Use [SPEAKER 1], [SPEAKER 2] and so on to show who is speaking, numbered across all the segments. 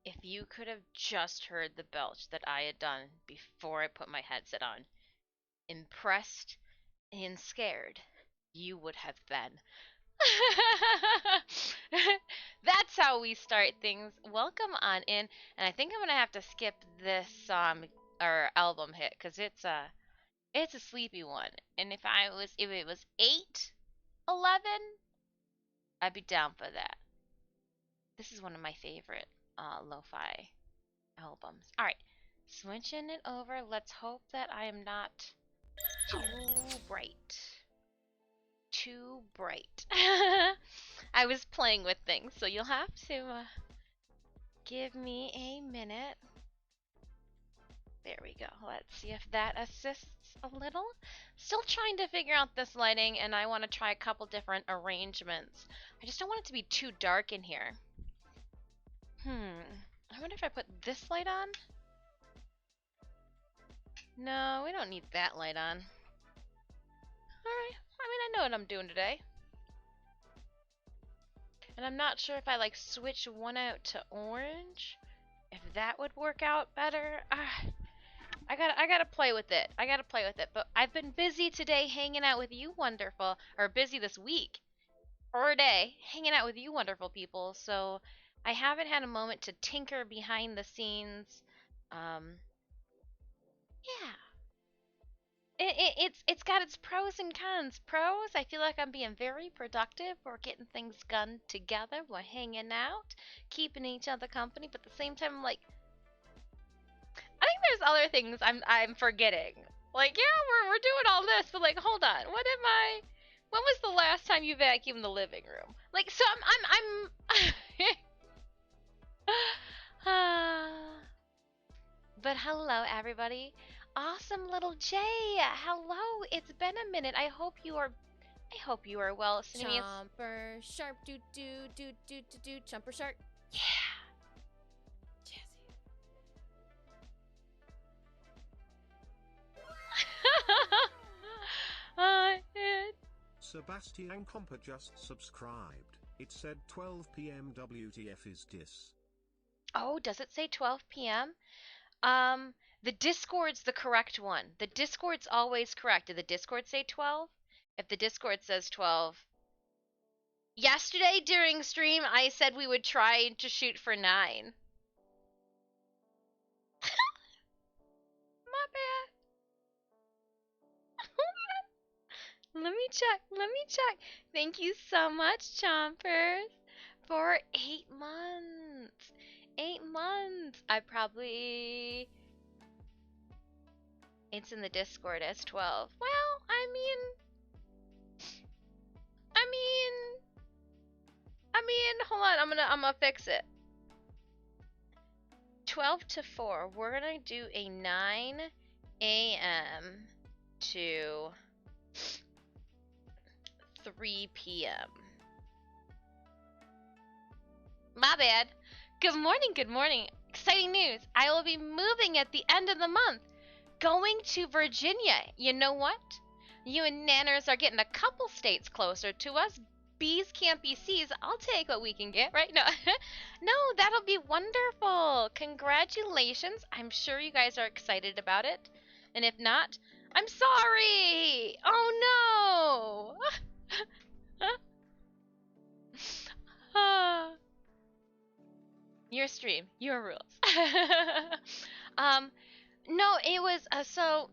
[SPEAKER 1] If you could have just heard the belch that I had done before I put my headset on, impressed and scared, you would have been. That's how we start things. Welcome on in, and I think I'm gonna have to skip this or album hit because it's a sleepy one. And if it was 8:11, I'd be down for that. This is one of my favorite lo-fi albums. All right, switching it over. Let's hope that I am not too bright. Too bright. I was playing with things, so you'll have to give me a minute. There we go. Let's see if that assists a little. Still trying to figure out this lighting, and I want to try a couple different arrangements. I just don't want it to be too dark in here. I wonder if I put this light on? No, we don't need that light on. Alright, I mean, I know what I'm doing today. And I'm not sure if I like switch one out to orange, if that would work out better. I gotta play with it. I gotta play with it. But I've been busy today hanging out with you wonderful, or busy this week, or a day, hanging out with you wonderful people. So I haven't had a moment to tinker behind the scenes. Yeah. It's got its pros and cons. Pros, I feel like I'm being very productive. We're getting things done together. We're hanging out, keeping each other company. But at the same time, I'm like, I think there's other things I'm forgetting. Like, yeah, we're doing all this, but like, hold on, when was the last time you vacuumed the living room? Like, so But hello, everybody. Awesome little Jay. Hello. It's been a minute. I hope you are well.
[SPEAKER 2] Chomper sharp do do do do do do chomper sharp.
[SPEAKER 1] Yeah.
[SPEAKER 2] Jazzy.
[SPEAKER 3] Sebastian Compa just subscribed. It said 12 p.m. WTF is dis.
[SPEAKER 1] Oh, does it say 12 p.m.? The Discord's the correct one. The Discord's always correct. Did the Discord say 12? If the Discord says 12. Yesterday during stream, I said we would try to shoot for 9. My bad. Let me check. Thank you so much, Chompers, for 8 months. 8 months. It's in the Discord as 12. Well, I mean, hold on. I'm gonna fix it. 12 to 4. We're gonna do a 9 a.m. to 3 p.m. My bad. Good morning. Exciting news. I will be moving at the end of the month. Going to Virginia. You know what? You and Nanners are getting a couple states closer to us. Bees can't be C's. I'll take what we can get, right? No, no, that'll be wonderful. Congratulations. I'm sure you guys are excited about it. And if not, I'm sorry. Oh no. Your stream, your rules. No, it was so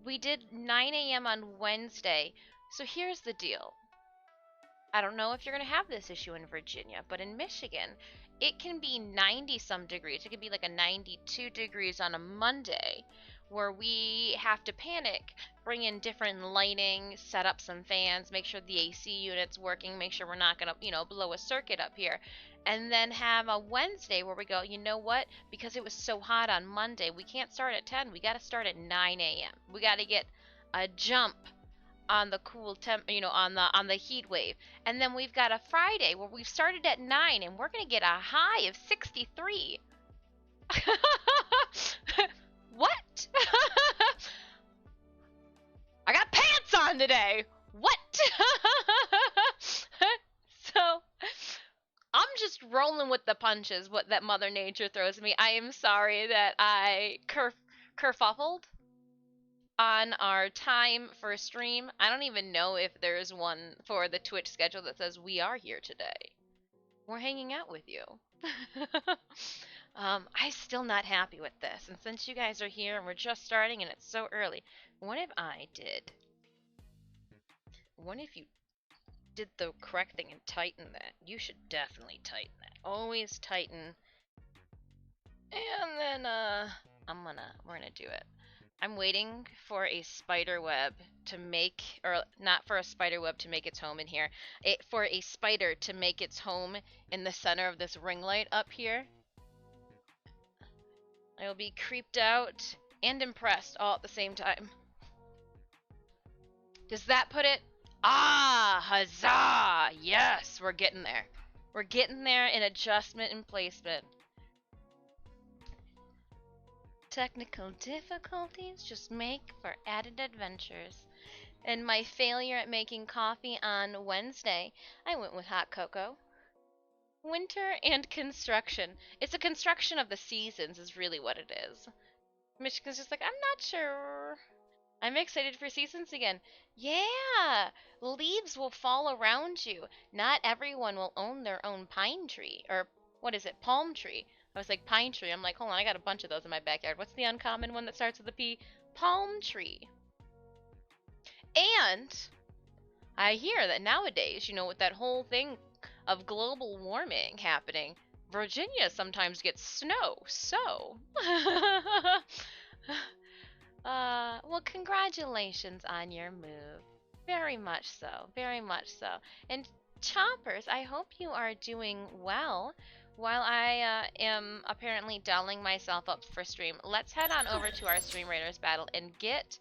[SPEAKER 1] we did 9 a.m. on Wednesday. So here's the deal. I don't know if you're going to have this issue in Virginia, but in Michigan, it can be 90 some degrees. It can be like a 92 degrees on a Monday where we have to panic, bring in different lighting, set up some fans, make sure the AC unit's working, make sure we're not going to, blow a circuit up here. And then have a Wednesday where we go, you know what? Because it was so hot on Monday, we can't start at 10. We got to start at 9 a.m. We got to get a jump on the cool temp, on the heat wave. And then we've got a Friday where we've started at 9 and we're going to get a high of 63. What? I got pants on today. What? So I'm just just rolling with the punches. What that Mother Nature throws me. I am sorry that I kerfuffled on our time for stream. I don't even know if there's one for the Twitch schedule that says we are here today. We're hanging out with you. I'm still not happy with this. And since you guys are here and we're just starting and it's so early, what if you did the correct thing and tighten that? You should definitely tighten that. Always tighten. And then, we're gonna do it. I'm waiting for a spider web to make, or not for a spider web to make its home in here, for a spider to make its home in the center of this ring light up here. I will be creeped out and impressed all at the same time. Does that put it? Ah, huzzah! Yes, we're getting there. We're getting there in adjustment and placement. Technical difficulties just make for added adventures. And my failure at making coffee on Wednesday, I went with hot cocoa. Winter and construction. It's a construction of the seasons is really what it is. Michigan's just like, I'm not sure. I'm excited for seasons again. Yeah! Leaves will fall around you. Not everyone will own their own pine tree. Or, what is it? Palm tree. I was like, pine tree. I'm like, hold on, I got a bunch of those in my backyard. What's the uncommon one that starts with a P? Palm tree. And I hear that nowadays, with that whole thing of global warming happening, Virginia sometimes gets snow. So, well, congratulations on your move. Very much so. Very much so. And Chompers, I hope you are doing well. While I am apparently dialing myself up for stream, let's head on over to our Stream Raiders battle and get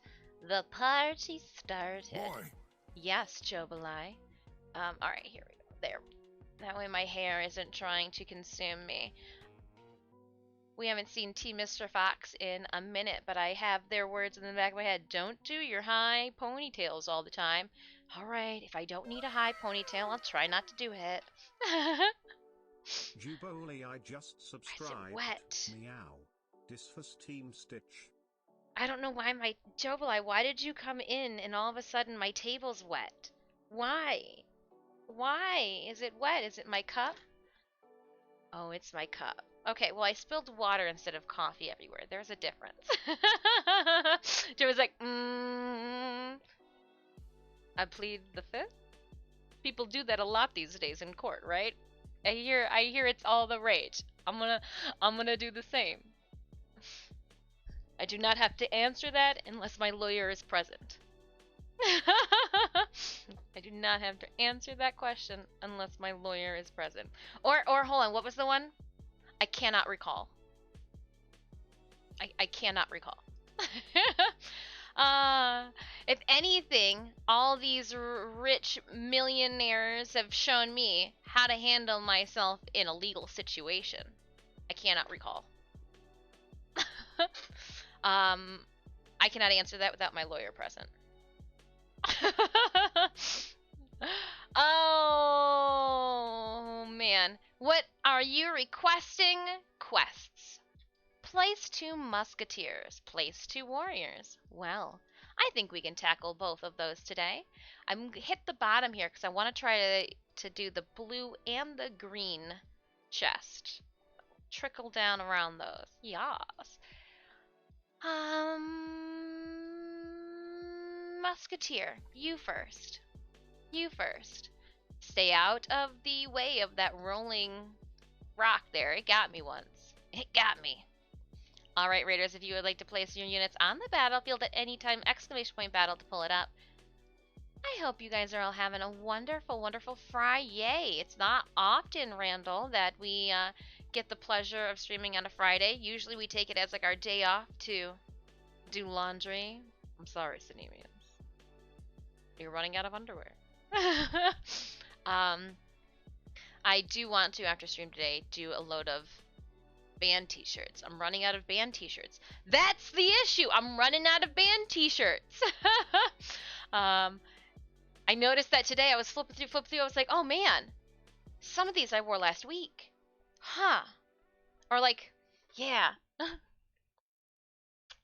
[SPEAKER 1] the party started.
[SPEAKER 4] Boy.
[SPEAKER 1] Yes, Jobalai. Alright, here we go. There. That way my hair isn't trying to consume me. We haven't seen T Mr. Fox in a minute, but I have their words in the back of my head. Don't do your high ponytails all the time. Alright, if I don't need a high ponytail, I'll try not to do it.
[SPEAKER 3] Juboli, I just subscribed.
[SPEAKER 1] Wet?
[SPEAKER 3] Meow. Disfus Team Stitch.
[SPEAKER 1] I don't know why Jobalai, why did you come in and all of a sudden my table's wet? Why? Why? Is it wet? Is it my cup? Oh, it's my cup. Okay, well, I spilled water instead of coffee everywhere. There's a difference. Joe was like, I plead the fifth? People do that a lot these days in court, right? I hear it's all the rage. I'm gonna do the same. I do not have to answer that unless my lawyer is present. I do not have to answer that question unless my lawyer is present. Or hold on, what was the one? I cannot recall. I cannot recall. If anything, all these rich millionaires have shown me how to handle myself in a legal situation. I cannot recall. I cannot answer that without my lawyer present. Oh, man. What are you requesting? Quests. Place 2 musketeers. Place 2 warriors. Well, I think we can tackle both of those today. I'm hit the bottom here because I want to try to do the blue and the green chest. Trickle down around those. Yas. Musketeer, you first. You first. Stay out of the way of that rolling rock there. It got me once. It got me. Alright, Raiders, if you would like to place your units on the battlefield at any time, exclamation point battle to pull it up. I hope you guys are all having a wonderful, wonderful Friday. It's not often, Randall, that we get the pleasure of streaming on a Friday. Usually we take it as like our day off to do laundry. I'm sorry, Cinemans. You're running out of underwear. I do want to, after stream today, do a load of band t-shirts. I'm running out of band t-shirts. That's the issue! I'm running out of band t-shirts! I noticed that today I was flipping through, I was like, oh man, some of these I wore last week. Huh. Or like, yeah.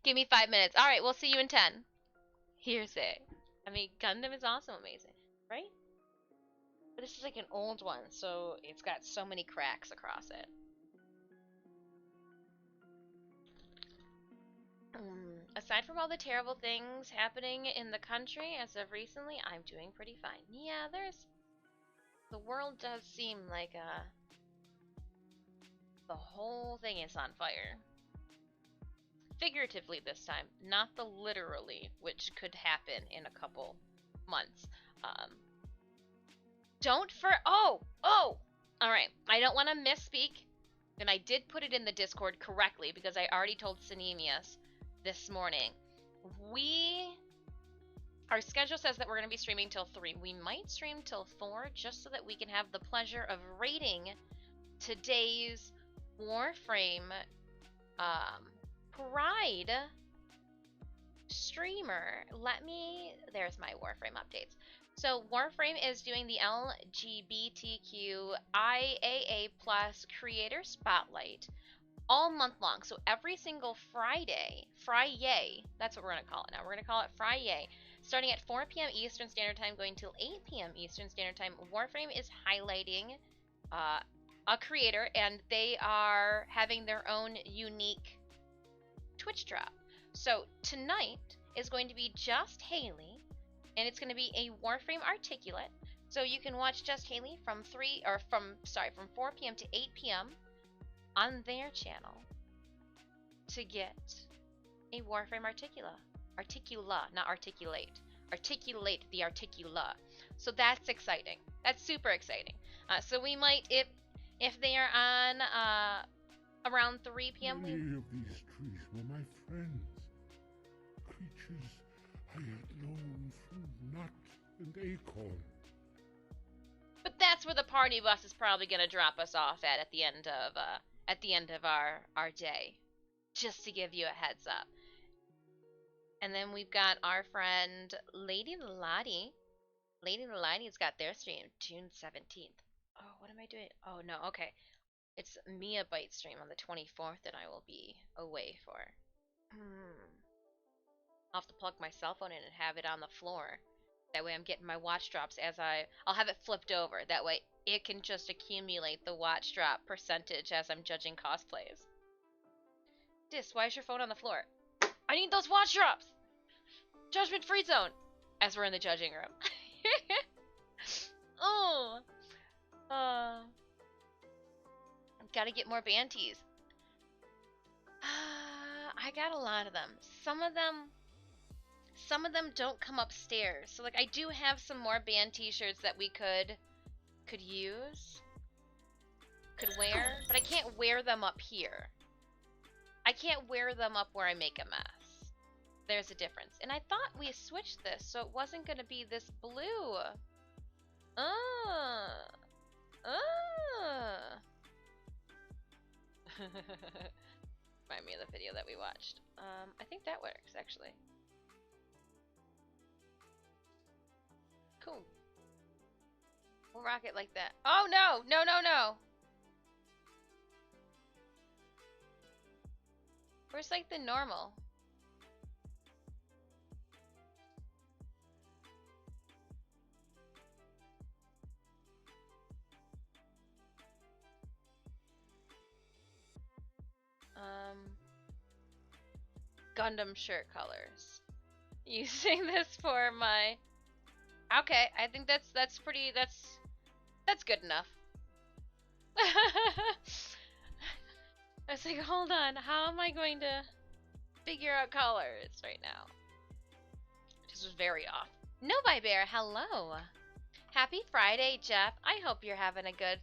[SPEAKER 1] Give me 5 minutes. All right, we'll see you in 10. Hearsay. I mean, Gundam is also amazing, right? But this is like an old one, so it's got so many cracks across it. Aside from all the terrible things happening in the country as of recently, I'm doing pretty fine. Yeah, the world does seem like the whole thing is on fire. Figuratively this time, not the literally, which could happen in a couple months. Um, don't for oh. All right, I don't want to misspeak, and I did put it in the Discord correctly because I already told Sinemius this morning. Our schedule says that we're going to be streaming till 3. We might stream till 4 just so that we can have the pleasure of rating today's Warframe Pride streamer. There's my Warframe updates. So Warframe is doing the LGBTQIAA+ creator spotlight all month long. So every single Friday, that's what we're going to call it now. We're going to call it Friday. Starting at 4 p.m. Eastern Standard Time, going till 8 p.m. Eastern Standard Time, Warframe is highlighting a creator, and they are having their own unique Twitch drop. So tonight is going to be Just Haley, and it's going to be a Warframe Articulate. So you can watch Just Haley from 4 p.m. to 8 p.m. on their channel to get a Warframe Articula, not articulate. Articulate the Articula. So that's exciting. That's super exciting. So we might, if they are on around 3 p.m.
[SPEAKER 4] Many of these trees were my friends. Creatures I had known through nut and acorn.
[SPEAKER 1] But that's where the party bus is probably going to drop us off at the end of our day, just to give you a heads up. And then we've got our friend Lady Lottie. Lady Lottie's got their stream June 17th. Oh, what am I doing? Oh no, okay. It's Mia Byte stream on the 24th that I will be away for. I'll have to plug my cell phone in and have it on the floor. That way I'm getting my watch drops I'll have it flipped over. That way it can just accumulate the watch drop percentage as I'm judging cosplays. Why is your phone on the floor? I need those watch drops! Judgment free zone! As we're in the judging room. Oh! I've got to get more banties. I got a lot of them. Some of them don't come upstairs. So like I do have some more band t-shirts that we could use. Could wear, but I can't wear them up here. I can't wear them up where I make a mess. There's a difference. And I thought we switched this so it wasn't going to be this blue. Remind me of the video that we watched. I think that works, actually. Cool. We'll rock it like that. Oh, no! No, no, no! Where's, like, the normal? Gundam shirt colors. Using this for my... Okay, I think that's good enough. I was like, hold on, how am I going to figure out colors right now? This was very off. No Bye Bear, hello. Happy Friday, Jeff. I hope you're having a good...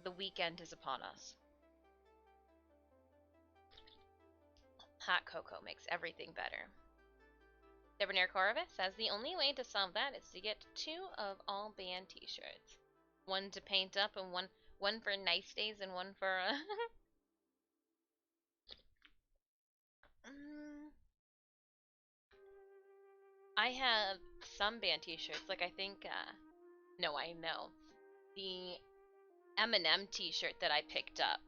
[SPEAKER 1] the weekend is upon us. Hot cocoa makes everything better. Debonair Corvus says the only way to solve that is to get 2 of all band t-shirts. One to paint up and one for nice days and one for I have some band t-shirts, like I think no, I know. The M&M t-shirt that I picked up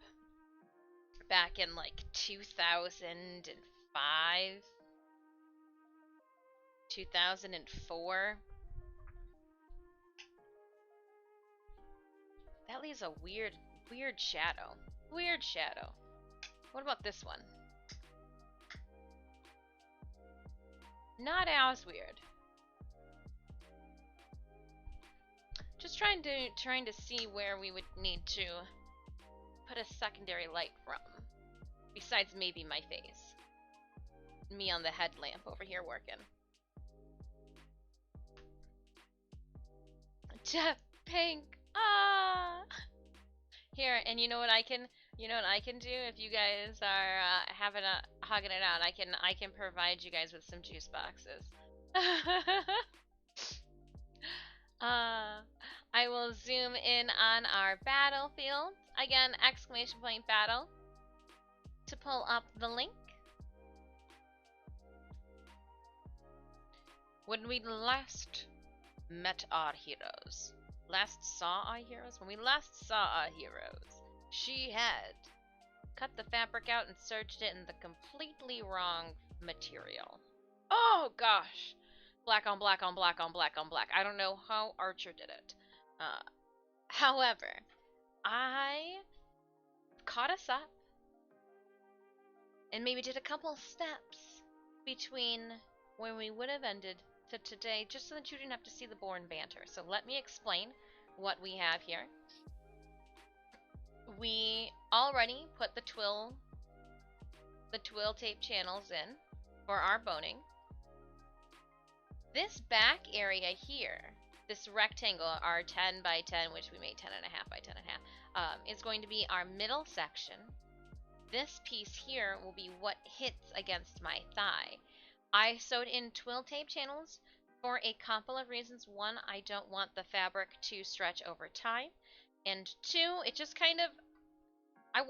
[SPEAKER 1] back in like 2005, 2004. That leaves a weird shadow. Weird shadow. What about this one? Not as weird. Just trying to see where we would need to put a secondary light from. Besides maybe my face. Me on the headlamp over here working. Jeff Pink. Ah. Here, and you know what I can do if you guys are hugging it out. I can provide you guys with some juice boxes. I will zoom in on our battlefield. Again, exclamation point battle to pull up the link. When we last met our heroes. When we last saw our heroes, she had cut the fabric out and serged it in the completely wrong material. Oh gosh! Black on black on black on black on black. I don't know how Archer did it. However, I caught us up and maybe did a couple steps between when we would have ended to today, just so that you didn't have to see the boring banter. So let me explain what we have here. We already put the twill tape channels in for our boning. This back area here, this rectangle, our 10 by 10, which we made 10.5 by 10.5, is going to be our middle section. This piece here will be what hits against my thigh. I sewed in twill tape channels for a couple of reasons. One, I don't want the fabric to stretch over time. And two, it just kind of, I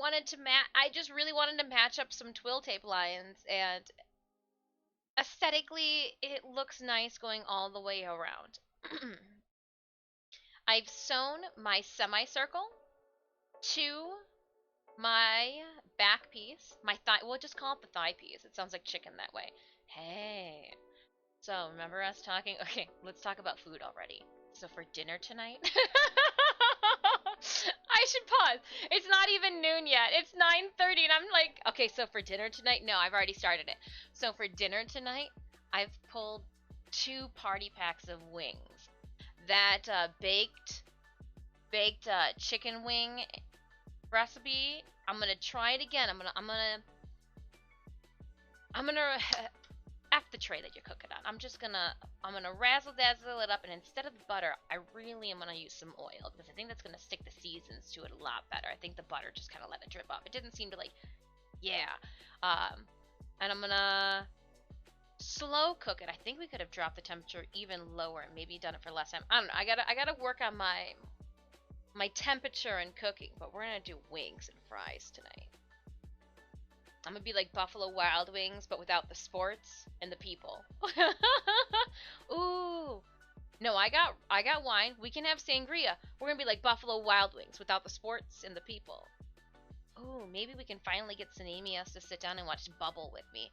[SPEAKER 1] just really wanted to match up some twill tape lines, and aesthetically, it looks nice going all the way around. I've sewn my semicircle to my back piece, my thigh. We'll just call it the thigh piece. It sounds like chicken that way. Hey. So, remember us talking? Okay, let's talk about food already. So, for dinner tonight, I should pause. It's not even noon yet. It's 9:30, and I'm like, okay, so for dinner tonight, no, I've already started it. So, for dinner tonight, I've pulled 2 party packs of wings. That baked chicken wing recipe, I'm gonna try it again. I'm gonna F the tray that you're cooking on. I'm gonna razzle dazzle it up, and instead of butter, I really am gonna use some oil, because I think that's gonna stick the seasons to it a lot better. I think the butter just kind of let it drip off. It didn't seem to and I'm gonna slow cook it. I think we could have dropped the temperature even lower and maybe done it for less time. I don't know. I gotta work on my temperature and cooking, but we're gonna do wings and fries tonight. I'm gonna be like Buffalo Wild Wings, but without the sports and the people. Ooh. No, I got wine. We can have sangria. We're gonna be like Buffalo Wild Wings without the sports and the people. Ooh, maybe we can finally get Sanemias to sit down and watch Bubble with me.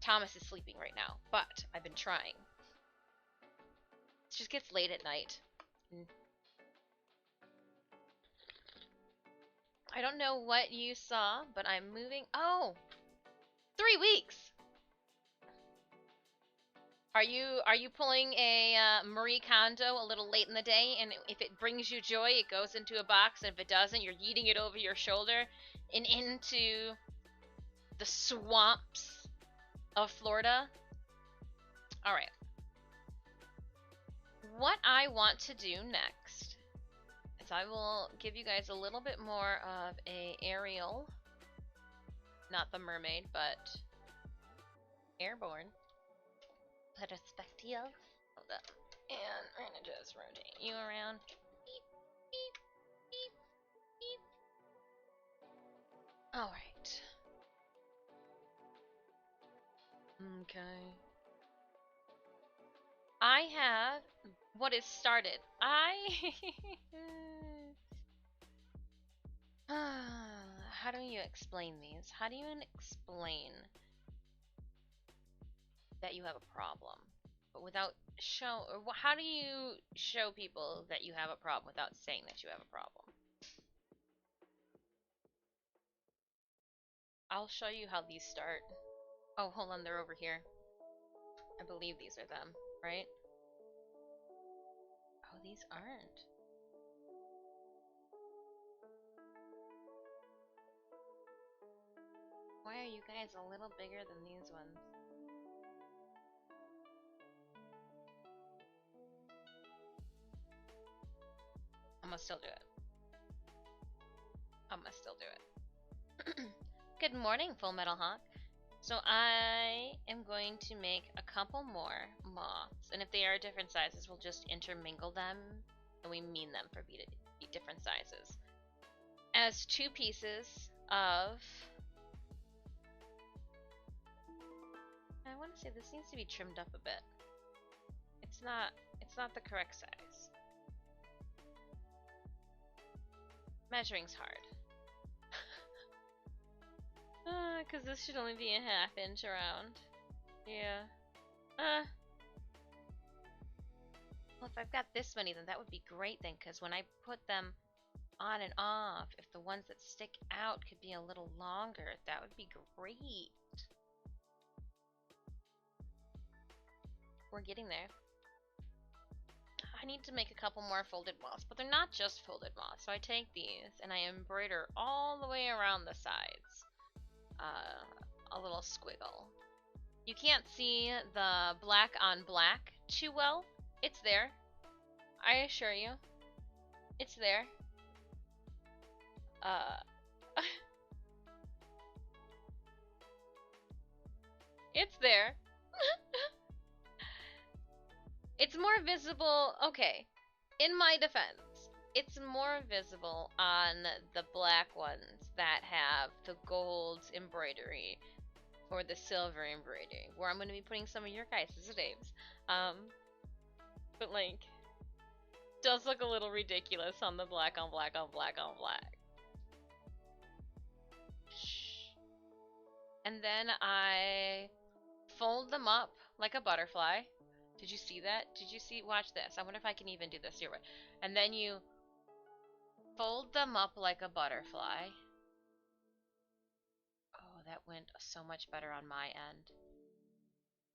[SPEAKER 1] Thomas is sleeping right now, but I've been trying. It just gets late at night. I don't know what you saw, but I'm moving. Oh, 3 weeks. Are you pulling a Marie Kondo a little late in the day, and if it brings you joy, it goes into a box, and if it doesn't, you're yeeting it over your shoulder and into the swamps of Florida? All right. What I want to do next is I will give you guys a little bit more of a aerial, not the mermaid, but airborne perspective. Hold up. And we're gonna just rotate you around. Beep, beep, beep, beep. Alright. Okay. I have what is started. How do you explain these? How do you explain that you have a problem, but without how do you show people that you have a problem without saying that you have a problem? I'll show you how these start. Oh, hold on, they're over here. I believe these are them, right? Oh, these aren't. Why are you guys a little bigger than these ones? I'm gonna still do it. I'm gonna still do it. Good morning, Full Metal Hawk. So I am going to make a couple more moths, and if they are different sizes, we'll just intermingle them, and we mean them for be different sizes. As 2 pieces of... I want to say this needs to be trimmed up a bit. It's not the correct size. Measuring's hard. Cause this should only be a ½ inch around. Yeah. Well, if I've got this many, then that would be great then, cause when I put them on and off, if the ones that stick out could be a little longer, that would be great. We're getting there. I need to make a couple more folded moths, but they're not just folded moths. So I take these and I embroider all the way around the sides. A little squiggle. You can't see the black on black too well. It's there. I assure you. It's there. It's there. It's more visible. Okay. In my defense, it's more visible on the black ones that have the gold embroidery or the silver embroidery, where I'm going to be putting some of your guys' names. But like, does look a little ridiculous on the black on black on black on black. And then I fold them up like a butterfly. Did you see that? Did you see? Watch this. I wonder if I can even do this here. And then you fold them up like a butterfly. Oh, that went so much better on my end.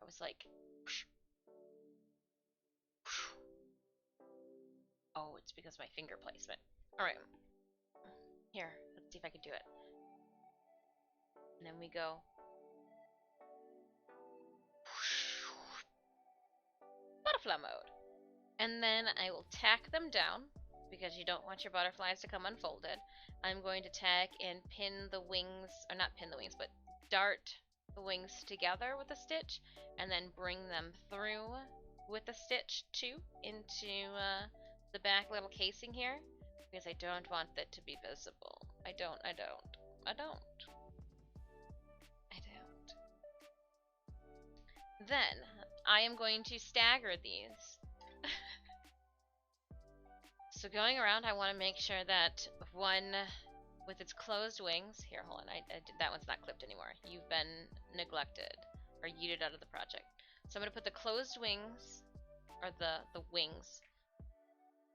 [SPEAKER 1] I was like... Oh, it's because of my finger placement. Alright. Here, let's see if I can do it. And then we go... Butterfly mode. And then I will tack them down, because you don't want your butterflies to come unfolded. I'm going to tack and pin the wings, or not pin the wings, but dart the wings together with a stitch, and then bring them through with a stitch too into the back little casing here, because I don't want that to be visible. I don't. Then I am going to stagger these. So going around, I want to make sure that one with its closed wings, here, hold on, that one's not clipped anymore. You've been neglected or yeeted out of the project. So I'm going to put the closed wings, or the wings,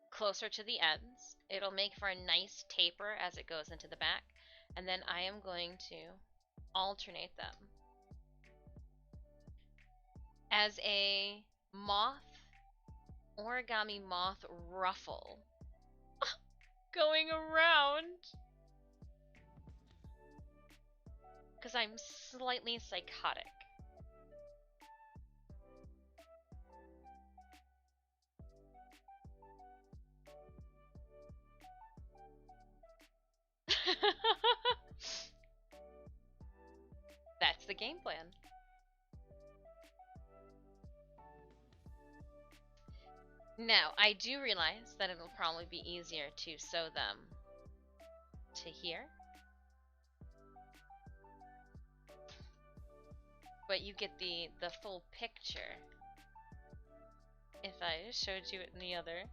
[SPEAKER 1] closer to the ends. It'll make for a nice taper as it goes into the back. And then I am going to alternate them. As a moth, origami moth ruffle going around, because I'm slightly psychotic. That's the game plan. Now, I do realize that it'll probably be easier to sew them to here. But you get the full picture if I showed you it in the other.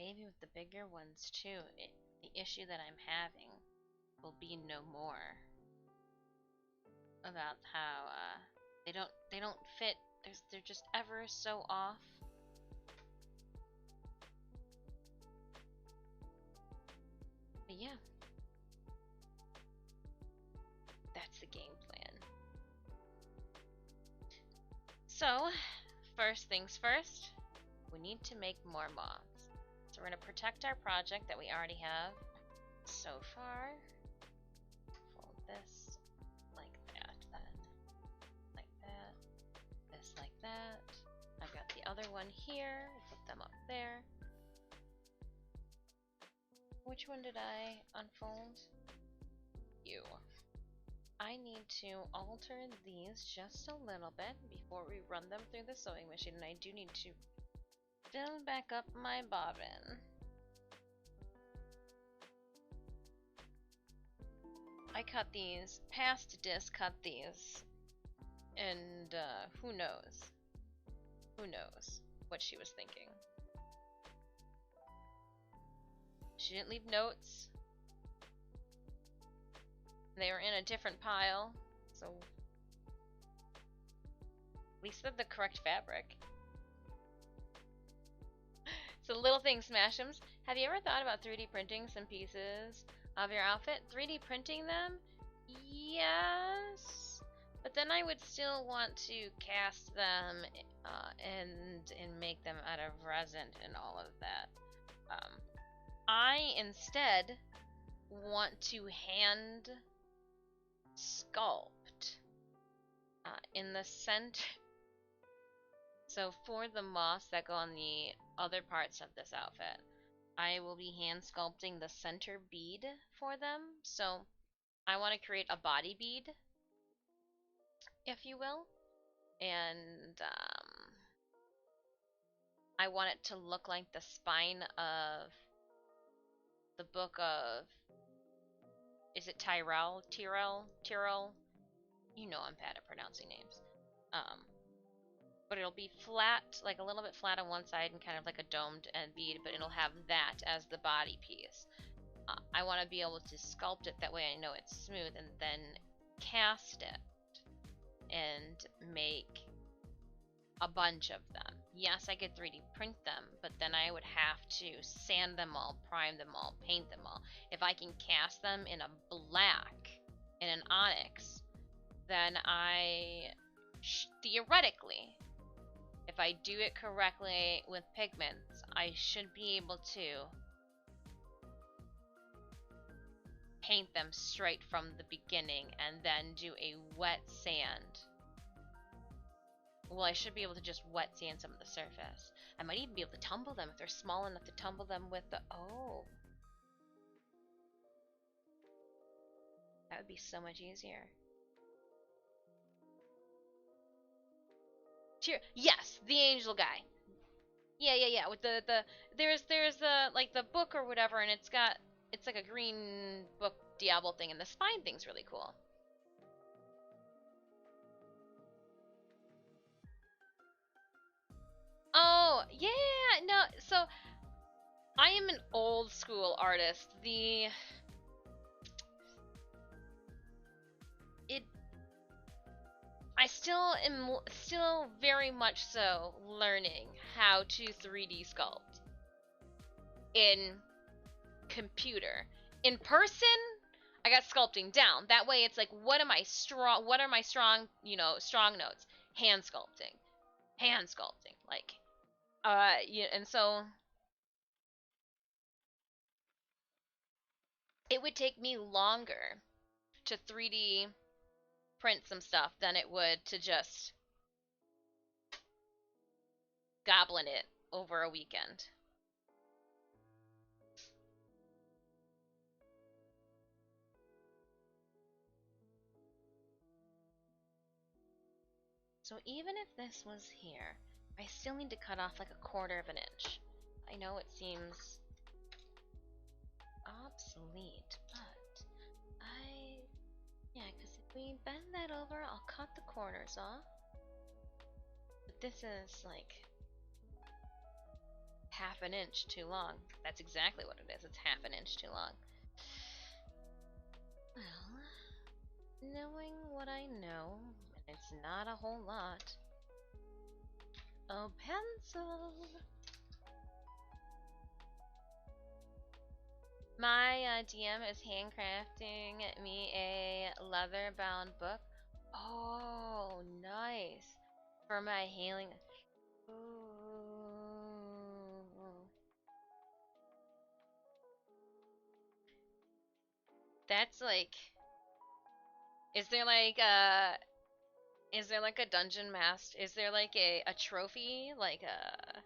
[SPEAKER 1] maybe with the bigger ones too, the issue that I'm having will be no more about how they don't fit. They're just ever so off. But yeah, that's the game plan. So, first things first, we need to make more moths. So we're going to protect our project that we already have so far. Fold this like that, then like that, this like that. I've got the other one here, put them up there. Which one did I unfold? You. I need to alter these just a little bit before we run them through the sewing machine, and I do need to fill back up my bobbin. I cut these, past disc cut these, and who knows? Who knows what she was thinking? She didn't leave notes. They were in a different pile, so at least they're the correct fabric. So little things, Smash'ems. Have you ever thought about 3D printing some pieces of your outfit? 3D printing them? Yes. But then I would still want to cast them and make them out of resin and all of that. I instead want to hand sculpt in the center. So for the moths that go on the other parts of this outfit, I will be hand sculpting the center bead for them. So I want to create a body bead, if you will, and I want it to look like the spine of the book of, is it Tyrell? You know I'm bad at pronouncing names. But it'll be flat, like a little bit flat on one side and kind of like a domed bead, but it'll have that as the body piece. I want to be able to sculpt it, that way I know it's smooth, and then cast it and make a bunch of them. Yes, I could 3D print them, but then I would have to sand them all, prime them all, paint them all. If I can cast them in a black, in an onyx, then I theoretically, if I do it correctly with pigments, I should be able to paint them straight from the beginning and then do a wet sand. Well, I should be able to just wet sand some of the surface. I might even be able to tumble them if they're small enough to tumble them with the... Oh. That would be so much easier. Yes, the angel guy. Yeah. With the there's like the book or whatever, and it's like a green book Diablo thing, and the spine thing's really cool. Oh yeah, no. So I am an old school artist. I still am very much so learning how to 3D sculpt in computer. In person, I got sculpting down. That way it's like, what are my strong, strong notes? Hand sculpting. Like, yeah, and so it would take me longer to 3D print some stuff than it would to just goblin it over a weekend. So even if this was here, I still need to cut off like a 1/4 of an inch. I know it seems obsolete, but yeah, because if we bend that over, I'll cut the corners off. But this is like half an inch too long. That's exactly what it is. It's half an inch too long. Well, knowing what I know, and it's not a whole lot. A pencil. My DM is handcrafting me a leather-bound book. Oh, nice. For my healing. Ooh. That's like... Is there like a... Is there like a dungeon master? Is there like a trophy? Like a...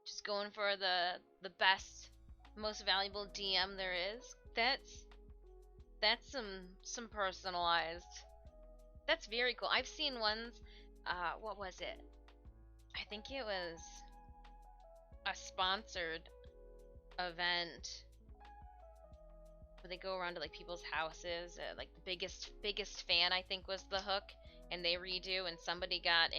[SPEAKER 1] Just going for the best, most valuable DM there is? That's some personalized. That's very cool. I've seen ones, what was it? I think it was a sponsored event where they go around to like people's houses. Like the biggest fan I think was the Hook, and they redo, and somebody got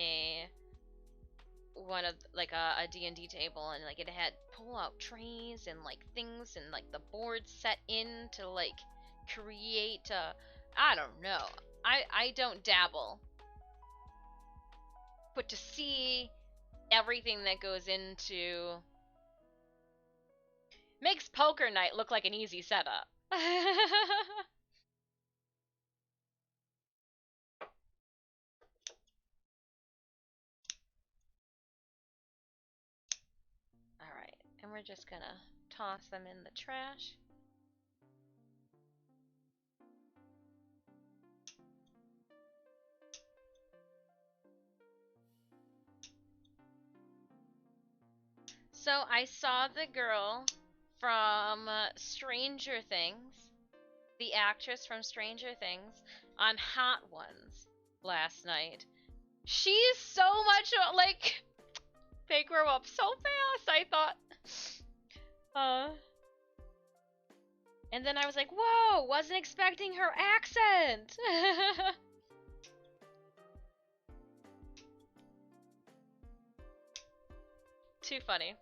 [SPEAKER 1] one of like a D&D table, and like it had pull-out trays and like things, and like the boards set in to like create I don't know. I don't dabble. But to see everything that goes into makes poker night look like an easy setup. Alright, and we're just gonna toss them in the trash. So I saw the girl from Stranger Things, the actress from Stranger Things, on Hot Ones last night. She's so much like they grow up so fast. I thought, and then I was like, whoa, wasn't expecting her accent. Too funny.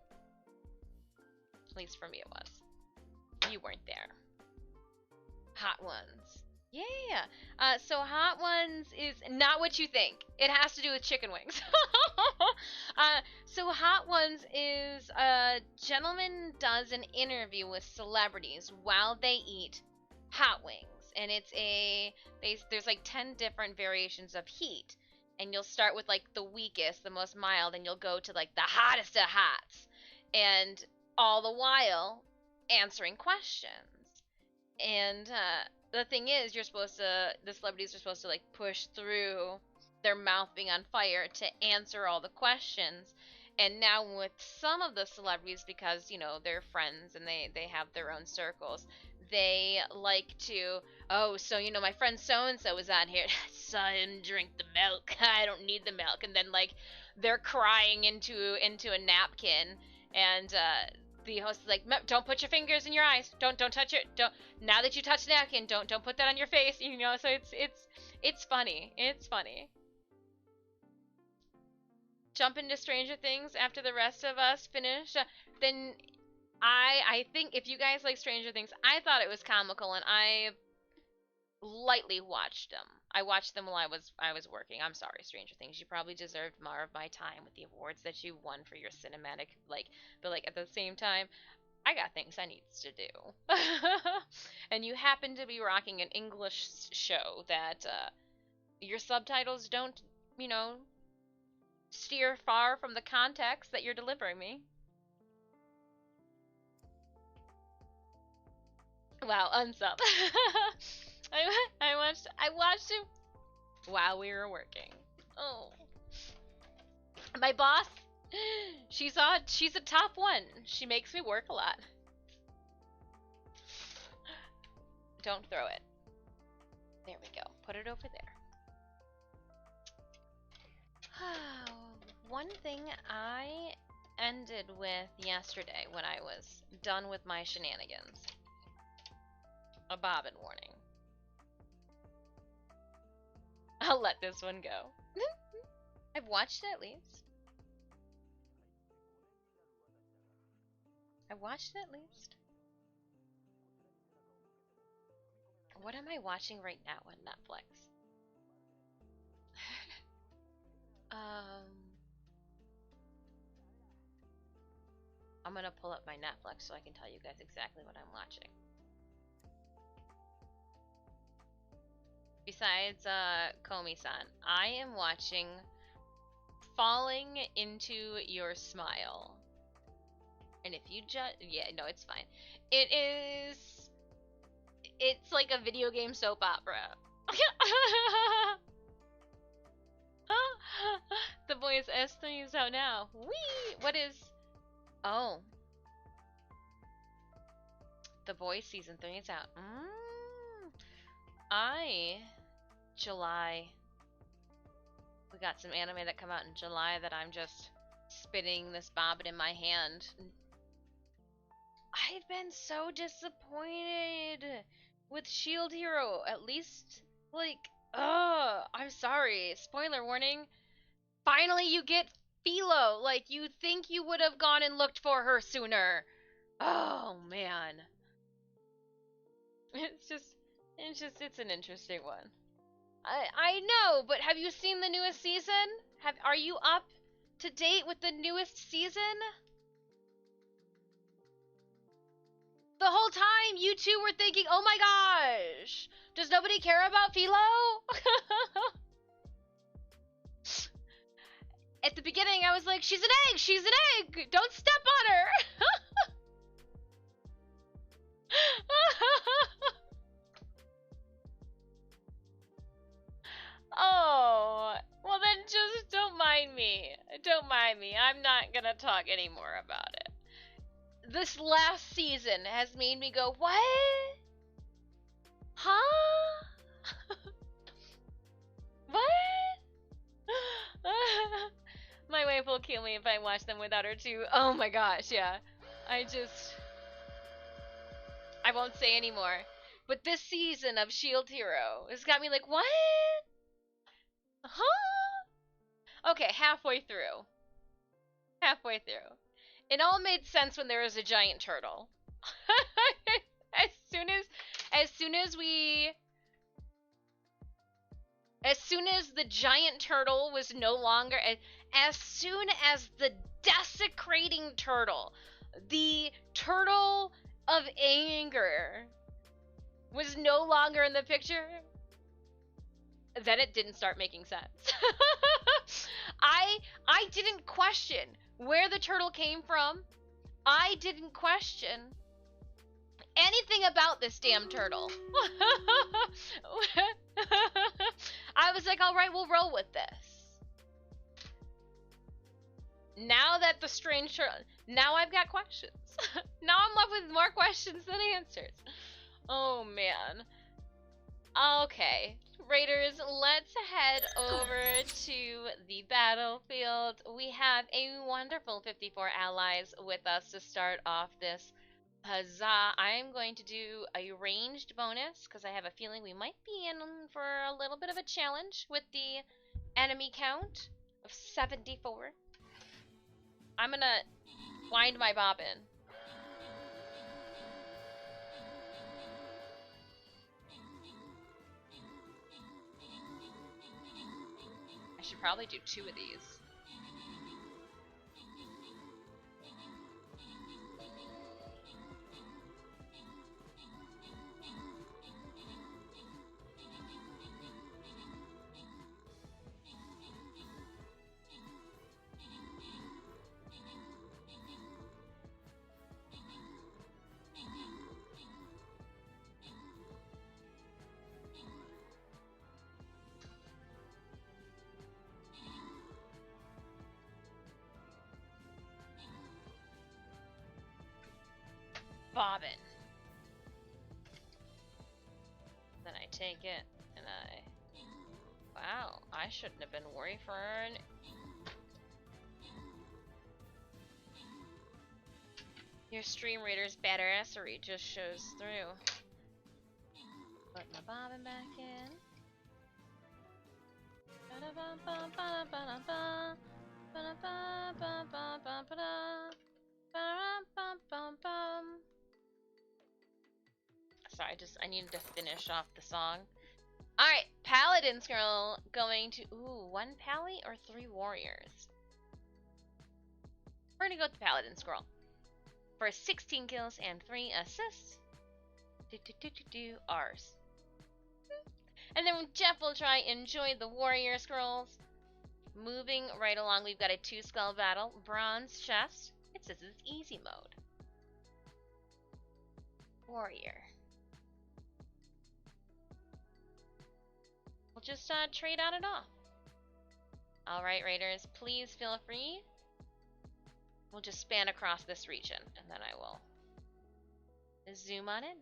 [SPEAKER 1] At least for me it was. You weren't there. Hot Ones. Yeah. So Hot Ones is not what you think. It has to do with chicken wings. So Hot Ones is a gentleman does an interview with celebrities while they eat hot wings, and there's like 10 different variations of heat, and you'll start with like the weakest, the most mild, and you'll go to like the hottest of hots, and all the while answering questions. And the thing is, the celebrities are supposed to like push through their mouth being on fire to answer all the questions. And now with some of the celebrities, because they're friends and they have their own circles, they like to, oh, so my friend so and so was on here. Son, drink the milk. I don't need the milk. And then like they're crying into a napkin, and the host is like, don't put your fingers in your eyes. Don't touch it. Don't. Now that you touch the napkin, don't put that on your face. So it's funny. It's funny. Jump into Stranger Things after the rest of us finish. Then I think if you guys like Stranger Things, I thought it was comical, and I lightly watched them. I watched them while I was working. I'm sorry, Stranger Things. You probably deserved more of my time with the awards that you won for your cinematic, but like at the same time, I got things I needs to do. And you happen to be rocking an English show that your subtitles don't, steer far from the context that you're delivering me. Wow, unsub. I watched it while we were working. Oh. My boss, she's a top one. She makes me work a lot. Don't throw it. There we go. Put it over there. One thing I ended with yesterday when I was done with my shenanigans. A bobbin warning. I'll let this one go. I've watched it at least. I watched it at least. What am I watching right now on Netflix? I'm gonna pull up my Netflix so I can tell you guys exactly what I'm watching. Besides, Komi-san, I am watching Falling Into Your Smile. And if you just, yeah, no, it's fine. It's like a video game soap opera. The Boys S3 is out now. Whee! What is, oh. The Boys Season 3 is out. July. We got some anime that come out in July that I'm just spinning this bobbin in my hand. I've been so disappointed with Shield Hero. At least, like, I'm sorry. Spoiler warning. Finally, you get Philo. Like, you think you would have gone and looked for her sooner. Oh, man. It's an interesting one. I know, but have you seen the newest season? Are you up to date with the newest season? The whole time you two were thinking, oh my gosh, does nobody care about Philo? At the beginning, I was like, she's an egg, don't step on her. Oh, well then just don't mind me. I'm not gonna talk anymore about it. This last season has made me go, what? Huh? What? My wife will kill me if I watch them without her too. Oh my gosh, yeah. I won't say anymore. But this season of Shield Hero has got me like, what? Huh? Okay, halfway through. It all made sense when there was a giant turtle. as soon as the giant turtle was no longer, as soon as the desecrating turtle, the turtle of anger, was no longer in the picture, then it didn't start making sense. I didn't question where the turtle came from. I didn't question anything about this damn turtle. I was like, all right, we'll roll with this. Now that the strange turtle, now I've got questions. Now I'm left with more questions than answers. Oh man. Okay, Raiders, let's head over to the battlefield. We have a wonderful 54 allies with us to start off this huzzah. I'm going to do a ranged bonus because I have a feeling we might be in for a little bit of a challenge with the enemy count of 74. I'm gonna wind my bobbin. I should probably do 2 of these. Bobbin. Then I take it and wow, I shouldn't have been worried for an... Your stream reader's badassery just shows through. Put my bobbin back in. I needed to finish off the song. Alright, Paladin Scroll going to, ooh, 1 Pally or 3 Warriors? We're gonna go with the Paladin Scroll. For 16 kills and 3 assists. Ours. And then Jeff will try enjoy the Warrior Scrolls. Moving right along, we've got a 2 skull battle. Bronze chest. It says it's easy mode. Warrior. We'll just trade on it off. Alright, Raiders, please feel free. We'll just span across this region, and then I will zoom on in.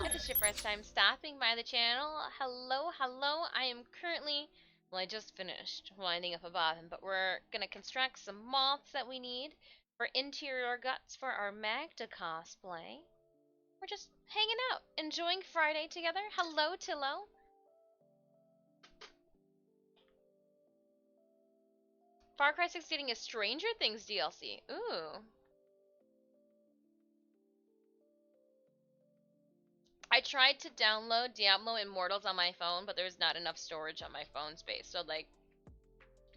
[SPEAKER 1] If it's your first time stopping by the channel, hello, hello. I am currently, well, I just finished winding up a bobbin, but we're going to construct some moths that we need for interior guts for our Maghda cosplay. We're just hanging out, enjoying Friday together. Hello, Tillo. Far Cry 6 getting a Stranger Things DLC. Ooh. I tried to download Diablo Immortals on my phone, but there's not enough storage on my phone space. So, like,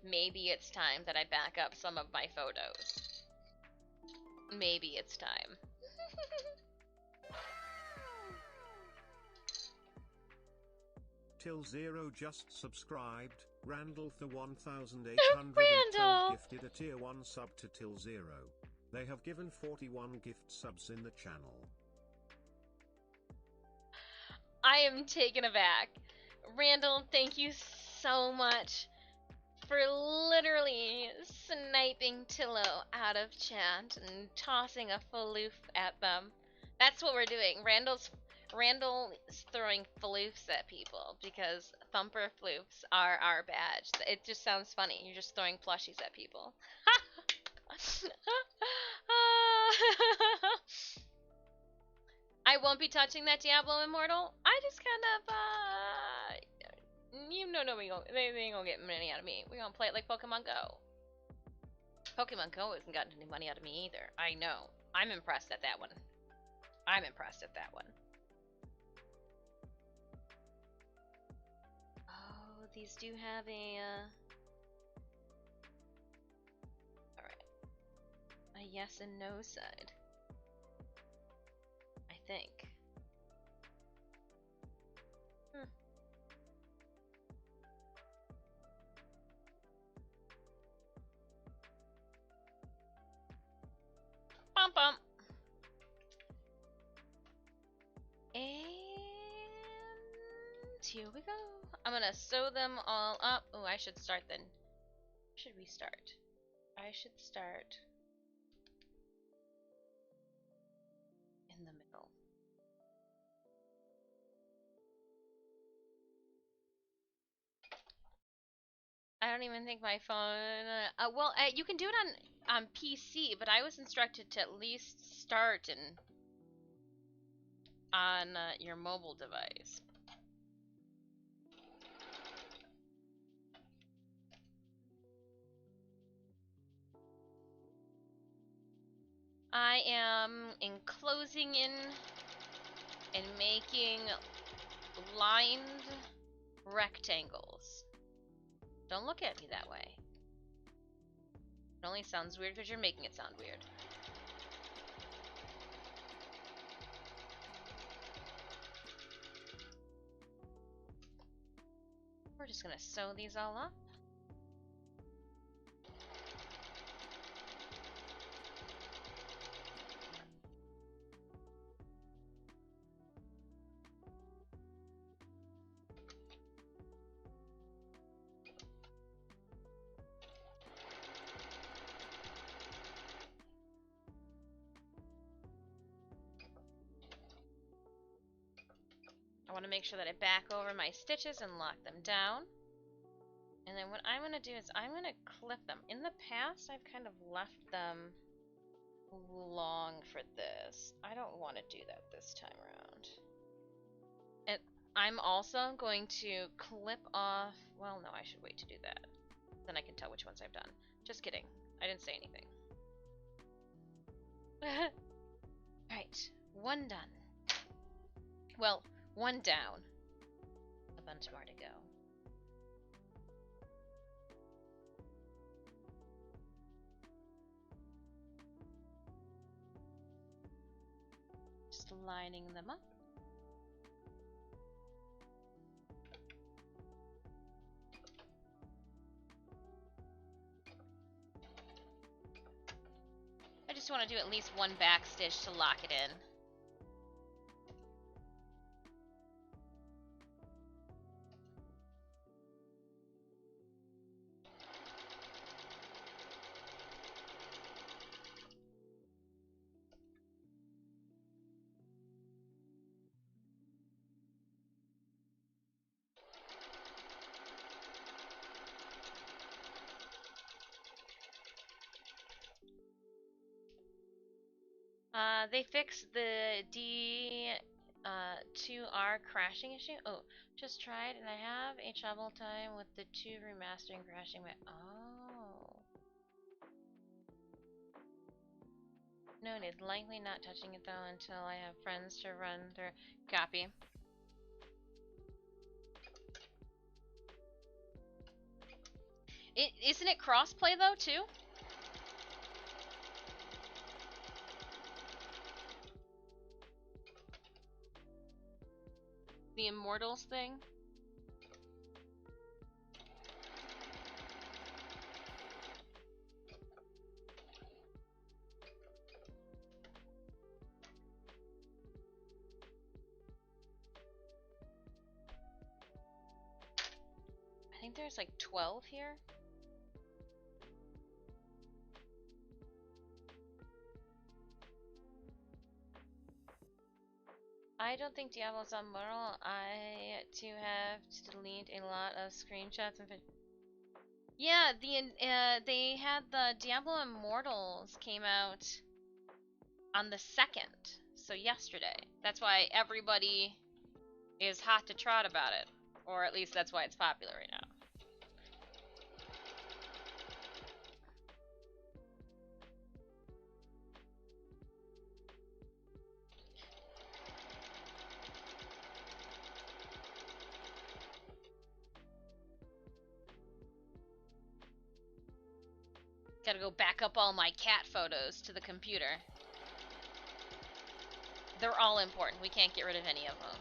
[SPEAKER 1] maybe it's time that I back up some of my photos. Maybe it's time.
[SPEAKER 3] Till Zero just subscribed. Randall the 1812
[SPEAKER 1] Randall!
[SPEAKER 3] gifted a tier 1 sub to Till Zero. They have given 41 gift subs in the channel.
[SPEAKER 1] I am taken aback. Randall, thank you so much for literally sniping Tillo out of chat and tossing a floof at them. That's what we're doing. Randall is throwing floofs at people because thumper floofs are our badge. It just sounds funny. You're just throwing plushies at people. I won't be touching that Diablo Immortal. I just kind of, you know, they ain't gonna get money out of me. We're gonna play it like Pokemon Go. Pokemon Go hasn't gotten any money out of me either. I know. I'm impressed at that one. I'm impressed at that one. Oh, these do have a, alright. A yes and no side. I think. Bum bum. And here we go. I'm gonna sew them all up. Oh, I should start then. Should we start? I should start in the middle. I don't even think my phone. Well, you can do it on PC, but I was instructed to at least start on your mobile device. I am enclosing in and making lined rectangles. Don't look at me that way. It only sounds weird because you're making it sound weird. We're just gonna sew these all up. I want to make sure that I back over my stitches and lock them down. And then what I'm going to do is I'm going to clip them. In the past, I've kind of left them long for this. I don't want to do that this time around. And I'm also going to clip off... Well, no, I should wait to do that. Then I can tell which ones I've done. Just kidding. I didn't say anything. Alright, one done. Well, one down. A bunch more to go. Just lining them up. I just want to do at least one back stitch to lock it in. They fixed the D2R crashing issue. Oh, just tried, and I have a travel time with the 2 remastering crashing my. Oh. Noted. Likely not touching it though until I have friends to run through. Copy. Isn't it crossplay though too? The Immortals thing? I think there's like 12 here. I don't think Diablo's on Moral. I too have to delete a lot of screenshots and yeah, they had the Diablo Immortals came out on the 2nd, so yesterday. That's why everybody is hot to trot about it, or at least that's why it's popular right now. Gotta go back up all my cat photos to the computer. They're all important. We can't get rid of any of them.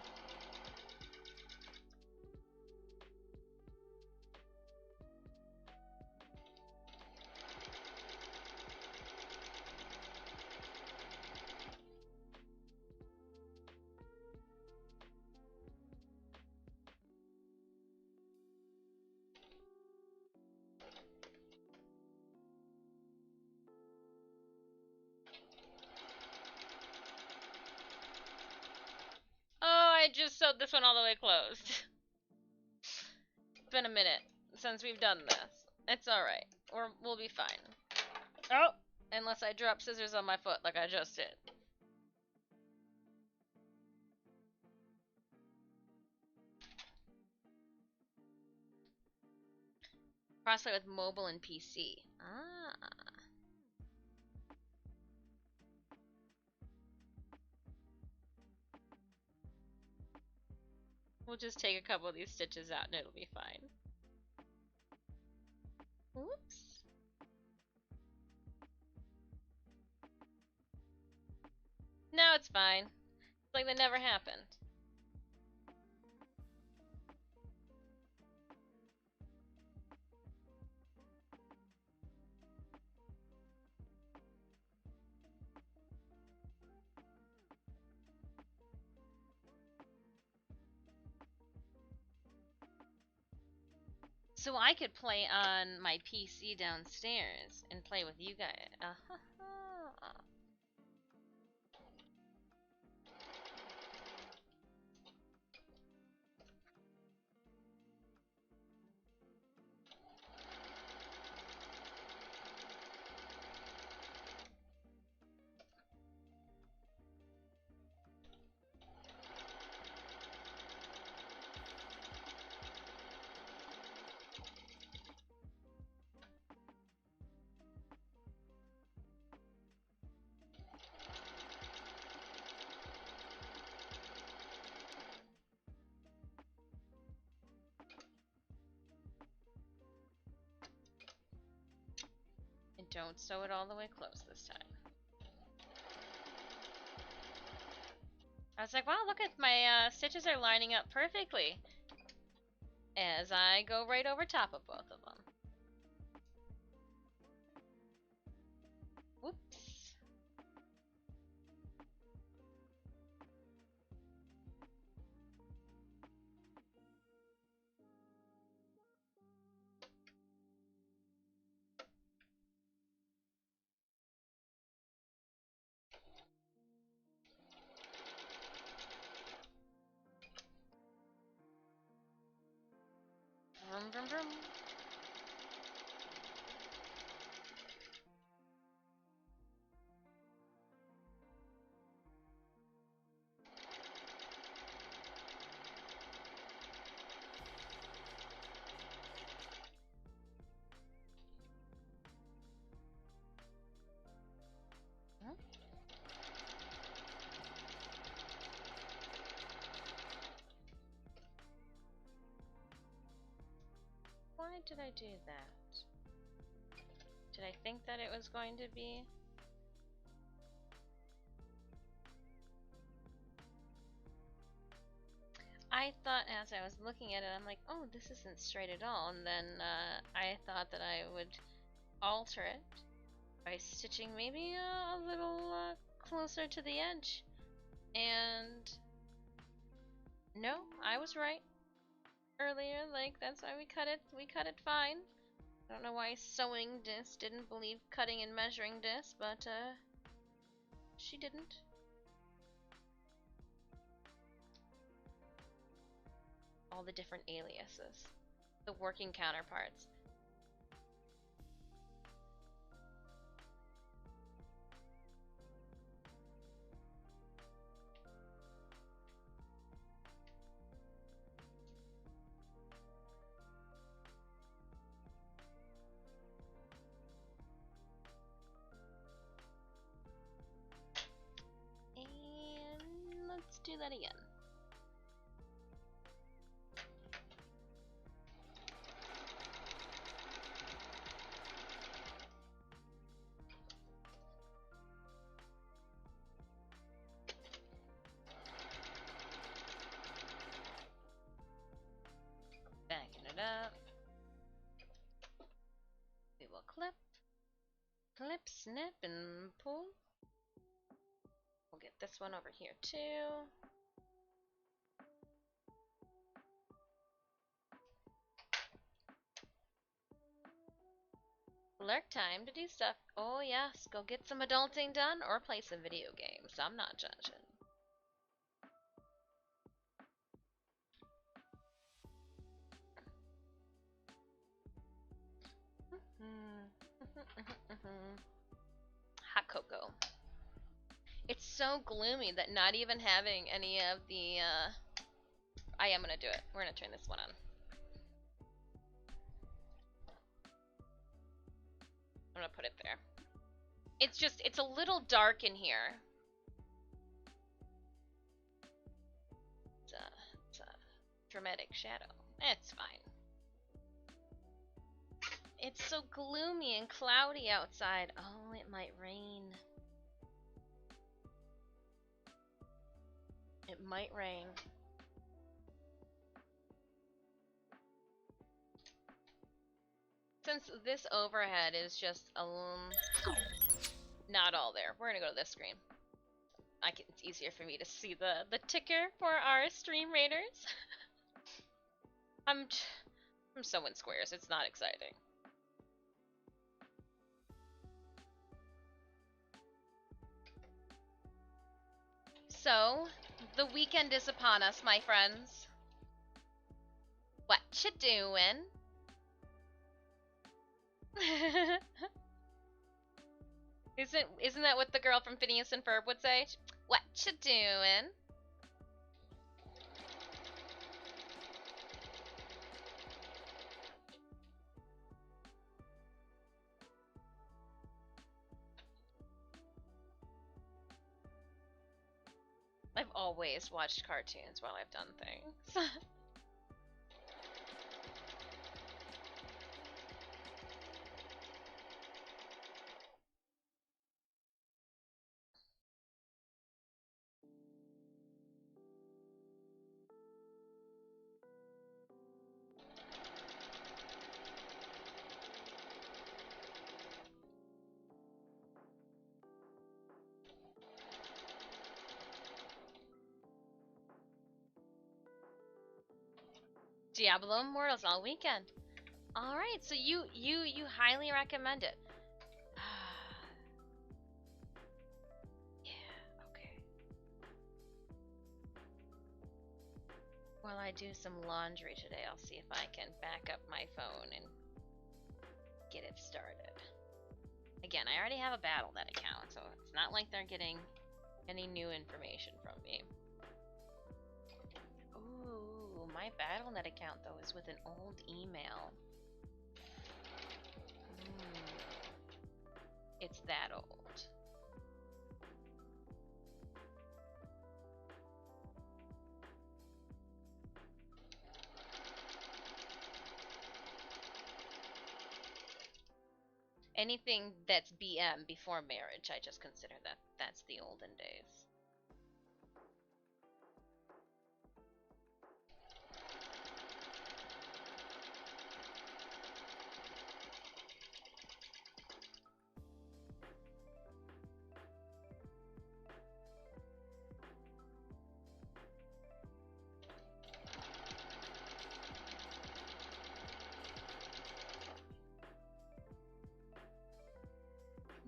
[SPEAKER 1] Oh, I just sewed this one all the way closed. It's been a minute since we've done this. It's alright. We'll be fine. Oh! Unless I drop scissors on my foot like I just did. Crossplay with mobile and PC. Ah. We'll just take a couple of these stitches out and it'll be fine. Whoops. No, it's fine. It's like they never happened. So I could play on my PC downstairs and play with you guys. don't sew it all the way close this time. I was like, wow, look at my stitches are lining up perfectly as I go right over top of both of them. Whoops. Vroom, vroom, vroom. Huh? Why did I do that? Did I think that it was going to be? I thought as I was looking at it, I'm like, oh, this isn't straight at all. And then I thought that I would alter it by stitching maybe a little closer to the edge. And no, I was right earlier. Like, that's why we cut it. We cut it fine. I don't know why Sewing Disc didn't believe cutting and measuring disc, but she didn't. All the different aliases, the working counterparts. And let's do that again. Backing it up. We will clip, snip, and pull. We'll get this one over here too. Lurk time to do stuff. Oh yes, go get some adulting done or play some video games. I'm not judging. Hot cocoa. It's so gloomy that not even having any of the I am gonna do it. We're gonna turn this one on. I'm gonna put it there. It's a little dark in here. It's a dramatic shadow. It's fine. It's so gloomy and cloudy outside. Oh, it might rain. It might rain. Since this overhead is just not all there, we're gonna go to this screen. It's easier for me to see the ticker for our stream raiders. I'm sewing squares. It's not exciting. So, the weekend is upon us, my friends. What you doing? Isn't that what the girl from Phineas and Ferb would say? What you doing? I've always watched cartoons while I've done things. Diablo Immortals all weekend. All right, so you highly recommend it. Yeah, okay. While I do some laundry today, I'll see if I can back up my phone and get it started. Again, I already have a Battle.net account, so it's not like they're getting any new information from me. Ooh, my Battle.net account, though, is with an old email. It's that old. Anything that's BM, before marriage, I just consider that's the olden days.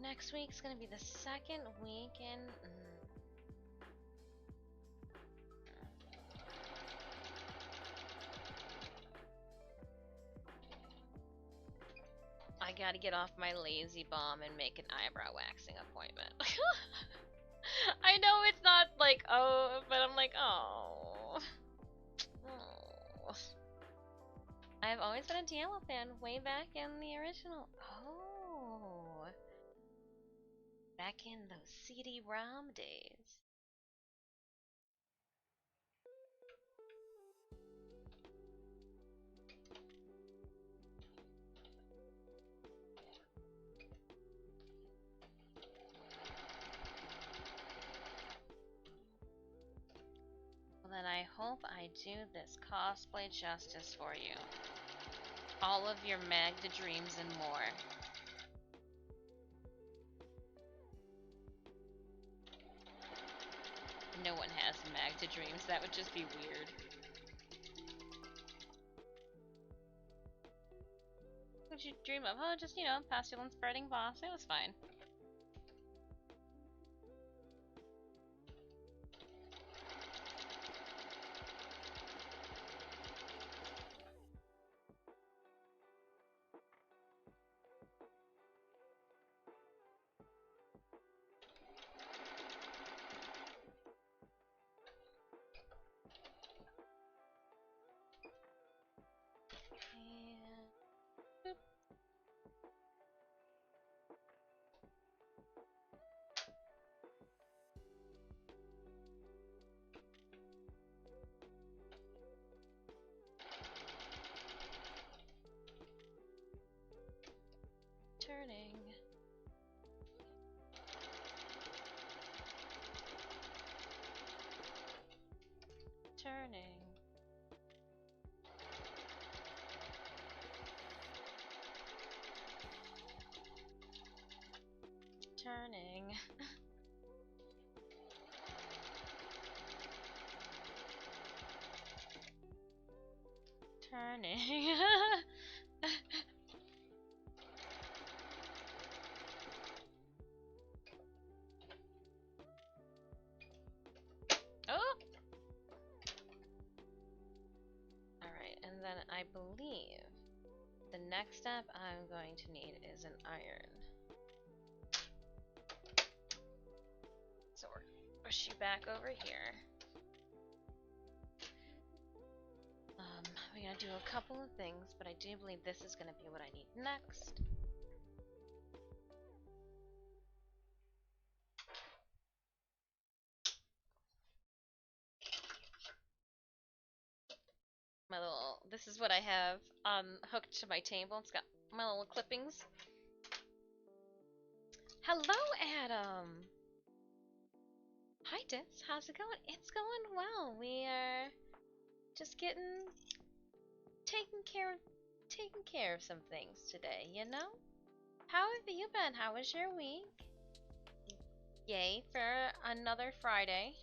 [SPEAKER 1] Next week's gonna be the second week in. I gotta get off my lazy bomb and make an eyebrow waxing appointment. I know it's not like, oh, but I'm like, oh. I've always been a Diablo fan, way back in the original. Oh. Back in those CD-ROM days. Well, then I hope I do this cosplay justice for you. All of your Maghda dreams and more. No one has Maghda dreams. That would just be weird. What'd you dream of? Oh, just, pestilence spreading boss. It was fine. Turning. Turning. Turning. Turning. Oh! Alright, and then I believe the next step I'm going to need is an iron. So we're gonna push you back over here. We're gonna do a couple of things, but I do believe this is gonna be what I need next. This is what I have hooked to my table. It's got my little clippings. Hello, Adam! Hi, Dis. How's it going? It's going well. We are just taking care of some things today, you know? How have you been? How was your week? Yay for another Friday.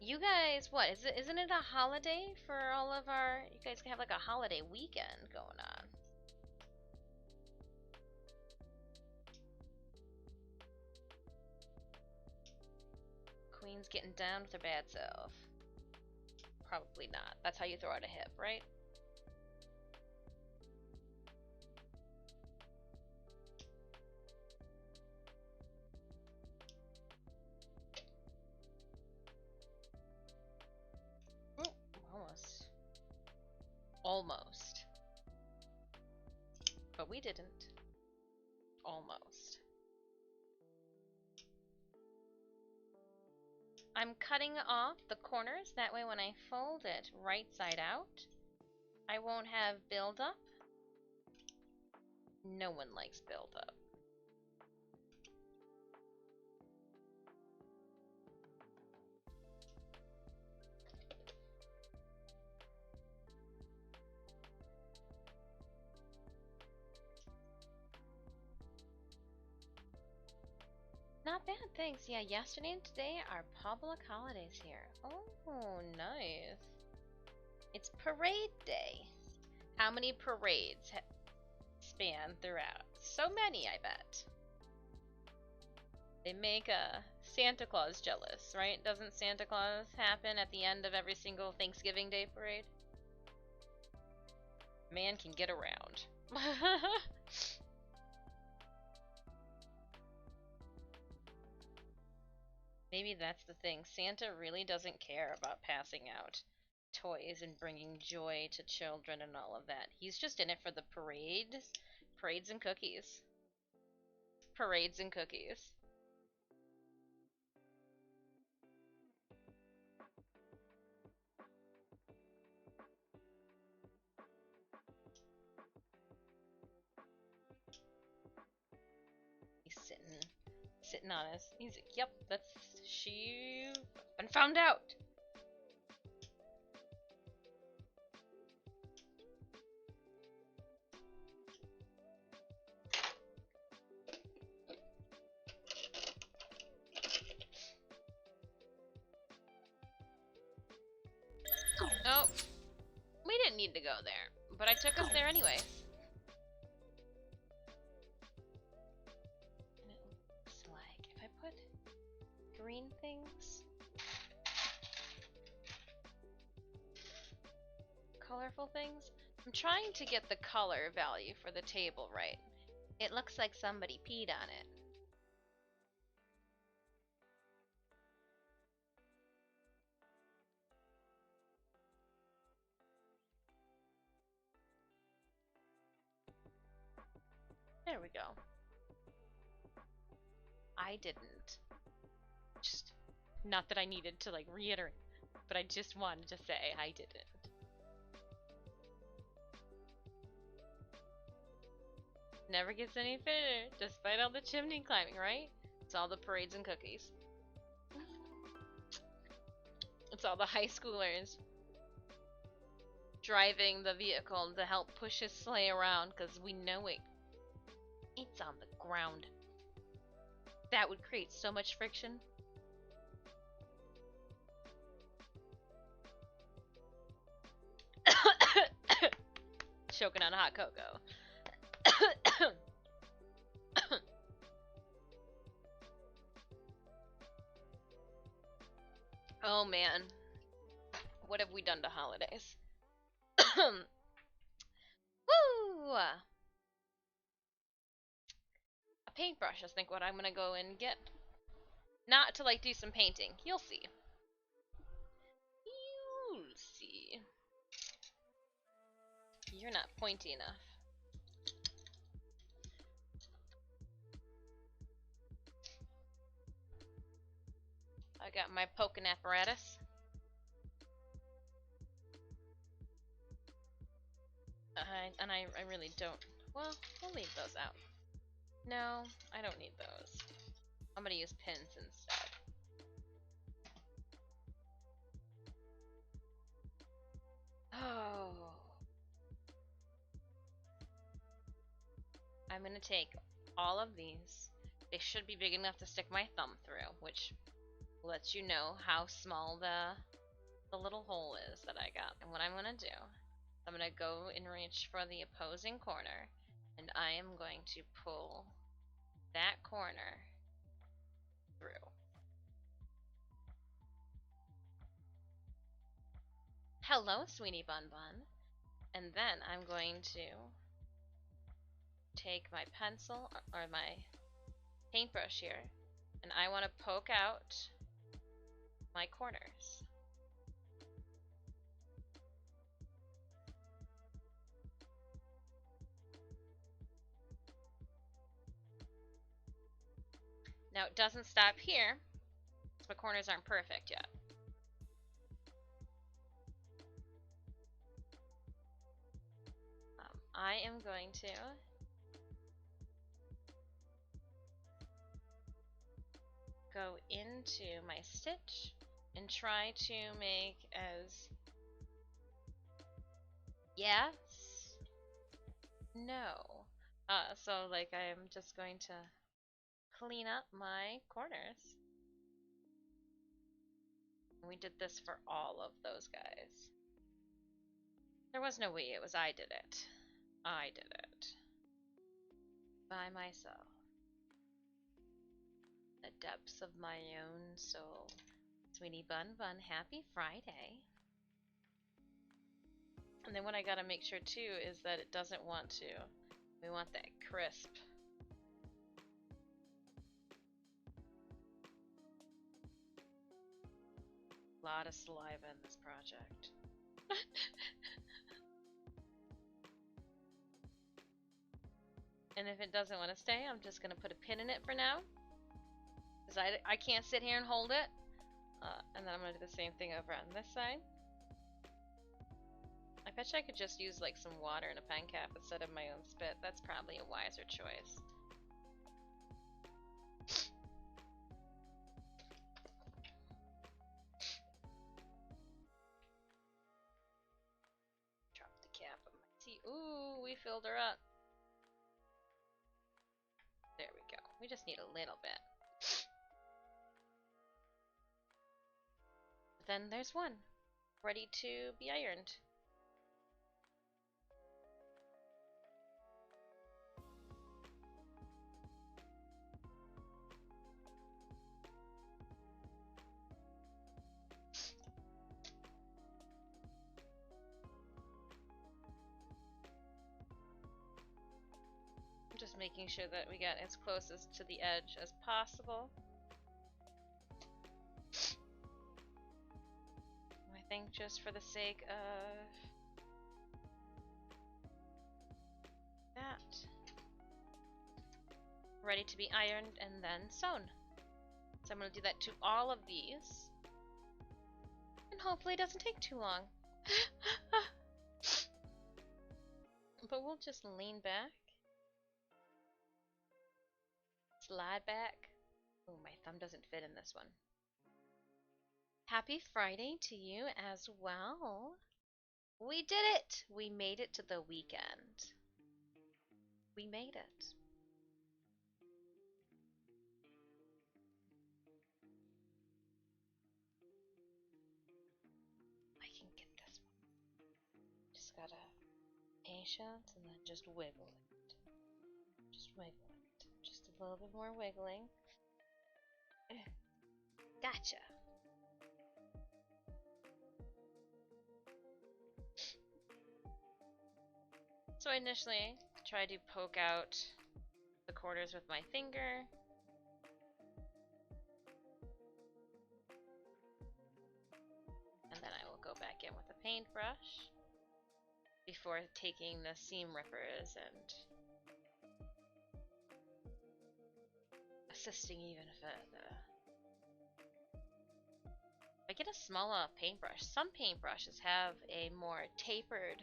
[SPEAKER 1] You guys, what is it? Isn't it a holiday for all of our? You guys can have like a holiday weekend going on. Queen's getting down with her bad self. Probably not. That's how you throw out a hip, right? Oh, almost. Almost. But we didn't. Almost. I'm cutting off the corners, that way when I fold it right side out, I won't have buildup. No one likes buildup. Not bad, thanks. Yeah, yesterday and today are public holidays here. Oh, nice. It's parade day. How many parades span throughout? So many, I bet. They make Santa Claus jealous, right? Doesn't Santa Claus happen at the end of every single Thanksgiving Day parade? Man can get around. Maybe that's the thing. Santa really doesn't care about passing out toys and bringing joy to children and all of that. He's just in it for the parades and cookies. Parades and cookies. He's sitting on us. He's like, yep, that's she been found out. Oh, we didn't need to go there, but I took us there anyways. And it looks like if I put green things, colorful things, I'm trying to get the color value for the table right. It looks like somebody peed on it. There we go. I didn't. Just, not that I needed to like reiterate, but I just wanted to say I didn't. Never gets any fitter, despite all the chimney climbing, right? It's all the parades and cookies. It's all the high schoolers driving the vehicle to help push his sleigh around because we know it's on the ground. That would create so much friction. Choking on hot cocoa. Oh man. What have we done to holidays? Woo! A paintbrush is think what I'm gonna go and get. Not to like do some painting. You'll see. You'll see. You're not pointy enough. I got my poking apparatus. I really don't. Well, we'll leave those out. No, I don't need those. I'm gonna use pins instead. Oh. I'm gonna take all of these. They should be big enough to stick my thumb through, which lets you know how small the little hole is that I got. And what I'm gonna do, I'm gonna go and reach for the opposing corner, and I am going to pull that corner through. Hello, Sweetie Bun Bun. And then I'm going to take my pencil or my paintbrush here, and I want to poke out my corners. Now it doesn't stop here, my corners aren't perfect yet. I am going to go into my stitch and try to make as yes, no. So like I'm just going to clean up my corners. We did this for all of those guys. There was no we, it was I did it. I did it. By myself. The depths of my own soul. Sweetie Bun Bun, happy Friday. And then what I gotta make sure too is that it doesn't want to. We want that crisp. A lot of saliva in this project. And if it doesn't want to stay, I'm just going to put a pin in it for now. Because I can't sit here and hold it. And then I'm going to do the same thing over on this side. I bet you I could just use like some water in a pen cap instead of my own spit. That's probably a wiser choice. Drop the cap of my tea. Ooh, we filled her up. There we go. We just need a little bit. Then there's one, ready to be ironed. I'm just making sure that we get as close as to the edge as possible. I think just for the sake of that. Ready to be ironed and then sewn. So I'm going to do that to all of these. And hopefully it doesn't take too long. But we'll just lean back. Slide back. Oh, my thumb doesn't fit in this one. Happy Friday to you as well. We did it! We made it to the weekend. We made it. I can get this one. Just gotta patience and then just wiggle it. Just wiggle it. Just a little bit more wiggling. Gotcha. So I initially tried to poke out the corners with my finger. And then I will go back in with a paintbrush before taking the seam rippers and assisting even further. I get a smaller paintbrush. Some paintbrushes have a more tapered,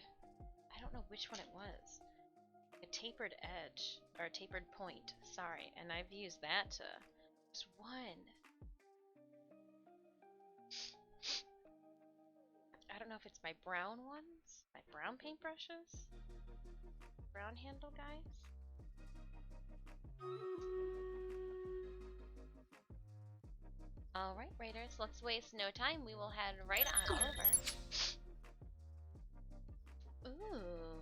[SPEAKER 1] I don't know which one it was, a tapered edge, or a tapered point, sorry, and I've used that to just one. I don't know if it's my brown ones, my brown paintbrushes, brown handle guys. Alright, Raiders, let's waste no time. We will head right on over. Ooh.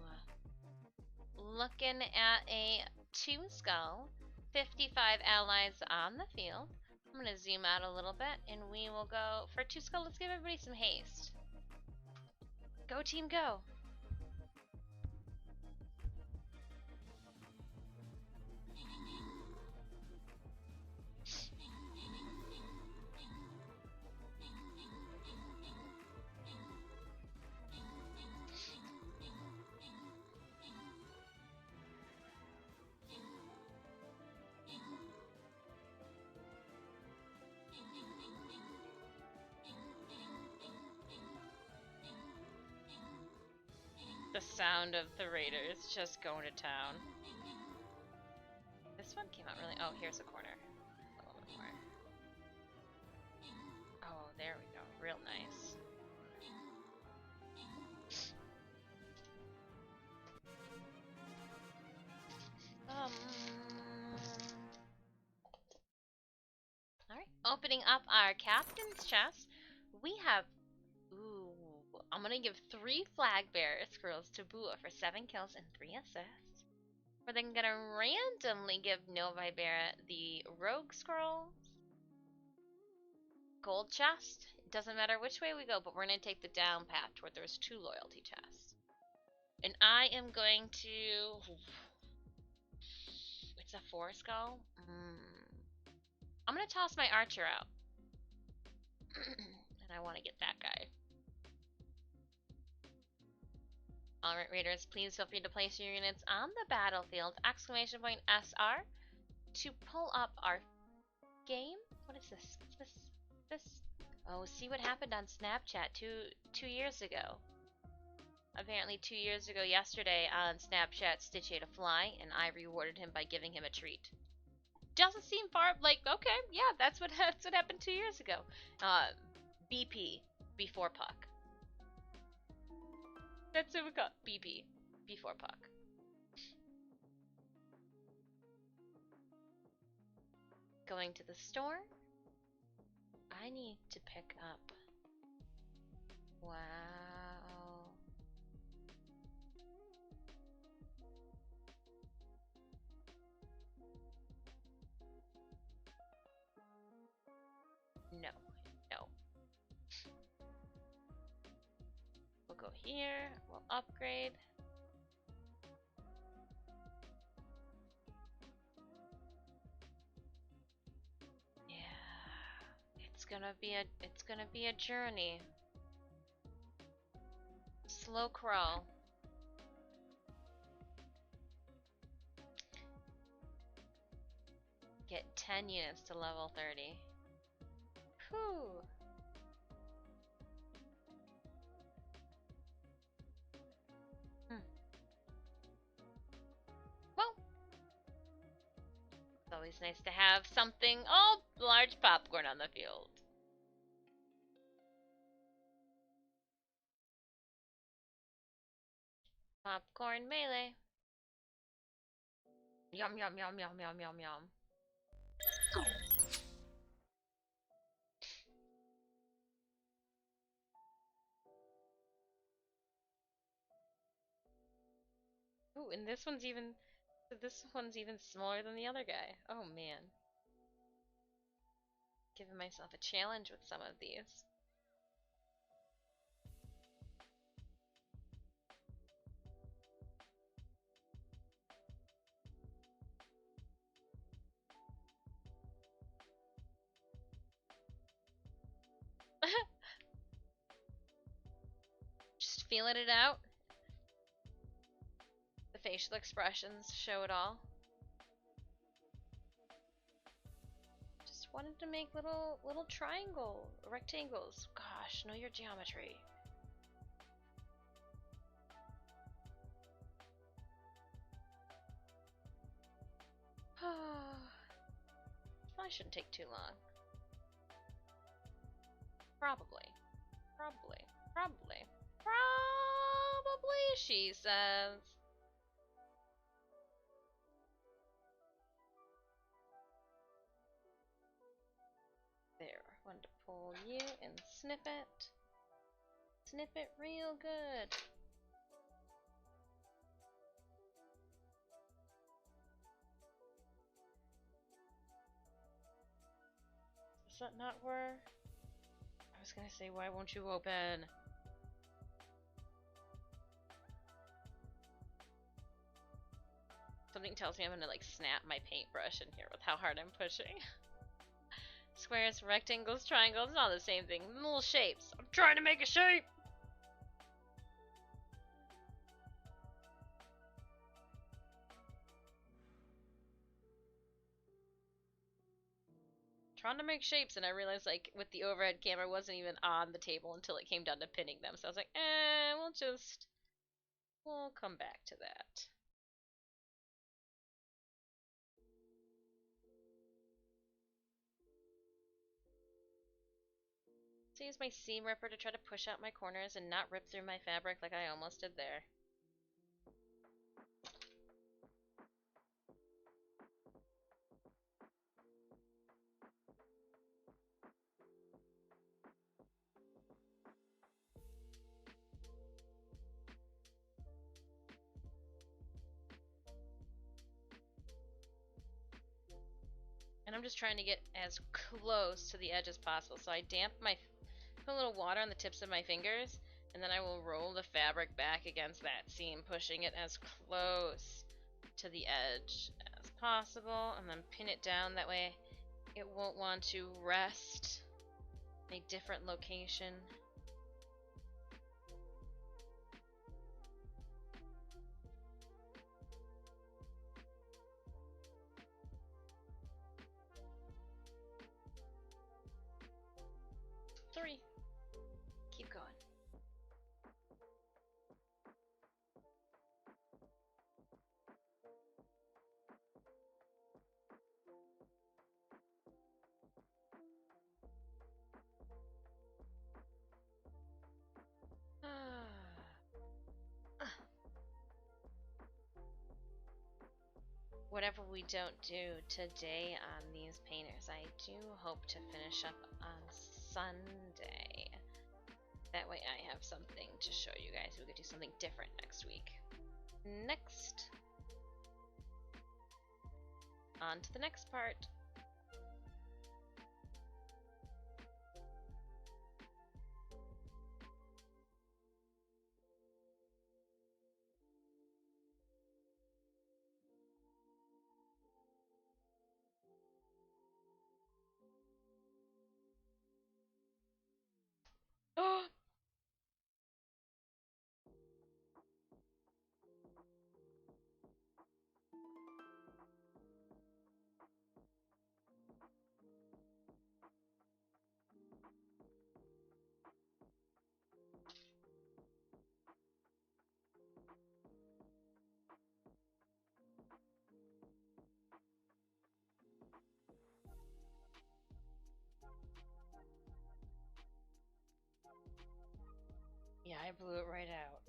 [SPEAKER 1] Looking at a 2 skull, 55 allies on the field. I'm going to zoom out a little bit and we will go for 2 skull. Let's give everybody some haste. Go team, go! The sound of the Raiders just going to town. This one came out really. Oh, here's a corner. A little bit more. Oh, there we go. Real nice. Alright, opening up our captain's chest. We have. Ooh. I'm gonna give 3 flag bearer scrolls to Bua for 7 kills and 3 assists. We're then gonna randomly give Novi Barra the rogue scrolls. Gold chest. It doesn't matter which way we go, but we're gonna take the down path where there's 2 loyalty chests. And I am going to. It's a 4 skull. I'm gonna toss my archer out. And I want to get that guy. Alright, Raiders, please feel free to place your units on the battlefield, exclamation point SR, to pull up our game. What is this? What's this? Oh, see what happened on Snapchat two years ago. Apparently 2 years ago yesterday on Snapchat, Stitch ate a fly, and I rewarded him by giving him a treat. Doesn't seem far, like, okay, yeah, that's what happened 2 years ago. BP, before Puck. That's what we got. BB. Before Puck. Going to the store. I need to pick up. Wow. No. No. We'll go here. We'll upgrade. Yeah. It's gonna be a journey. Slow crawl. Get 10 units to level 30. Whew. Well, it's always nice to have something. Oh, large popcorn on the field. Popcorn melee. Yum yum yum yum yum yum yum. Ooh, and this one's even smaller than the other guy. Oh man. Giving myself a challenge with some of these. Just feeling it out. The facial expressions show it all. Just wanted to make little rectangles. Gosh, know your geometry. Probably shouldn't take too long. Probably, she says. There, pull you and snip it. Snip it real good. Does that not work? I was gonna say, why won't you open? Something tells me I'm gonna like snap my paintbrush in here with how hard I'm pushing. Squares, rectangles, triangles, it's all the same thing. Little shapes. I'm trying to make a shape! Trying to make shapes, and I realized like with the overhead camera wasn't even on the table until it came down to pinning them. So I was like, we'll come back to that. So I use my seam ripper to try to push out my corners and not rip through my fabric like I almost did there. And I'm just trying to get as close to the edge as possible. So I put a little water on the tips of my fingers, and then I will roll the fabric back against that seam, pushing it as close to the edge as possible, and then pin it down. That way it won't want to rest in a different location. Three. Keep going. Whatever we don't do today on these painters, I do hope to finish up on Sunday. That way I have something to show you guys. We could do something different next week. Next. On to the next part. Oh! Yeah, I blew it right out.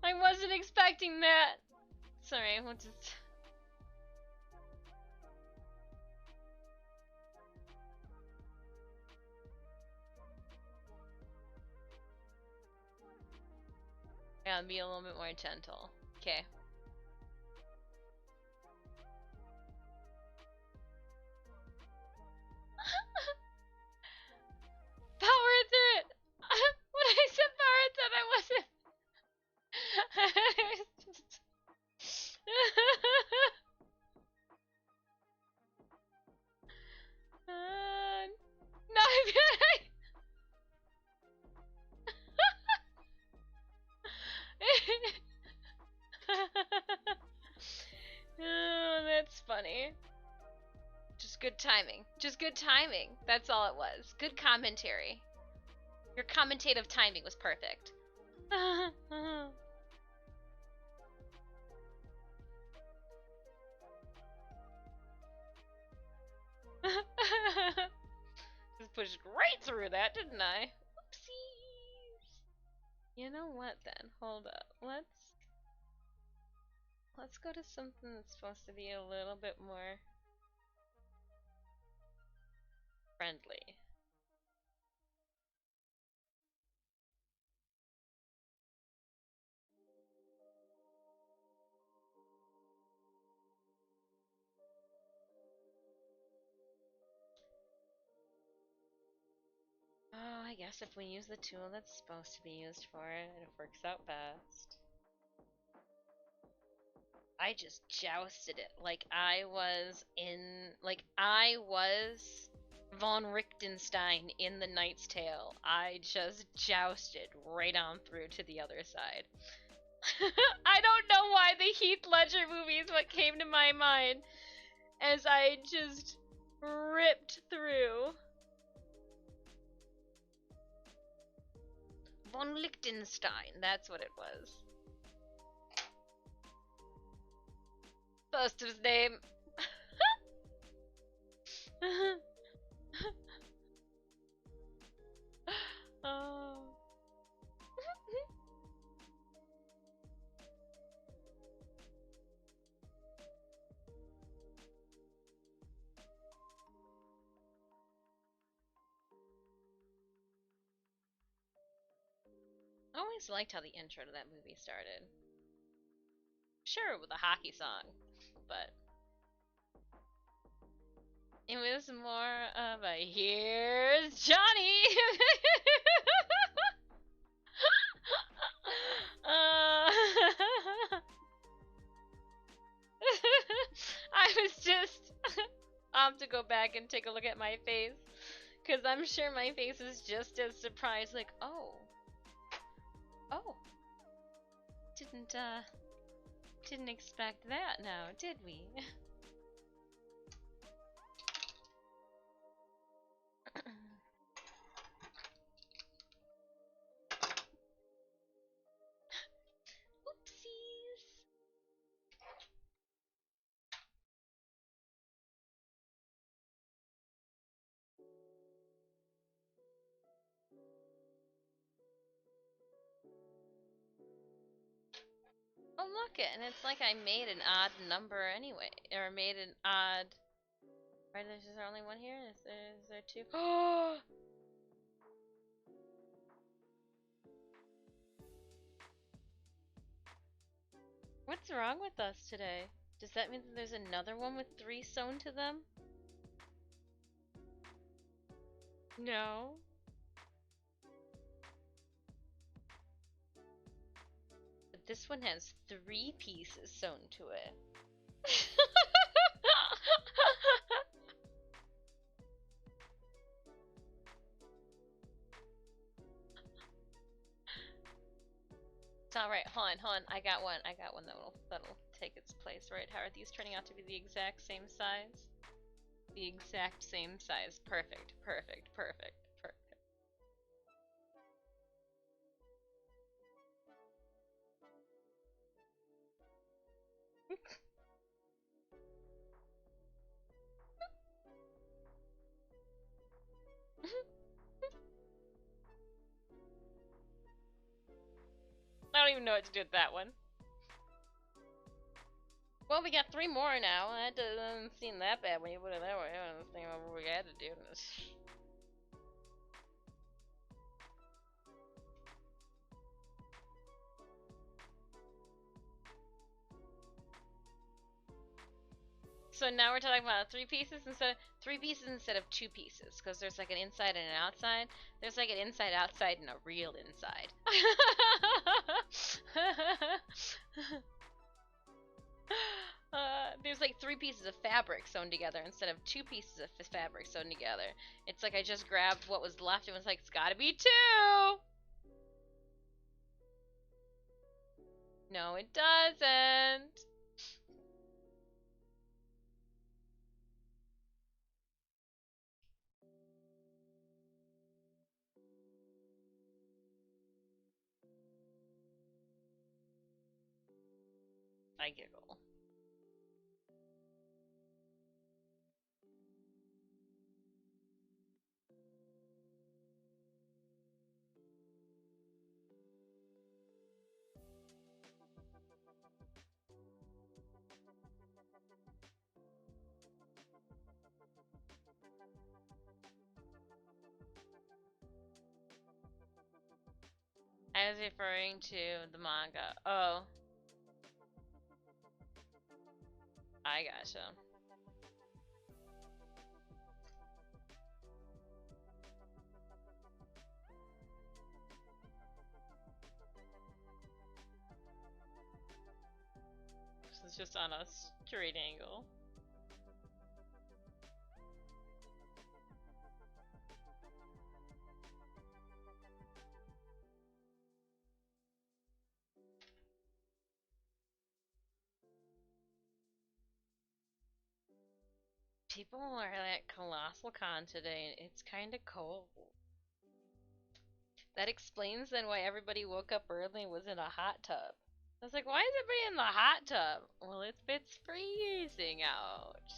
[SPEAKER 1] I wasn't expecting that. Sorry, we'll just. Yeah, be a little bit more gentle. Okay. Power through it! When I said power through it, I wasn't. No, oh, that's funny. Just good timing. Just good timing. That's all it was. Good commentary. Your commentative timing was perfect. Just pushed right through that, didn't I? Oopsies. You know what then? Hold up. Let's go to something that's supposed to be a little bit more friendly. Oh, I guess if we use the tool that's supposed to be used for it, it works out best. I just jousted it like I was von Richtenstein in The Knight's Tale. I just jousted right on through to the other side. I don't know why the Heath Ledger movie is what came to my mind as I just ripped through. Von Liechtenstein, that's what it was. First his name. Oh. I always liked how the intro to that movie started. Sure, with a hockey song, but it was more of a here's Johnny. I was just I'll have to go back and take a look at my face, because I'm sure my face is just as surprised, like, oh, didn't expect that now, did we? Oopsies. Oh, look it, and it's like I made an odd number anyway, or made an odd. Right, there's just only one here. Is there two? Oh. What's wrong with us today? Does that mean that there's another one with 3 sewn to them? No. But this one has 3 pieces sewn to it. It's alright, hold on. I got one that'll take its place, right? How are these turning out to be the exact same size? The exact same size. Perfect. I don't even know what to do with that one. Well, we got 3 more now. That doesn't seem that bad when you put it that way. I don't understand what we had to do. So now we're talking about 3 pieces instead of 2 pieces, because there's like an inside and an outside. There's like an inside outside and a real inside. There's like 3 pieces of fabric sewn together instead of 2 pieces of fabric sewn together. It's like I just grabbed what was left and was like, it's gotta be 2! No, it doesn't. I giggle. I was referring to the manga. Oh. I gotcha. This is just on a straight angle. People are at Colossal Con today and it's kinda cold. That explains then why everybody woke up early and was in a hot tub. I was like, why is everybody in the hot tub? Well, it's freezing out.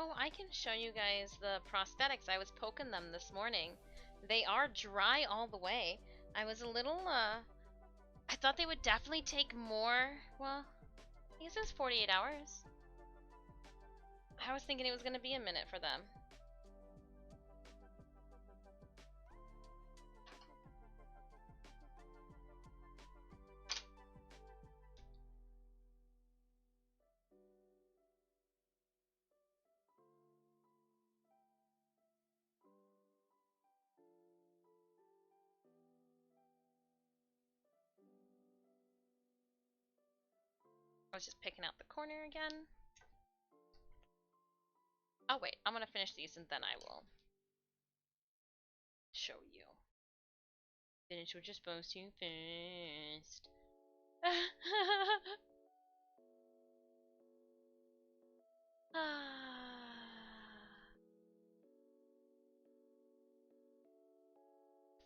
[SPEAKER 1] Oh, I can show you guys the prosthetics. I was poking them this morning. They are dry all the way. I was a little, I thought they would definitely take more, well, I guess it's 48 hours. I was thinking it was going to be a minute for them. I was just picking out the corner again. Oh wait, I'm gonna finish these and then I will show you. Finish what you're supposed to first.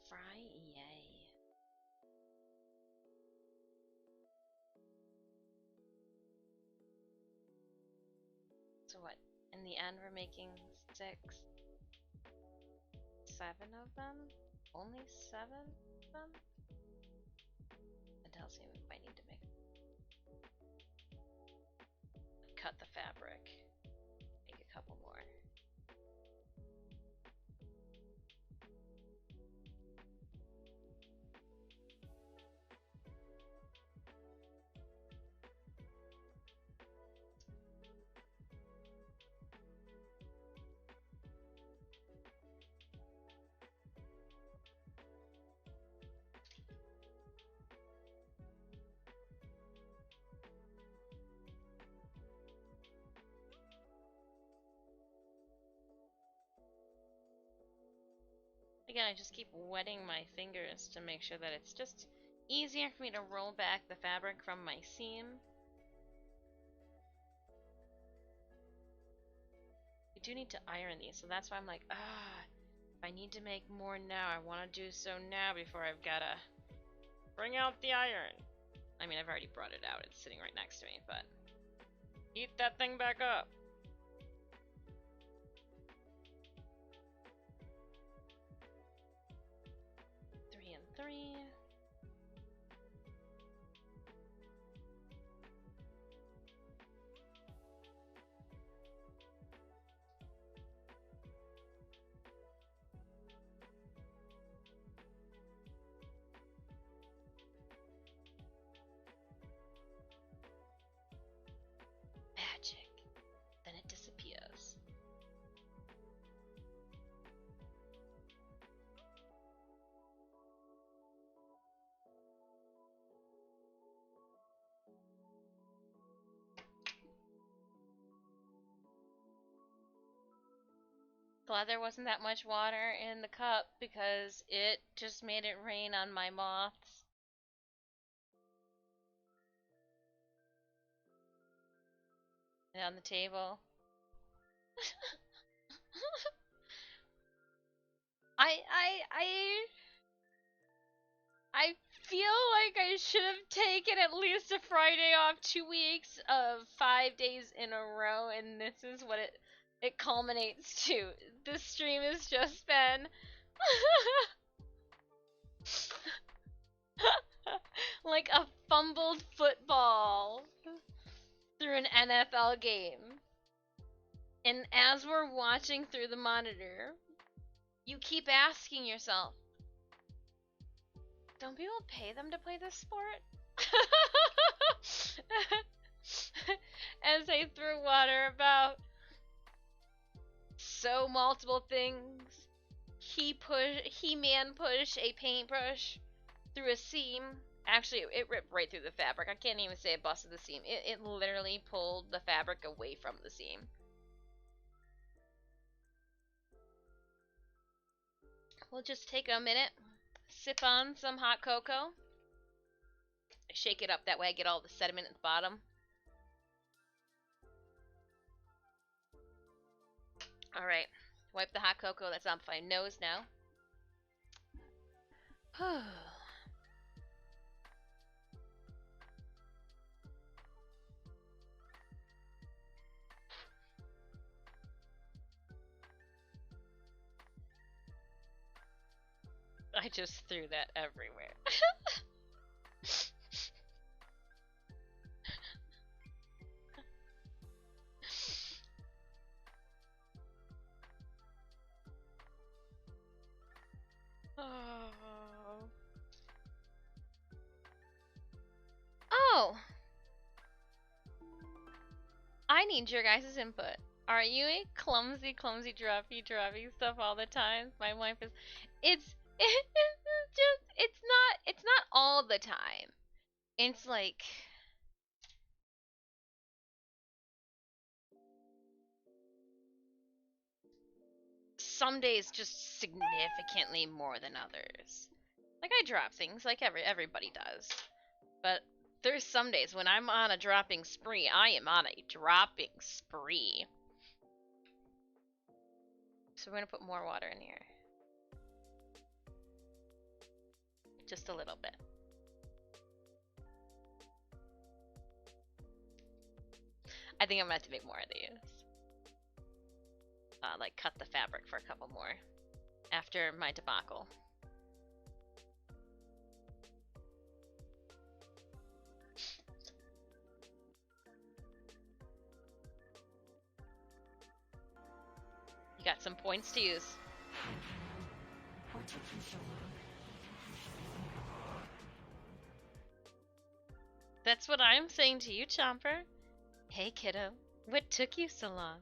[SPEAKER 1] Fry, yay. So what? In the end, we're making 6, 7 of them? Only 7 of them? That tells me we might need to make cut the fabric. Make a couple more. Again, I just keep wetting my fingers to make sure that it's just easier for me to roll back the fabric from my seam. We do need to iron these, so that's why I'm like, if I need to make more now, I want to do so now before I've gotta bring out the iron. I mean, I've already brought it out, it's sitting right next to me, but heat that thing back up. 3 and 3. Magic. Then it disappears. Glad there wasn't that much water in the cup because it just made it rain on my moths. And on the table. I I feel like I should have taken at least a Friday off 2 weeks of 5 days in a row, and this is what it culminates to. This stream has just been Like a fumbled football through an NFL game. And as we're watching through the monitor, you keep asking yourself, don't people pay them to play this sport? As I threw water about. So multiple things. He-man push a paintbrush through a seam. Actually, it ripped right through the fabric. I can't even say it busted the seam. It literally pulled the fabric away from the seam. We'll just take a minute, sip on some hot cocoa. Shake it up, that way I get all the sediment at the bottom. Alright, wipe the hot cocoa that's on my nose now. I just threw that everywhere. Oh! I need your guys' input. Are you a clumsy, droppy stuff all the time? My wife is. It's not all the time. It's like. Some days just significantly more than others. Like, I drop things like everybody does. But there's some days when I'm on a dropping spree. I am on a dropping spree. So we're gonna put more water in here. Just a little bit. I think I'm gonna have to make more of these. Like cut the fabric for a couple more after my debacle. You got some points to use. That's what I'm saying to you, Chomper. Hey, kiddo. What took you so long?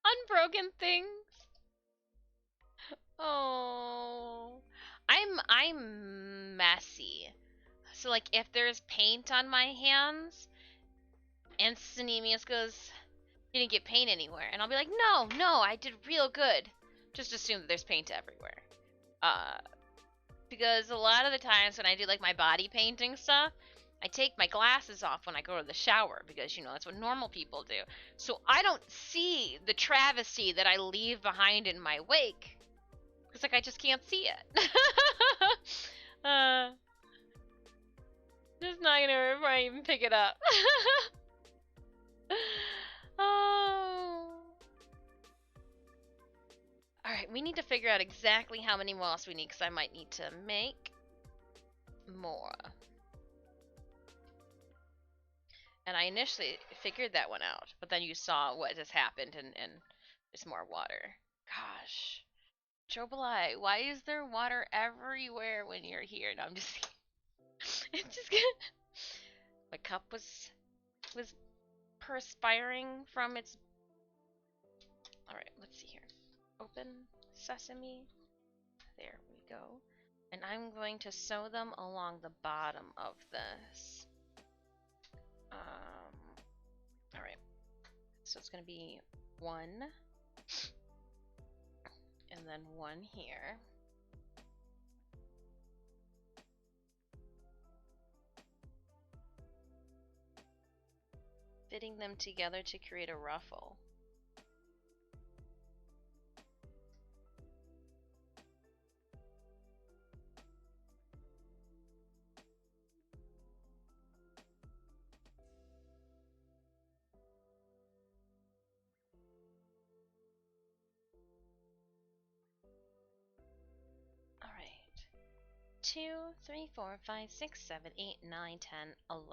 [SPEAKER 1] Unbroken things. Oh. I'm messy. So like if there's paint on my hands and Sanemius goes, you didn't get paint anywhere, and I'll be like, no, I did real good. Just assume that there's paint everywhere. Because a lot of the times when I do like my body painting stuff, I take my glasses off when I go to the shower because, you know, that's what normal people do. So I don't see the travesty that I leave behind in my wake. Because, like, I just can't see it. Just not gonna hurt before I even pick it up. Oh. Alright, we need to figure out exactly how many moss we need because I might need to make more. And I initially figured that one out, but then you saw what just happened and there's more water. Gosh. Trobolai, why is there water everywhere when you're here? No, I'm just it's just good. My cup was perspiring from its. Alright, let's see here. Open sesame. There we go. And I'm going to sew them along the bottom of this. Alright. So it's going to be one. And then one here. Fitting them together to create a ruffle. 2, 3, 4, 5, 6, 7, 8, 9, 10, 11.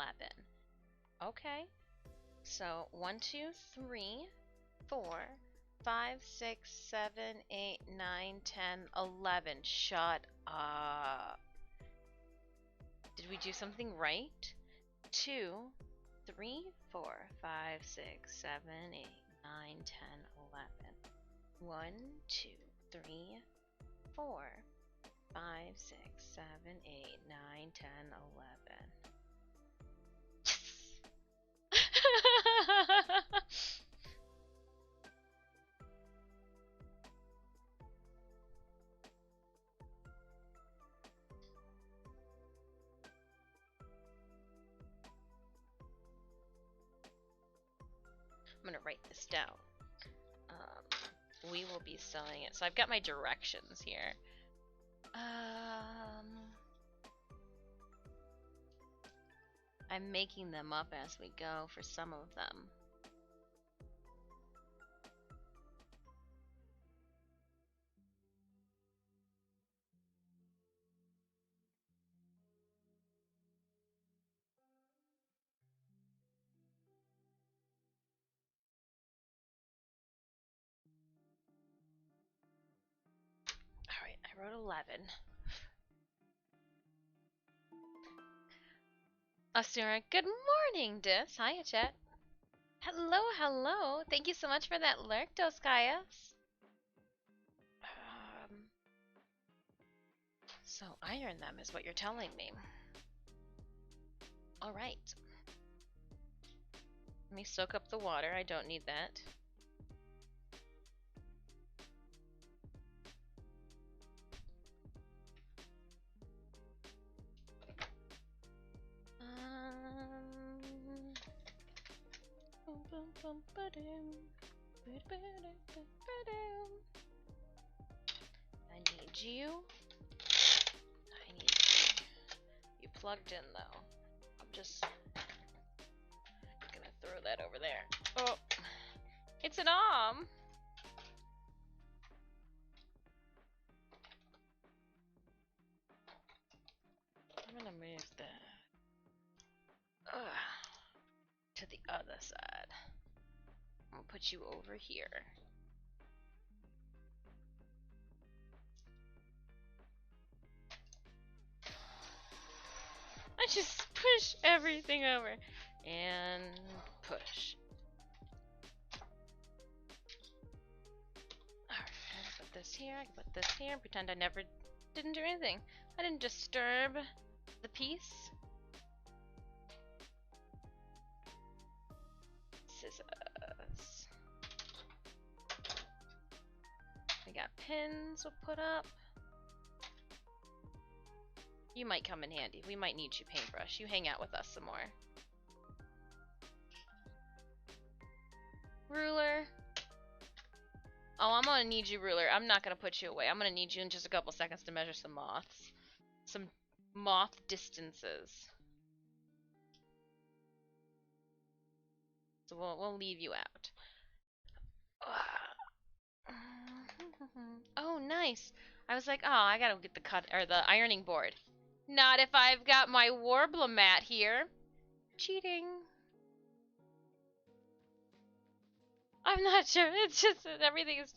[SPEAKER 1] Okay. So 1, 2, 3, 4, 5, 6, 7, 8, 9, 10, 11. Shut up. Did we do something right? 2, 3, 4, 5, 6, 7, 8, 9, 10, 11. 1, 2, 3, 4, 5, 6, 7, 8, 9, 10, 11. I'm gonna write this down. We will be selling it. So I've got my directions here. I'm making them up as we go for some of them. Alright, I wrote 11. Asura, good morning, Dis. Hiya, chat. Hello, hello. Thank you so much for that lurk, Doskayas. So iron them is what you're telling me. Alright. Let me soak up the water. I don't need that. I need you. I need you plugged in though. I'm just gonna throw that over there. Oh, it's an arm. I'm gonna move that to the other side. I'm gonna put you over here. I just push everything over and push. Alright, I can put this here, I can put this here, pretend I never didn't do anything. I didn't disturb the piece. Scissors. We got pins we'll put up. You might come in handy. We might need you, Paintbrush. You hang out with us some more. Ruler. Oh, I'm gonna need you, Ruler. I'm not gonna put you away. I'm gonna need you in just a couple seconds to measure some moths. Some moth distances. So we'll leave you out. Oh, nice. I was like, oh, I gotta get the ironing board. Not if I've got my Warbler mat here. Cheating. I'm not sure. It's just that everything is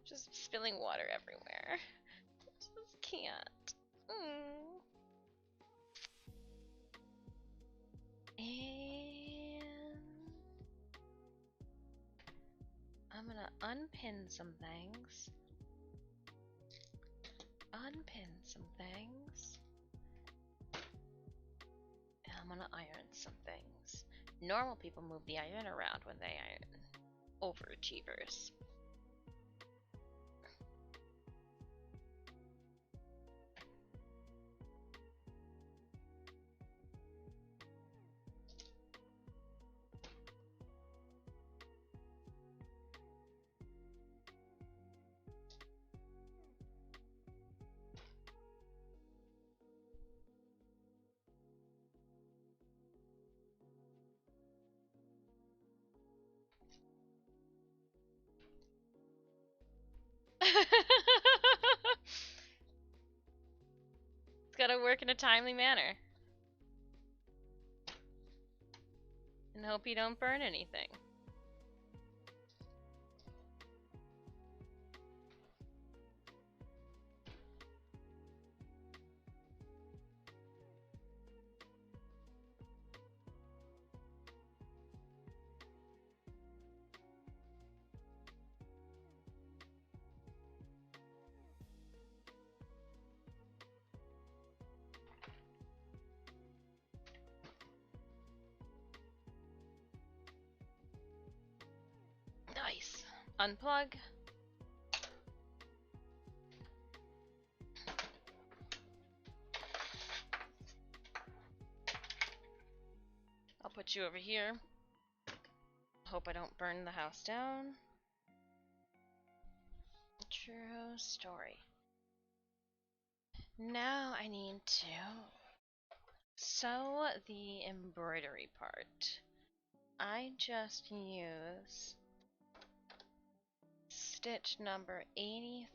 [SPEAKER 1] just spilling water everywhere. I just can't. And I'm gonna unpin some things. Unpin some things. And I'm gonna iron some things. Normal people move the iron around when they iron. Overachievers. It's gotta work in a timely manner. And hope you don't burn anything. Nice. Unplug. I'll put you over here. Hope I don't burn the house down. True story. Now I need to sew the embroidery part. I just use stitch number 83.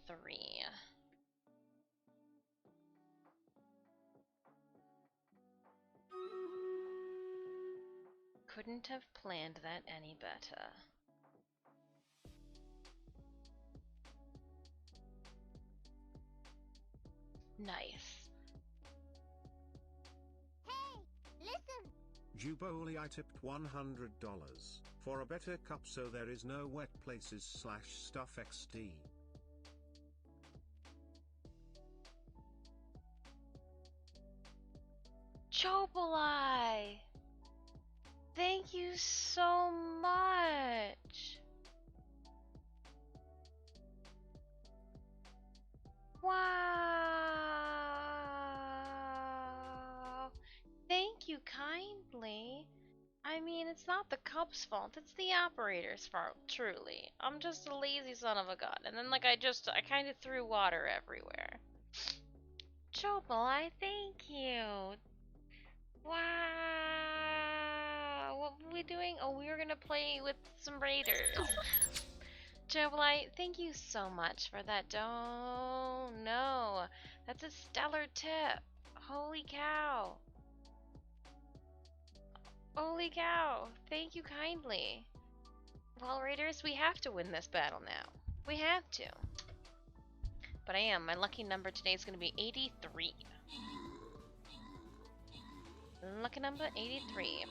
[SPEAKER 1] Couldn't have planned that any better. Nice.
[SPEAKER 2] Hey, listen.
[SPEAKER 3] Juboli, I tipped $100 for a better cup so there is no wet places / stuff XD.
[SPEAKER 1] Chobolai! Thank you so much! Wow! Thank you kindly. I mean, it's not the cup's fault, it's the operator's fault, truly. I'm just a lazy son of a gun. And then, like, I kind of threw water everywhere. Chobolai, thank you! Wow! What were we doing? Oh, we were gonna play with some raiders. Chobolai, thank you so much for that. Don't know. That's a stellar tip. Holy cow. Holy cow. Thank you kindly. Well, raiders, we have to win this battle now. We have to. But I am. My lucky number today is going to be 83. Lucky number 83.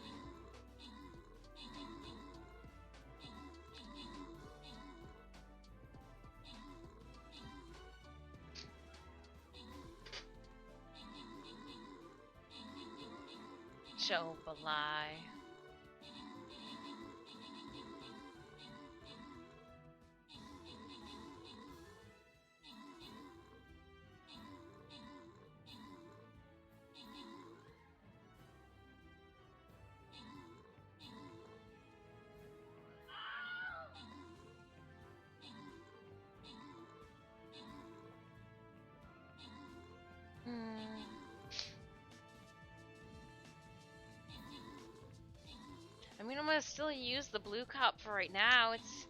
[SPEAKER 1] Chobolai. I mean, I'm gonna still use the blue cup for right now. It's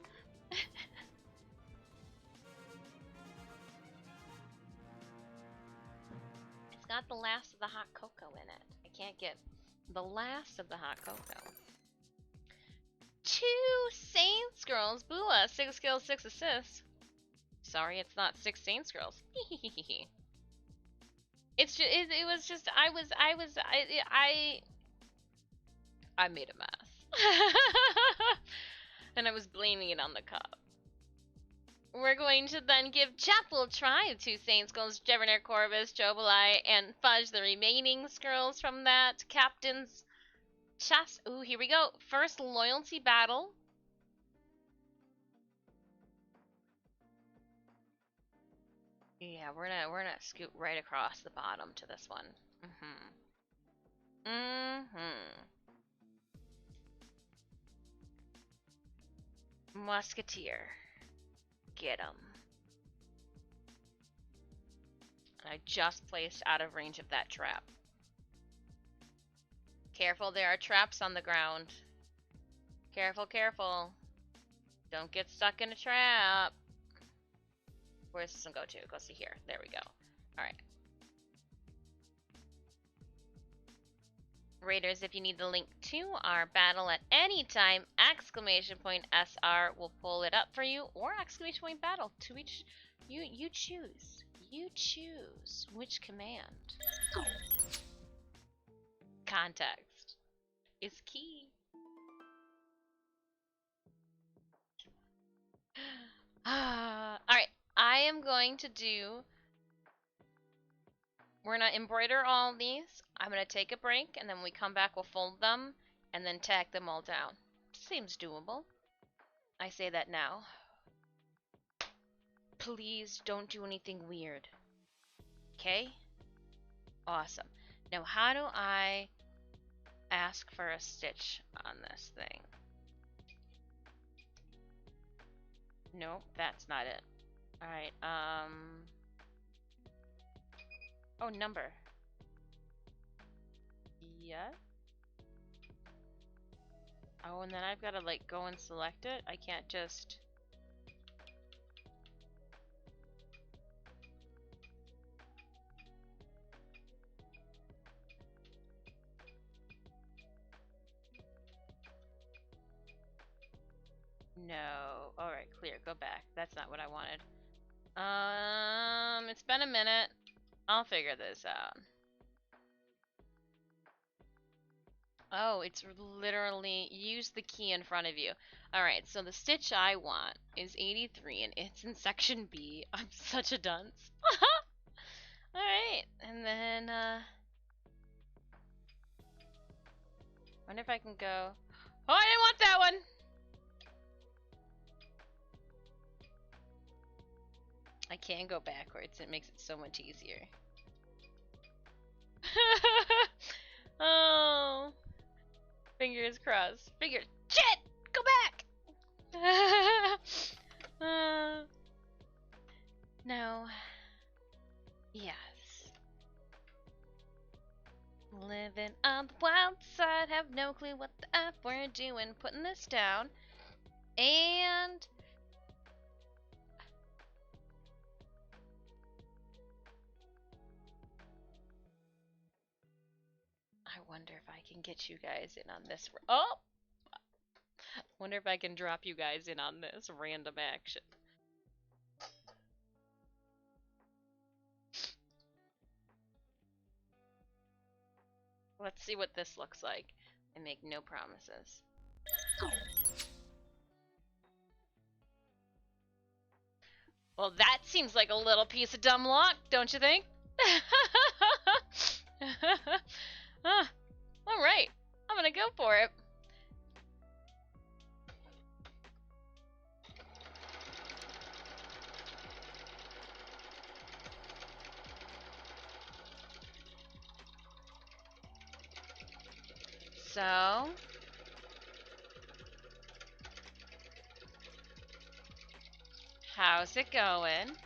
[SPEAKER 1] it's got the last of the hot cocoa in it. I can't get the last of the hot cocoa. 2 Saints girls, Bua, 6 kills, 6 assists. Sorry, it's not 6 Saints girls. It's just, it was just, I made a mess. And I was blaming it on the cup. We're going to then give Chapel Tribe 2 Saints Girls, Jevernir, Corvus, Chobolai, and Fudge, the remaining Skirls from that Captain's Chest. Ooh, here we go. First loyalty battle. Yeah, we're gonna scoot right across the bottom to this one. Musketeer. Get him. I just placed out of range of that trap. Careful, there are traps on the ground. Careful, careful. Don't get stuck in a trap. Where's this one go to? It goes to here. There we go. Alright. Raiders, if you need the link to our battle at any time, !SR will pull it up for you, or !battle, to each you choose. You choose which command. Context is key. Alright, I am going to do. We're gonna embroider all these. I'm gonna take a break, and then when we come back, we'll fold them and then tack them all down. Seems doable. I say that now. Please don't do anything weird. Okay? Awesome. Now, how do I ask for a stitch on this thing? Nope, that's not it. Alright, oh, number. Yeah. Oh, and then I've gotta, like, go and select it? I can't just... No. Alright, clear. Go back. That's not what I wanted. It's been a minute. I'll figure this out. Oh, it's literally use the key in front of you. Alright, so the stitch I want is 83 and it's in section B. I'm such a dunce. Alright, and then, wonder if I can go... Oh, I didn't want that one! I can go backwards. It makes it so much easier. Oh. Fingers crossed. Fingers. Shit! Go back! No. Yes. Living on the wild side. Have no clue what the F we're doing. Putting this down. And... I wonder if I can get you guys in on this. Oh! Wonder if I can drop you guys in on this random action. Let's see what this looks like. I make no promises. Well, that seems like a little piece of dumb luck, don't you think? Alright, I'm gonna go for it. So, how's it going?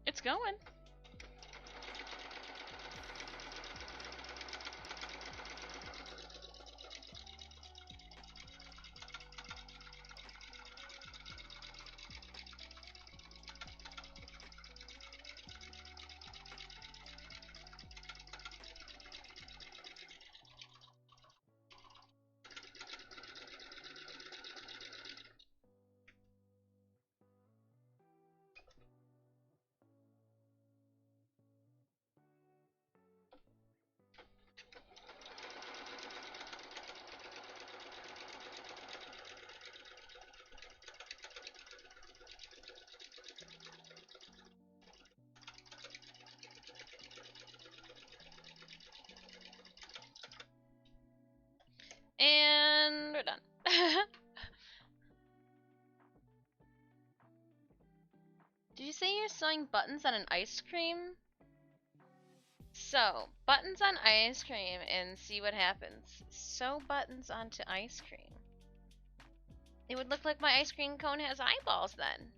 [SPEAKER 1] It's going. And we're done. Did you say you're sewing buttons on an ice cream So, buttons on ice cream and see what happens. Sew buttons onto ice cream. It would look like my ice cream cone has eyeballs then.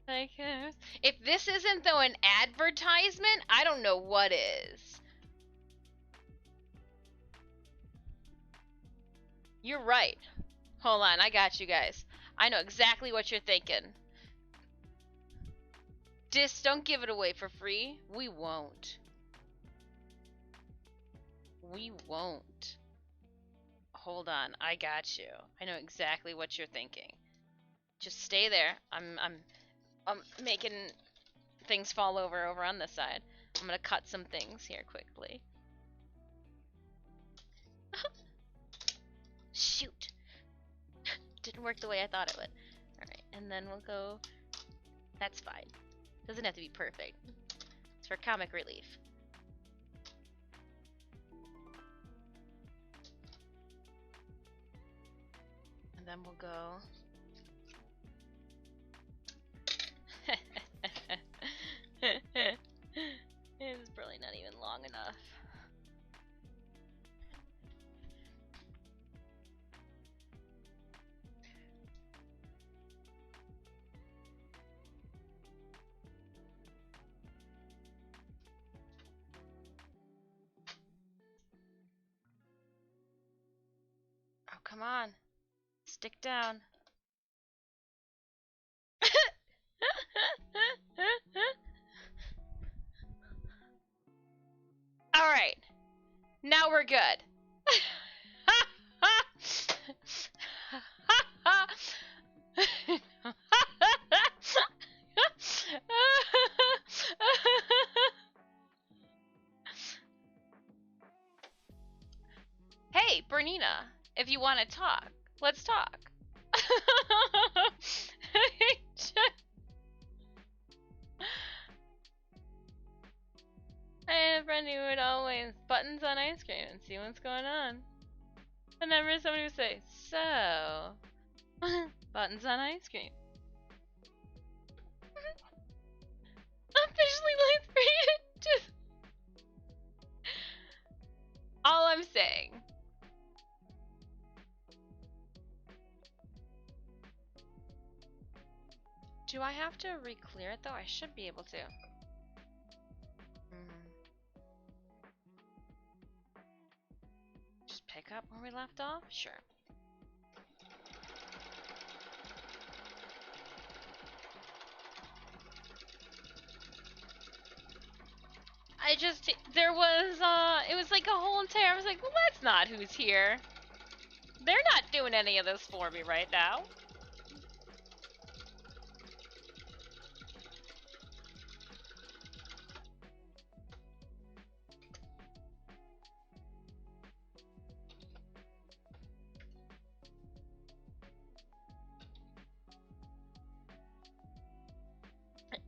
[SPEAKER 1] Like, if this isn't though an advertisement, I don't know what is. You're right. Hold on, I got you guys. I know exactly what you're thinking. Don't give it away for free. We won't. We won't. Hold on, I got you. I know exactly what you're thinking. Just stay there. I'm making things fall over on this side. I'm gonna cut some things here quickly. Shoot. Didn't work the way I thought it would. Alright, and then we'll go... That's fine. Doesn't have to be perfect. It's for comic relief. And then we'll go... It's probably not even long enough. Oh, come on. Stick down. Alright. Now we're good. Hey, Bernina, if you want to talk, let's talk. I had a friend who would always buttons on ice cream and see what's going on. Whenever somebody would say, so, buttons on ice cream. Officially late for you. Just all I'm saying. Do I have to re-clear it though? I should be able to. Just pick up where we left off? Sure. There was, it was like a whole entire, I was like, well, that's not who's here. They're not doing any of this for me right now.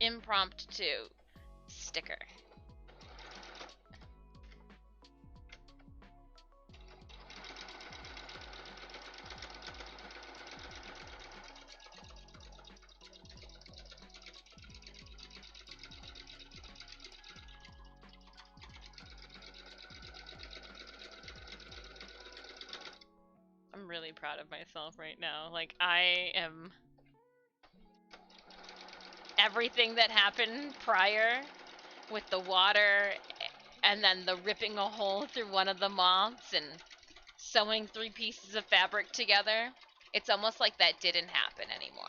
[SPEAKER 1] Impromptu sticker. I'm really proud of myself right now. Like, I am... Everything that happened prior with the water and then the ripping a hole through one of the moths and sewing 3 pieces of fabric together, it's almost like that didn't happen anymore.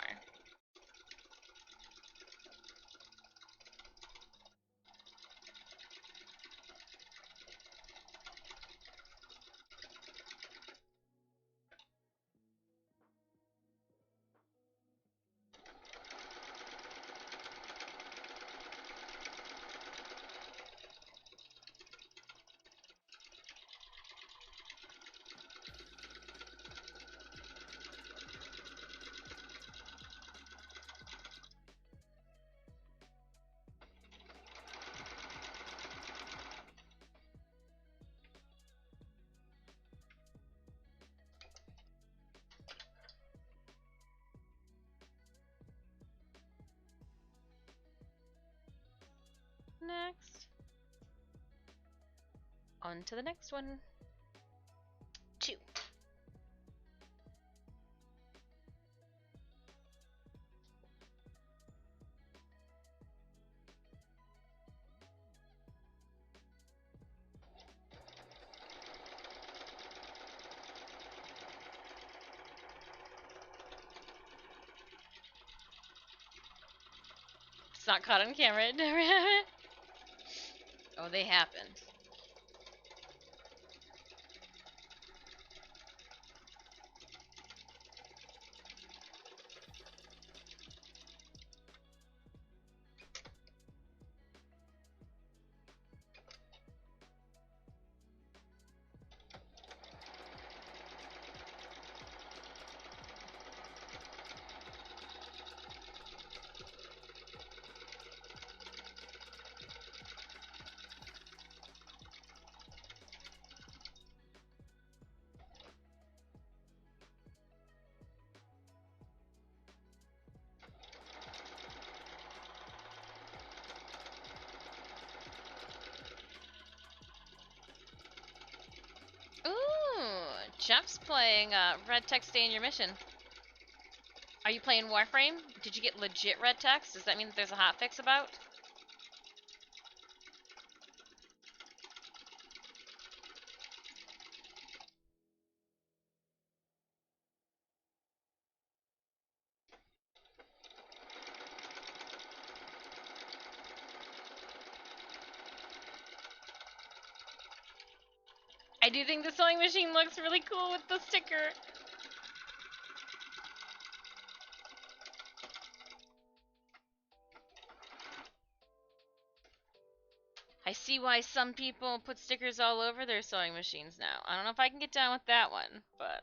[SPEAKER 1] On to the next one. 2. It's not caught on camera. It never happened. Oh, they happened. Ooh, Jeff's playing red text stay in your mission. Are you playing Warframe? Did you get legit red text? Does that mean that there's a hotfix about? I do think the sewing machine looks really cool with the sticker. I see why some people put stickers all over their sewing machines now. I don't know if I can get down with that one, but...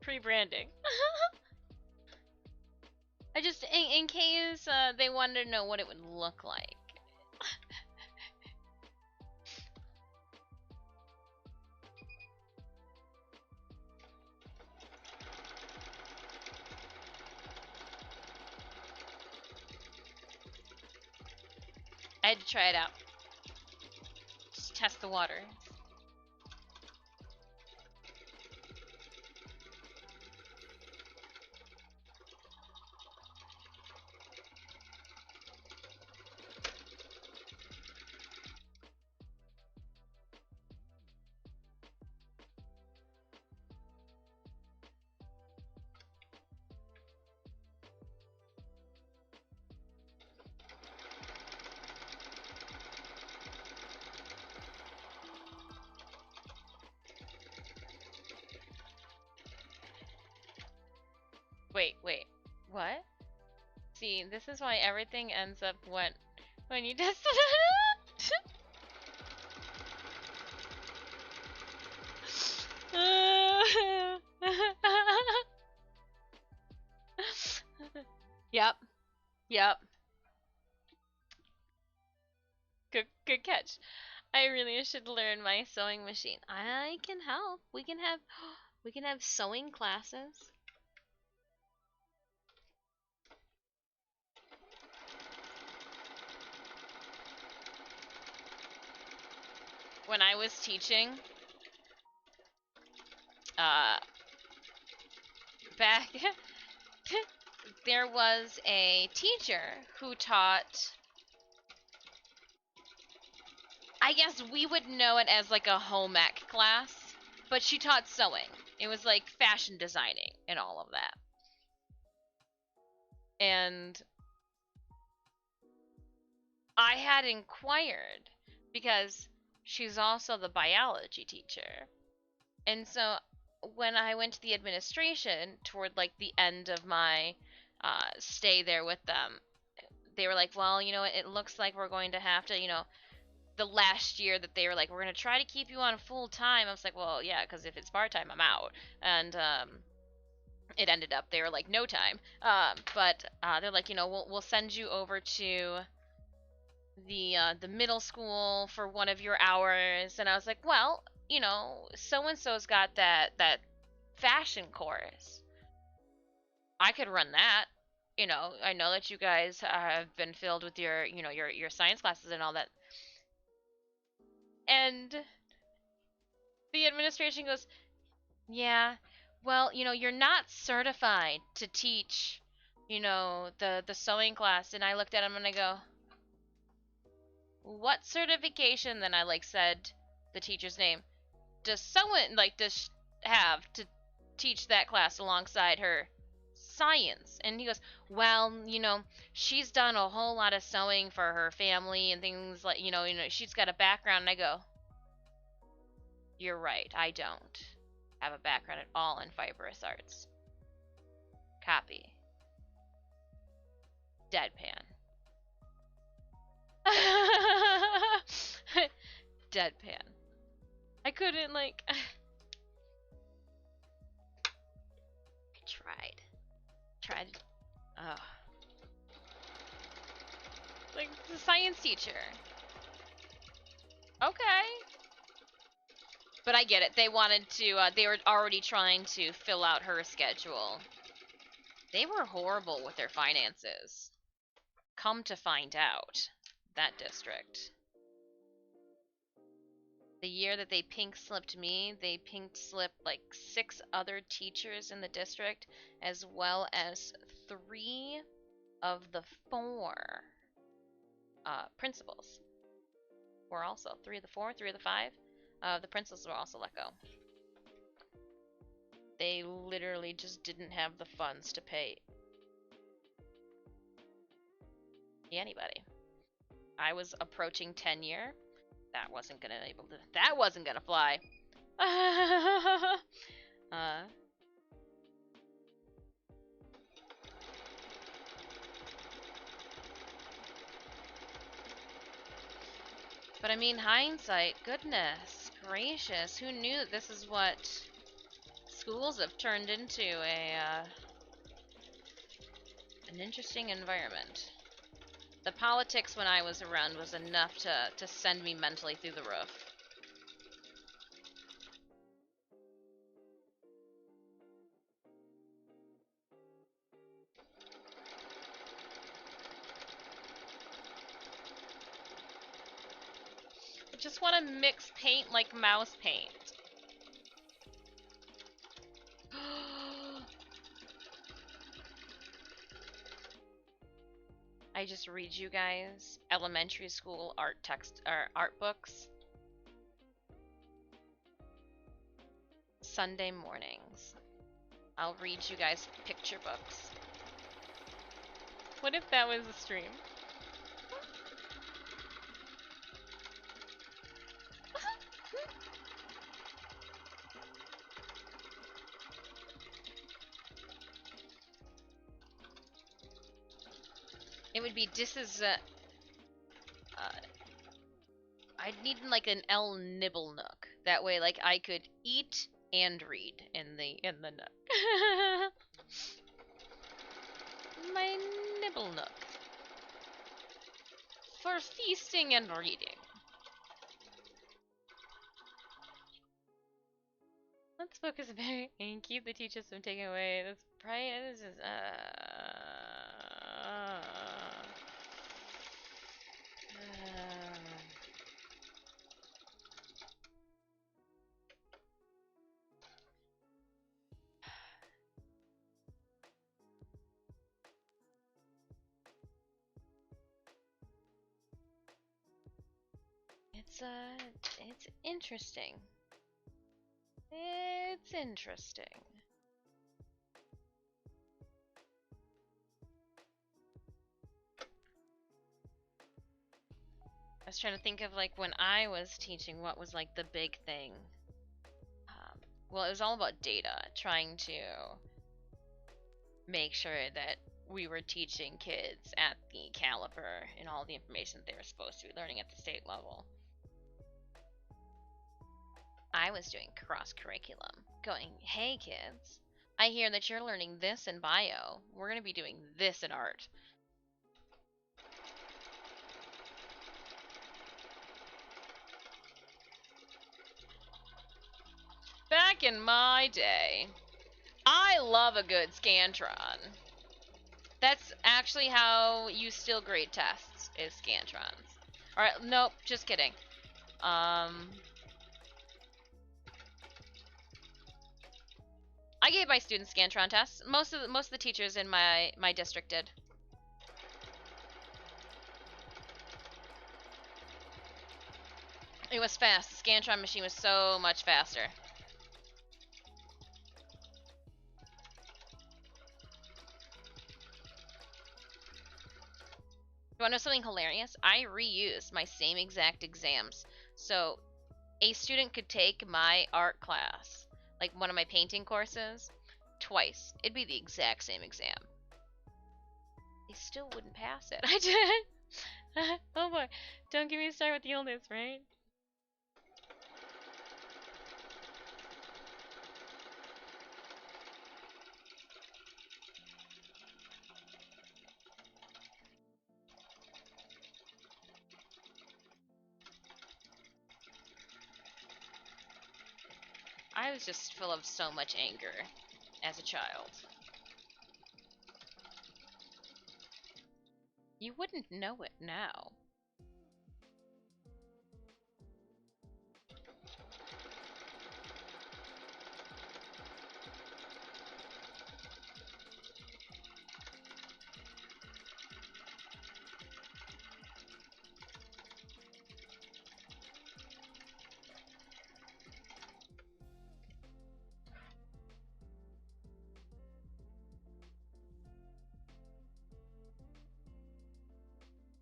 [SPEAKER 1] Pre-branding. I just, in case they wanted to know what it would look like. I had to try it out. Just test the water. Wait, what? See, this is why everything ends up when you test it. Yep. Good catch. I really should learn my sewing machine. I can help. We can have sewing classes. When I was teaching, back, there was a teacher who taught, I guess we would know it as like a home ec class, but she taught sewing. It was like fashion designing and all of that. And I had inquired because she's also the biology teacher. And so when I went to the administration toward like the end of my stay there with them, they were like, well, you know, it looks like we're going to have to, you know, the last year that they were like, we're going to try to keep you on full time. I was like, well, yeah, because if it's part time, I'm out. And it ended up they were like no time. But they're like, you know, we'll send you over to the middle school for one of your hours, and I was like, well, you know, so and so's got that fashion course. I could run that. You know, I know that you guys have been filled with your, you know, your science classes and all that. And the administration goes, "Yeah, well, you know, you're not certified to teach, you know, the sewing class." And I looked at him and I go, "What certification?" Then I like said the teacher's name. Does someone like does have to teach that class alongside her science? And he goes, well, you know, she's done a whole lot of sewing for her family and things like, you know, she's got a background. And I go, you're right, I don't have a background at all in fibrous arts. Copy. Deadpan. Deadpan. I couldn't like I tried. Oh. Like the science teacher. Okay. But I get it. They wanted to, they were already trying to fill out her schedule. They were horrible with their finances. Come to find out, that district. The year that they pink slipped me, they pink slipped like 6 other teachers in the district, as well as 3 of the 4 principals. Were also 3 of the 4, 3 of the 5. The principals were also let go. They literally just didn't have the funds to pay anybody. I was approaching tenure. That wasn't gonna fly. But I mean, hindsight, goodness gracious, who knew that this is what schools have turned into an interesting environment. The politics when I was around was enough to send me mentally through the roof. I just want to mix paint like mouse paint. I just read you guys elementary school art text or art books Sunday mornings. I'll read you guys picture books. What if that was a stream? It would be I'd need like an L nibble nook. That way, like I could eat and read in the nook. My nibble nook for feasting and reading. Let's focus a bit and keep the teachers from taking away. That's right. This is it's interesting. It's interesting. I was trying to think of like when I was teaching, what was like the big thing. Well, it was all about data, trying to make sure that we were teaching kids at the caliber and all the information that they were supposed to be learning at the state level. I was doing cross curriculum, going, hey kids, I hear that you're learning this in bio. We're going to be doing this in art. Back in my day, I love a good Scantron. That's actually how you still grade tests, is Scantrons. Alright, nope, just kidding. I gave my students Scantron tests. Most of the teachers in my district did. It was fast. The Scantron machine was so much faster. You want to know something hilarious? I reused my same exact exams. So a student could take my art class, like one of my painting courses, twice. It'd be the exact same exam. They still wouldn't pass it. I did. Oh boy. Don't get me started with the illness, right? I was just full of so much anger as a child. You wouldn't know it now.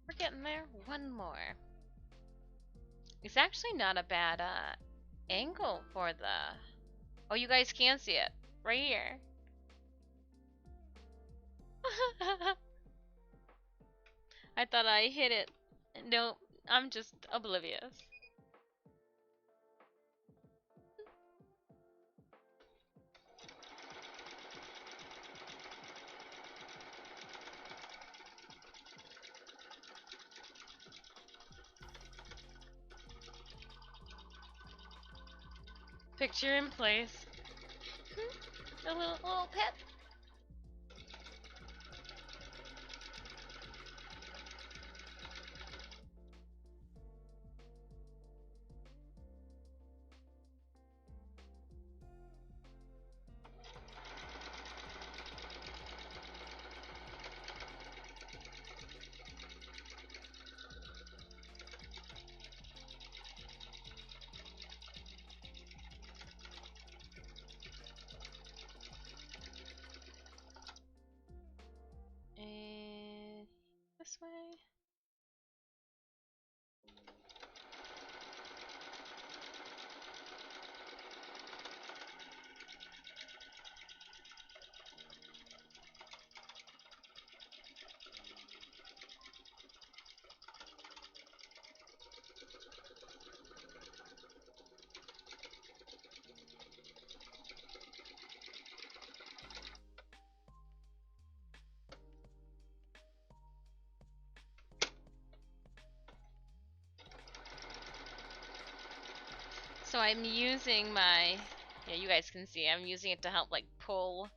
[SPEAKER 1] We're getting there. One more. It's actually not a bad angle for the... Oh, you guys can see it. Right here. I thought I hit it. Nope, I'm just oblivious. Picture in place. A little pet. And this way. So I'm using my, yeah, you guys can see, I'm using it to help like pull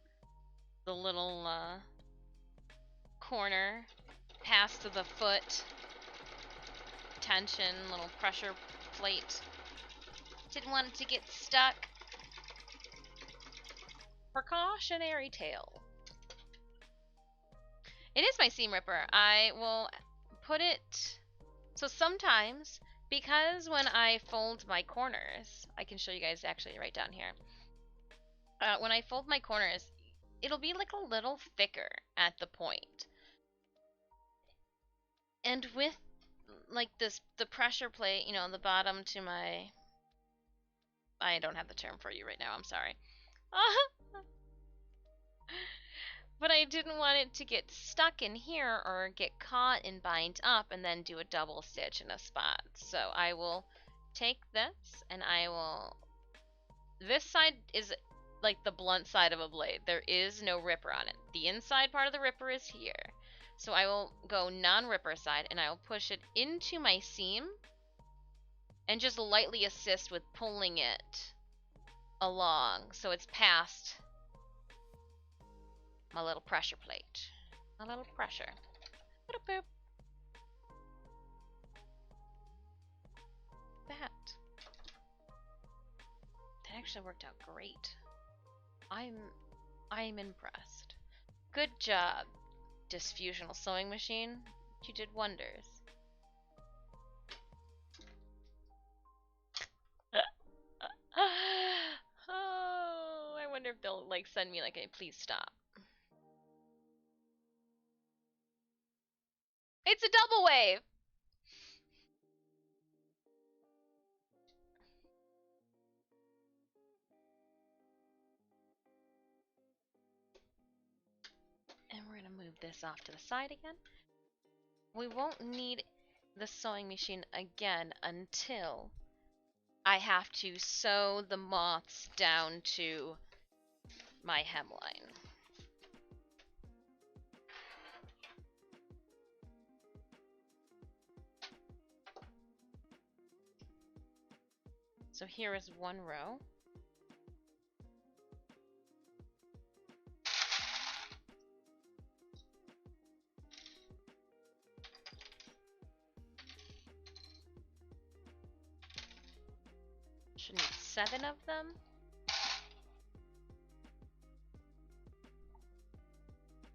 [SPEAKER 1] the little corner past the foot. Tension, little pressure plate. Didn't want it to get stuck. Precautionary tale. It is my seam ripper. I will put it, so sometimes, because when I fold my corners, I can show you guys actually right down here. When I fold my corners, it'll be like a little thicker at the point. And with like this, the pressure plate, you know, the bottom to my, I don't have the term for you right now, I'm sorry. But I didn't want it to get stuck in here or get caught and bind up and then do a double stitch in a spot. So I will take this and I will, this side is like the blunt side of a blade. There is no ripper on it. The inside part of the ripper is here. So I will go non-ripper side and I will push it into my seam and just lightly assist with pulling it along, so it's past my little pressure plate. A little pressure. Boop. That actually worked out great. I'm impressed. Good job, Disfusional sewing machine. You did wonders. Oh, I wonder if they'll like send me like a please stop. It's a double wave. And we're gonna move this off to the side again. We won't need the sewing machine again until I have to sew the moths down to my hemline. So here is one row. Should need 7 of them.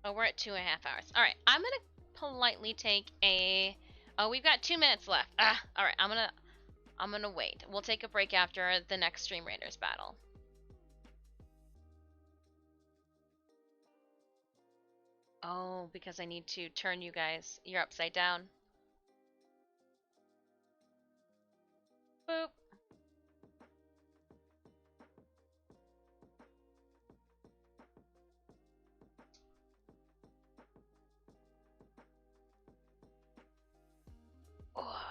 [SPEAKER 1] Oh, we're at 2.5 hours. All right, I'm gonna politely take a. Oh, we've got 2 minutes left. All right, I'm gonna wait. We'll take a break after the next Stream Raiders battle. Oh, because I need to turn you guys. You're upside down. Boop. Oh.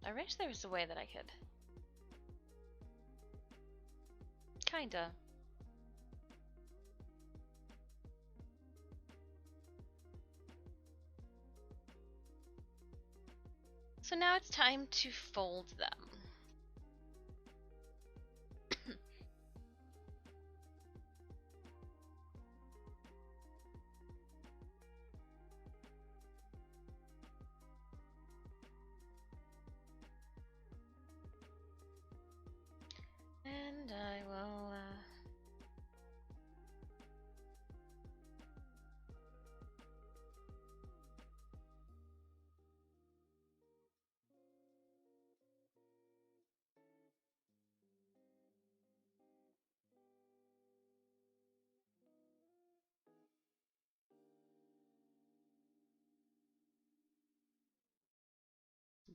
[SPEAKER 1] I wish there was a way that I could. Kinda. So now it's time to fold them. And I will,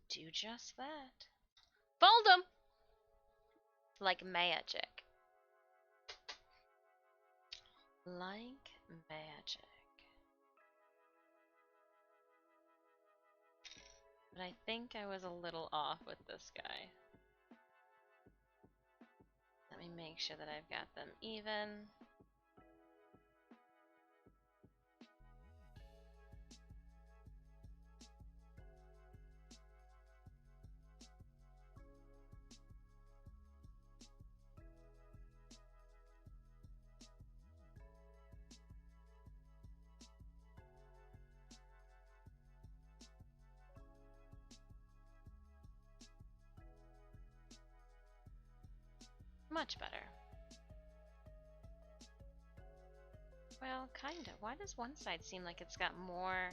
[SPEAKER 1] do just that. Fold them! Like magic. Like magic. But I think I was a little off with this guy. Let me make sure that I've got them even. Much better. Well, kinda. Why does one side seem like it's got more?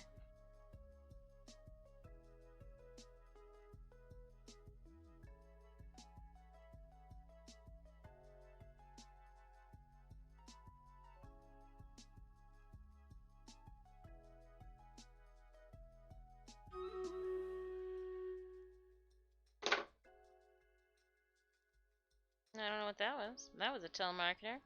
[SPEAKER 1] I don't know what that was. That was a telemarketer.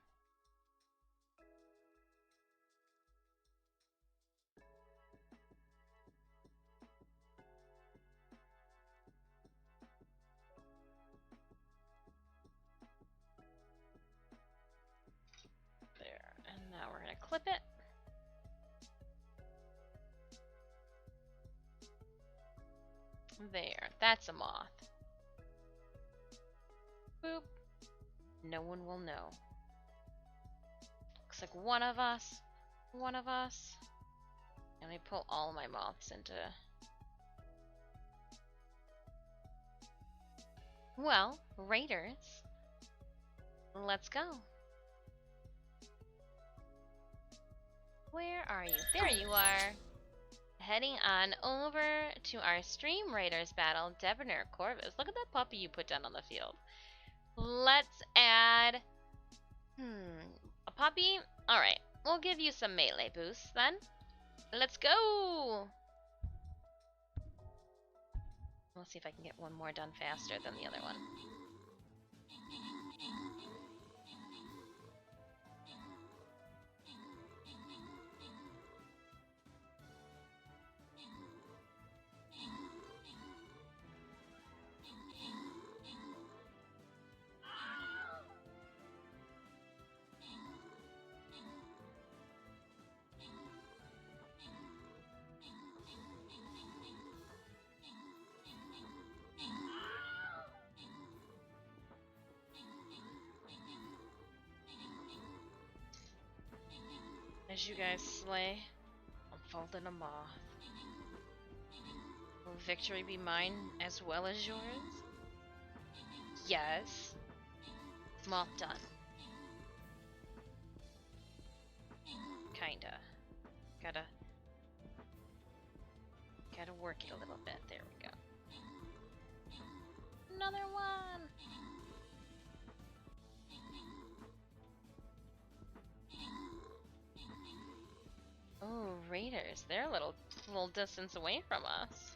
[SPEAKER 1] There. And now we're gonna clip it. There. That's a moth. Boop. No one will know. Looks like one of us. One of us. And I pull all my moths into... Well, raiders. Let's go. Where are you? There you are. Heading on over to our Stream Raiders battle, Debonair Corvus. Look at that puppy you put down on the field. Let's add... a puppy? Alright, we'll give you some melee boosts then. Let's go! We'll see if I can get one more done faster than the other one. As you guys slay, I'm folding a moth. Will victory be mine as well as yours? Yes. Moth done. Kinda. Gotta work it a little bit. There we go. Another one! Oh, raiders. They're a little distance away from us.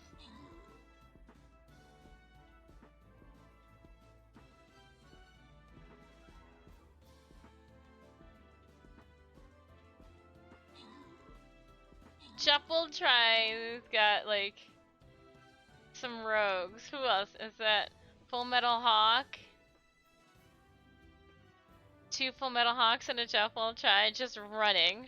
[SPEAKER 1] Jeff will try. He's got, like, some rogues. Who else? Is that Full Metal Hawk? 2 Full Metal Hawks and a Jeff will try just running.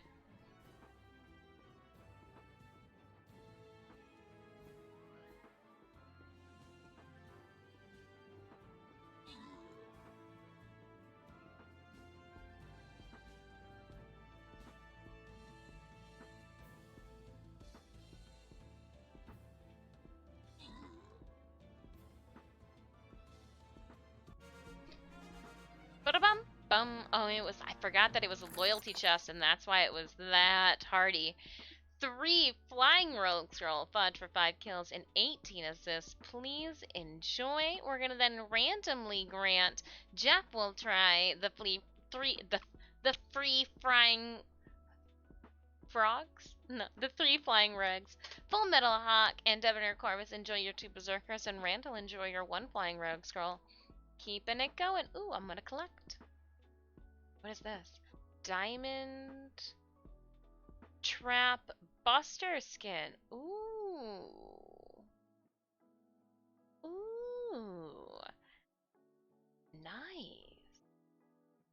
[SPEAKER 1] Ba-da-bum, bum. Oh, I forgot that it was a loyalty chest, and that's why it was that hardy. 3 flying rogue scroll, fudge for 5 kills and 18 assists. Please enjoy. We're gonna then randomly grant Jeff will try the free flying frogs? No, the 3 flying rogues. Full Metal Hawk and Debonair Corvus enjoy your 2 berserkers, and Randall enjoy your 1 flying rogue scroll. Keeping it going. Ooh, I'm gonna collect. What is this? Diamond Trap Buster skin. Ooh. Ooh. Nice.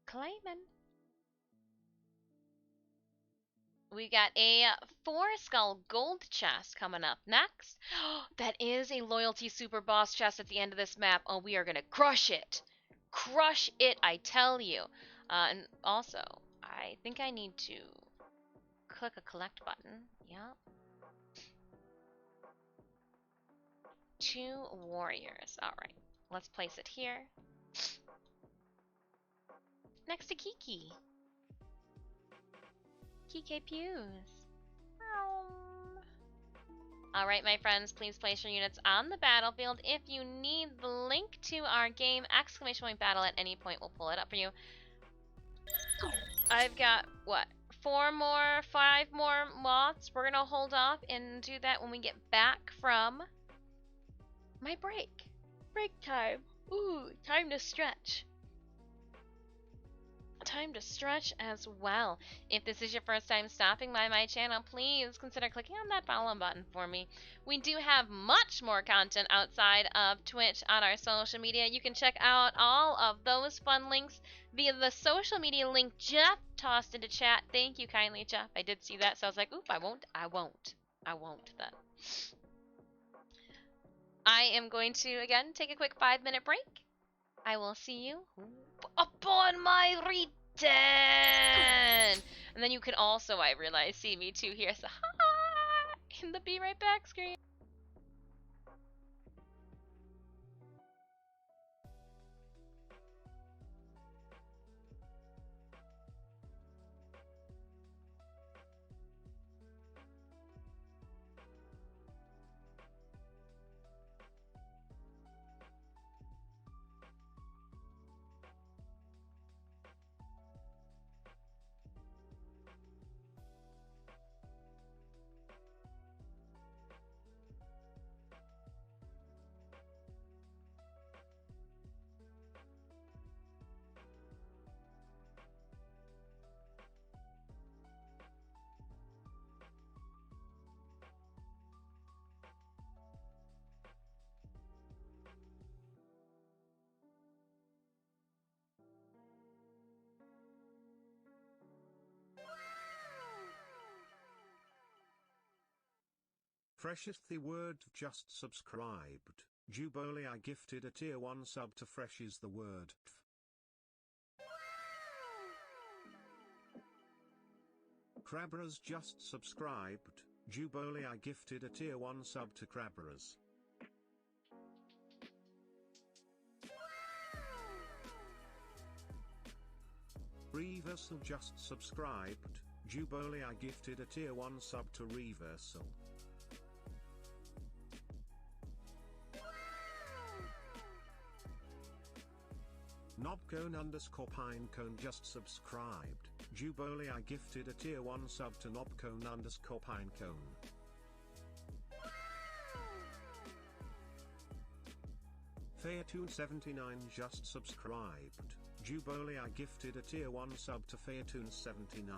[SPEAKER 1] Claiming. We got a 4 skull gold chest coming up next. That is a loyalty super boss chest at the end of this map. Oh, we are gonna crush it. Crush it, I tell you. And also, I think I need to click a collect button. Yeah. 2 warriors. Alright. Let's place it here. Next to Kiki. Kiki Pews. Alright, my friends, please place your units on the battlefield. If you need the link to our game, !battle at any point, we'll pull it up for you. I've got, what, 5 more moths. We're gonna hold off and do that when we get back from my break. Break time. Ooh, time to stretch. Time to stretch as well. If this is your first time stopping by my channel, please consider clicking on that follow button for me. We do have much more content outside of Twitch on our social media. You can check out all of those fun links via the social media link Jeff tossed into chat. Thank you kindly, Jeff. I did see that, so I was like, oop, I won't then. I am going to, again, take a quick 5-minute break. I will see you upon my return. And then you can also, I realize, see me too here. So, in the Be Right Back screen.
[SPEAKER 3] Freshest the word just subscribed. Juboli I gifted a tier 1 sub to Fresh is the word. Crabras just subscribed. Juboli I gifted a tier 1 sub to Crabras. Reversal just subscribed. Juboli I gifted a tier 1 sub to Reversal. Nobcone _ Pinecone just subscribed. Juboli I gifted a tier 1 sub to Nobcone _ Pinecone. Fairtoon79 just subscribed. Juboli I gifted a tier 1 sub to Fairtoon79.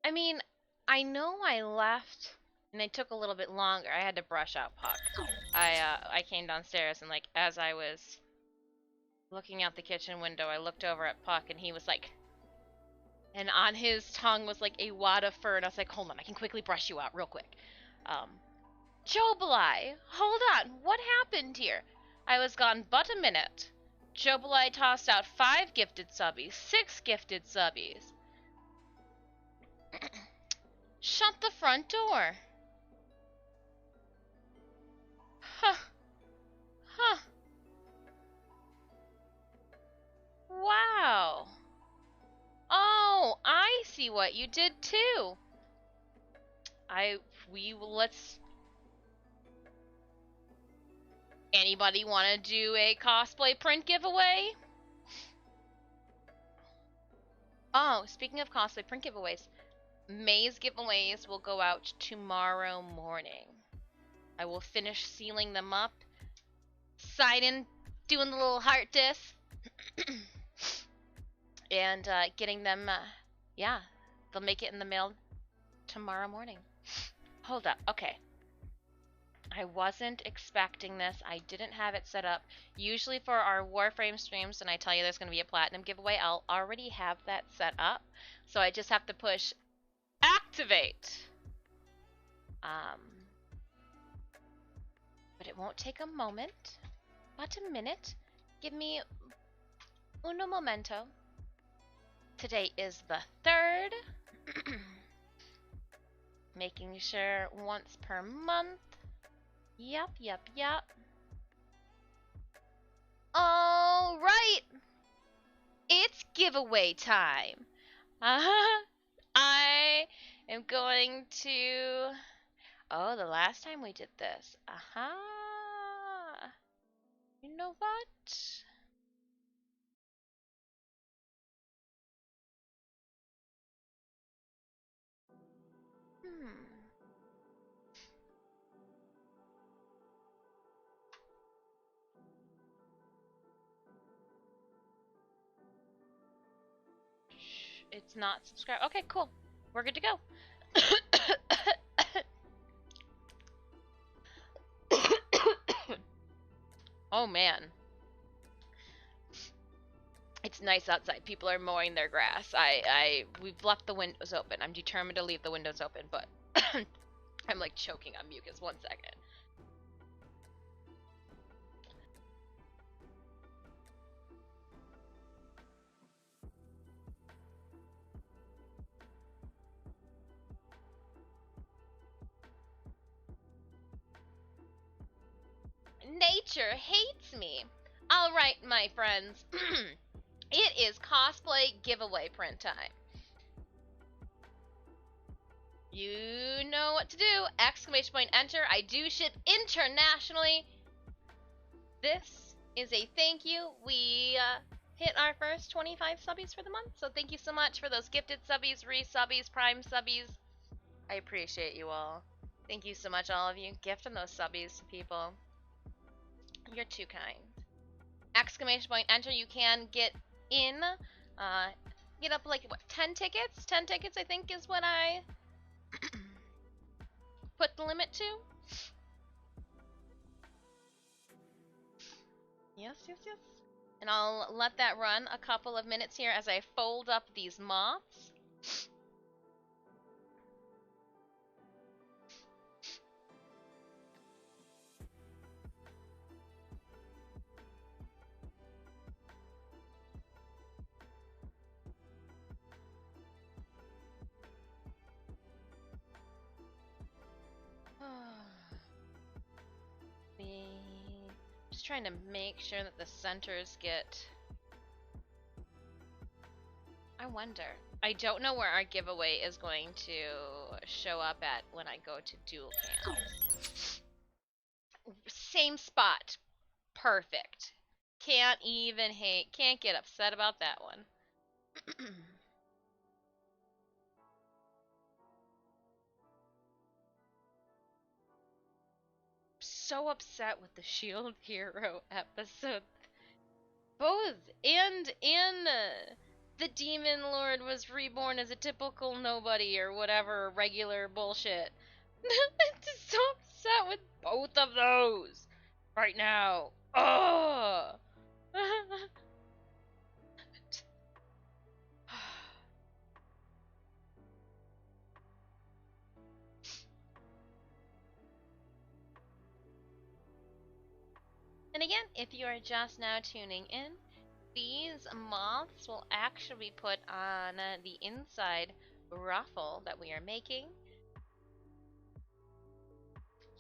[SPEAKER 1] I mean, I know I left and it took a little bit longer. I had to brush out Puck. I came downstairs and like as I was looking out the kitchen window, I looked over at Puck and he was like, and on his tongue was like a wad of fur, and I was like, hold on, I can quickly brush you out real quick. Jobalai, hold on, what happened here? I was gone but a minute. Jobalai tossed out 5 gifted subbies, 6 gifted subbies. Shut the front door. Huh. Huh. Wow. Oh, I see what you did too. Let's. Anybody want to do a cosplay print giveaway? Oh, speaking of cosplay print giveaways, May's giveaways will go out tomorrow morning. I will finish sealing them up, signing, doing the little heart disc, and getting them. Yeah, they'll make it in the mail tomorrow morning. Hold up. Okay. I wasn't expecting this. I didn't have it set up. Usually for our Warframe streams, and I tell you there's going to be a platinum giveaway, I'll already have that set up. So I just have to push activate. But it won't take a moment, but a minute. Give me uno momento. Today is the 3rd. Making sure once per month. Yup. All right. It's giveaway time. I am going to. Oh, the last time we did this. You know what? It's not subscribed. Okay, cool. We're good to go. Oh man. It's nice outside. People are mowing their grass. We've left the windows open. I'm determined to leave the windows open, but I'm like choking on mucus. 1 second. Nature hates me. All right, my friends. It is cosplay giveaway print time. You know what to do. Exclamation point enter. I do ship internationally. This is a thank you. We hit our first 25 subbies for the month. So thank you so much for those gifted subbies, re-subbies, prime subbies. I appreciate you all. Thank you so much, all of you. Gifting those subbies to people. You're too kind. Exclamation point enter. You can get in. Get up like, what, 10 tickets? 10 tickets, I think, is what I put the limit to. Yes. And I'll let that run a couple of minutes here as I fold up these moths. Just trying to make sure that the centers get. I wonder. I don't know where our giveaway is going to show up at when I go to dual cam. Same spot. Perfect. Can't even hate. Can't get upset about that one. So upset with the Shield Hero episode. Both and in the demon lord was reborn as a typical nobody or whatever, regular bullshit. I'm just so upset with both of those right now. Ugh. And again, if you are just now tuning in, these moths will actually be put on the inside ruffle that we are making.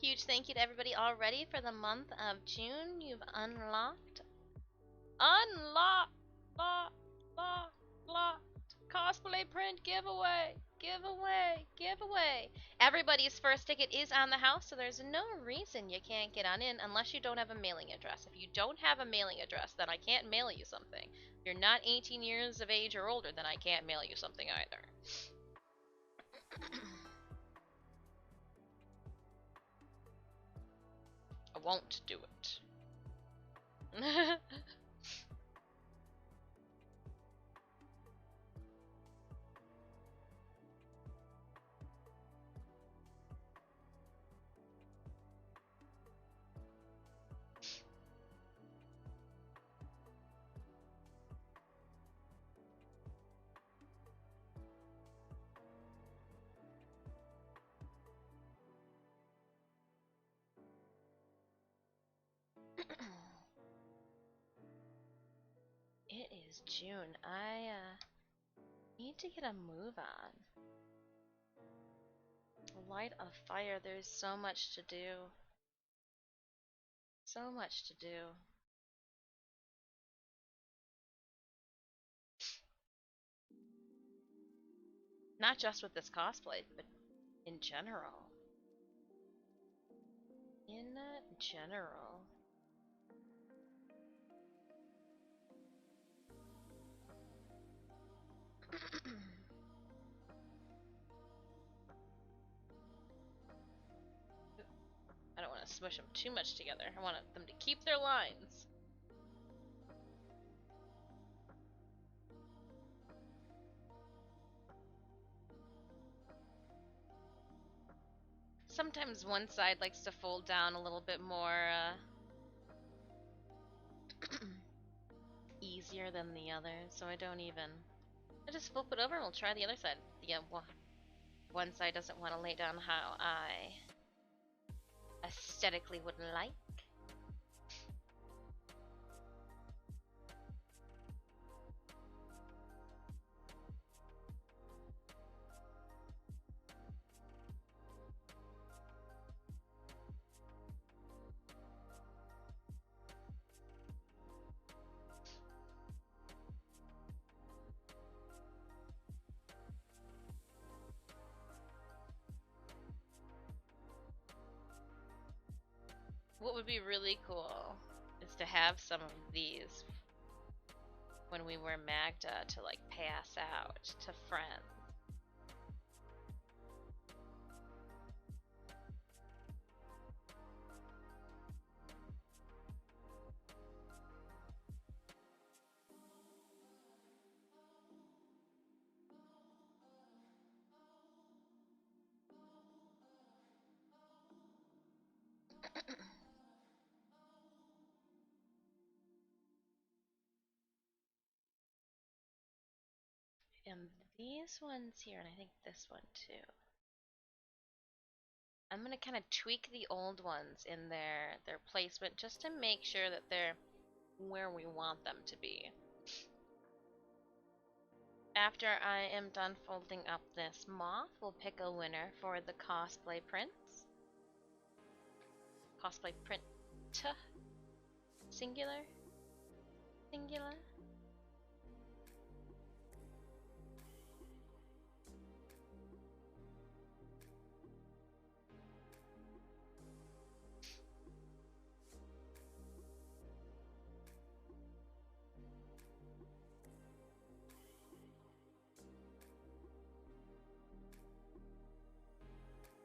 [SPEAKER 1] Huge thank you to everybody already for the month of June. You've unlocked cosplay print giveaway. Everybody's first ticket is on the house, so there's no reason you can't get on in unless you don't have a mailing address. If you don't have a mailing address, then I can't mail you something. If you're not 18 years of age or older, then I can't mail you something either. I won't do it. It is June. I need to get a move on. Light a fire. There's so much to do. So much to do. Not just with this cosplay, but in general. In general. I don't want to smush them too much together. I want them to keep their lines. Sometimes one side likes to fold down a little bit more easier than the other, so I just flip it over and we'll try the other side. Yeah, one side doesn't want to lay down how I aesthetically would like. What would be really cool is to have some of these when we wear Maghda to like pass out to friends. And these ones here, and I think this one too. I'm gonna kind of tweak the old ones in their placement just to make sure that they're where we want them to be. After I am done folding up this moth, we'll pick a winner for the cosplay prints. Cosplay print singular.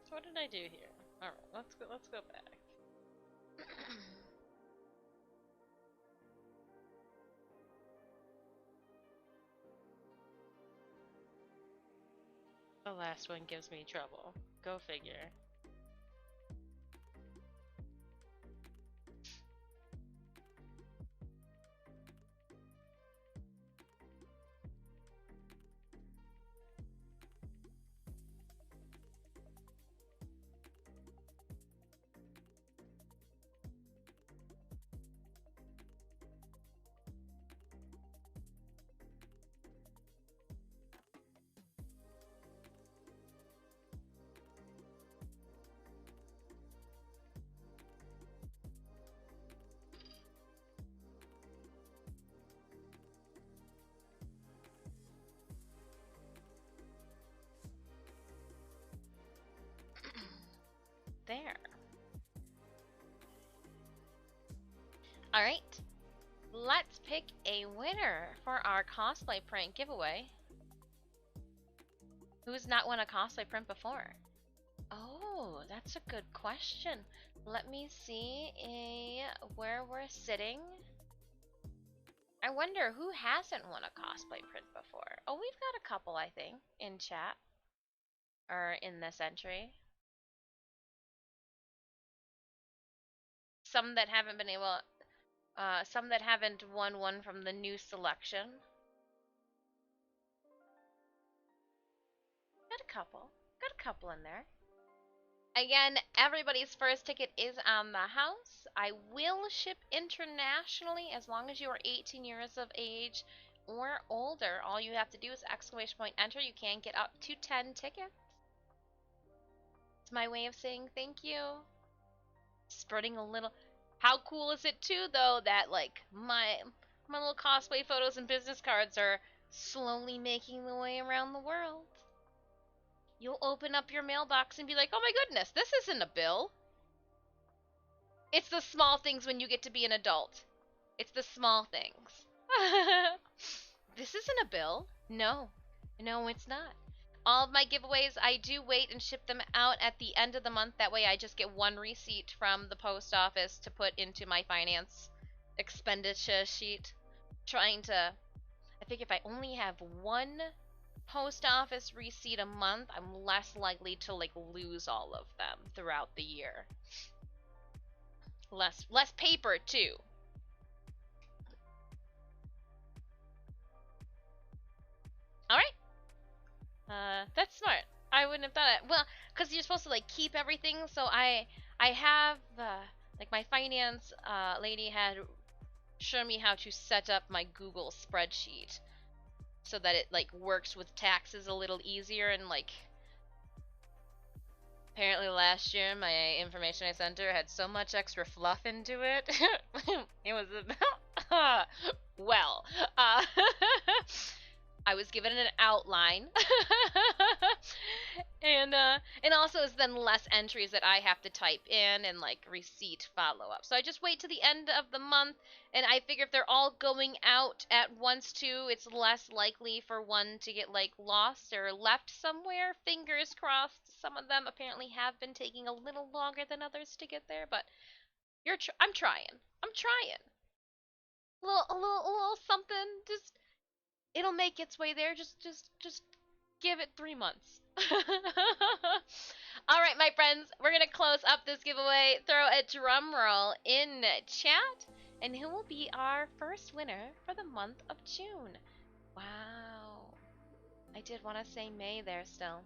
[SPEAKER 1] So what did I do here? Alright, let's go back. The last one gives me trouble. Go figure. There. Alright. Let's pick a winner for our cosplay print giveaway. Who's not won a cosplay print before? Oh, that's a good question. Let me see where we're sitting. I wonder who hasn't won a cosplay print before. Oh, we've got a couple, I think, in chat. Or in this entry. Some that haven't been able, some that haven't won one from the new selection. Got a couple in there. Again, everybody's first ticket is on the house. I will ship internationally as long as you are 18 years of age or older. All you have to do is exclamation point enter. You can get up to 10 tickets. It's my way of saying thank you. Spreading a little. How cool is it too, though, that like my little cosplay photos and business cards are slowly making the way around the world. You'll open up your mailbox and be like, oh my goodness, this isn't a bill. It's the small things when you get to be an adult. It's the small things. This isn't a bill. No. No, it's not. All of my giveaways, I do wait and ship them out at the end of the month. That way I just get one receipt from the post office to put into my finance expenditure sheet. I think if I only have one post office receipt a month, I'm less likely to like lose all of them throughout the year. Less paper too. All right. That's smart. I wouldn't have thought it. Well, because you're supposed to like keep everything. So I have like my finance lady had shown me how to set up my Google spreadsheet so that it like works with taxes a little easier. And like apparently last year my information I sent her had so much extra fluff into it. It was about well. I was given an outline, and also is then less entries that I have to type in and like receipt follow up. So I just wait to the end of the month, and I figure if they're all going out at once too, it's less likely for one to get like lost or left somewhere. Fingers crossed. Some of them apparently have been taking a little longer than others to get there, but I'm trying. I'm trying. A little something. Just it'll make its way there. Just give it 3 months. All right, my friends, we're gonna close up this giveaway. Throw a drum roll in chat, and who will be our first winner for the month of June? Wow, I did want to say May there still.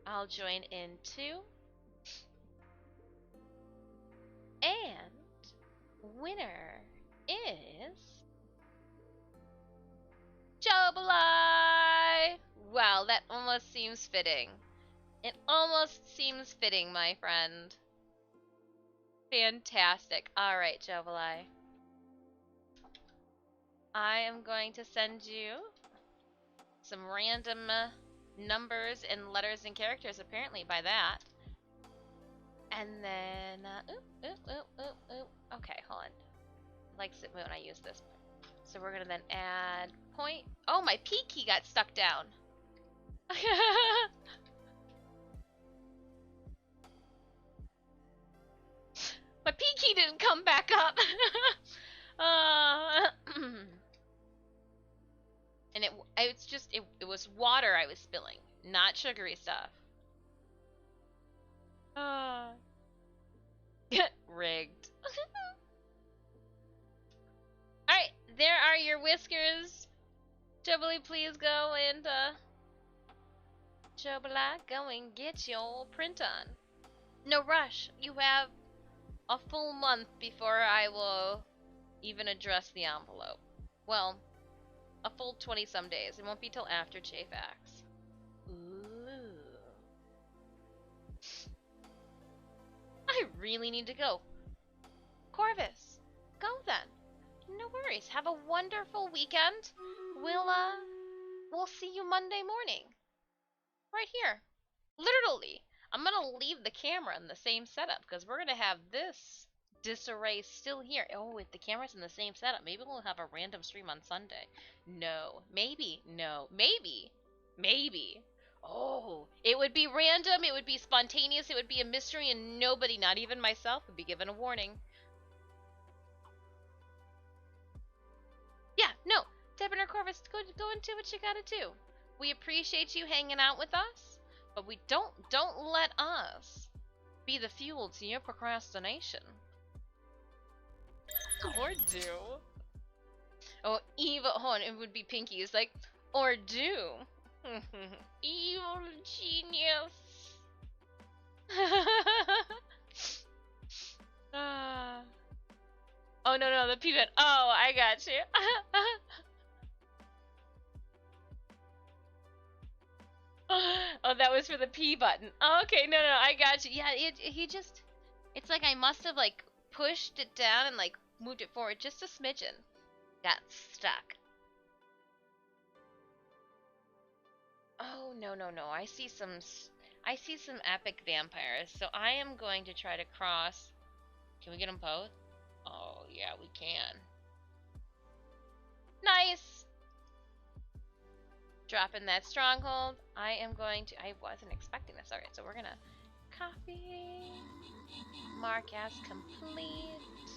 [SPEAKER 1] I'll join in too. And winner is Jobalai! Wow, that almost seems fitting. It almost seems fitting, my friend. Fantastic. Alright, Jobalai. I am going to send you some random numbers and letters and characters, apparently, by that. And then, okay, hold on. It likes it when I use this. So we're gonna then add point. Oh, my P key got stuck down. My P key didn't come back up. And it's just, it was water I was spilling, not sugary stuff. Rigged. Alright, there are your whiskers. Jubilee, please go and, Jubilee, go and get your print on. No rush. You have a full month before I will even address the envelope. Well, a full 20-some days. It won't be till after JFAX. Ooh. I really need to go. Corvus, go then. No worries. Have a wonderful weekend. We'll see you Monday morning. Right here. Literally. I'm gonna leave the camera in the same setup because we're gonna have this disarray still here. Oh, if the camera's in the same setup, maybe we'll have a random stream on Sunday. No. Maybe. No. Maybe. Maybe. Oh, it would be random, it would be spontaneous, it would be a mystery, and nobody, not even myself, would be given a warning. Yeah, no. Debonair Corvus, go and do what you gotta do. We appreciate you hanging out with us, but we don't let us be the fuel to your procrastination. Or do. Oh, Eva, hold on, it would be Pinky. It's like, or do. Evil genius. Oh, no, the P button. Oh, I got you. Oh, that was for the P button. Oh, okay, no, I got you. Yeah, it's like I must have, like, pushed it down and, like, moved it forward just a smidgen. Got stuck. Oh, no. I see some epic vampires. So I am going to try to cross. Can we get them both? Oh, yeah, we can. Nice! Dropping that stronghold. I wasn't expecting this. Alright, so we're gonna copy. Mark as complete.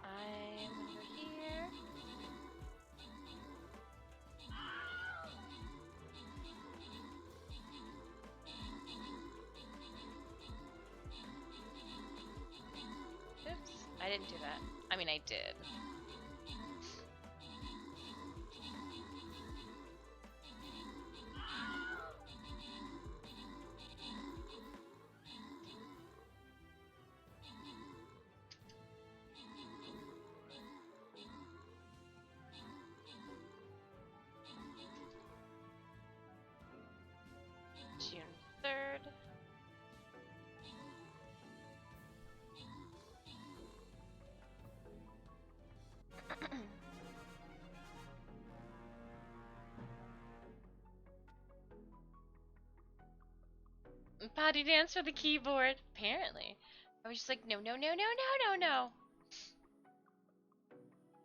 [SPEAKER 1] I'm over here. Oops, I didn't do that. I mean, I did. June 3rd. Body dance for the keyboard. Apparently. I was just like, no.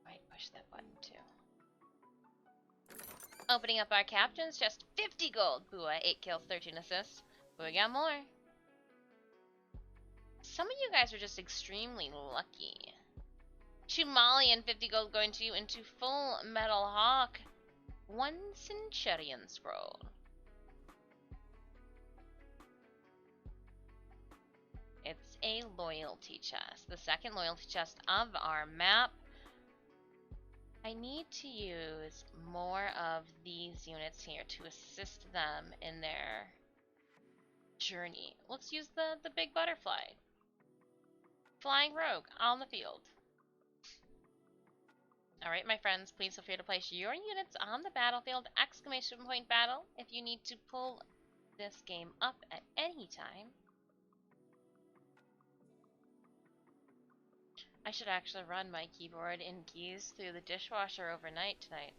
[SPEAKER 1] Might push that button too. Opening up our captains, just 50 gold. Bua, 8 kills, 13 assists. But we got more. Some of you guys are just extremely lucky. Chumalian, 50 gold going to you into Full Metal Hawk. 1 Centurion Scroll. It's a loyalty chest. The second loyalty chest of our map. I need to use more of these units here to assist them in their journey. Let's use the big butterfly. Flying rogue on the field. Alright, my friends, please feel free to place your units on the battlefield. Exclamation point battle if you need to pull this game up at any time. I should actually run my keyboard and keys through the dishwasher overnight tonight.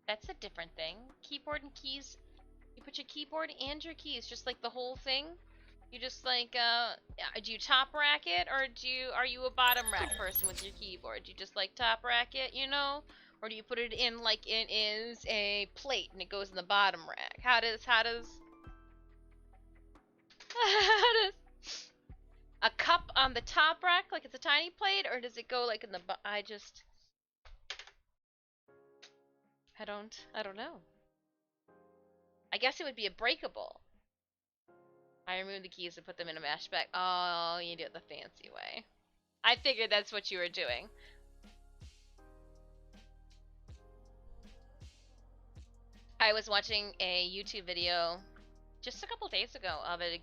[SPEAKER 1] That's a different thing. Keyboard and keys. You put your keyboard and your keys, just like the whole thing. You just like, do you top rack it, or are you a bottom rack person with your keyboard? Do you just like top rack it, you know? or do you put it in like it is a plate and it goes in the bottom rack? How does how does a cup on the top rack like it's a tiny plate, or does it go like in the I don't know. I guess it would be a breakable. I removed the keys and put them in a mesh bag. Oh, you do it the fancy way. I figured that's what you were doing. I was watching a YouTube video just a couple days ago of a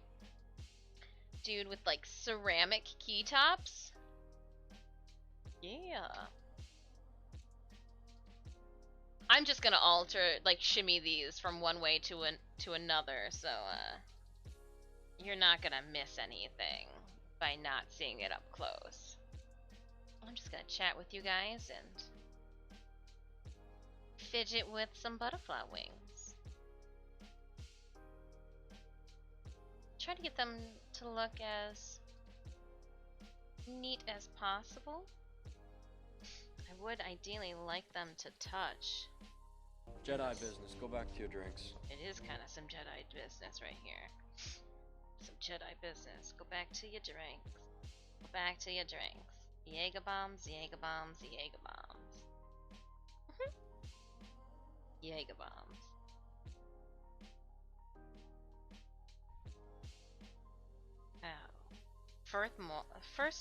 [SPEAKER 1] dude with like ceramic key tops. Yeah. I'm just gonna like shimmy these from one way to another, so you're not gonna miss anything by not seeing it up close. I'm just gonna chat with you guys and fidget with some butterfly wings. Try to get them to look as neat as possible. I would ideally like them to touch.
[SPEAKER 5] Jedi business. Go back to your drinks.
[SPEAKER 1] It is kind of some Jedi business right here. Some Jedi business. Go back to your drinks. Go back to your drinks. Jaeger bombs, Jaeger bombs, Jaeger bombs. Jaeger bombs. Oh. First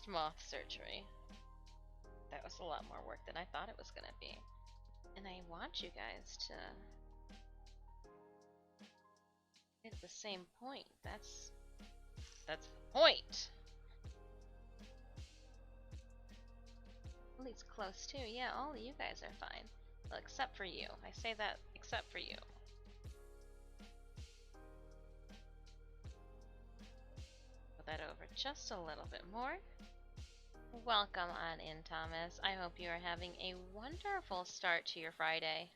[SPEAKER 1] moth surgery. That was a lot more work than I thought it was gonna be. And I want you guys to hit the same point. That's the point. Lily's close too. Yeah, all of you guys are fine. Well, except for you. I say that except for you. Put that over just a little bit more. Welcome on in, Thomas. I hope you are having a wonderful start to your Friday.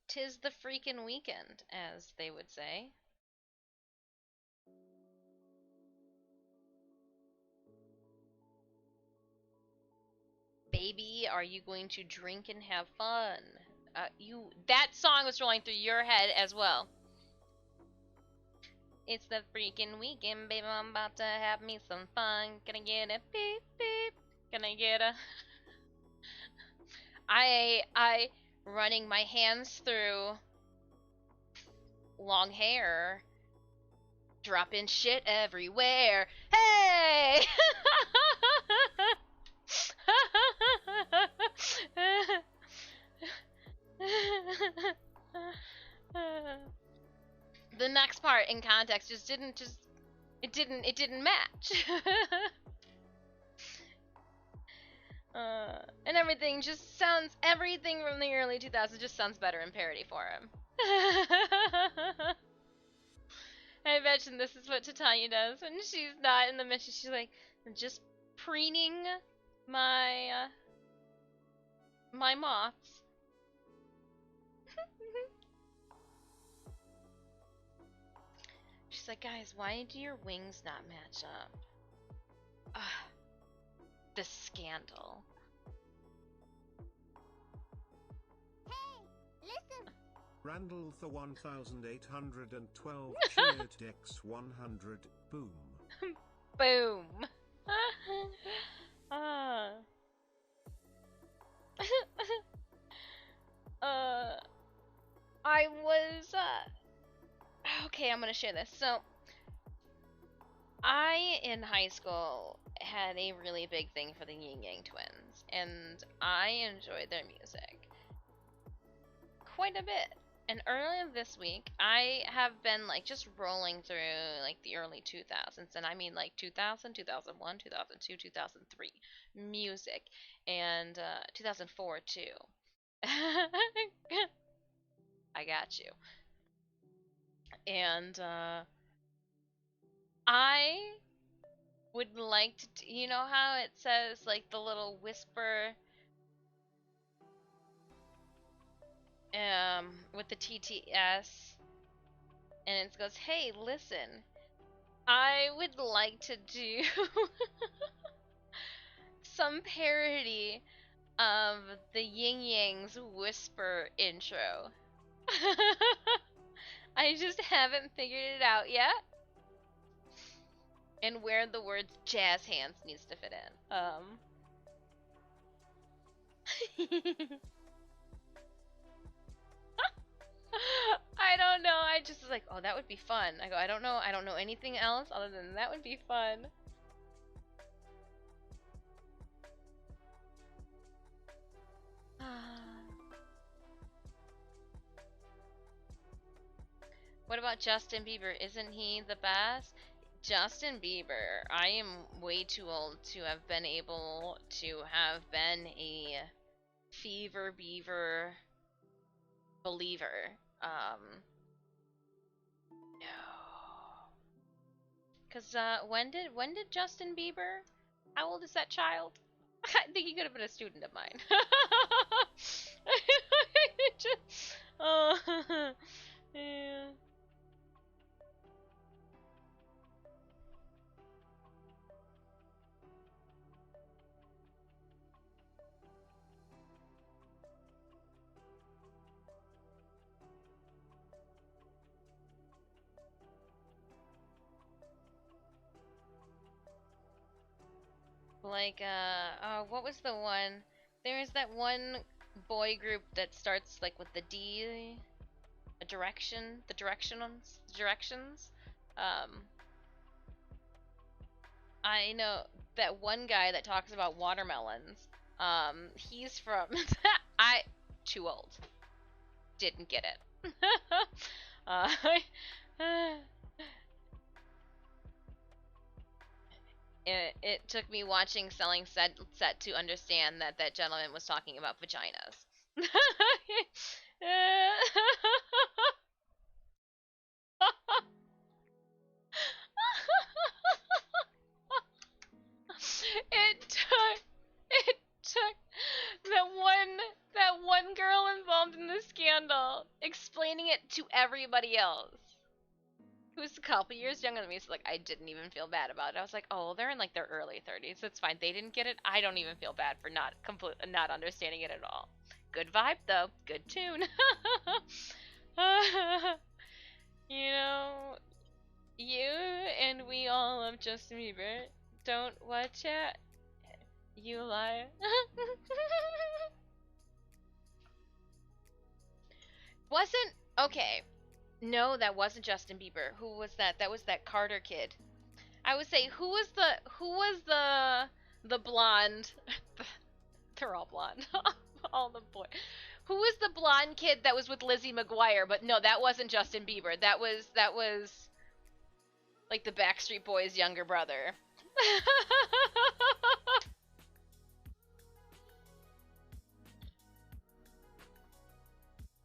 [SPEAKER 1] 'Tis the freaking weekend, as they would say. Baby, are you going to drink and have fun? That song was rolling through your head as well. It's the freaking weekend, baby. I'm about to have me some fun. Gonna get a beep beep. Gonna get a. I running my hands through long hair, dropping shit everywhere. Hey! The next part in context it didn't match. And everything from the early 2000s just sounds better in parody for him. I imagine this is what Titania does when she's not in the mission. She's like, I'm just preening my my moths. She's like, guys, why do your wings not match up? Ugh. The scandal.
[SPEAKER 2] Hey, listen.
[SPEAKER 3] Randall the 1812 cheered Dex 100. Boom.
[SPEAKER 1] Boom. I was okay, I'm gonna share this. So I in high school had a really big thing for the Yin Yang Twins, and I enjoyed their music quite a bit. And earlier this week, I have been like just rolling through like the early 2000s, and I mean like 2000, 2001, 2002, 2003 music, and 2004 too. I got you. And I would like to, you know how it says like the little whisper with the TTS, and it goes, hey, listen, I would like to do some parody of the Yin Yang's whisper intro. I just haven't figured it out yet. And where the words jazz hands needs to fit in. I don't know. I just was like, oh, that would be fun. I go, I don't know anything else other than that would be fun. What about Justin Bieber? Isn't he the best? Justin Bieber. I am way too old to have been able to have been a Fever Beaver believer. No. Cause when did Justin Bieber? How old is that child? I think he could have been a student of mine. Oh, yeah. Like, what was the one? There's that one boy group that starts like with the D, a direction, the directions. Um, I know that one guy that talks about watermelons. He's from I too old. Didn't get it. uh, it took me watching Selling Set to understand that that gentleman was talking about vaginas. it took that one girl involved in the scandal explaining it to everybody else who's a couple years younger than me. So like I didn't even feel bad about it. I was like, oh, they're in like their early 30s. It's fine. They didn't get it. I don't even feel bad for not understanding it at all. Good vibe though. Good tune. You know, you and we all love Justin Bieber. Don't watch it. You lie. Wasn't okay. No, that wasn't Justin Bieber. Who was that? That was that Carter kid. I would say who was the blonde? They're all blonde. All the boy. Who was the blonde kid that was with Lizzie McGuire? But no, that wasn't Justin Bieber. That was like the Backstreet Boys' younger brother.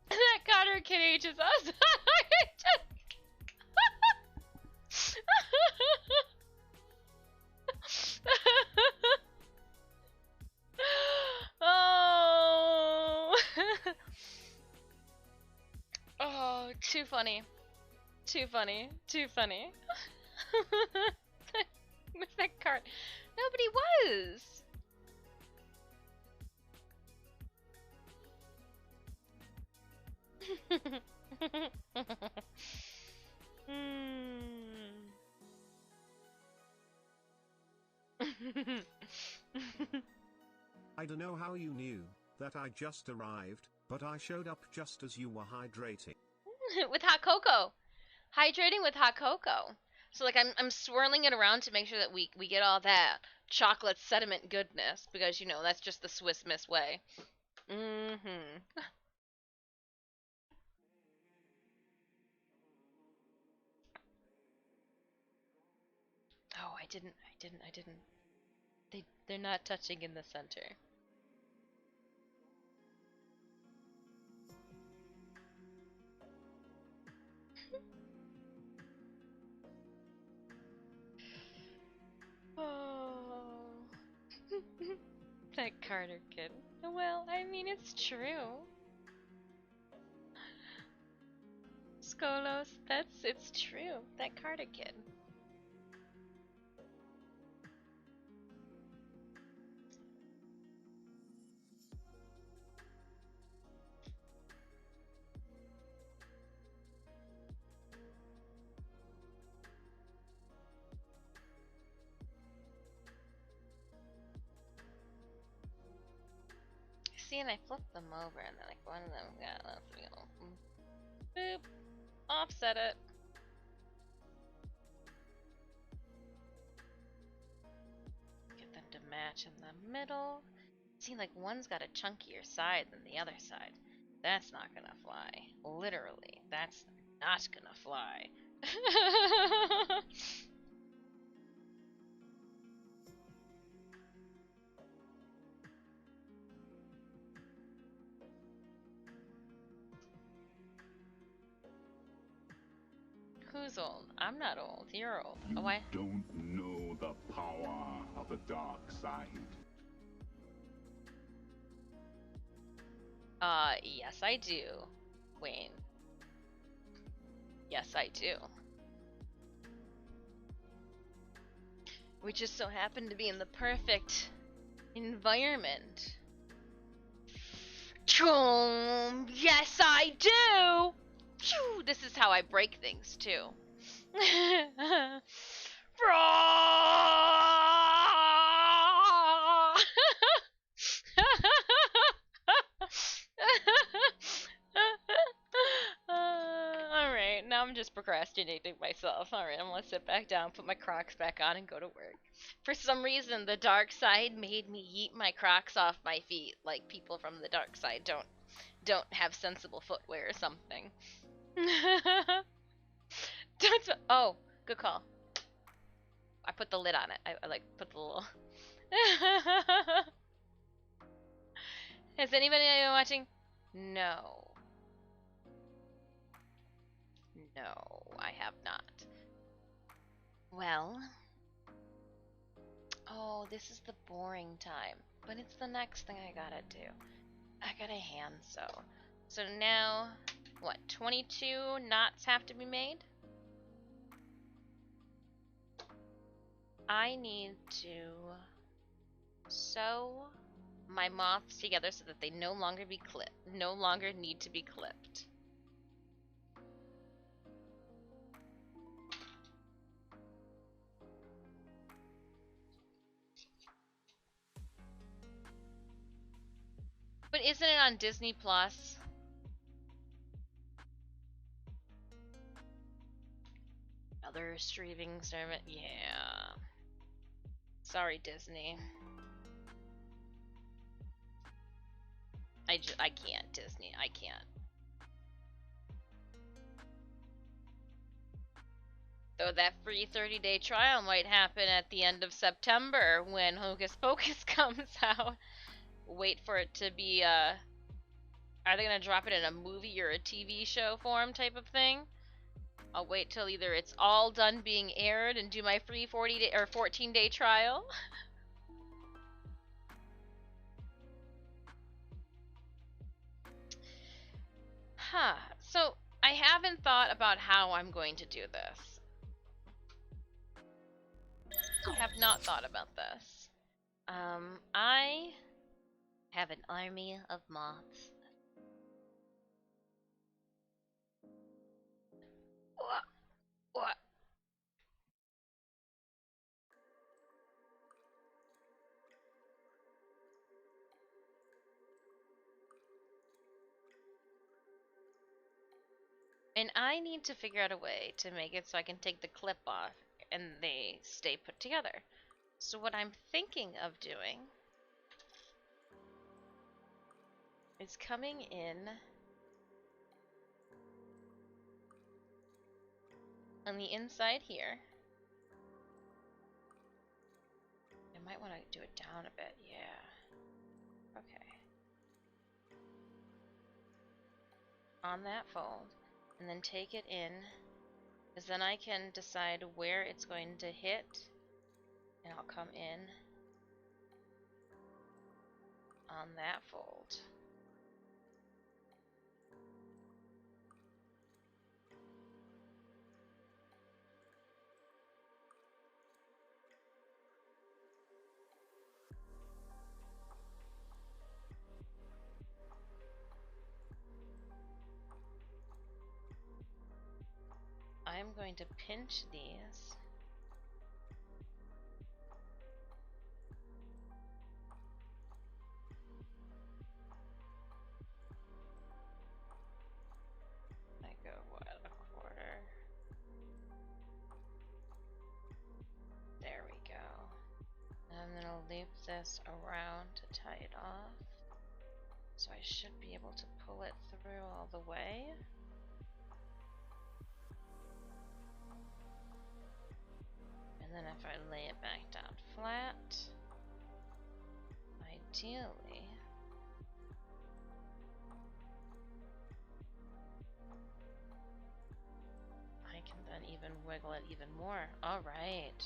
[SPEAKER 1] That Carter kid ages us. Oh. Oh, too funny. Too funny. Too funny. What's that card? Nobody was.
[SPEAKER 3] I don't know how you knew that I just arrived, but I showed up just as you were hydrating.
[SPEAKER 1] With hot cocoa. Hydrating with hot cocoa. So like I'm swirling it around to make sure that we get all that chocolate sediment goodness because you know that's just the Swiss Miss way. Mhm. Oh, I didn't. They're not touching in the center. Oh. That Carter kid. Well, I mean it's true. Skolos, it's true. That Carter kid. see, and I flipped them over, and then like one of them got boop, offset it. Get them to match in the middle. See, like one's got a chunkier side than the other side. That's not gonna fly. Literally, that's not gonna fly. Who's old? I'm not old. You're old.
[SPEAKER 4] You
[SPEAKER 1] Why?
[SPEAKER 4] don't know the power of the dark side.
[SPEAKER 1] Yes I do, Wayne. Yes I do. We just so happen to be in the perfect environment. Yes I do! This is how I break things too. Alright, now I'm just procrastinating myself. Alright, I'm gonna sit back down, put my Crocs back on, and go to work. For some reason, the dark side made me yeet my Crocs off my feet, like people from the dark side don't have sensible footwear or something. Oh, good call. I put the lid on it. I like put the little. Has anybody been watching? No. No, I have not. Well. Oh, this is the boring time. But it's the next thing I gotta do. I gotta hand sew. So now, what, 22 knots have to be made? I need to sew my moths together so that they no longer need to be clipped. But isn't it on Disney Plus? Other streaming service? Yeah. Sorry, Disney. I can't, Disney. I can't. Though that free 30-day trial might happen at the end of September when Hocus Pocus comes out. Wait for it to be, are they gonna drop it in a movie or a TV show form type of thing? I'll wait till either it's all done being aired and do my free 40-day or 14-day trial. Huh. So, I haven't thought about how I'm going to do this. I have not thought about this. I have an army of moths. What? And I need to figure out a way to make it so I can take the clip off and they stay put together. So what I'm thinking of doing is coming in on the inside here. I might want to do it down a bit, yeah. Okay. On that fold, and then take it in, because then I can decide where it's going to hit, and I'll come in on that fold. I'm going to pinch these. wave this around to tie it off. So I should be able to pull it through all the way. And then if I lay it back down flat, ideally, I can then even wiggle it even more. Alright.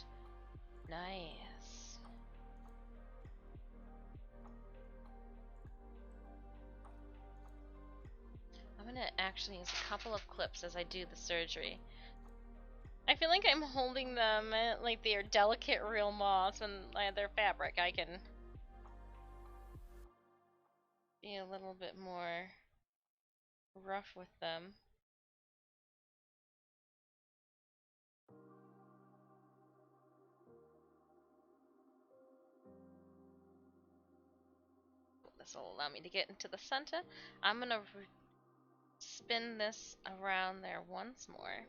[SPEAKER 1] Nice. I'm gonna actually use a couple of clips as I do the surgery. I feel like I'm holding them like they are delicate real moths when they're fabric. I can be a little bit more rough with them. This will allow me to get into the center. I'm gonna spin this around there once more.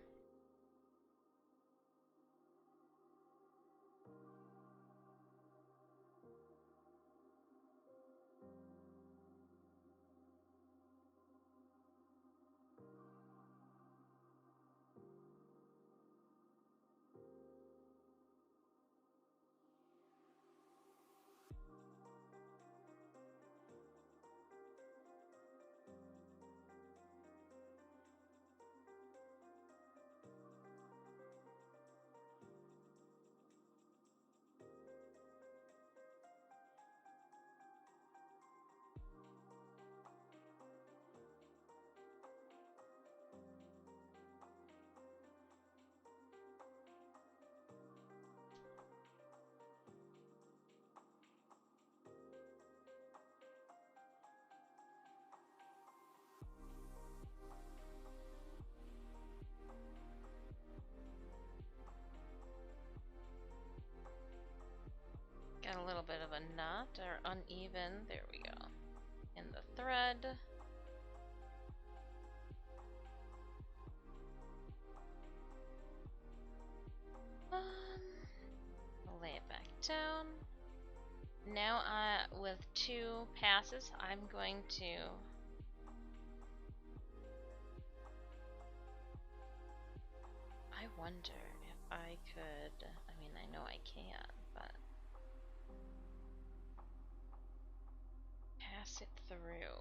[SPEAKER 1] Got a little bit of a knot or uneven. There we go. In the thread. I'll lay it back down. Now, with 2 passes, I'm going to I wonder if I could, I mean, I know I can, but pass it through.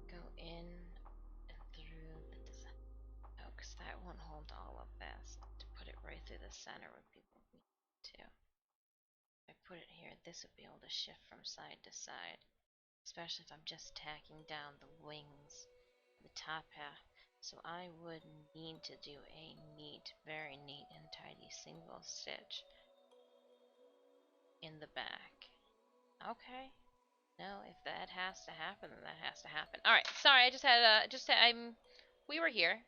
[SPEAKER 1] Go in and through the design. Oh, because that won't hold all of this. To put it right through the center would be too. If I put it here, this would be able to shift from side to side. Especially if I'm just tacking down the wings, the top half. So I would need to do a neat, very neat and tidy single stitch in the back. Okay. No, if that has to happen, then that has to happen. All right. Sorry, I just had we were here.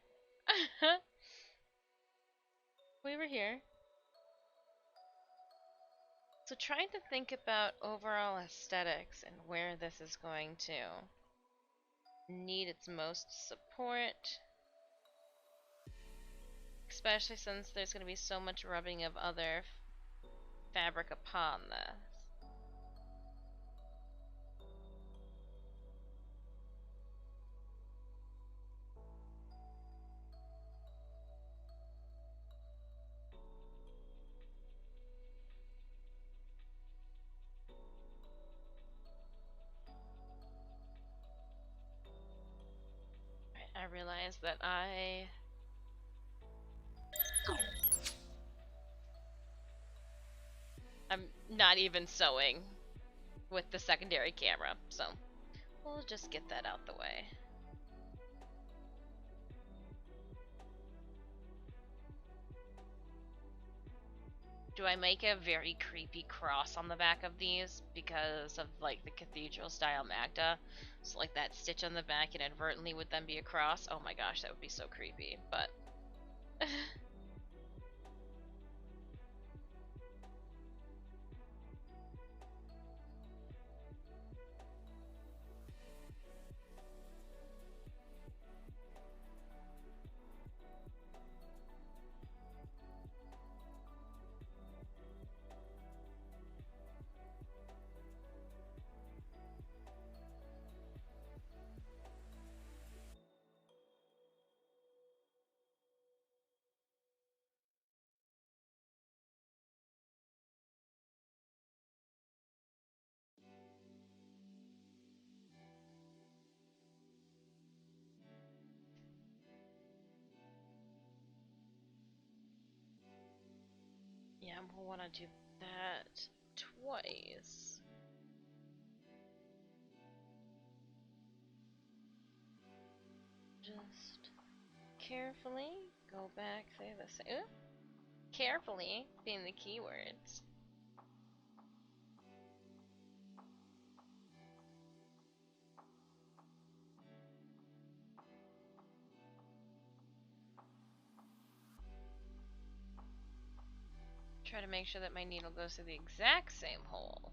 [SPEAKER 1] We were here. So trying to think about overall aesthetics and where this is going to need its most support. Especially since there's going to be so much rubbing of other fabric upon this. I realize that I'm not even sewing with the secondary camera, so we'll just get that out the way. Do I make a very creepy cross on the back of these because of like the cathedral style Maghda? So like that stitch on the back inadvertently would then be a cross? Oh my gosh, that would be so creepy, but Yeah, we'll want to do that twice. Just carefully go back, say the same. Carefully being the keywords. Try to make sure that my needle goes through the exact same hole.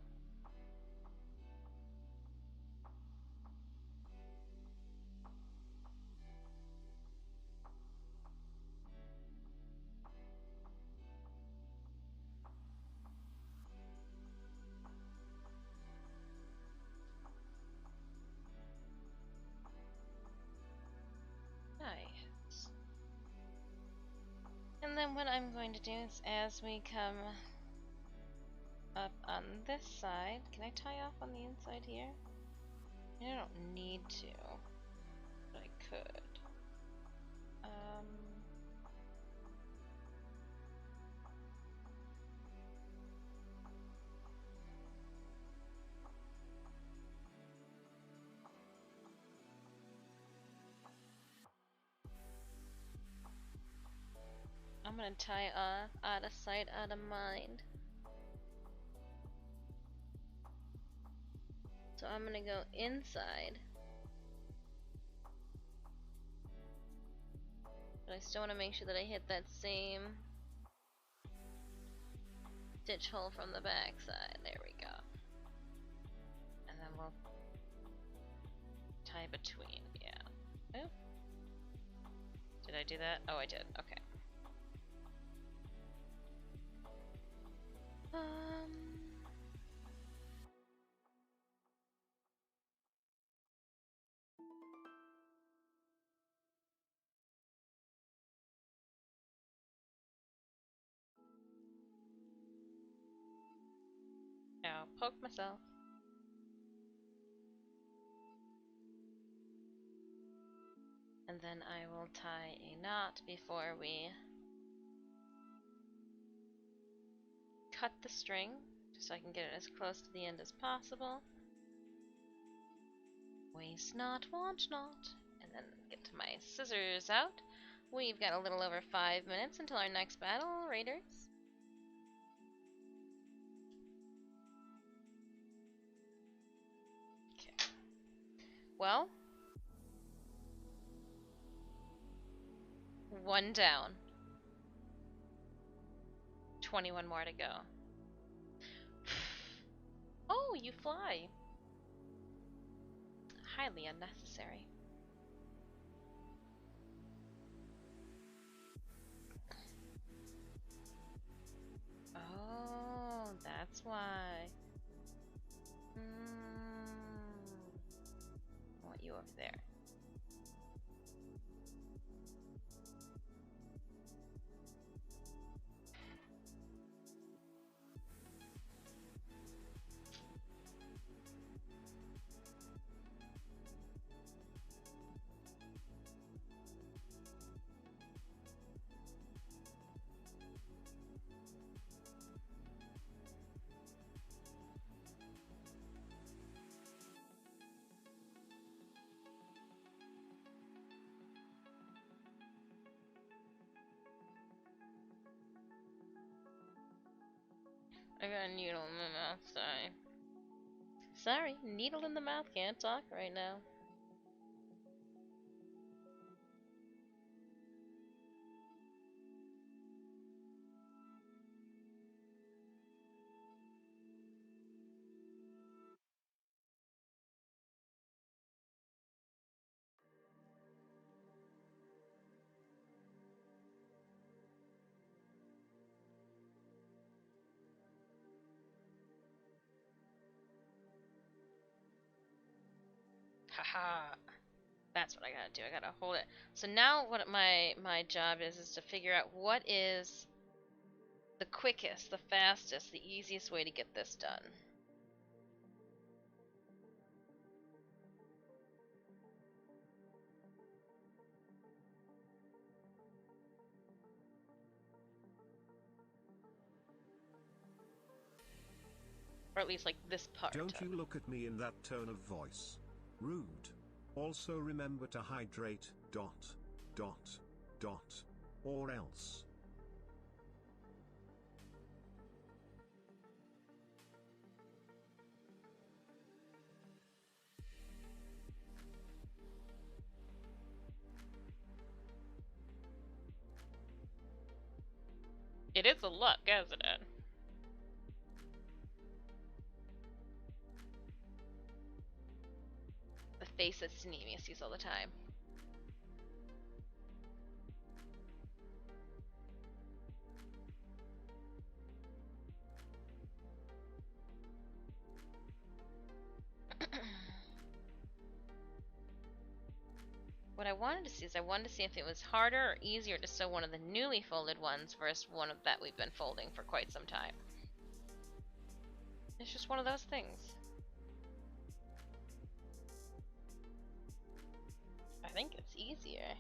[SPEAKER 1] Nice. And then what I'm going to do is as we come up on this side, can I tie off on the inside here? I don't need to, but I could. I'm gonna tie off out of sight, out of mind. So I'm gonna go inside. But I still want to make sure that I hit that same stitch hole from the back side. There we go. And then we'll tie between. Yeah. Oh. Did I do that? Oh, I did. Okay. Now poke myself. And then I will tie a knot before we cut the string, just so I can get it as close to the end as possible. Waste not, want not. And then get my scissors out. We've got a little over 5 minutes until our next battle, Raiders. Okay. Well, one down. 21 more to go. Oh, you fly. Highly unnecessary. Oh, that's why. I want you over there. I got a needle in my mouth, sorry. Sorry, needle in the mouth, can't talk right now. Haha. That's what I gotta do. I gotta hold it. So now what my job is to figure out what is the quickest, the fastest, the easiest way to get this done. Or at least like this part.
[SPEAKER 3] Don't you look at me in that tone of voice. Rude. Also remember to hydrate, ... or else.
[SPEAKER 1] It is a look, isn't it? The face that Sneemy sees all the time. What I wanted to see is if it was harder or easier to sew one of the newly folded ones versus one of that we've been folding for quite some time. It's just one of those things. I think it's easier.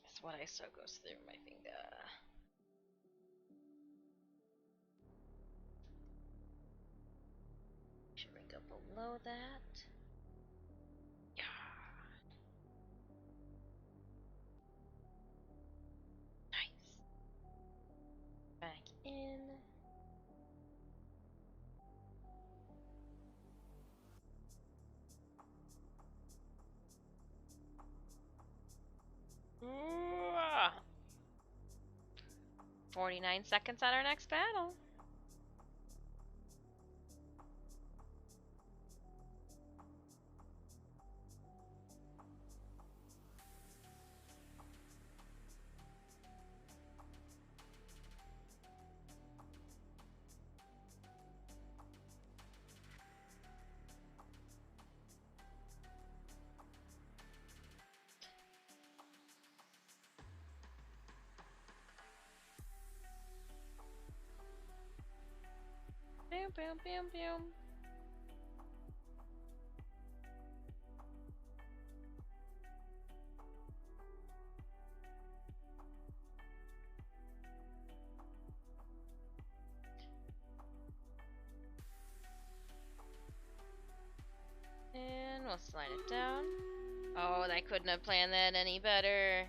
[SPEAKER 1] That's what I saw goes through my finger. Should we go below that? Yeah. Nice. Back in. Ooh, 49 seconds on our next battle. Boom, boom, boom, boom. And we'll slide it down. Oh, I couldn't have planned that any better.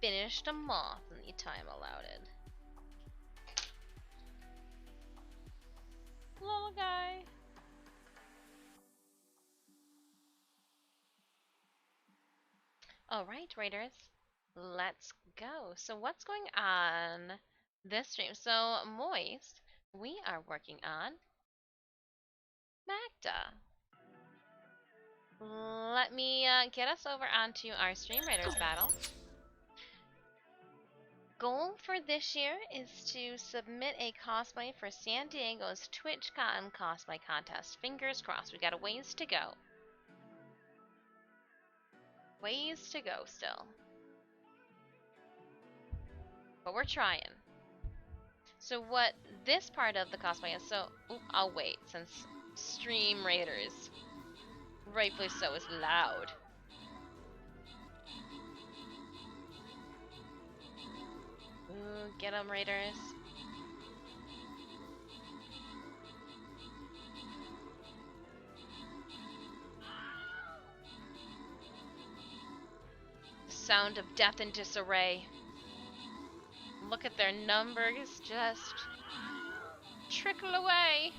[SPEAKER 1] Finished a moth in the time allotted. Little guy. Alright, Raiders. Let's go. So what's going on this stream? So, Moist, we are working on Maghda. Let me get us over onto our Stream Raiders battle. Goal for this year is to submit a cosplay for SanDiego's TwitchCon cosplay contest. Fingers crossed. We got a ways to go. Ways to go still. But we're trying. So what this part of the cosplay is, so I'll wait since Stream Raiders, rightfully so, is loud. Ooh, get 'em, Raiders. Sound of death and disarray. Look at their numbers just trickle away.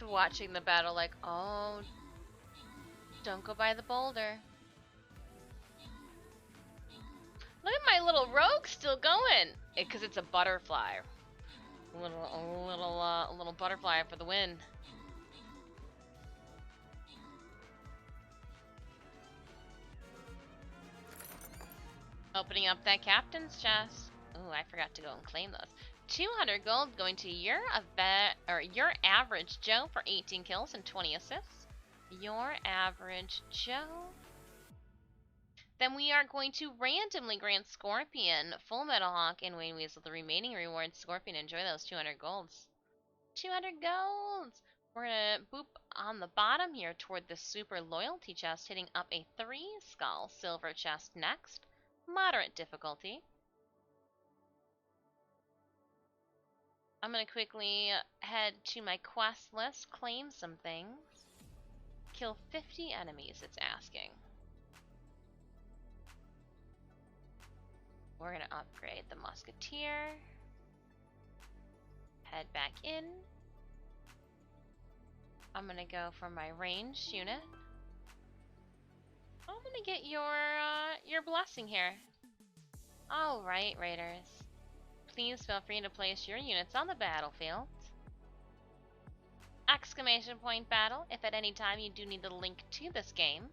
[SPEAKER 1] just watching the battle like, oh, don't go by the boulder. Look at my little rogue still going. Because it's a butterfly. A little butterfly for the win. Opening up that captain's chest. Oh, I forgot to go and claim those. 200 gold going to your average Joe for 18 kills and 20 assists. Your average Joe. Then we are going to randomly grant Scorpion, Full Metal Hawk, and Wayne Weasel the remaining rewards. Scorpion, enjoy those 200 golds. 200 golds! We're gonna boop on the bottom here toward the super loyalty chest, hitting up a 3-skull silver chest next. Moderate difficulty. I'm gonna quickly head to my quest list, claim some things. Kill 50 enemies, it's asking. We're gonna upgrade the Musketeer. Head back in. I'm gonna go for my ranged unit. I'm gonna get your blessing here. Alright, Raiders. Please feel free to place your units on the battlefield. Exclamation point battle if at any time you do need the link to this game.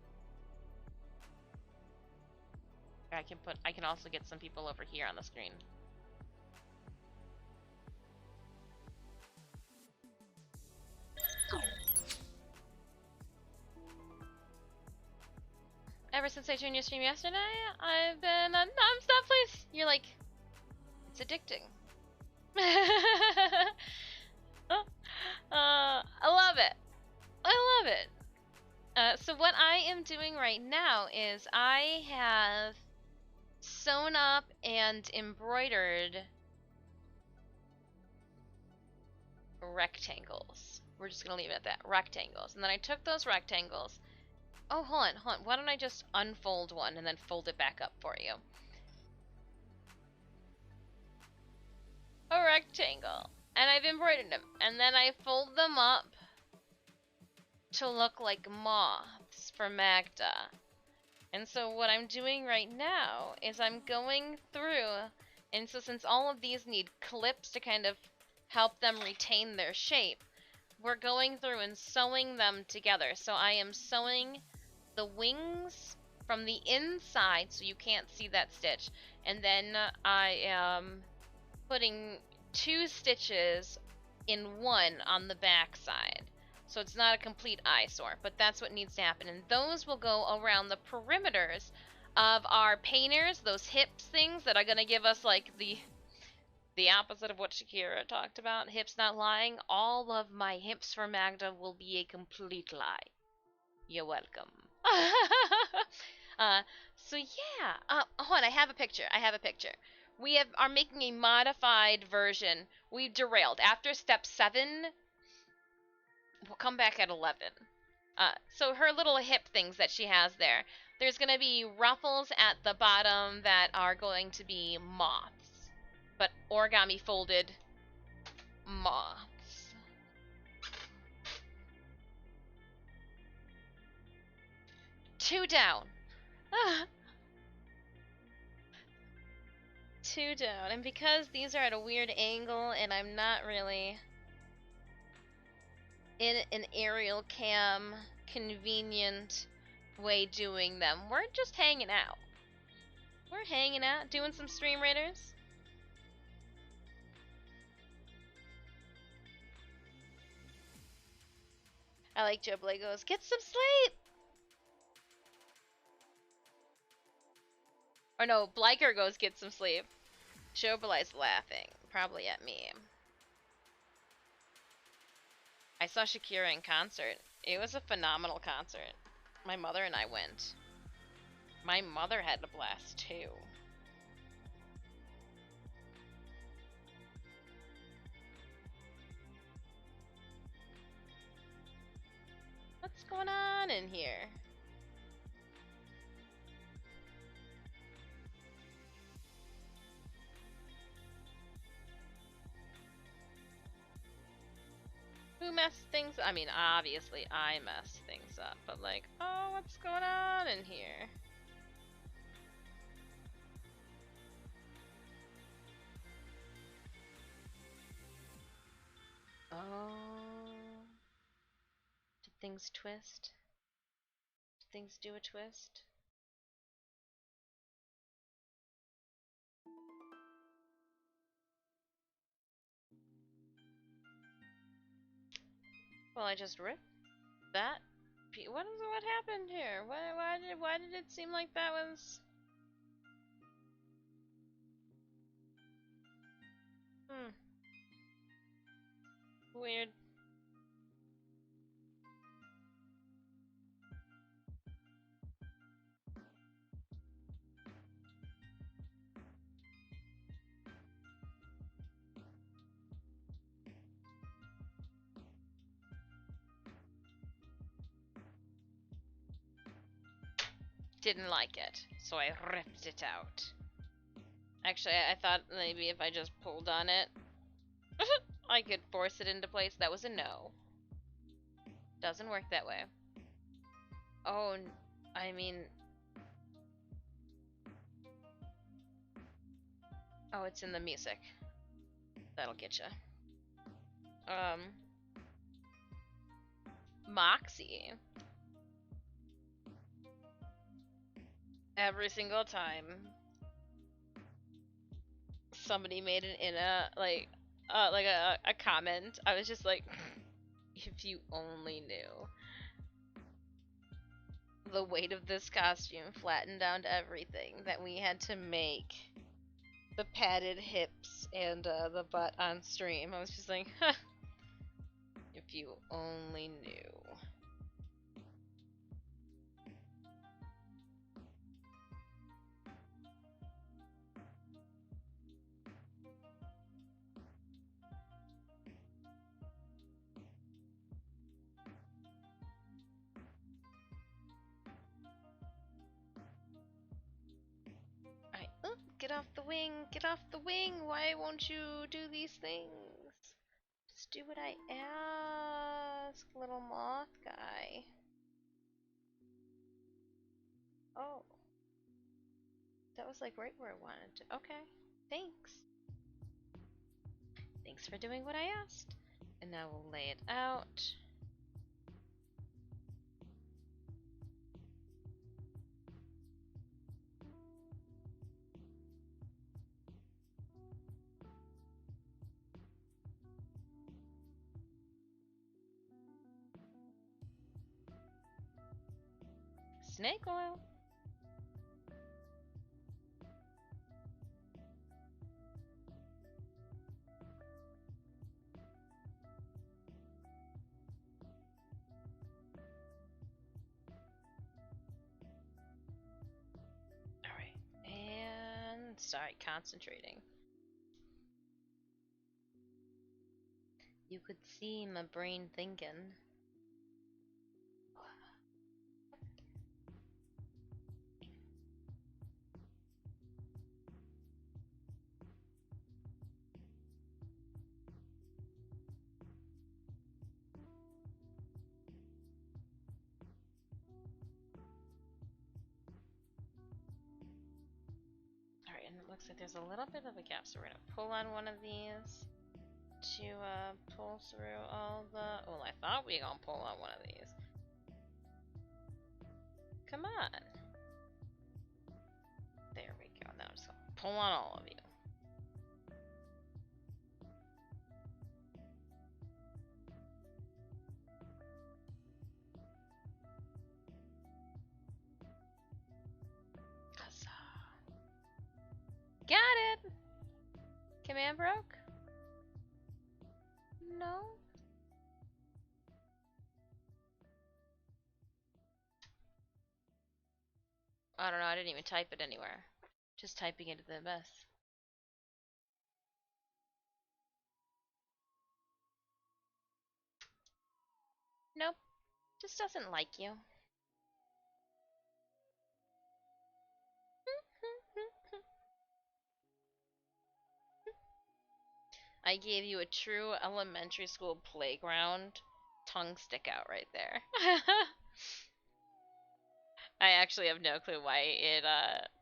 [SPEAKER 1] I can also get some people over here on the screen. Ever since I joined your stream yesterday, I've been non-stop, please. You're like, it's addicting. I love it. I love it. So what I am doing right now is I have sewn up and embroidered rectangles. We're just gonna leave it at that, rectangles. And then I took those rectangles. Oh, hold on. Why don't I just unfold one and then fold it back up for you? A rectangle. And I've embroidered them. And then I fold them up to look like moths for Maghda. And so what I'm doing right now is I'm going through, and so since all of these need clips to kind of help them retain their shape, we're going through and sewing them together. So I am sewing the wings from the inside so you can't see that stitch, and then I am putting 2 stitches in one on the back side. So it's not a complete eyesore, but that's what needs to happen. And those will go around the perimeters of our painters, those hips things that are going to give us like the opposite of what Shakira talked about, hips not lying. All of my hips for Maghda will be a complete lie. You're welcome. So yeah, hold on, I have a picture. We are making a modified version. We've derailed. After step 7, we'll come back at 11. So her little hip things that she has there, there's going to be ruffles at the bottom that are going to be moths. But origami folded moths. Two down. 2 down. And because these are at a weird angle and I'm not really in an aerial cam convenient way doing them, we're just hanging out. We're hanging out, doing some stream raiders. I like Joe Blay goes, get some sleep! Or no, Bliker goes, get some sleep. Joe Blay's laughing, probably at me. I saw Shakira in concert. It was a phenomenal concert. My mother and I went. My mother had a blast too. What's going on in here? who messed things? I mean, obviously I messed things up, but like, oh, what's going on in here? Oh, did things twist? Did things do a twist? Well, I just ripped that. What happened here? Why did it seem like that was? Hmm. Weird. Didn't like it, so I ripped it out. Actually, I thought maybe if I just pulled on it, I could force it into place. That was a no. Doesn't work that way. Oh, I mean... Oh, it's in the music. That'll get you. Moxie. Every single time somebody made it in a comment, I was just like, if you only knew. The weight of this costume flattened down to everything that we had to make. The padded hips and the butt on stream. I was just like, huh, if you only knew. Get off the wing! Get off the wing! Why won't you do these things? Just do what I ask, little moth guy. Oh. That was like right where I wanted to. Okay. Thanks. Thanks for doing what I asked. And now we'll lay it out. Snake oil. Alright. And start concentrating. You could see my brain thinking. Alright, and it looks like there's a little bit of a gap, so we're gonna pull on one of these to pull through all the... Well, I thought we were gonna pull on one of these. Come on. There we go. Now I'm just gonna pull on all of you. Got it! Command broke? No? I don't know, I didn't even type it anywhere. Just typing it into the abyss. Nope. Just doesn't like you. I gave you a true elementary school playground tongue stick out right there. I actually have no clue why it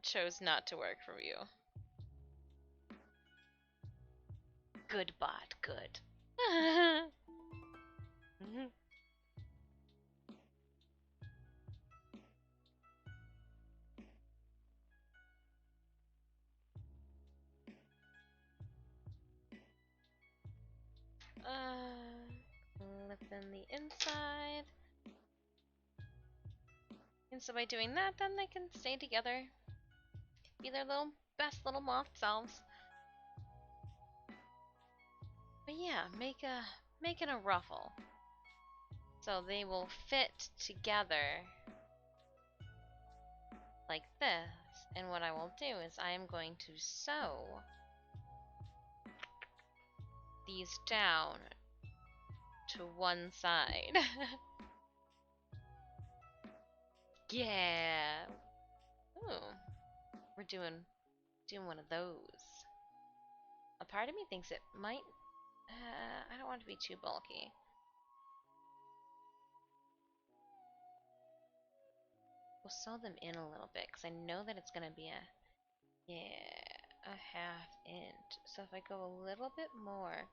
[SPEAKER 1] chose not to work for you. Good bot, good. Within the inside. And so by doing that, then they can stay together. Be their little best little moth selves. But yeah, make it a ruffle. So they will fit together like this. And what I will do is I am going to sew these down to one side. Yeah. Ooh. We're doing one of those. A part of me thinks it might I don't want it to be too bulky. We'll sew them in a little bit because I know that it's gonna be a half inch. So if I go a little bit more.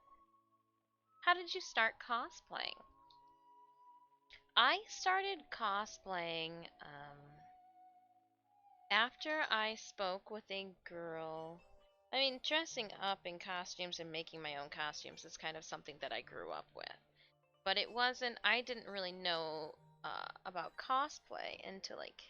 [SPEAKER 1] How did you start cosplaying? I started cosplaying after I spoke with a girl. I mean, dressing up in costumes and making my own costumes is kind of something that I grew up with. But it wasn't, I didn't really know about cosplay until like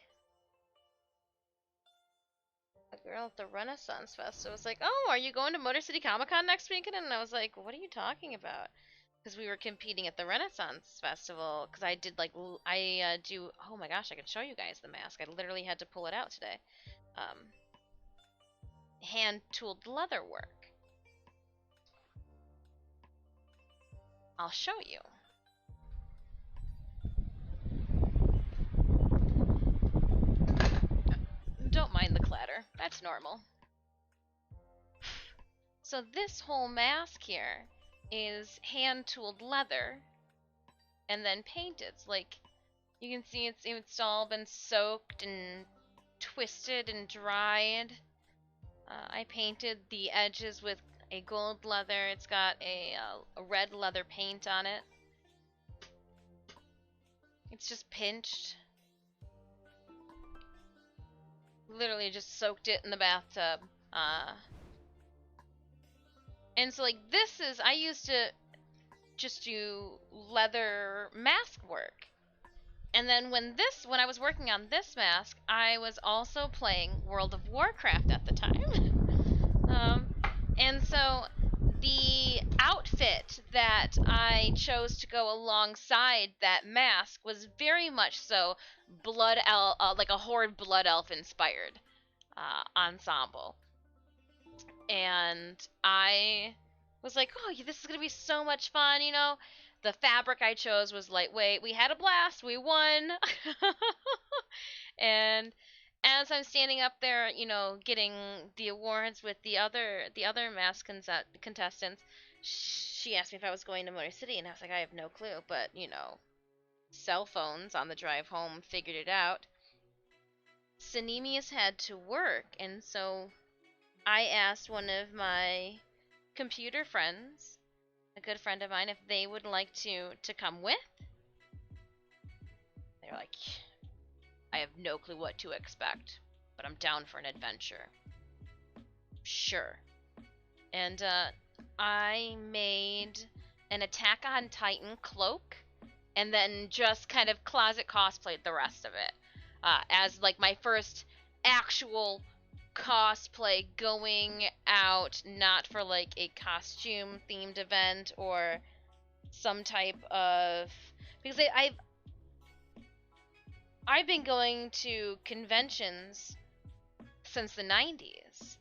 [SPEAKER 1] a girl at the Renaissance Festival was like, "Oh, are you going to Motor City Comic Con next weekend?" And I was like, "What are you talking about?" Because we were competing at the Renaissance Festival. Because I did like do. Oh my gosh, I can show you guys the mask. I literally had to pull it out today. Hand tooled leather work. I'll show you. Don't mind the clatter. That's normal. So this whole mask here is hand-tooled leather and then painted. It's like you can see it's all been soaked and twisted and dried. I painted the edges with a gold leather. It's got a red leather paint on it. It's just pinched. Literally just soaked it in the bathtub. And so like this is, I used to just do leather mask work. And then when I was working on this mask, I was also playing World of Warcraft at the time. And so the outfit that I chose to go alongside that mask was very much so blood elf, like a horde blood elf inspired ensemble. And I was like, oh, this is gonna be so much fun, you know. The fabric I chose was lightweight. We had a blast. We won. And as I'm standing up there, you know, getting the awards with the other mask contestants, she asked me if I was going to Motor City, and I was like, I have no clue. But you know, cell phones on the drive home figured it out. Sanemius had to work, and so I asked one of my computer friends, a good friend of mine, if they would like to come with. They're like, I have no clue what to expect, but I'm down for an adventure. Sure. And I made an Attack on Titan cloak, and then just kind of closet cosplayed the rest of it as like my first actual cosplay going out, not for like a costume themed event or some type of, because I've been going to conventions since the 90s,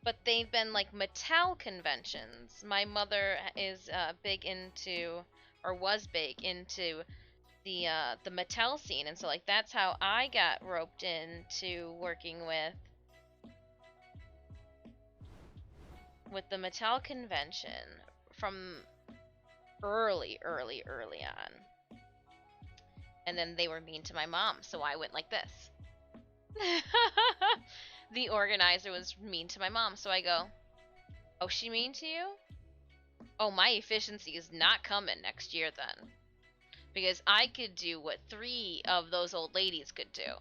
[SPEAKER 1] but they've been like Mattel conventions. My mother is big into, or was big into the Mattel scene, and so like that's how I got roped into working with the Mattel convention from early on. And then they were mean to my mom, so I went like this. The organizer was mean to my mom, so I go, "Oh, she mean to you? Oh, my efficiency is not coming next year then." Because I could do what 3 of those old ladies could do.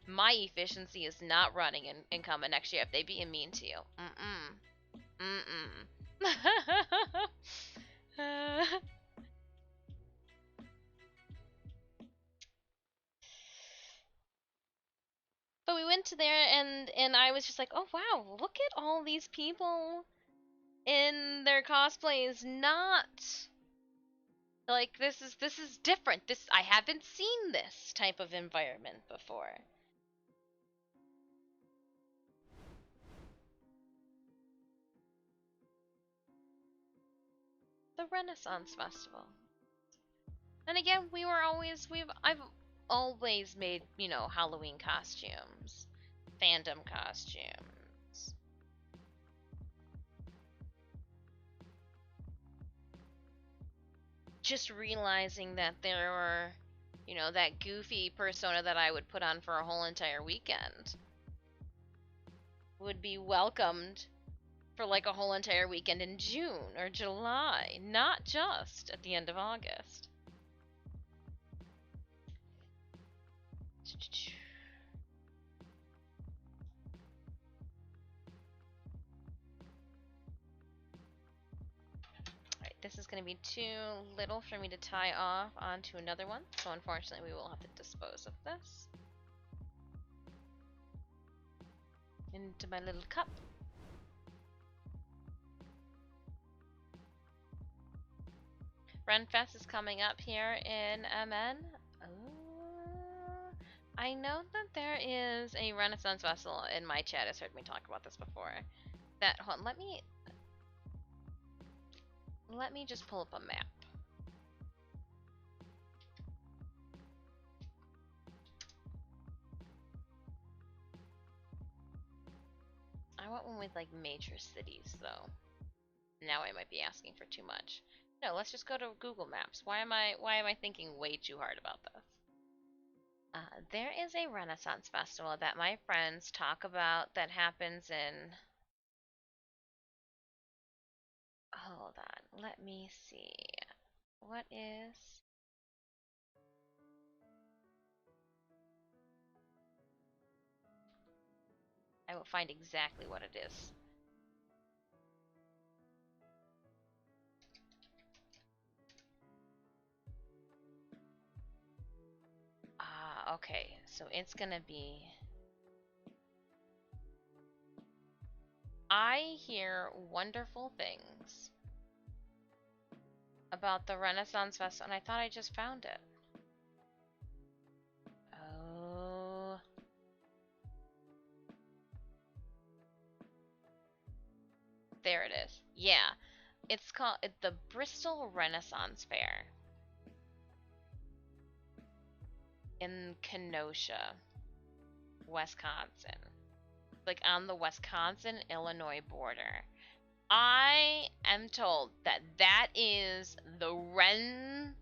[SPEAKER 1] My efficiency is not running and coming next year if they being mean to you. But we went to there and I was just like, "Oh wow, look at all these people in their cosplays, not like this is different. This I haven't seen this type of environment before." The Renaissance Festival. And again, I've always made, Halloween costumes, fandom costumes. Just realizing that there were, that goofy persona that I would put on for a whole entire weekend would be welcomed for like a whole entire weekend in June or July, not just at the end of August. Alright, this is going to be too little for me to tie off onto another one, so unfortunately we will have to dispose of this. Into my little cup. Renfest is coming up here in MN. I know that there is a Renaissance Festival in my chat. Has heard me talk about this before. Hold on, let me just pull up a map. I want one with like major cities though. Now I might be asking for too much. No, let's just go to Google Maps. Why am I thinking way too hard about this? There is a Renaissance Festival that my friends talk about that happens in... Hold on, let me see. What is... I will find exactly what it is. Okay, so it's gonna be... I hear wonderful things about the Renaissance Festival, and I thought I just found it. Oh. There it is. Yeah. It's called the Bristol Renaissance Fair in Kenosha, Wisconsin. Like on the Wisconsin-Illinois border. I am told that that is the Ren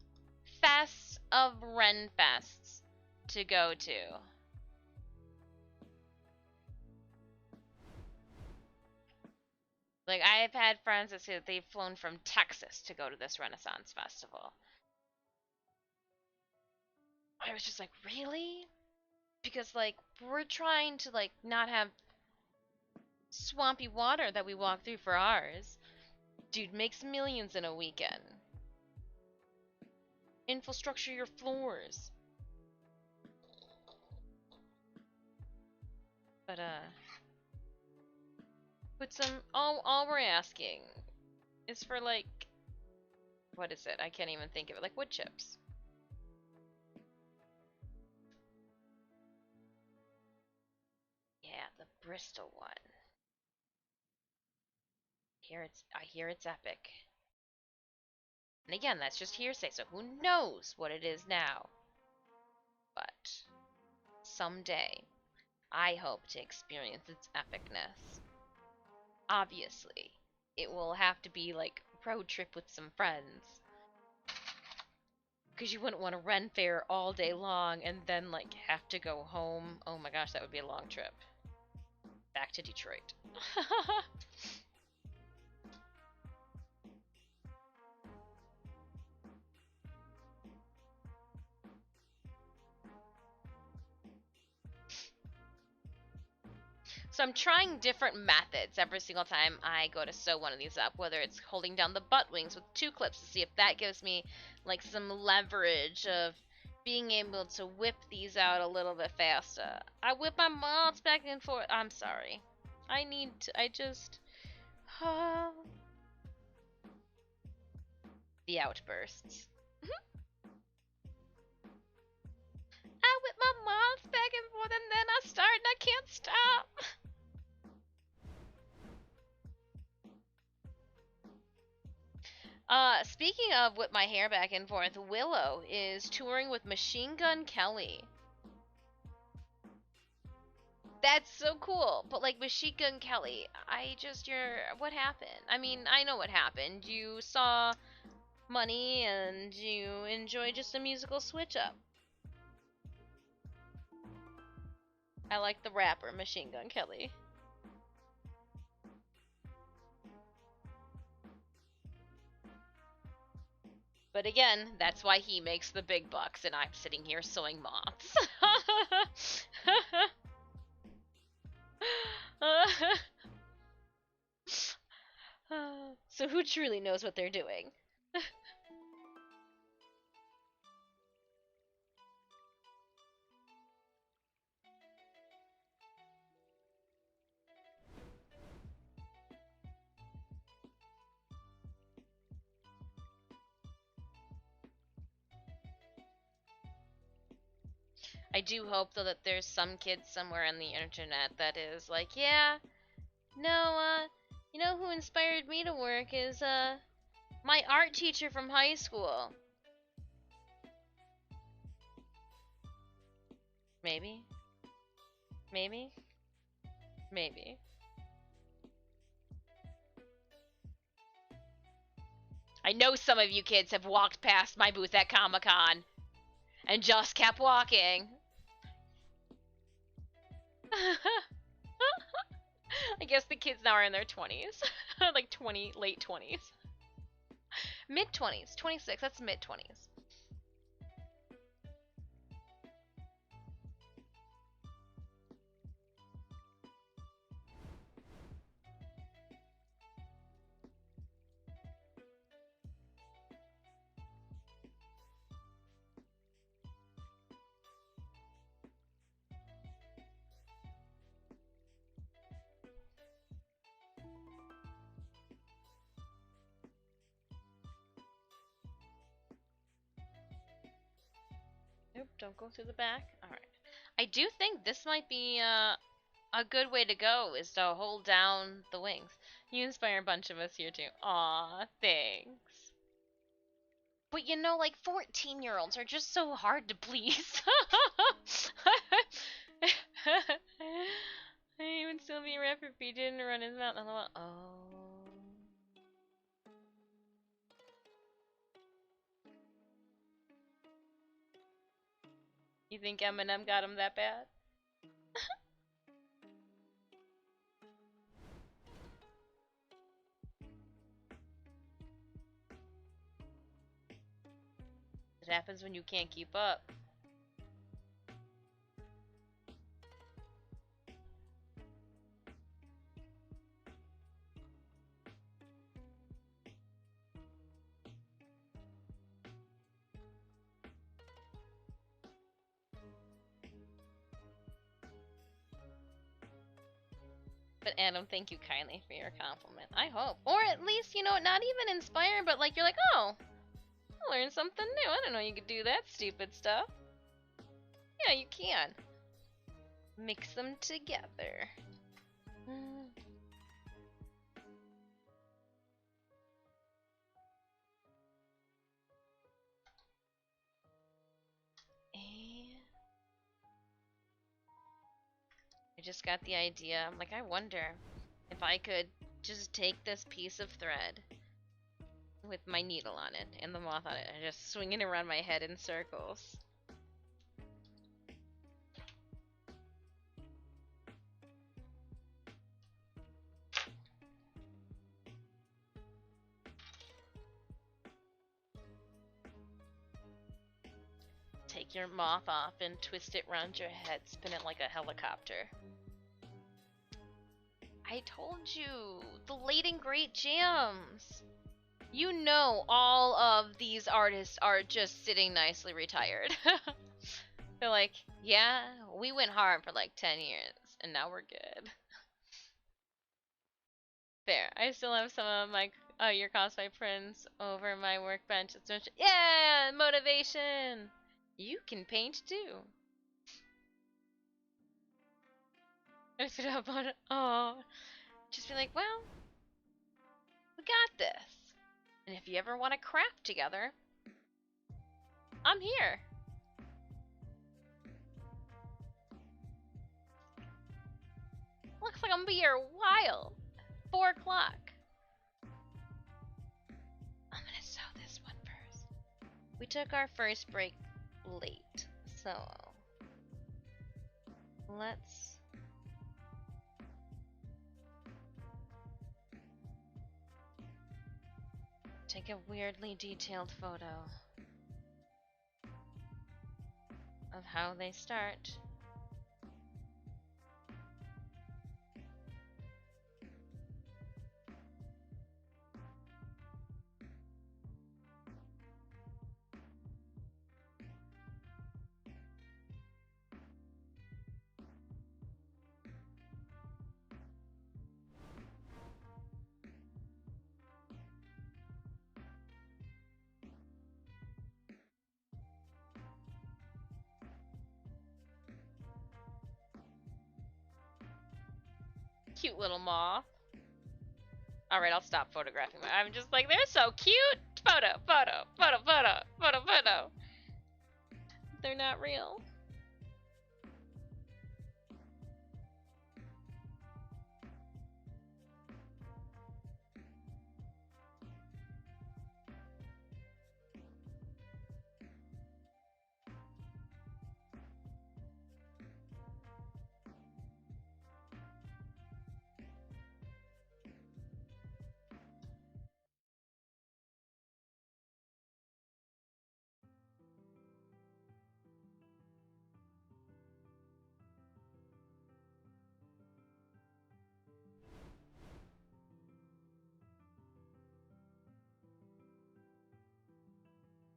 [SPEAKER 1] Fest of Ren Fests to go to. Like, I've had friends that say that they've flown from Texas to go to this Renaissance Festival. I was just like, really? Because, like, we're trying to, like, not have swampy water that we walk through for ours. Dude makes millions in a weekend. Infrastructure your floors. But, put some, all we're asking is for, like, what is it? I can't even think of it. Like, wood chips. Yeah, the Bristol one. I hear it's epic. And again, that's just hearsay, so who knows what it is now. But someday, I hope to experience its epicness. Obviously, it will have to be like road trip with some friends. Because you wouldn't want to run fare all day long and then like have to go home. Oh my gosh, that would be a long trip. Back to Detroit. So I'm trying different methods every single time I go to sew one of these up, whether it's holding down the butt wings with 2 clips to see if that gives me like some leverage of being able to whip these out a little bit faster. I whip my moths back and forth. I'm sorry. I just the outbursts. I whip my moths back and forth and then I start and I can't stop. Speaking of whip my hair back and forth, Willow is touring with Machine Gun Kelly. That's so cool. But like Machine Gun Kelly, what happened? I mean, I know what happened. You saw money and you enjoy just a musical switch up. I like the rapper Machine Gun Kelly. But again, that's why he makes the big bucks and I'm sitting here sewing moths. So who truly knows what they're doing? I do hope though that there's some kid somewhere on the internet that is like, yeah, no, you know who inspired me to work is my art teacher from high school. Maybe. Maybe. Maybe. I know some of you kids have walked past my booth at Comic-Con and just kept walking. I guess the kids now are in their 20s. Like late 20s. Mid 20s. 26, that's mid 20s. Nope, don't go through the back. Alright. I do think this might be a good way to go, is to hold down the wings. You inspire a bunch of us here too. Aw, thanks. But you know, like 14-year-olds are just so hard to please. He would still be a rep if he didn't run his mouth. Oh. You think Eminem got him that bad? It happens when you can't keep up. But Adam, thank you kindly for your compliment. I hope. Or at least, you know, not even inspired, but like you're like, oh, I learned something new. I didn't know you could do that stupid stuff. Yeah, you can. Mix them together. I just got the idea. I'm like, I wonder if I could just take this piece of thread with my needle on it and the moth on it and just swing it around my head in circles. Take your moth off and twist it around your head, spin it like a helicopter. I told you, the late and great jams. You know all of these artists are just sitting nicely retired. They're like, yeah, we went hard for like 10 years, and now we're good. Fair. I still have some of my your cosplay prints over my workbench. It's much, yeah, motivation. You can paint too. And if it up on it, oh, just be like, well, we got this. And if you ever want to craft together, I'm here. Looks like I'm gonna be here a while. 4 o'clock. I'm gonna sew this one first. We took our first break late, so let's take a weirdly detailed photo of how they start. Cute little moth. Alright, I'll stop photographing them. I'm just like, they're so cute! Photo, photo, photo, photo, photo, photo. They're not real.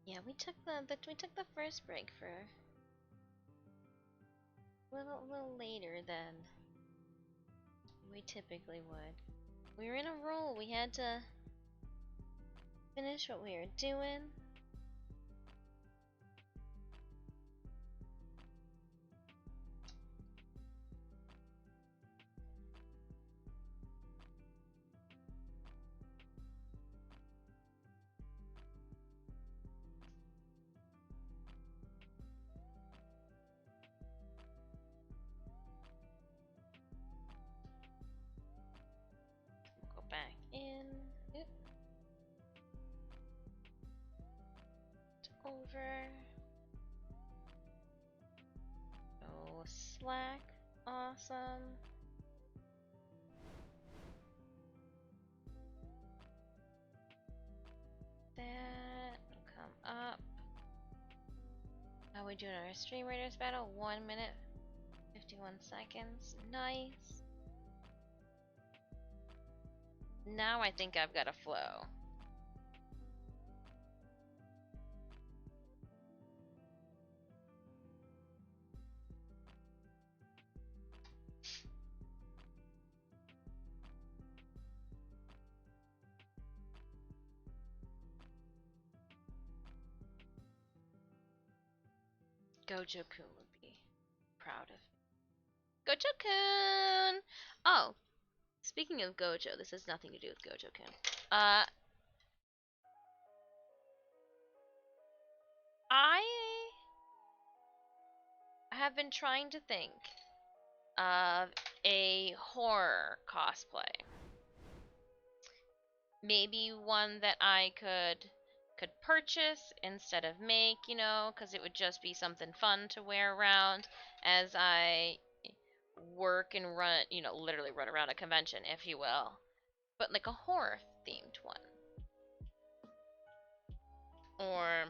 [SPEAKER 1] Yeah, we took the first break for a little later than we typically would. We were in a roll. We had to finish what we were doing. Go back in. Oop. Over. Oh, slack. Awesome. That. Come up. How are we doing our Stream Raiders battle? 1 minute, 51 seconds. Nice. Now I think I've got a flow. Gojo-kun would be proud of me. Gojo-kun! Oh, speaking of Gojo, this has nothing to do with Gojo-kun. I have been trying to think of a horror cosplay. maybe one that I could purchase instead of make, you know, because it would just be something fun to wear around as I work and run, you know, literally run around a convention, if you will. But like a horror themed one. Or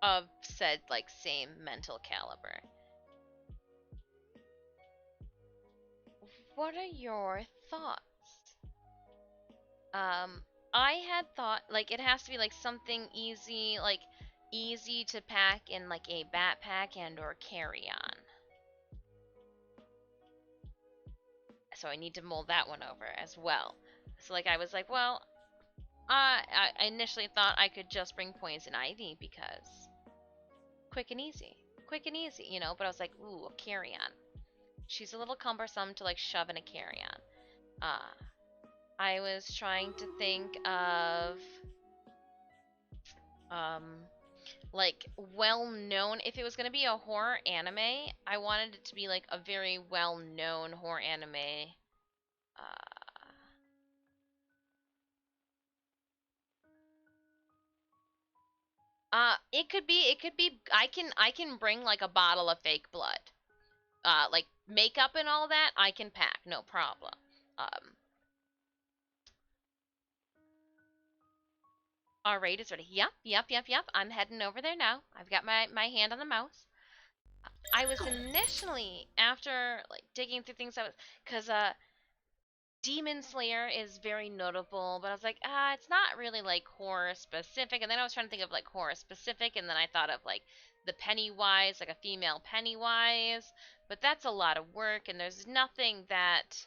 [SPEAKER 1] of said like same mental caliber. What are your thoughts? I had thought like it has to be like something easy, like easy to pack in like a backpack and or carry on. So I need to mold that one over as well. So like I was like, well, I initially thought I could just bring poison ivy because quick and easy, you know. But I was like, ooh, a carry on. She's a little cumbersome to like shove in a carry on. I was trying to think of um like well known. If it was gonna be a horror anime, I wanted it to be like a very well known horror anime. It could be I can bring like a bottle of fake blood. Like makeup and all that I can pack, no problem. Um, our raid is ready. Yep. I'm heading over there now. I've got my hand on the mouse. I was initially after like digging through things I was because Demon Slayer is very notable, but I was like, it's not really like horror specific. And then I was trying to think of like horror specific, and then I thought of like the Pennywise, like a female Pennywise. But that's a lot of work, and there's nothing that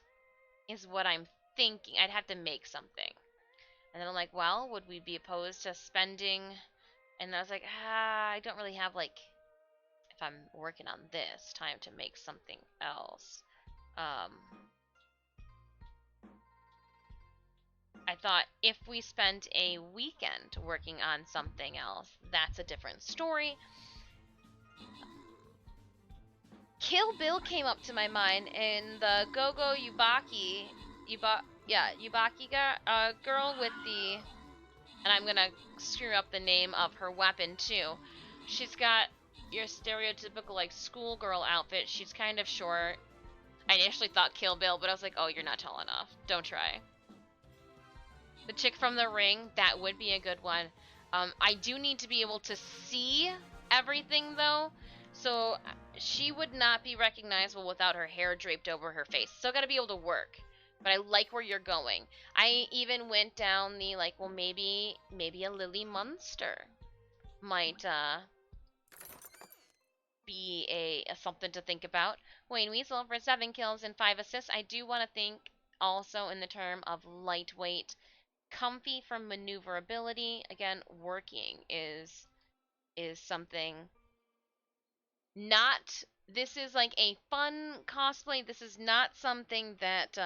[SPEAKER 1] is what I'm thinking. I'd have to make something. And then I'm like, well, would we be opposed to spending? And I was like, I don't really have like, if I'm working on this, time to make something else. Um, I thought if we spent a weekend working on something else, that's a different story. Kill Bill came up to my mind, and the Gogo Yubaki girl with the, and I'm gonna screw up the name of her weapon too. She's got your stereotypical like schoolgirl outfit. She's kind of short. I initially thought Kill Bill, but I was like, oh, you're not tall enough. Don't try. The chick from The Ring, that would be a good one. I do need to be able to see everything though, so she would not be recognizable without her hair draped over her face. Still got to be able to work, but I like where you're going. I even went down the like, well, maybe a Lily Munster might be a something to think about. Wayne Weasel for 7 kills and 5 assists. I do want to think also in the term of lightweight. Comfy for maneuverability. Again, working is something not, this is like a fun cosplay. This is not something that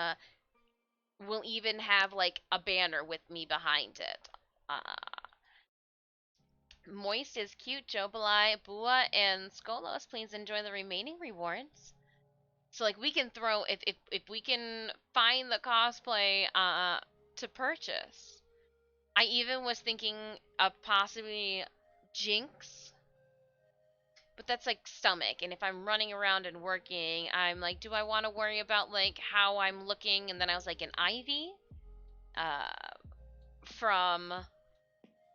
[SPEAKER 1] will even have like a banner with me behind it. Moist is cute. Jobalai, Bua, and Skolos, please enjoy the remaining rewards. So like we can throw, if we can find the cosplay to purchase. I even was thinking of possibly Jinx, but that's like stomach. And if I'm running around and working, I'm like, do I want to worry about like how I'm looking? And then I was like, an Ivy from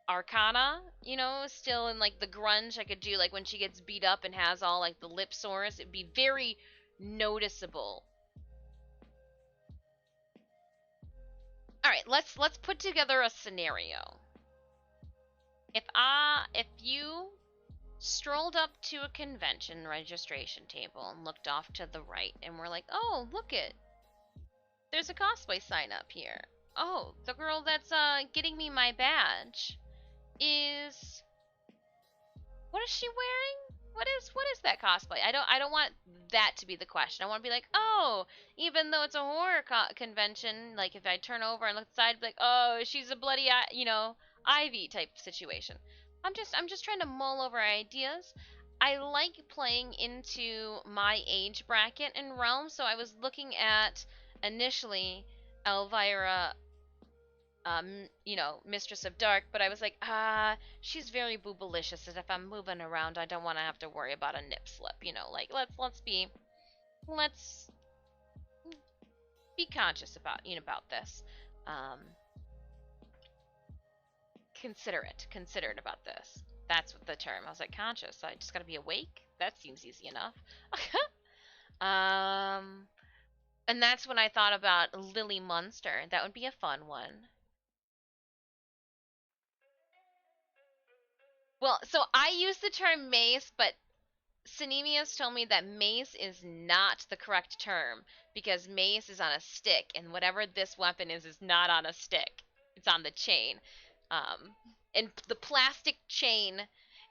[SPEAKER 1] Arcana, you know, still in like the grunge. I could do like when she gets beat up and has all like the lip sores. It'd be very noticeable. All right, let's put together a scenario. If you strolled up to a convention registration table and looked off to the right and were like, oh, look it, there's a cosplay sign up here. Oh, the girl that's getting me my badge is, what is she wearing? What is that cosplay? I don't want that to be the question. I want to be like, oh, even though it's a horror convention, like if I turn over and look aside, be like, oh, she's a bloody, Ivy type situation. I'm just trying to mull over ideas. I like playing into my age bracket and realm, so I was looking at initially Elvira Mistress of Dark, but I was like, she's very boobalicious, and if I'm moving around, I don't want to have to worry about a nip slip, like let's be conscious about this. Um, considerate about this. That's what the term. I was like, conscious. I just gotta be awake. That seems easy enough. um, and that's when I thought about Lily Munster. That would be a fun one. Well, so I use the term mace, but Synemius told me that mace is not the correct term because mace is on a stick, and whatever this weapon is not on a stick. It's on the chain. Um, and the plastic chain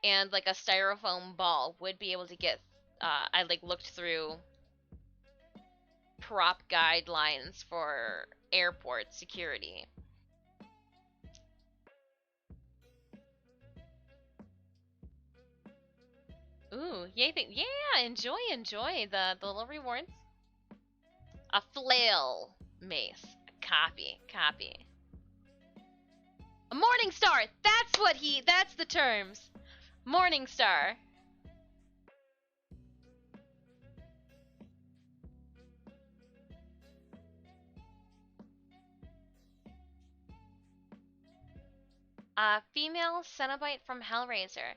[SPEAKER 1] and like a styrofoam ball would be able to get. I like looked through prop guidelines for airport security. Ooh, yay! Yeah, enjoy the little rewards. A flail mace. Copy. A morning star. That's the terms. Morning star. A female Cenobite from Hellraiser.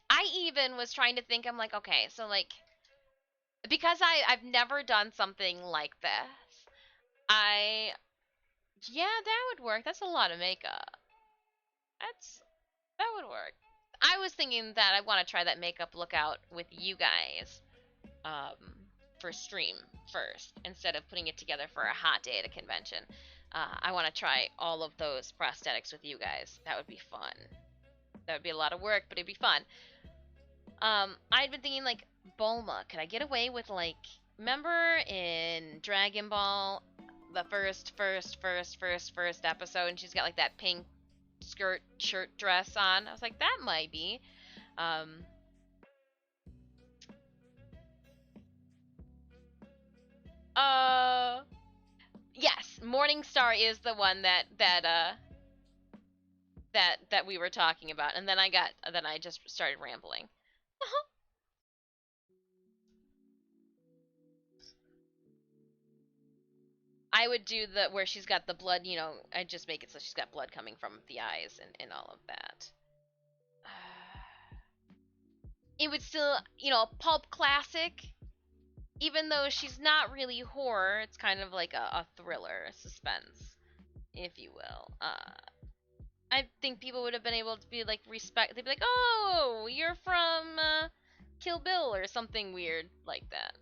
[SPEAKER 1] I even was trying to think. I'm like, okay, so like, because I've never done something like this. I Yeah, that would work. That's a lot of makeup. That's that would work. I was thinking that I want to try that makeup look out with you guys, um, for stream first instead of putting it together for a hot day at a convention. I want to try all of those prosthetics with you guys. That would be fun. That would be a lot of work, but it'd be fun. I'd been thinking like Bulma. Could I get away with like? Remember in Dragon Ball, the first episode, and she's got like that pink skirt shirt dress on. I was like, that might be. Um, uh, yes, Morningstar is the one that we were talking about, and then I just started rambling. I would do the where she's got the blood, I just make it so she's got blood coming from the eyes and all of that. It would still, a pulp classic, even though she's not really horror. It's kind of like a thriller, suspense, if you will. I think people would have been able to be like respect. They'd be like, "Oh, you're from Kill Bill" or something weird like that.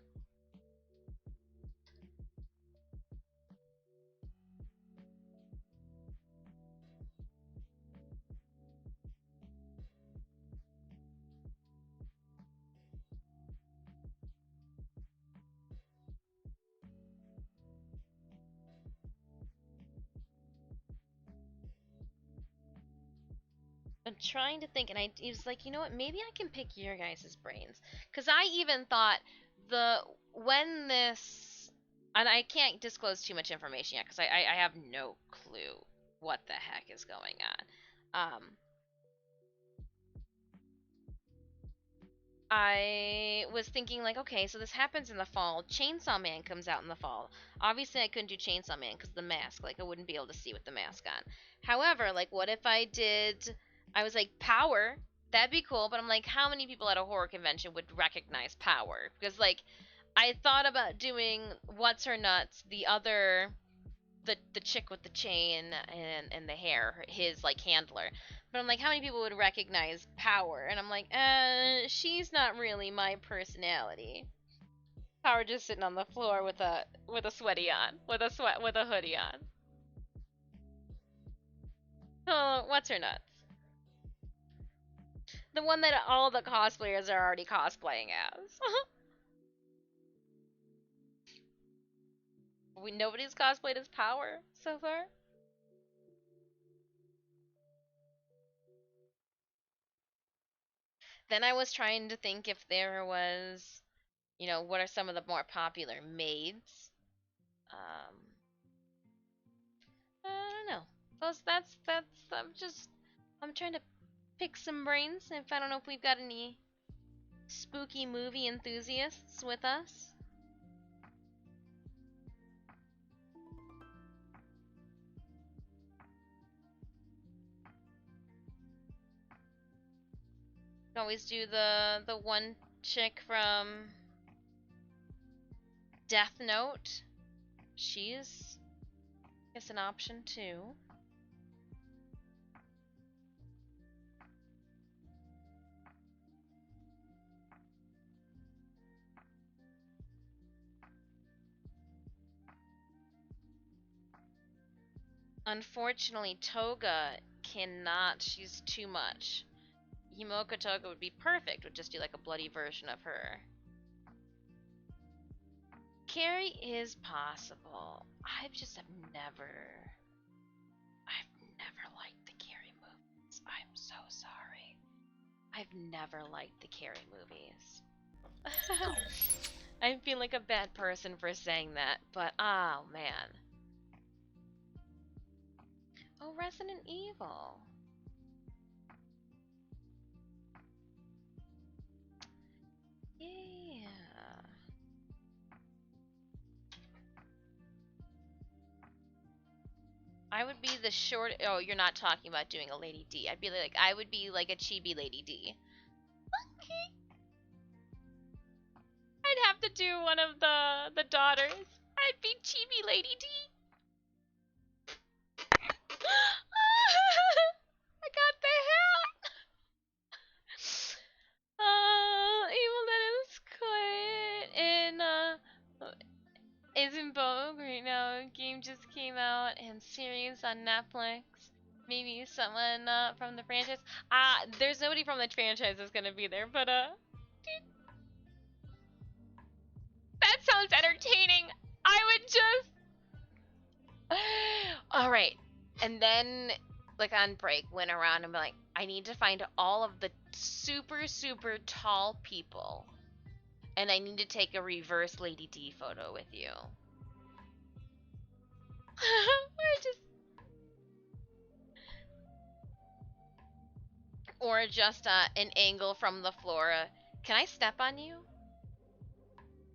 [SPEAKER 1] I'm trying to think, and it was like, you know what? Maybe I can pick your guys' brains, because I even thought the when this, and I can't disclose too much information yet, because I have no clue what the heck is going on. I was thinking like, okay, so this happens in the fall. Chainsaw Man comes out in the fall. Obviously, I couldn't do Chainsaw Man because the mask. Like, I wouldn't be able to see with the mask on. However, like, what if I did? I was like, Power. That'd be cool. But I'm like, how many people at a horror convention would recognize Power? Because like, I thought about doing What's Her Nuts, the other the chick with the chain and the hair, his like handler. But I'm like, how many people would recognize Power? And I'm like, she's not really my personality. Power just sitting on the floor with a sweaty on, with a hoodie on. Oh, what's her nuts? The one that all the cosplayers are already cosplaying as. Nobody's cosplayed as Power so far. Then I was trying to think if there was, what are some of the more popular maids? Um, don't know. I'm trying to pick some brains. If I don't know if we've got any spooky movie enthusiasts with us. Can always do the one chick from Death Note. She's, I guess, an option too. Unfortunately, Toga cannot. She's too much. Himoka Toga would be perfect. Would just do like a bloody version of her. Carrie is possible. I've never liked the Carrie movies. I'm so sorry. I've never liked the Carrie movies. I feel like a bad person for saying that, but oh man. Oh, Resident Evil. Yeah. I would be the short. Oh, you're not talking about doing a Lady D. I would be like a chibi Lady D. Okay. I'd have to do one of the daughters. I'd be chibi Lady D. I got the hat. Evil Dead is quite is in vogue right now. A game just came out and series on Netflix. Maybe someone from the franchise. There's nobody from the franchise that's gonna be there, but that sounds entertaining. I would just. All right, and then like on break, went around and be like, I need to find all of the super super tall people, and I need to take a reverse Lady D photo with you. Or just an angle from the floor. Can I step on you?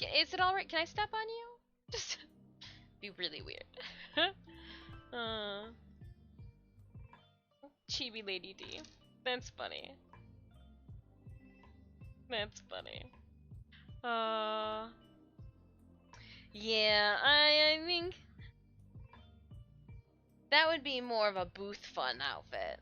[SPEAKER 1] Is it alright? Can I step on you? Just be really weird. Chibi Lady D. That's funny. That's funny. Yeah, I think that would be more of a booth fun outfit.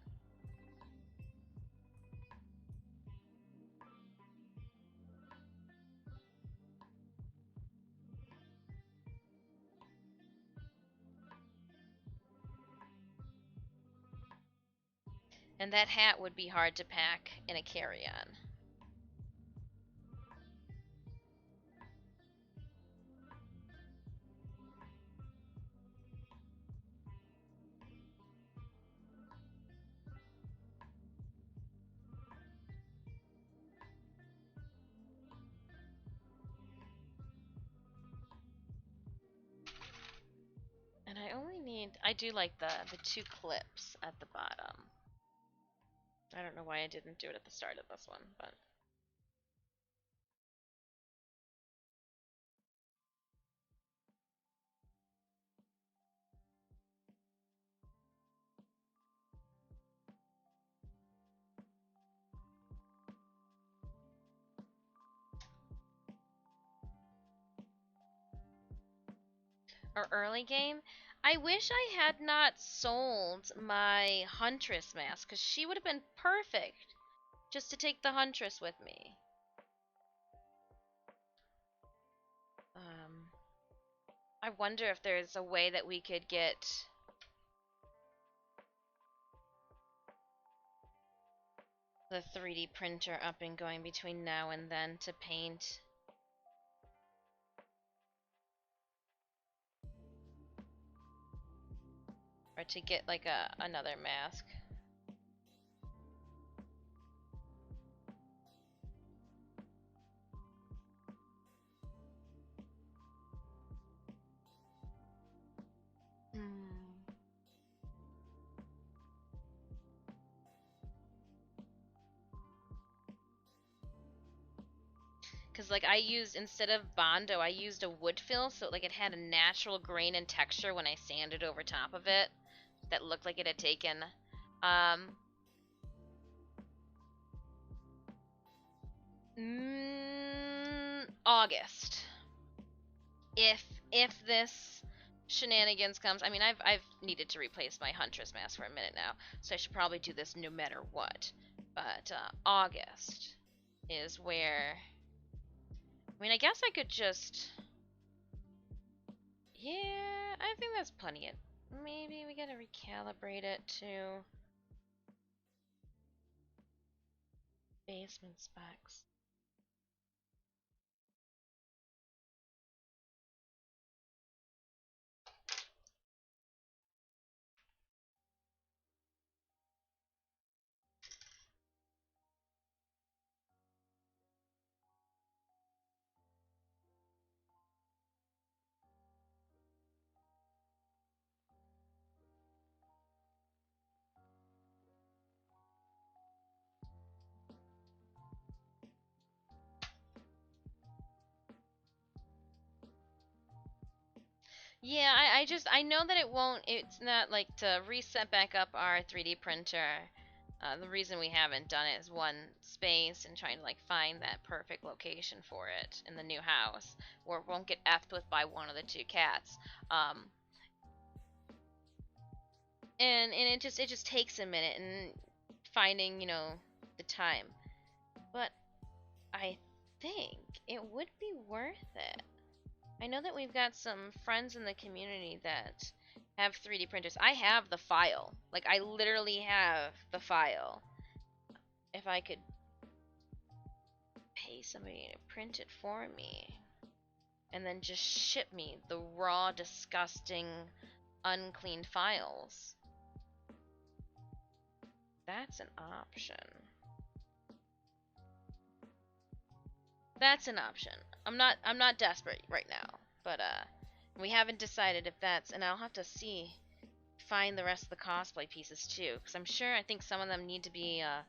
[SPEAKER 1] And that hat would be hard to pack in a carry-on. And I do like the two clips at the bottom. I don't know why I didn't do it at the start of this one, but our early game. I wish I had not sold my Huntress mask, because she would have been perfect just to take the Huntress with me. I wonder if there's a way that we could get the 3D printer up and going between now and then to paint. Or to get like another mask. Cause like I used, instead of Bondo, I used a wood fill, so like it had a natural grain and texture when I sanded over top of it that looked like it had taken August. If this shenanigans comes, I mean I've needed to replace my Huntress mask for a minute now, so I should probably do this no matter what. But August is where, I mean, I guess I could just, yeah, I think that's plenty. Maybe we gotta recalibrate it to basement specs. Yeah, I know that it won't, it's not like to reset back up our 3D printer. The reason we haven't done it is one, space, and trying to like find that perfect location for it in the new house where it won't get effed with by one of the two cats. And it just takes a minute and finding, the time. But I think it would be worth it. I know that we've got some friends in the community that have 3D printers. I have the file. Like, I literally have the file. If I could pay somebody to print it for me and then just ship me the raw, disgusting, uncleaned files. That's an option. That's an option. I'm not desperate right now, but we haven't decided if that's, and I'll have to find the rest of the cosplay pieces too, because I think some of them need to be a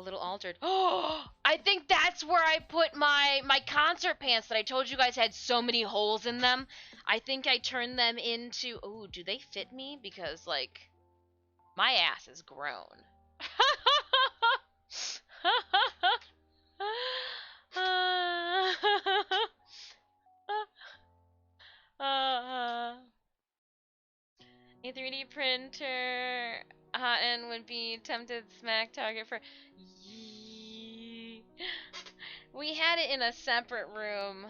[SPEAKER 1] little altered. Oh, I think that's where I put my concert pants that I told you guys had so many holes in them. I think I turned them into, oh, do they fit me? Because like my ass is grown. A 3D printer hot end would be tempted smack target for. Yee. We had it in a separate room.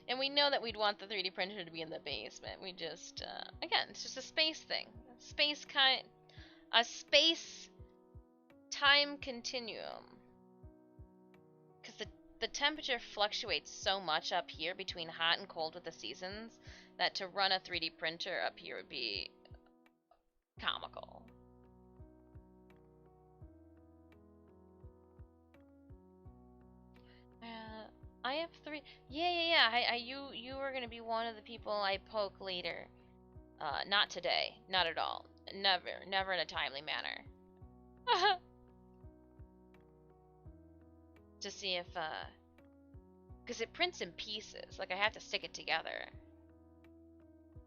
[SPEAKER 1] And we know that we'd want the 3D printer to be in the basement. We just, again, it's just a space thing. A space time continuum. Because the temperature fluctuates so much up here between hot and cold with the seasons that to run a 3D printer up here would be comical. I have 3. Yeah. You were gonna be one of the people I poke later. Not today. Not at all. Never in a timely manner. To see if, because it prints in pieces. Like I have to stick it together.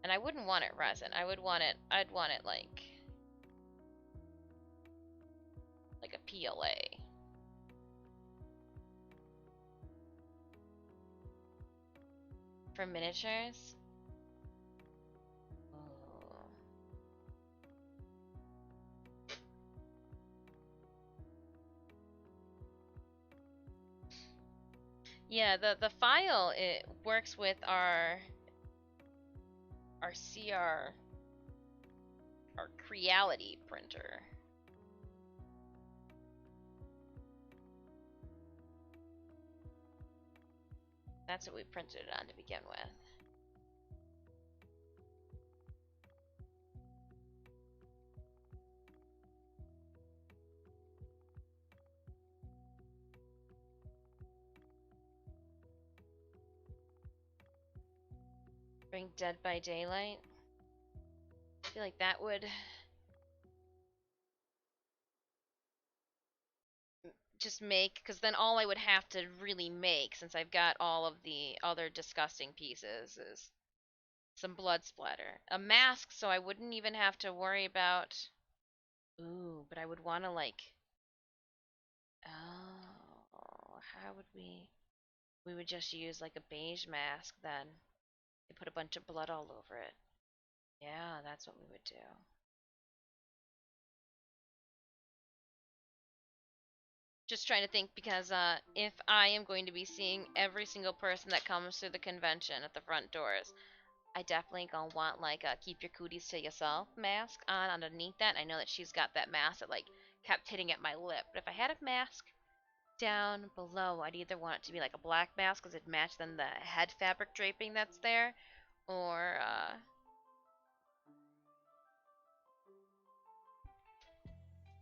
[SPEAKER 1] And I wouldn't want it resin. I'd want it like a PLA. For miniatures? Oh. Yeah, the file, it works with our Creality printer. That's what we printed it on to begin with. Bring Dead by Daylight. I feel like that would just make, because then all I would have to really make, since I've got all of the other disgusting pieces, is some blood splatter. A mask, so I wouldn't even have to worry about. Ooh, but I would want to like. Oh, how would we? We would just use like a beige mask then. They put a bunch of blood all over it. Yeah, that's what we would do. Just trying to think because if I am going to be seeing every single person that comes through the convention at the front doors, I definitely gonna want like a keep your cooties to yourself mask on underneath that. I know that she's got that mask that like kept hitting at my lip. But if I had a mask down below, I'd either want it to be like a black mask because it'd match then the head fabric draping that's there, or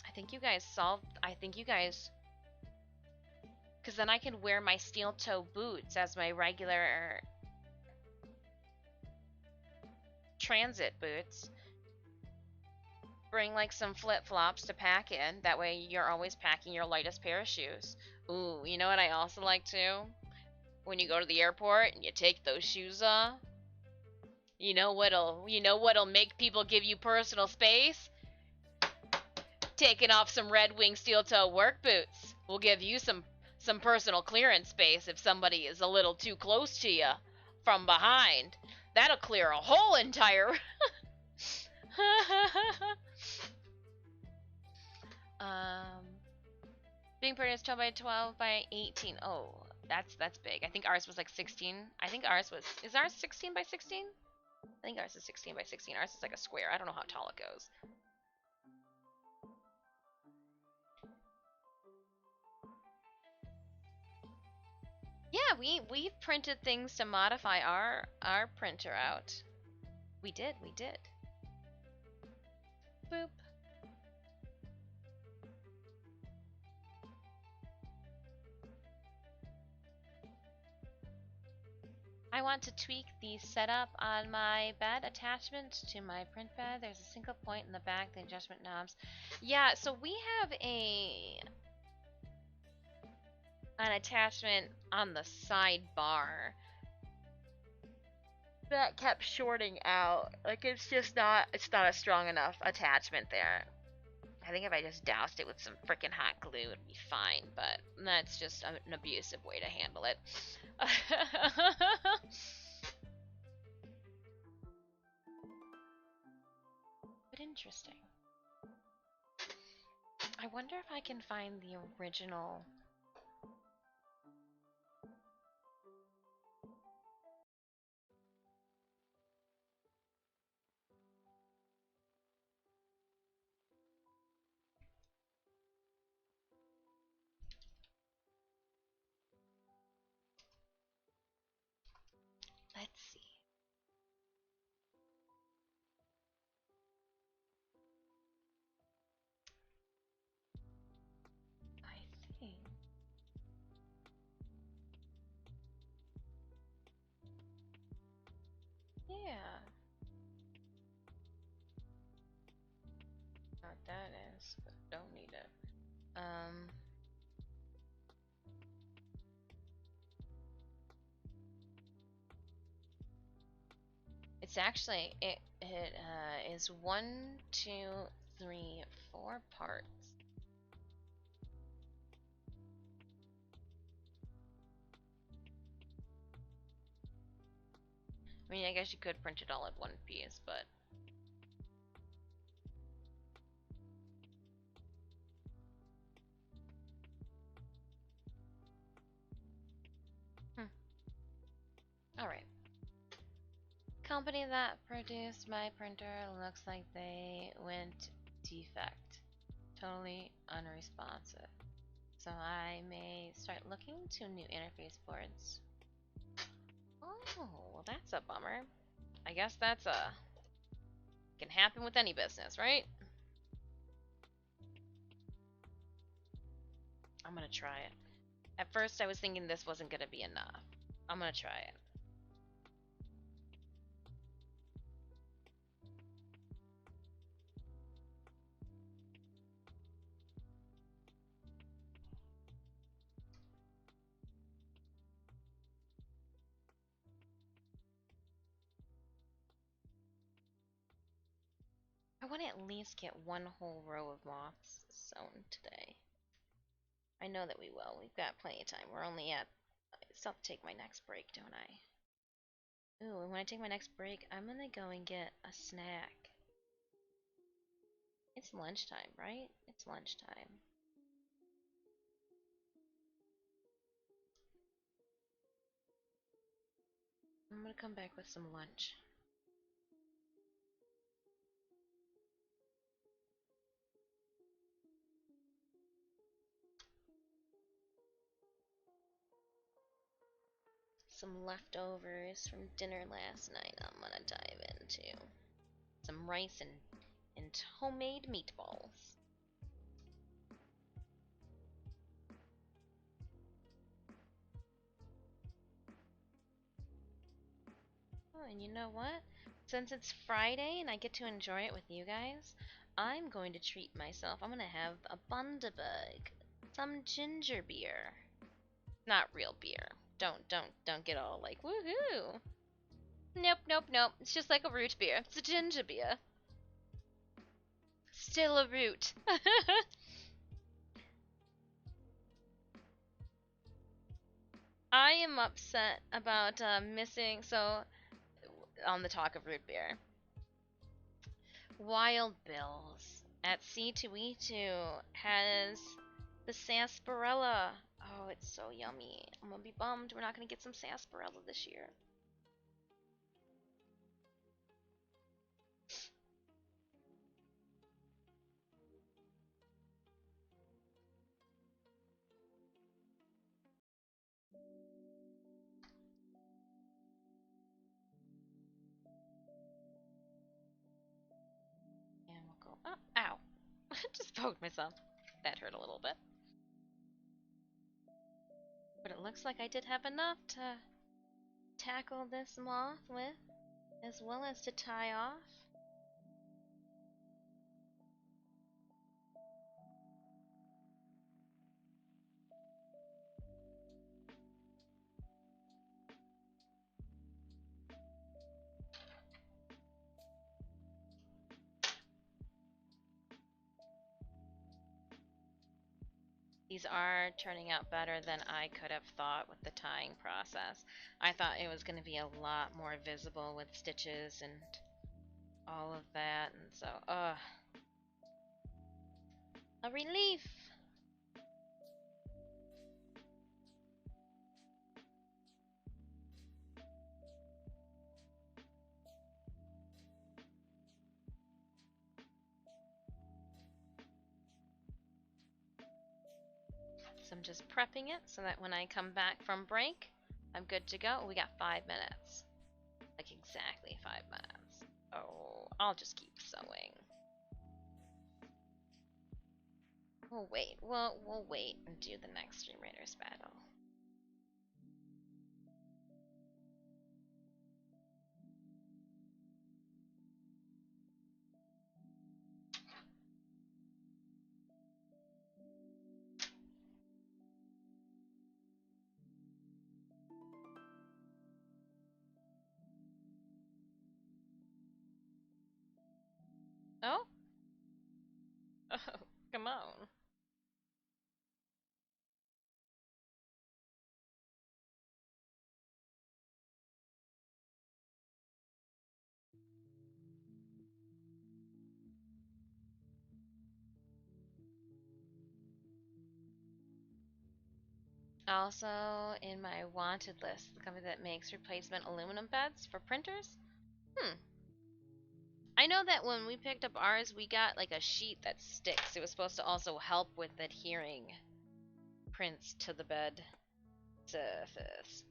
[SPEAKER 1] I think you guys solved. I think you guys, because then I can wear my steel toe boots as my regular transit boots. Bring like some flip flops to pack in. That way you're always packing your lightest pair of shoes. Ooh, you know what I also like too? When you go to the airport and you take those shoes off. You know what'll make people give you personal space? Taking off some Red Wing steel toe work boots will give you some personal clearance space if somebody is a little too close to you from behind. That'll clear a whole entire um being produced 12 by 12 by 18. Oh, that's big. I think ours was like 16. I think ours was, is ours 16 by 16? I think ours is 16 by 16. Ours is like a square. I don't know how tall it goes. Yeah, we've printed things to modify our printer out. We did. Boop. I want to tweak the setup on my bed attachment to my print bed. There's a single point in the back, the adjustment knobs. Yeah, so we have an attachment on the sidebar that kept shorting out. Like it's not a strong enough attachment there. I think if I just doused it with some freaking hot glue, it'd be fine, but that's just an abusive way to handle it. But interesting. I wonder if I can find the original. Let's see. I think. Yeah. Not that is, but don't need it. It's actually it is 1, 2, 3, 4 parts. I mean, I guess you could print it all in one piece, but all right. Company that produced my printer looks like they went defect. Totally unresponsive. So I may start looking to new interface boards. Oh, well that's a bummer. I guess that's can happen with any business, right? I'm gonna try it. At first I was thinking this wasn't gonna be enough. I'm gonna try it. I want to at least get one whole row of moths sewn today. I know that we will. We've got plenty of time. We're only at... I still have to take my next break, don't I? Ooh, and when I take my next break, I'm gonna go and get a snack. It's lunchtime, right? It's lunchtime. I'm gonna come back with some lunch. Some leftovers from dinner last night I'm gonna dive into. Some rice and homemade meatballs. Oh, and you know what? Since it's Friday and I get to enjoy it with you guys, I'm going to treat myself. I'm gonna have a Bundaberg, some ginger beer. Not real beer. Don't get all like woohoo. Nope. It's just like a root beer. It's a ginger beer. Still a root. I am upset about missing. So, on the talk of root beer, Wild Bill's at C2E2 has the sarsaparilla. Oh, it's so yummy. I'm gonna be bummed we're not gonna get some sarsaparilla this year. And we'll go up. Ow. Just poked myself. That hurt a little bit. But it looks like I did have enough to tackle this moth with, as well as to tie off. These are turning out better than I could have thought with the tying process. I thought it was going to be a lot more visible with stitches and all of that, and so, a relief! So I'm just prepping it so that when I come back from break, I'm good to go. We got 5 minutes. Like exactly 5 minutes. Oh, I'll just keep sewing. We'll wait. We'll wait and do the next Stream Raiders battle. Oh? Oh, come on. Also, in my wanted list, the company that makes replacement aluminum beds for printers. I know that when we picked up ours, we got like a sheet that sticks. It was supposed to also help with adhering prints to the bed surface.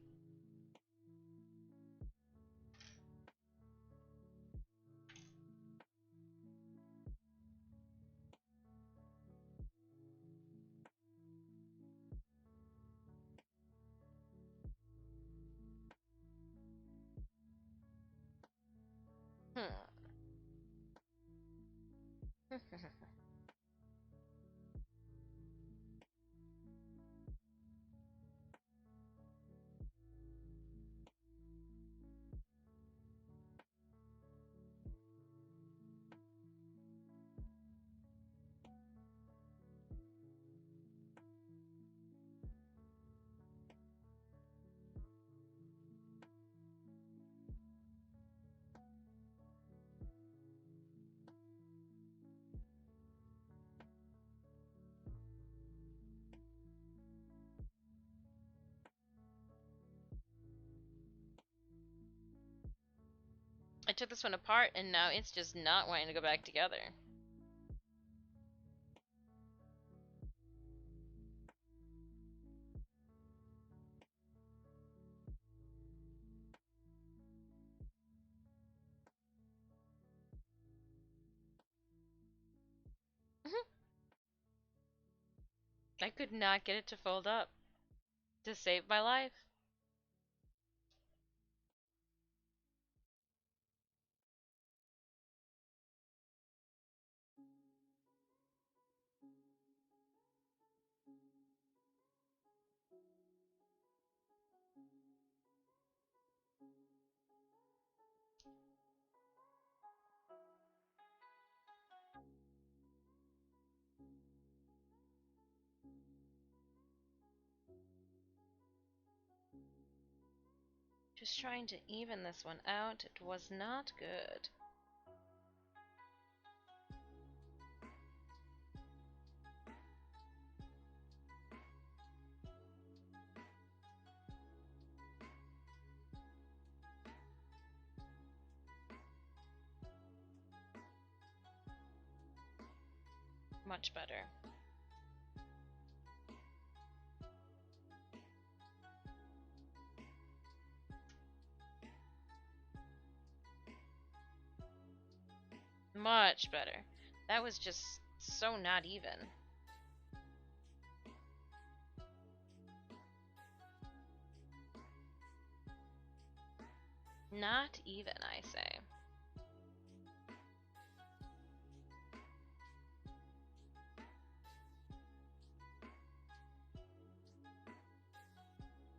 [SPEAKER 1] took this one apart and now it's just not wanting to go back together. I could not get it to fold up to save my life. Just trying to even this one out. It was not good. Much better. Much better. That was just so not even. Not even, I say.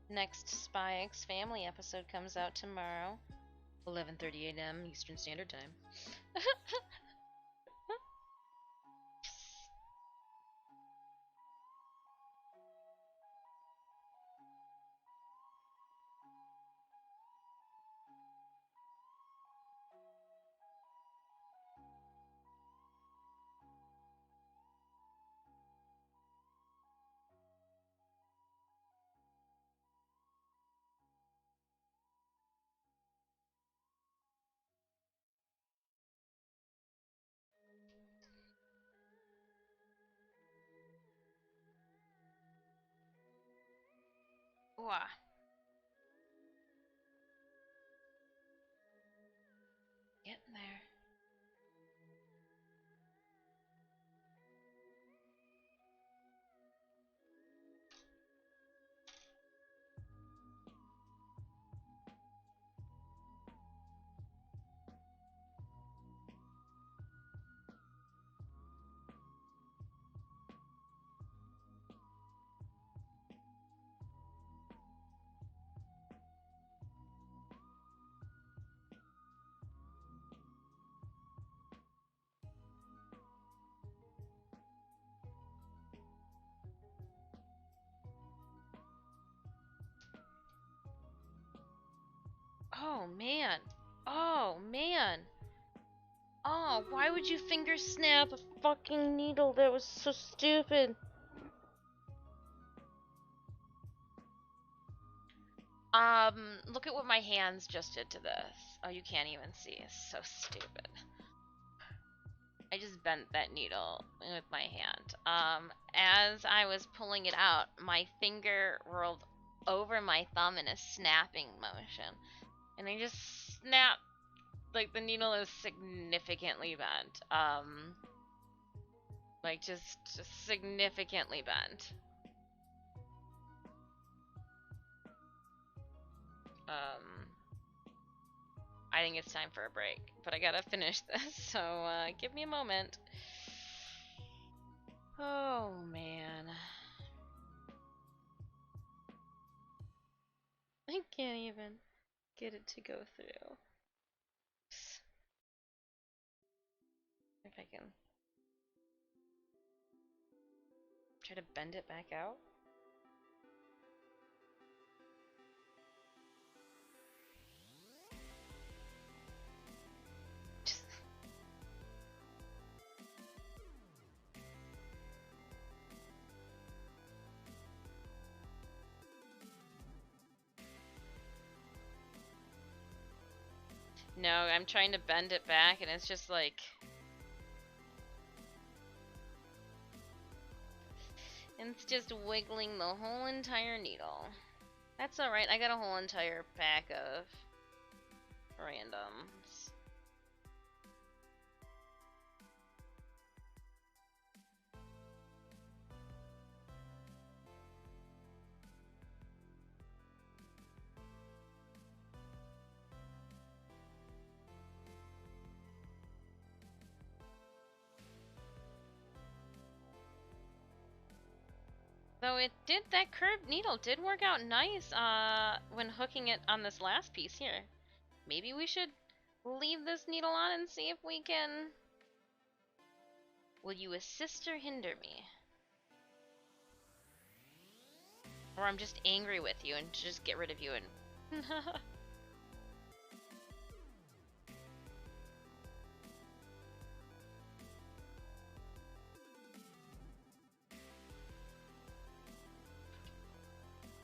[SPEAKER 1] Next Spy X Family episode comes out tomorrow, 11:30 a.m. Eastern Standard Time. Wah. Getting there. Oh man. Oh man. Oh, why would you finger snap a fucking needle? That was so stupid. Look at what my hands just did to this. Oh, you can't even see. It's so stupid. I just bent that needle with my hand. As I was pulling it out, my finger rolled over my thumb in a snapping motion. And I just snapped. Like, the needle is significantly bent. Like, just significantly bent. I think it's time for a break, but I gotta finish this, so give me a moment. Oh man. I can't even get it to go through. If I can try to bend it back out. No, I'm trying to bend it back and it's just like... It's just wiggling the whole entire needle. That's alright, I got a whole entire pack of randoms. So that curved needle did work out nice when hooking it on this last piece here. Maybe we should leave this needle on and see if we can... Will you assist or hinder me? Or I'm just angry with you and just get rid of you and...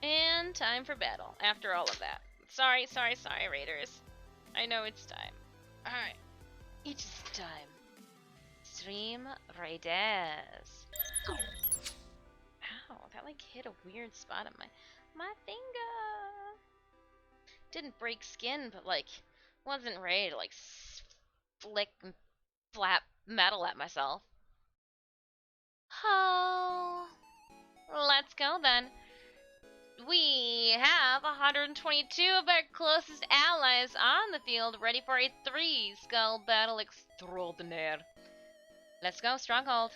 [SPEAKER 1] And time for battle, after all of that. Sorry, Raiders. I know it's time. Alright. It is time. Stream Raiders. Ow, that like hit a weird spot on my finger. Didn't break skin, but like wasn't ready to like flick and flap metal at myself. Oh, let's go then. We have 122 of our closest allies on the field, ready for a 3-skull battle extraordinaire. Let's go, Stronghold.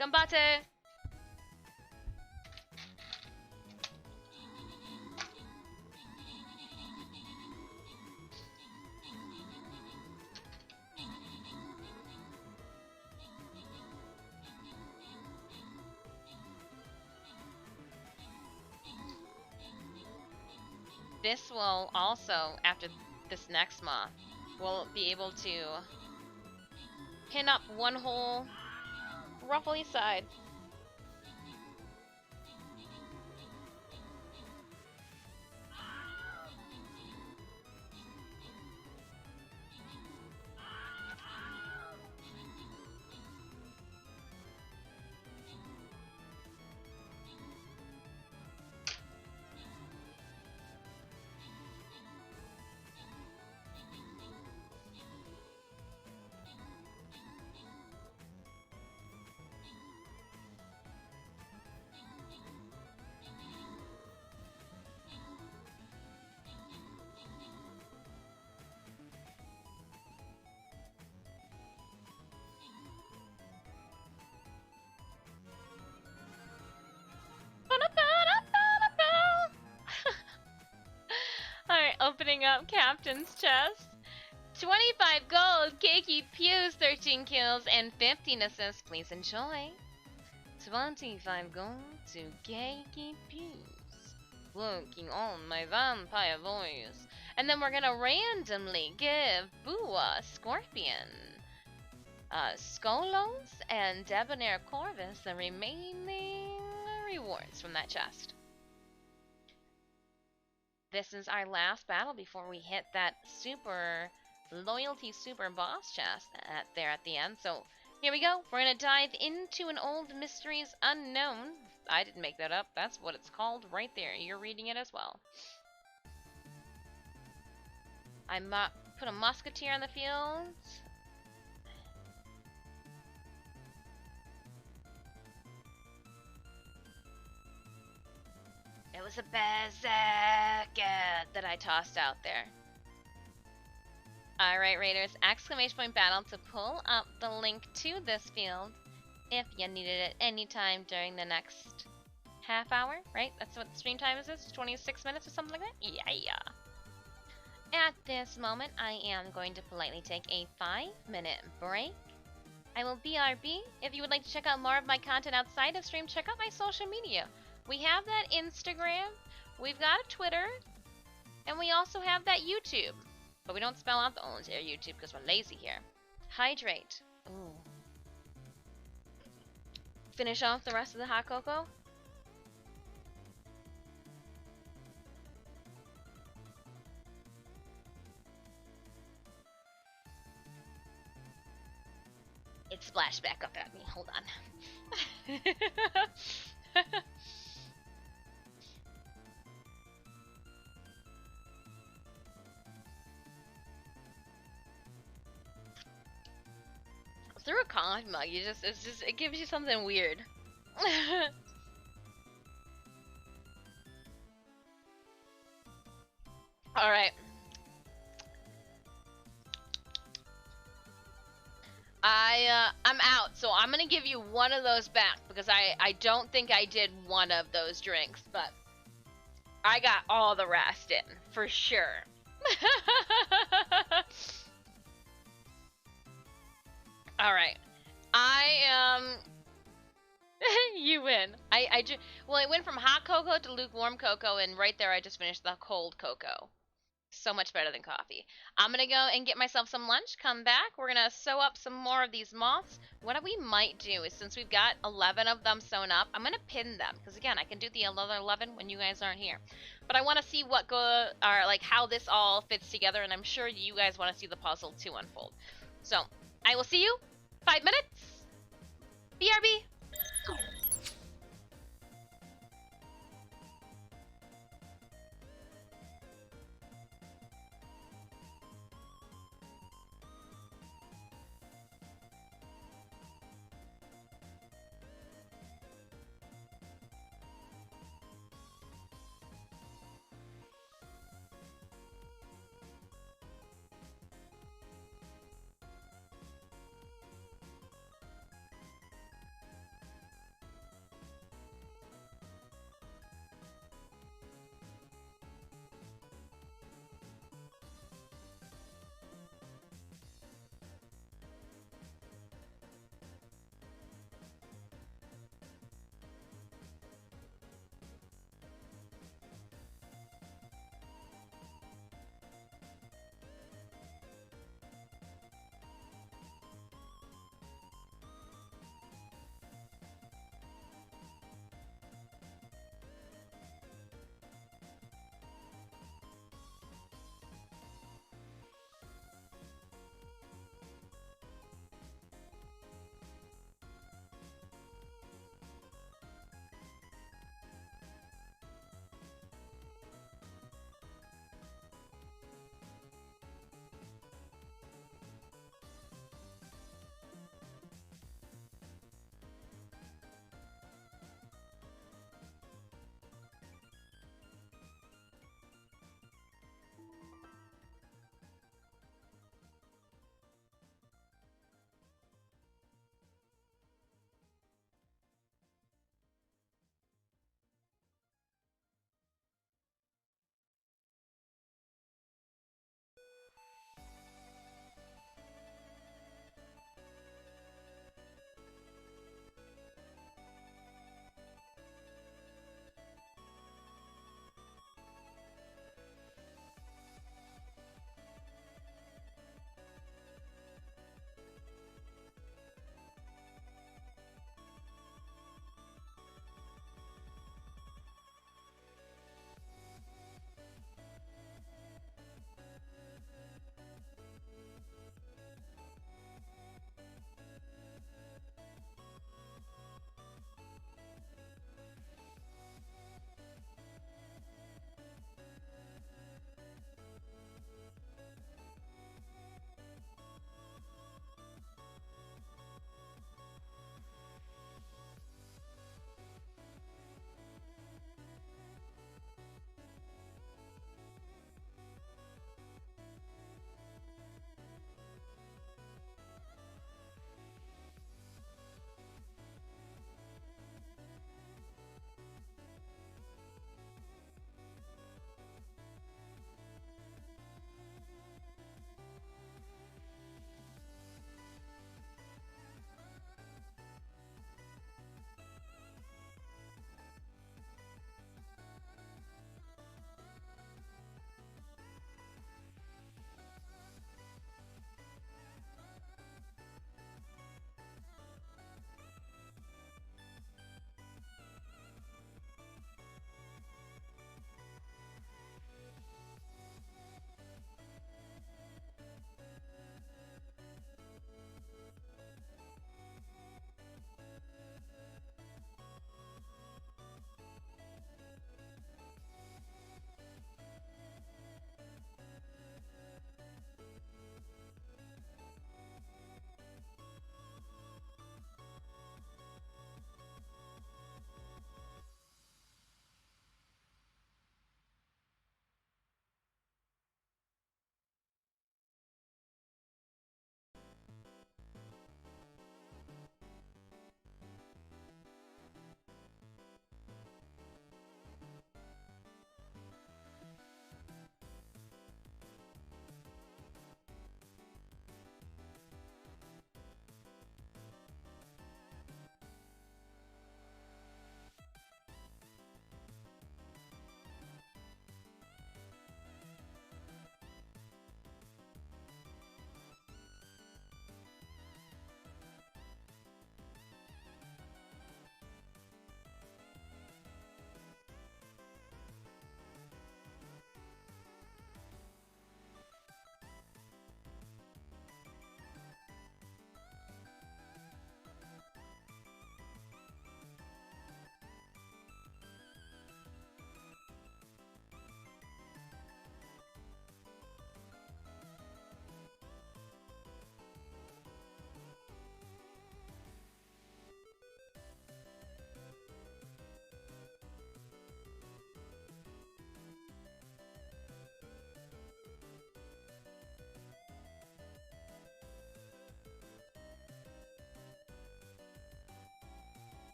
[SPEAKER 1] Combate! This will also, after this next moth, we'll be able to pin up one whole ruffly side. Alright, opening up Captain's chest. 25 gold, Keiki Pews, 13 kills, and 15 assists. Please enjoy. 25 gold to Keiki Pews. Working on my vampire voice. And then we're gonna randomly give Bua, Scorpion, Skolos, and Debonair Corvus the remaining rewards from that chest. This is our last battle before we hit that super loyalty super boss chest there at the end. So here we go. We're going to dive into an old mysteries unknown. I didn't make that up. That's what it's called right there. You're reading it as well. I put a musketeer in the field. It was a berserker that I tossed out there. Alright, Raiders, exclamation point battle to pull up the link to this field if you need it at any time during the next half hour, right? That's what the stream time is, 26 minutes or something like that? Yeah. At this moment, I am going to politely take a 5-minute break. I will BRB. If you would like to check out more of my content outside of stream, check out my social media. We have that Instagram, we've got a Twitter, and we also have that YouTube. But we don't spell out the whole entire YouTube because we're lazy here. Hydrate. Ooh. Finish off the rest of the hot cocoa. It splashed back up at me. Hold on. Through a coffee mug, it gives you something weird. All right. I'm out, so I'm gonna give you one of those back because I don't think I did one of those drinks, but I got all the rest in for sure. All right, you win. Well, it went from hot cocoa to lukewarm cocoa, and right there I just finished the cold cocoa. So much better than coffee. I'm gonna go and get myself some lunch, come back, we're gonna sew up some more of these moths. What we might do is, since we've got 11 of them sewn up, I'm gonna pin them, because again, I can do the other 11 when you guys aren't here. But I want to see how this all fits together, and I'm sure you guys want to see the puzzle too unfold. So, I will see you 5 minutes. BRB.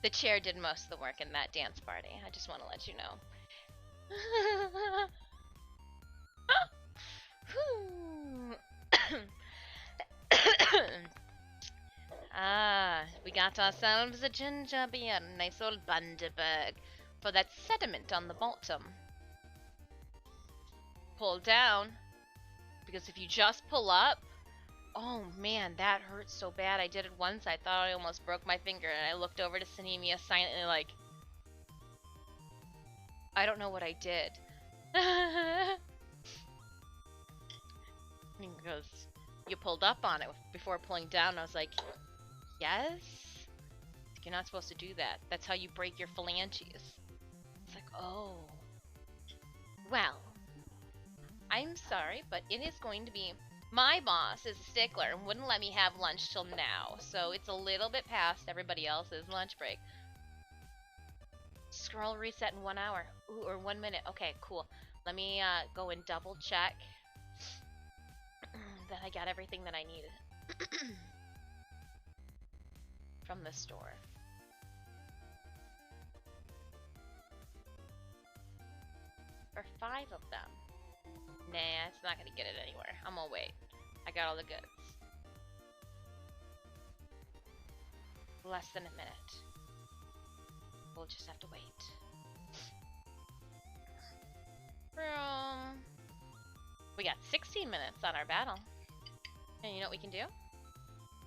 [SPEAKER 1] The chair did most of the work in that dance party. I just want to let you know. We got ourselves a ginger beer, a nice old Bundaberg, for that sediment on the bottom. Pull down, because if you just pull up, oh man, that hurts so bad. I did it once, I thought I almost broke my finger, and I looked over to Sanemia silently like, I don't know what I did. Because you pulled up on it before pulling down, I was like, yes? You're not supposed to do that. That's how you break your phalanges. It's like, oh. Well, I'm sorry, but it is going to be... My boss is a stickler and wouldn't let me have lunch till now, so it's a little bit past everybody else's lunch break. Scroll reset in 1 hour. Ooh, or 1 minute. Okay, cool. Let me go and double check that I got everything that I needed from the store. For 5 of them. Nah, it's not gonna get it anywhere. I'm gonna wait. I got all the goods. Less than a minute. We'll just have to wait. We got 16 minutes on our battle. And you know what we can do?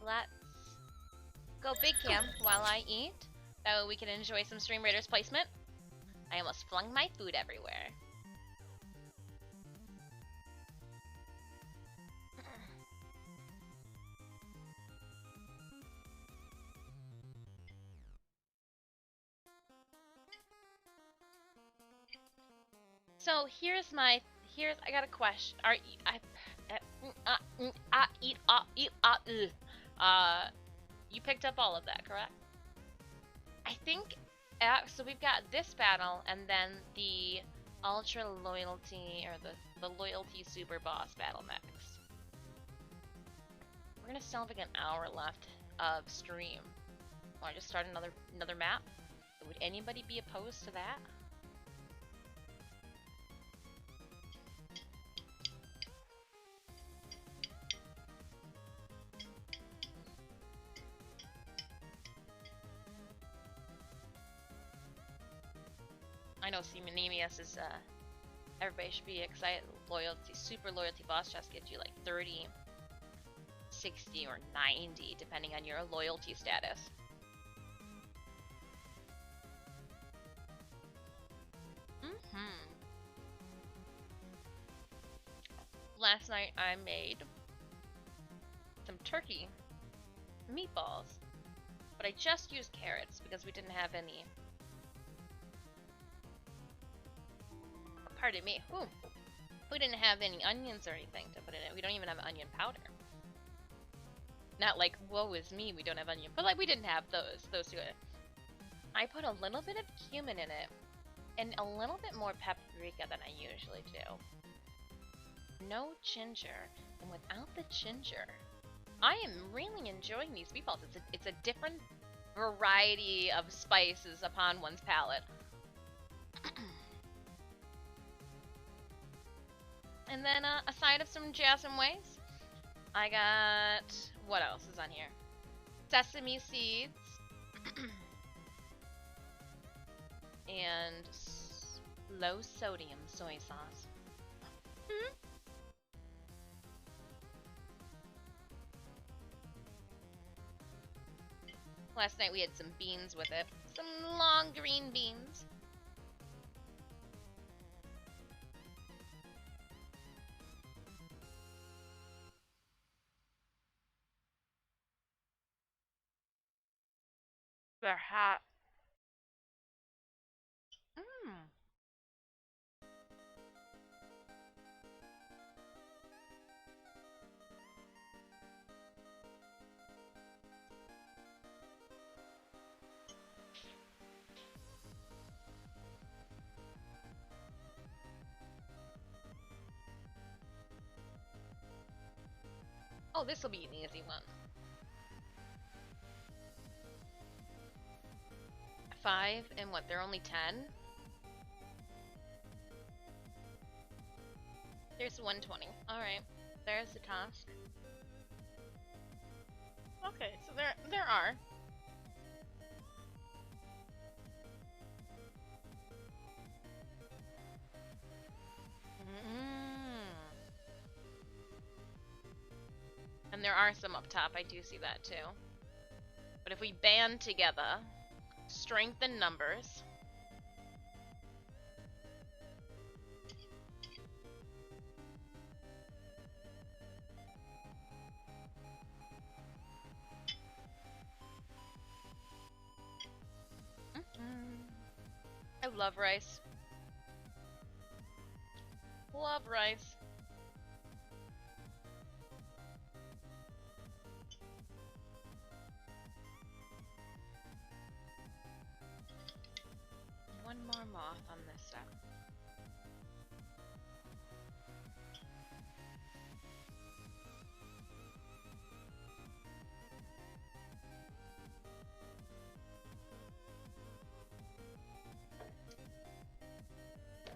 [SPEAKER 1] Let's go big cam while I eat. That way we can enjoy some Stream Raiders placement. I almost flung my food everywhere. So I got a question. You picked up all of that, correct? I think, so we've got this battle and then the Ultra Loyalty, or the Loyalty Super Boss battle next. We're gonna still have like an hour left of stream. Wanna just start another map? Would anybody be opposed to that? I know Seminemius is, everybody should be excited. Super loyalty boss chest gives you like 30, 60, or 90, depending on your loyalty status. Last night I made some turkey meatballs, but I just used carrots because we didn't have any. Pardon me. Ooh. We didn't have any onions or anything to put in it. We don't even have onion powder. Not like, woe is me, we don't have onion, but like we didn't have those two. I put a little bit of cumin in it, and a little bit more paprika than I usually do. No ginger, and without the ginger, I am really enjoying these meatballs. It's a different variety of spices upon one's palate. And then a side of some jasmine ways. I got, what else is on here? Sesame seeds. And low sodium soy sauce. Last night we had some beans with it. Some long green beans. They're hot. Oh, this will be an easy one. 5 and what, they're only 10? There's 120. Alright. There's the task. Okay, so there are. And there are some up top, I do see that too. But if we band together, strength in numbers. I love rice. Love rice. One more moth on this stuff.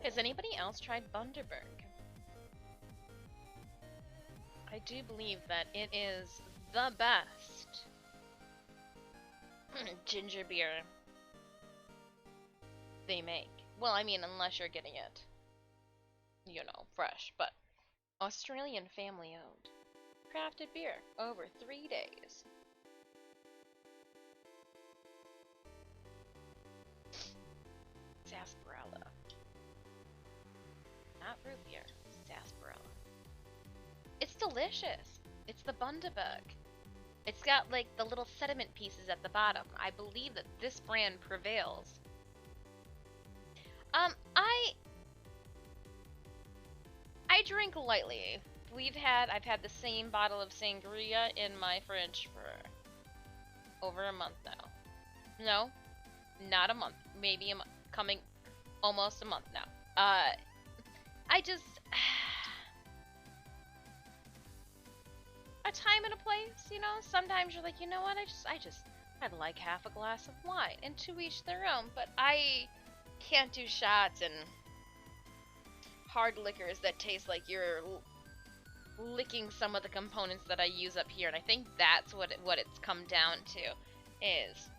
[SPEAKER 1] Has anybody else tried Bundaberg? I do believe that it is the best ginger beer they make. Well, I mean, unless you're getting it, you know, fresh, but Australian family owned. Crafted beer over 3 days. Sarsaparilla. Not root beer, sarsaparilla. It's delicious. It's the Bundaberg. It's got like the little sediment pieces at the bottom. I believe that this brand prevails. I drink lightly. I've had the same bottle of sangria in my fridge for over a month now. No, not a month. Maybe coming almost a month now. I just a time and a place, you know. Sometimes you're like, you know what? I'd like half a glass of wine, and to each their own. But I can't do shots and hard liquors that taste like you're licking some of the components that I use up here, and I think that's what it's come down to, is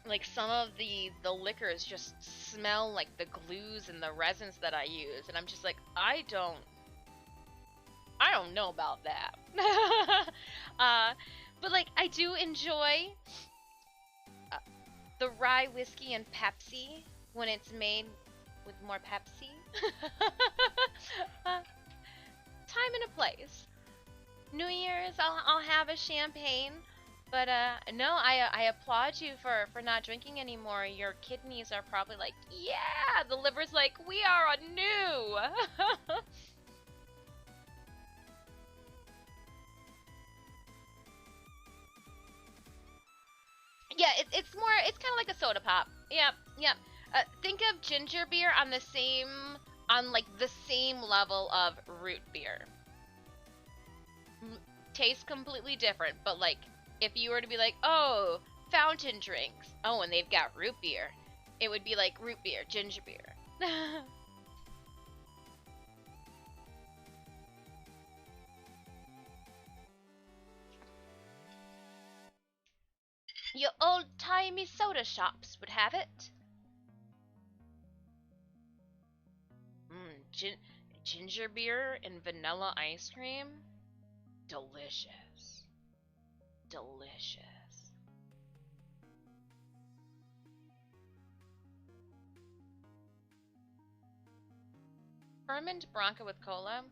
[SPEAKER 1] like some of the liquors just smell like the glues and the resins that I use, and I'm just like, I don't know about that. But like I do enjoy the rye whiskey and Pepsi when it's made with more Pepsi. Time and a place. New Year's, I'll have a champagne, but no, I applaud you for not drinking anymore. Your kidneys are probably like, yeah, the liver's like, we are anew. Yeah, it's kind of like a soda pop. Yep, yep. Think of ginger beer on the same level of root beer. Tastes completely different, but like if you were to be like, oh, fountain drinks, oh, and they've got root beer, it would be like root beer, ginger beer. Your old-timey soda shops would have it. Ginger beer and vanilla ice cream? Delicious. Delicious. Ferment Branca with cola.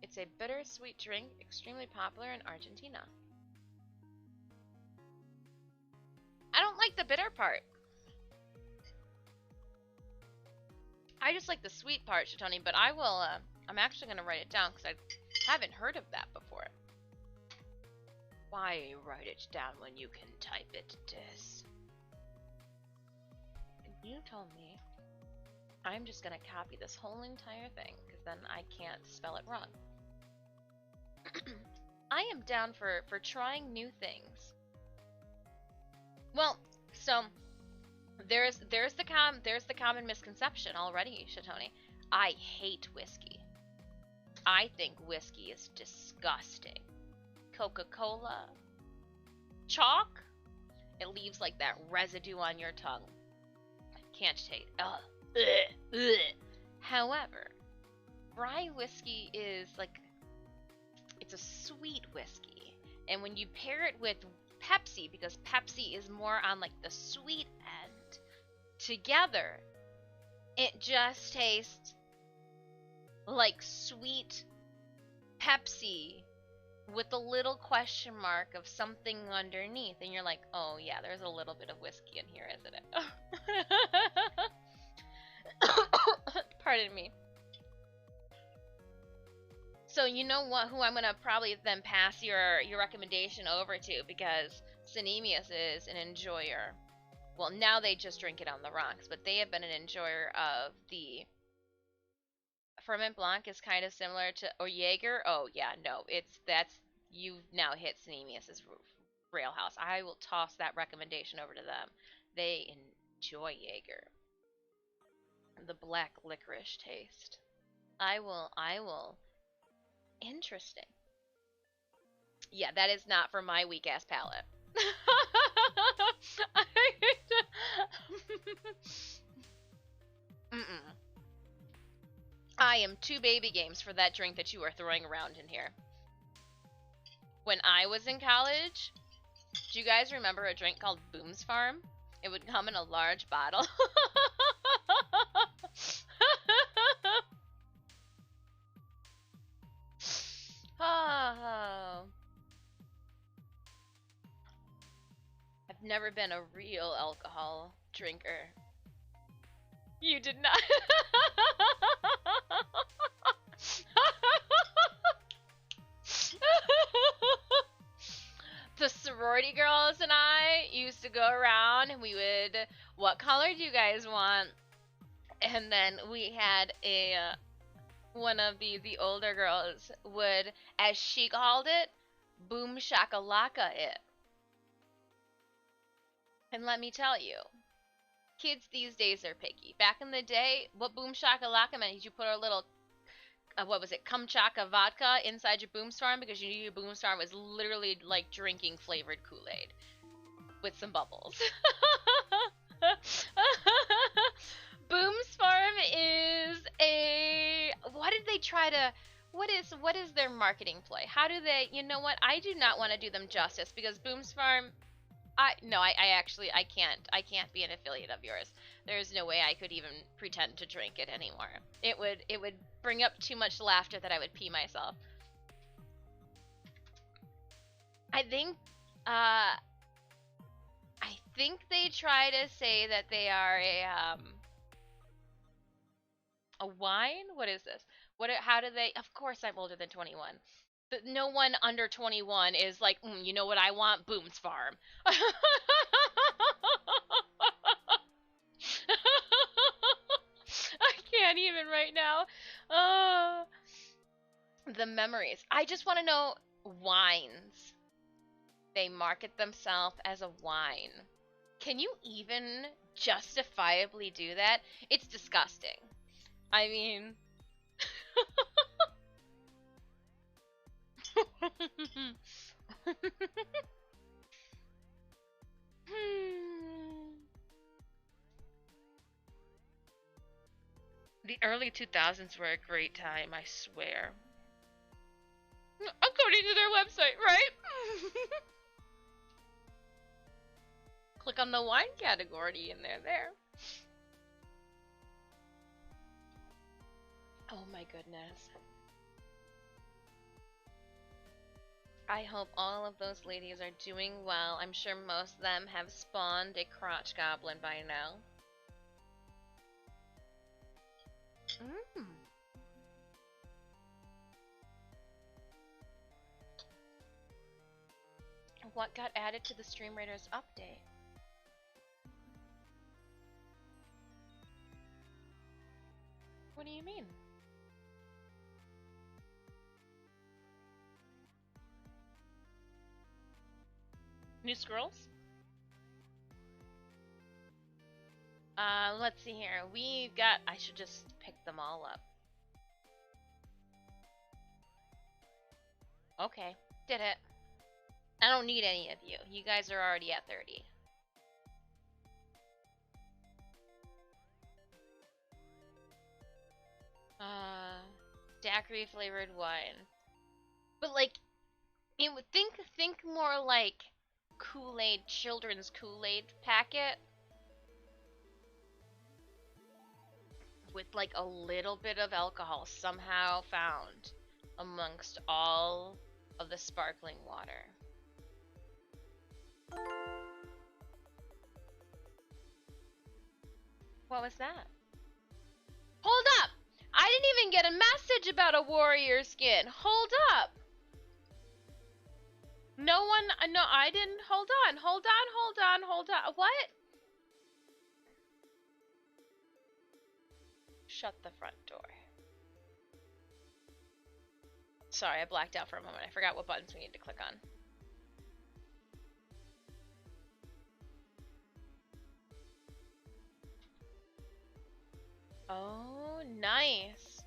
[SPEAKER 1] It's a bittersweet drink, extremely popular in Argentina. I don't like the bitter part. I just like the sweet part, Shatoni, but I will, I'm actually going to write it down because I haven't heard of that before. Why write it down when you can type it, Dis? You told me. I'm just going to copy this whole entire thing because then I can't spell it wrong. I am down for trying new things. Well, so There's the common misconception already, Shatoni. I hate whiskey. I think whiskey is disgusting. Coca-Cola, chalk, it leaves like that residue on your tongue. Can't taste. Ugh. Ugh. Ugh. However, rye whiskey is like, it's a sweet whiskey, and when you pair it with Pepsi, because Pepsi is more on like the sweet end, together it just tastes like sweet Pepsi with a little question mark of something underneath, and you're like, oh yeah, there's a little bit of whiskey in here, isn't it? Pardon me. So you know what? Who I'm gonna probably then pass your recommendation over to, because Sanemius is an enjoyer. Well, now they just drink it on the rocks, but they have been an enjoyer of the Ferment Blanc. Is kind of similar to Jaeger. Oh yeah, no, you've now hit Sanemius's railhouse. I will toss that recommendation over to them. They enjoy Jaeger. The black licorice taste. I will. Interesting. Yeah, that is not for my weak ass palate. Mm-mm. I am too baby games for that drink that you are throwing around in here. When I was in college, do you guys remember a drink called Boone's Farm? It would come in a large bottle. Oh. I've never been a real alcohol drinker. You did not. The sorority girls and I used to go around and we would, what color do you guys want? And then we had one of the older girls would, as she called it, boom shakalaka it. And let me tell you, kids these days are picky. Back in the day, what boom shakalaka meant is you put a little, what was it, Kamchaka vodka inside your Boom Storm, because you knew your Boom Storm was literally like drinking flavored Kool-Aid with some bubbles. Boom Storm is what did they try to, what is their marketing play? How do they, you know what, I do not want to do them justice, because Boom Farm, I can't be an affiliate of yours. There's no way I could even pretend to drink it anymore. It would bring up too much laughter that I would pee myself. I think they try to say that they are a wine? What is this? How do they, of course I'm older than 21. No one under 21 is like, you know what I want? Boone's Farm. I can't even right now. The memories. I just want to know wines. They market themselves as a wine. Can you even justifiably do that? It's disgusting. I mean... The early 2000s were a great time, I swear. According to their website, right? Click on the wine category and they're there. Oh my goodness. I hope all of those ladies are doing well. I'm sure most of them have spawned a crotch goblin by now. What got added to the Stream Raiders update? What do you mean? New scrolls? Let's see here. We've got. I should just pick them all up. Okay, did it. I don't need any of you. You guys are already at 30. Daiquiri flavored wine. But like, it would think more like Kool-Aid, children's Kool-Aid packet with like a little bit of alcohol somehow found amongst all of the sparkling water. What was that? Hold up! I didn't even get a message about a warrior skin. Hold up! No one, no, I didn't. Hold on. What? Shut the front door. Sorry, I blacked out for a moment. I forgot what buttons we need to click on. Oh, nice.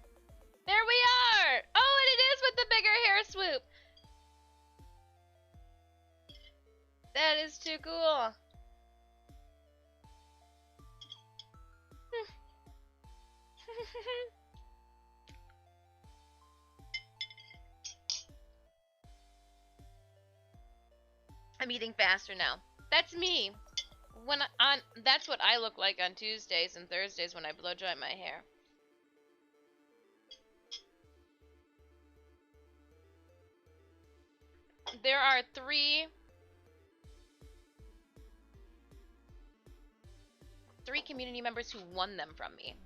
[SPEAKER 1] There we are! Oh, and it is with the bigger hair swoop! That is too cool. I'm eating faster now. That's me. That's what I look like on Tuesdays and Thursdays when I blow dry my hair. There are three community members who won them from me.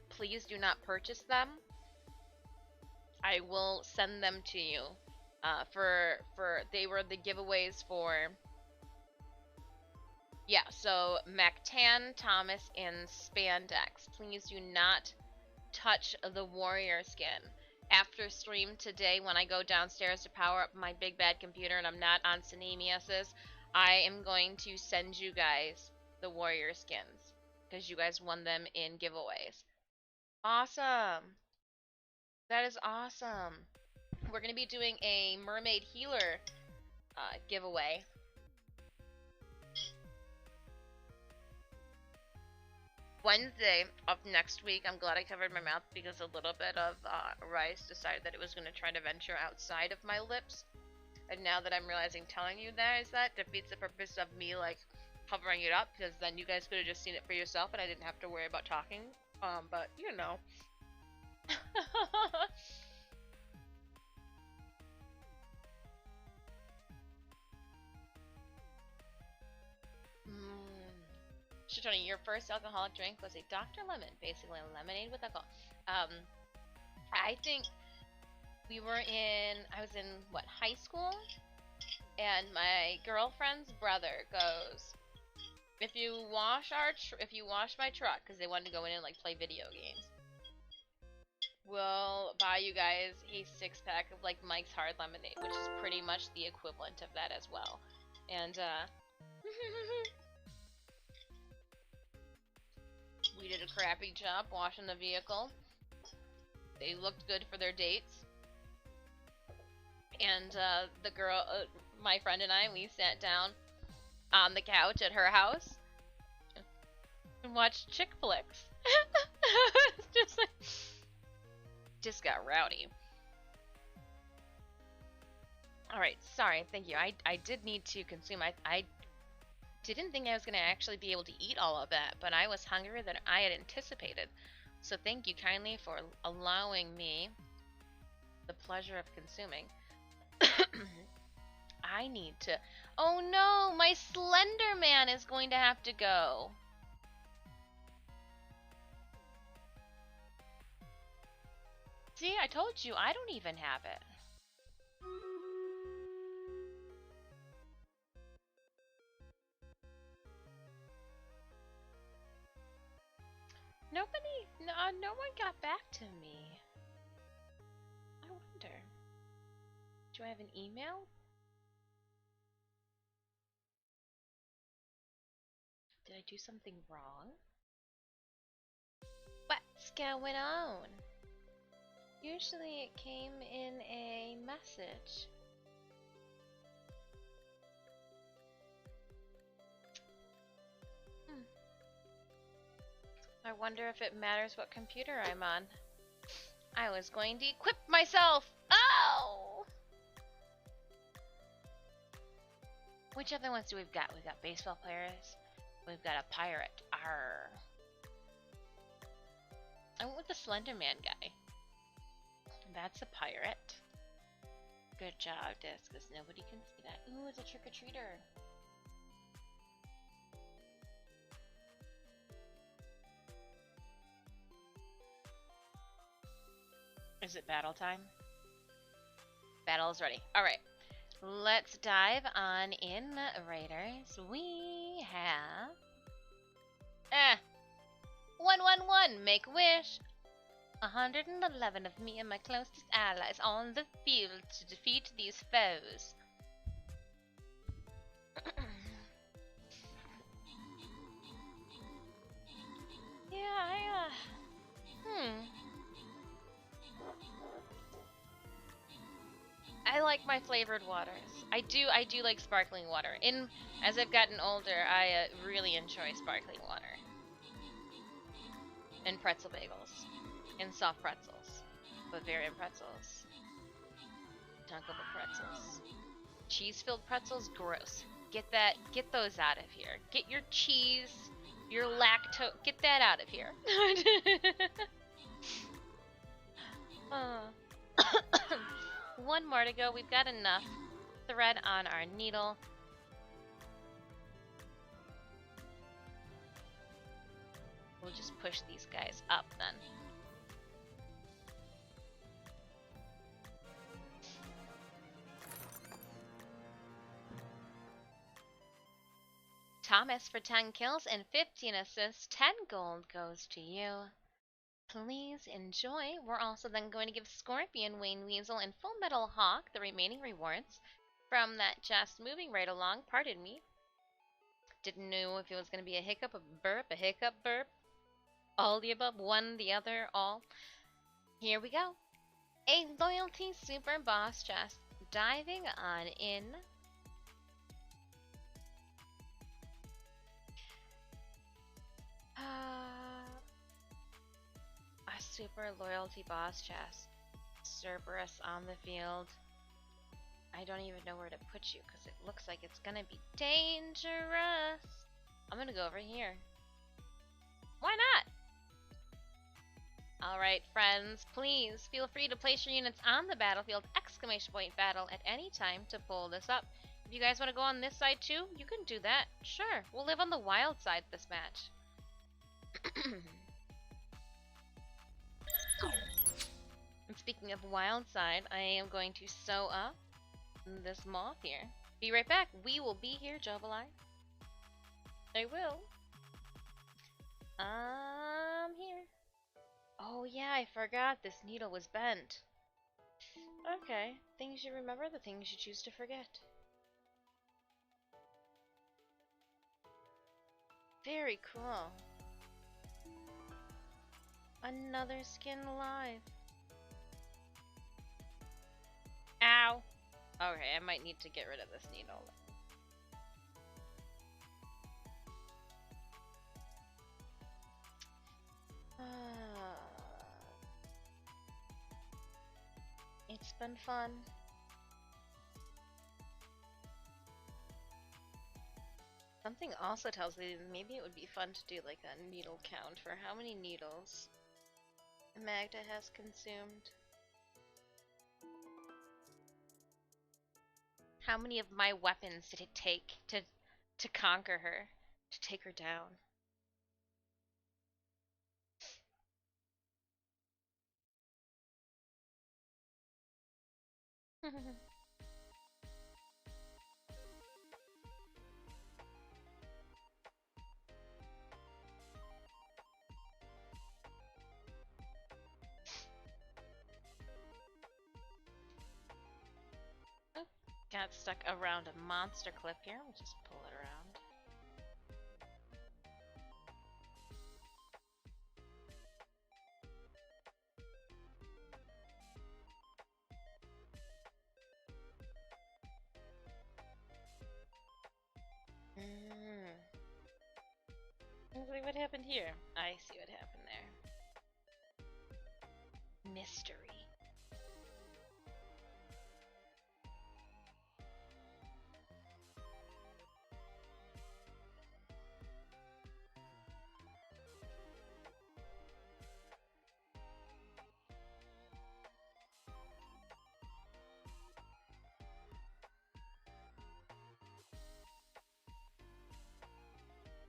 [SPEAKER 1] Please do not purchase them. I will send them to you. They were the giveaways for, yeah, so Mactan, Thomas, and Spandex. Please do not touch the warrior skin. After stream today, when I go downstairs to power up my big bad computer and I'm not on Cinemius's, I am going to send you guys the warrior skins because you guys won them in giveaways. Awesome. That is awesome. We're going to be doing a mermaid healer giveaway. Wednesday of next week. I'm glad I covered my mouth because a little bit of rice decided that it was going to try to venture outside of my lips. And now that I'm realizing telling you that defeats the purpose of me like covering it up, because then you guys could have just seen it for yourself and I didn't have to worry about talking. But you know. Tony, your first alcoholic drink was a Dr. Lemon, basically lemonade with alcohol. I think I was in, what, high school? And my girlfriend's brother goes, if you wash my truck, because they wanted to go in and like play video games, we'll buy you guys a 6-pack of like Mike's Hard Lemonade, which is pretty much the equivalent of that as well. And we did a crappy job washing the vehicle. They looked good for their dates. And the girl, my friend and I, we sat down on the couch at her house and watched chick flicks. Just got rowdy. Alright, sorry, thank you. I did need to consume. I didn't think I was going to actually be able to eat all of that, but I was hungrier than I had anticipated. So thank you kindly for allowing me the pleasure of consuming. I need to... Oh no! My Slender Man is going to have to go. See, I told you, I don't even have it. No one got back to me. I wonder. Do I have an email? do something wrong? What's going on? Usually it came in a message. I wonder if it matters what computer I'm on. I was going to equip myself! Oh! Which other ones do we've got? We've got baseball players. We've got a pirate. Arr. I went with the Slender Man guy. That's a pirate. Good job, Disc, because nobody can see that. Ooh, it's a trick-or-treater. Is it battle time? Battle is ready. Alright. Let's dive on in, Raiders. We have... 111, make a wish. 111 of me and my closest allies on the field to defeat these foes. I like my flavored waters. I do like sparkling water. As I've gotten older, I really enjoy sparkling water. And pretzel bagels. And soft pretzels. Bavarian pretzels. Dunkelman pretzels. Cheese-filled pretzels, gross. Get those out of here. Get your cheese, your lactose, get that out of here. One more to go. We've got enough thread on our needle. We'll just push these guys up then. Thomas for 10 kills and 15 assists. 10 gold goes to you. Please enjoy. We're also then going to give Scorpion, Wayne Weasel, and Full Metal Hawk the remaining rewards from that just moving right along. Pardon me. Didn't know if it was going to be a hiccup, a burp, a hiccup, burp. All the above, one, the other, all. Here we go. A loyalty super boss chest. Diving on in. A super loyalty boss chest. Cerberus on the field. I don't even know where to put you because it looks like it's gonna be dangerous. I'm gonna go over here. Why not? Alright, friends, please feel free to place your units on the battlefield, exclamation point battle, at any time to pull this up. If you guys want to go on this side too, you can do that. Sure, we'll live on the wild side this match. And speaking of wild side, I am going to sew up this moth here. Be right back. We will be here, Jobalai. I will. Here. Oh yeah, I forgot this needle was bent. Okay, things you remember, the things you choose to forget. Very cool. Another skin alive. Ow! Okay, I might need to get rid of this needle. It's been fun. Something also tells me maybe it would be fun to do like a needle count for how many needles Maghda has consumed. How many of my weapons did it take to conquer her, to take her down? Got stuck around a monster clip here. We'll just pull it around. Let's see what happened here. I see what happened there. Mystery.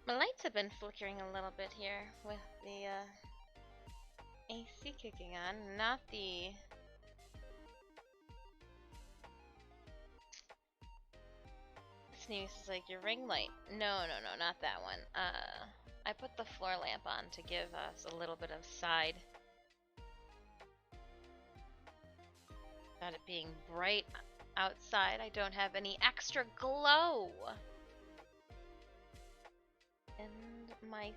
[SPEAKER 1] My lights have been flickering a little bit here with the AC kicking on, not the... Sneeze is like your ring light. No, not that one. I put the floor lamp on to give us a little bit of side. About it being bright outside, I don't have any extra glow. And my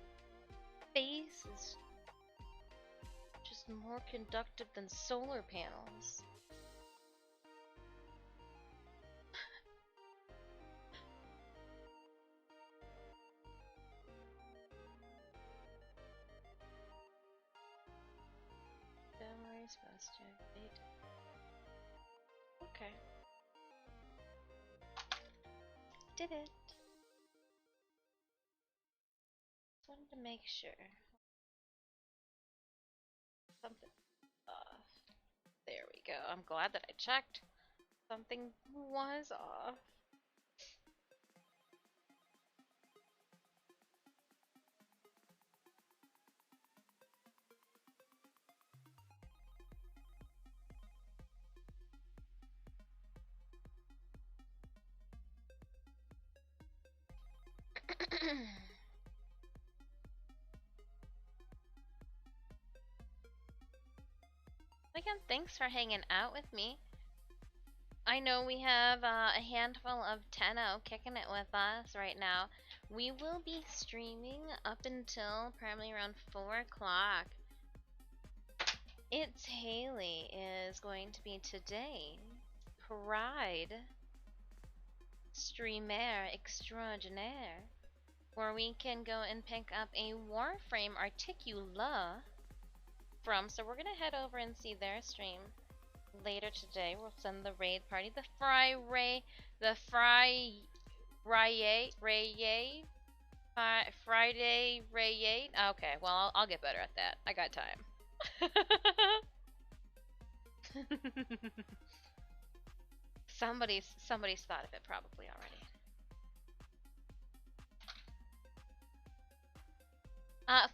[SPEAKER 1] face is just more conductive than solar panels. Where are supposed to wait? Okay. Did it. Just wanted to make sure. Something off. There we go. I'm glad that I checked. Something was off. Again, thanks for hanging out with me. I know we have a handful of Tenno kicking it with us right now. We will be streaming up until probably around 4 o'clock. It's Haley is going to be today. Pride Streamer Extraordinaire, where we can go and pick up a Warframe Articula from. So we're gonna head over and see their stream later today. We'll send the raid party, the Friday Ray. Okay, well I'll get better at that. I got time. Somebody's thought of it probably already.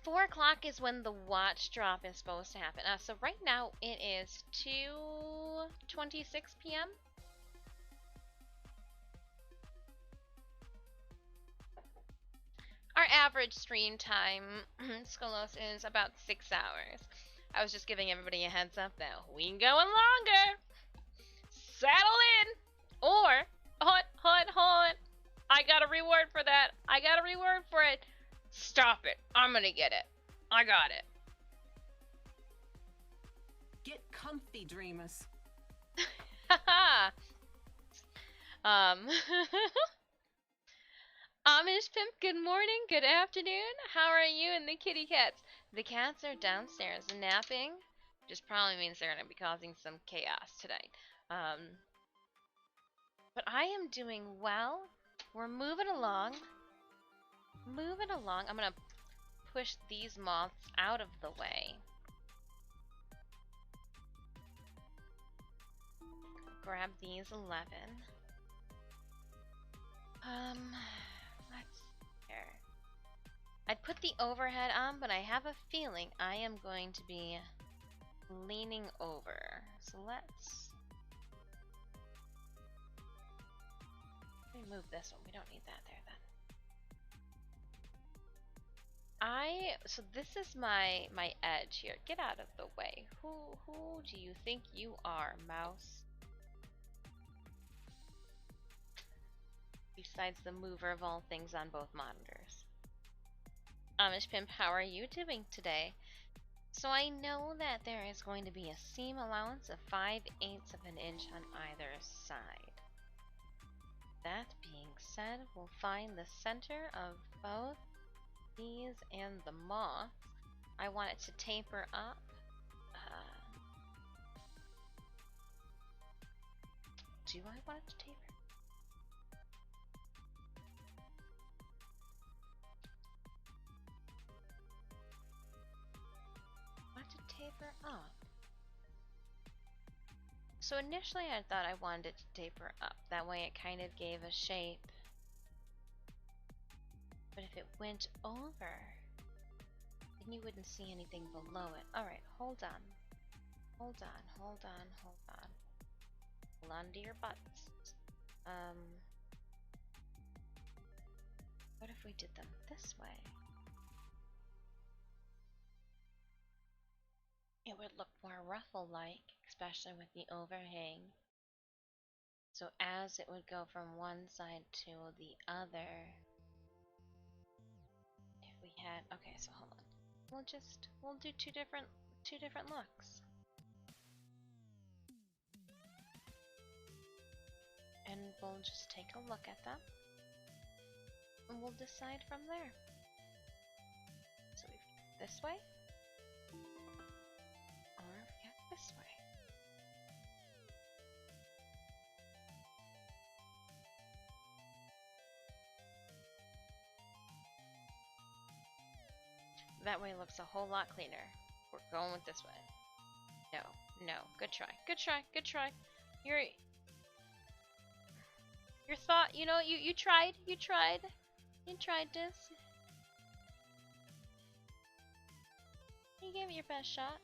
[SPEAKER 1] 4 o'clock is when the watch drop is supposed to happen. So right now it is 2:26 p.m. Our average stream time, Skolos, is about 6 hours. I was just giving everybody a heads up that we can go in longer. Saddle in! Or, hold. I got a reward for that. I got a reward for it. Stop it. I'm gonna get it. I got it.
[SPEAKER 6] Get comfy, dreamers.
[SPEAKER 1] Amish Pimp, good morning, good afternoon. How are you and the kitty cats? The cats are downstairs napping, which just probably means they're gonna be causing some chaos tonight. But I am doing well. We're moving along. I'm gonna push these moths out of the way. Grab these 11. Let's here. I'd put the overhead on, but I have a feeling I am going to be leaning over. So let's remove this one. We don't need that there then. So this is my edge here. Get out of the way. Who do you think you are, mouse? Besides the mover of all things on both monitors. Amish Pimp, how are you doing today? So I know that there is going to be a seam allowance of 5/8 of an inch on either side. That being said, we'll find the center of both these and the moths. I want it to taper up. Do I want it to taper? I want it to taper up. So initially I thought I wanted it to taper up. That way it kind of gave a shape. But if it went over, then you wouldn't see anything below it. Alright, hold on. Hold on, hold on, hold on. Hold on to your butts. What if we did them this way? It would look more ruffle-like, especially with the overhang. So as it would go from one side to the other, if we had, okay, so hold on. We'll do two different looks. And we'll just take a look at them. And we'll decide from there. So we've got this way. Or we've got this way. That way looks a whole lot cleaner. We're going with this way. No, no. Good try. Good try. Good try. Your thought, you know, you tried. You tried. You tried this. You gave it your best shot.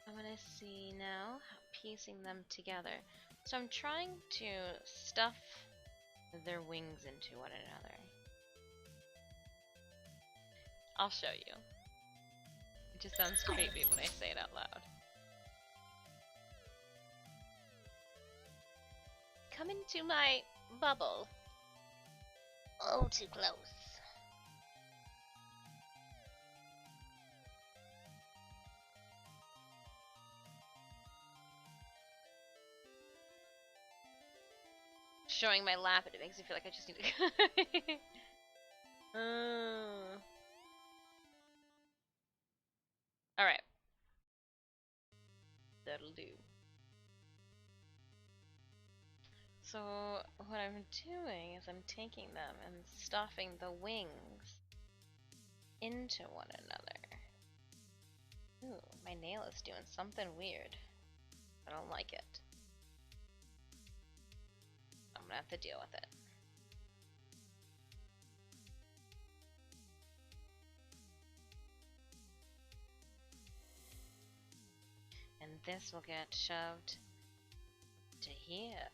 [SPEAKER 1] I'm gonna see now how piecing them together. So I'm trying to stuff their wings into one another. I'll show you. It just sounds creepy when I say it out loud. Come into my bubble. Oh, too close. Showing my lap, and it makes me feel like I just need to. Alright. That'll do. So, what I'm doing is I'm taking them and stuffing the wings into one another. Ooh, my nail is doing something weird. I don't like it. I'm gonna have to deal with it. And this will get shoved to here.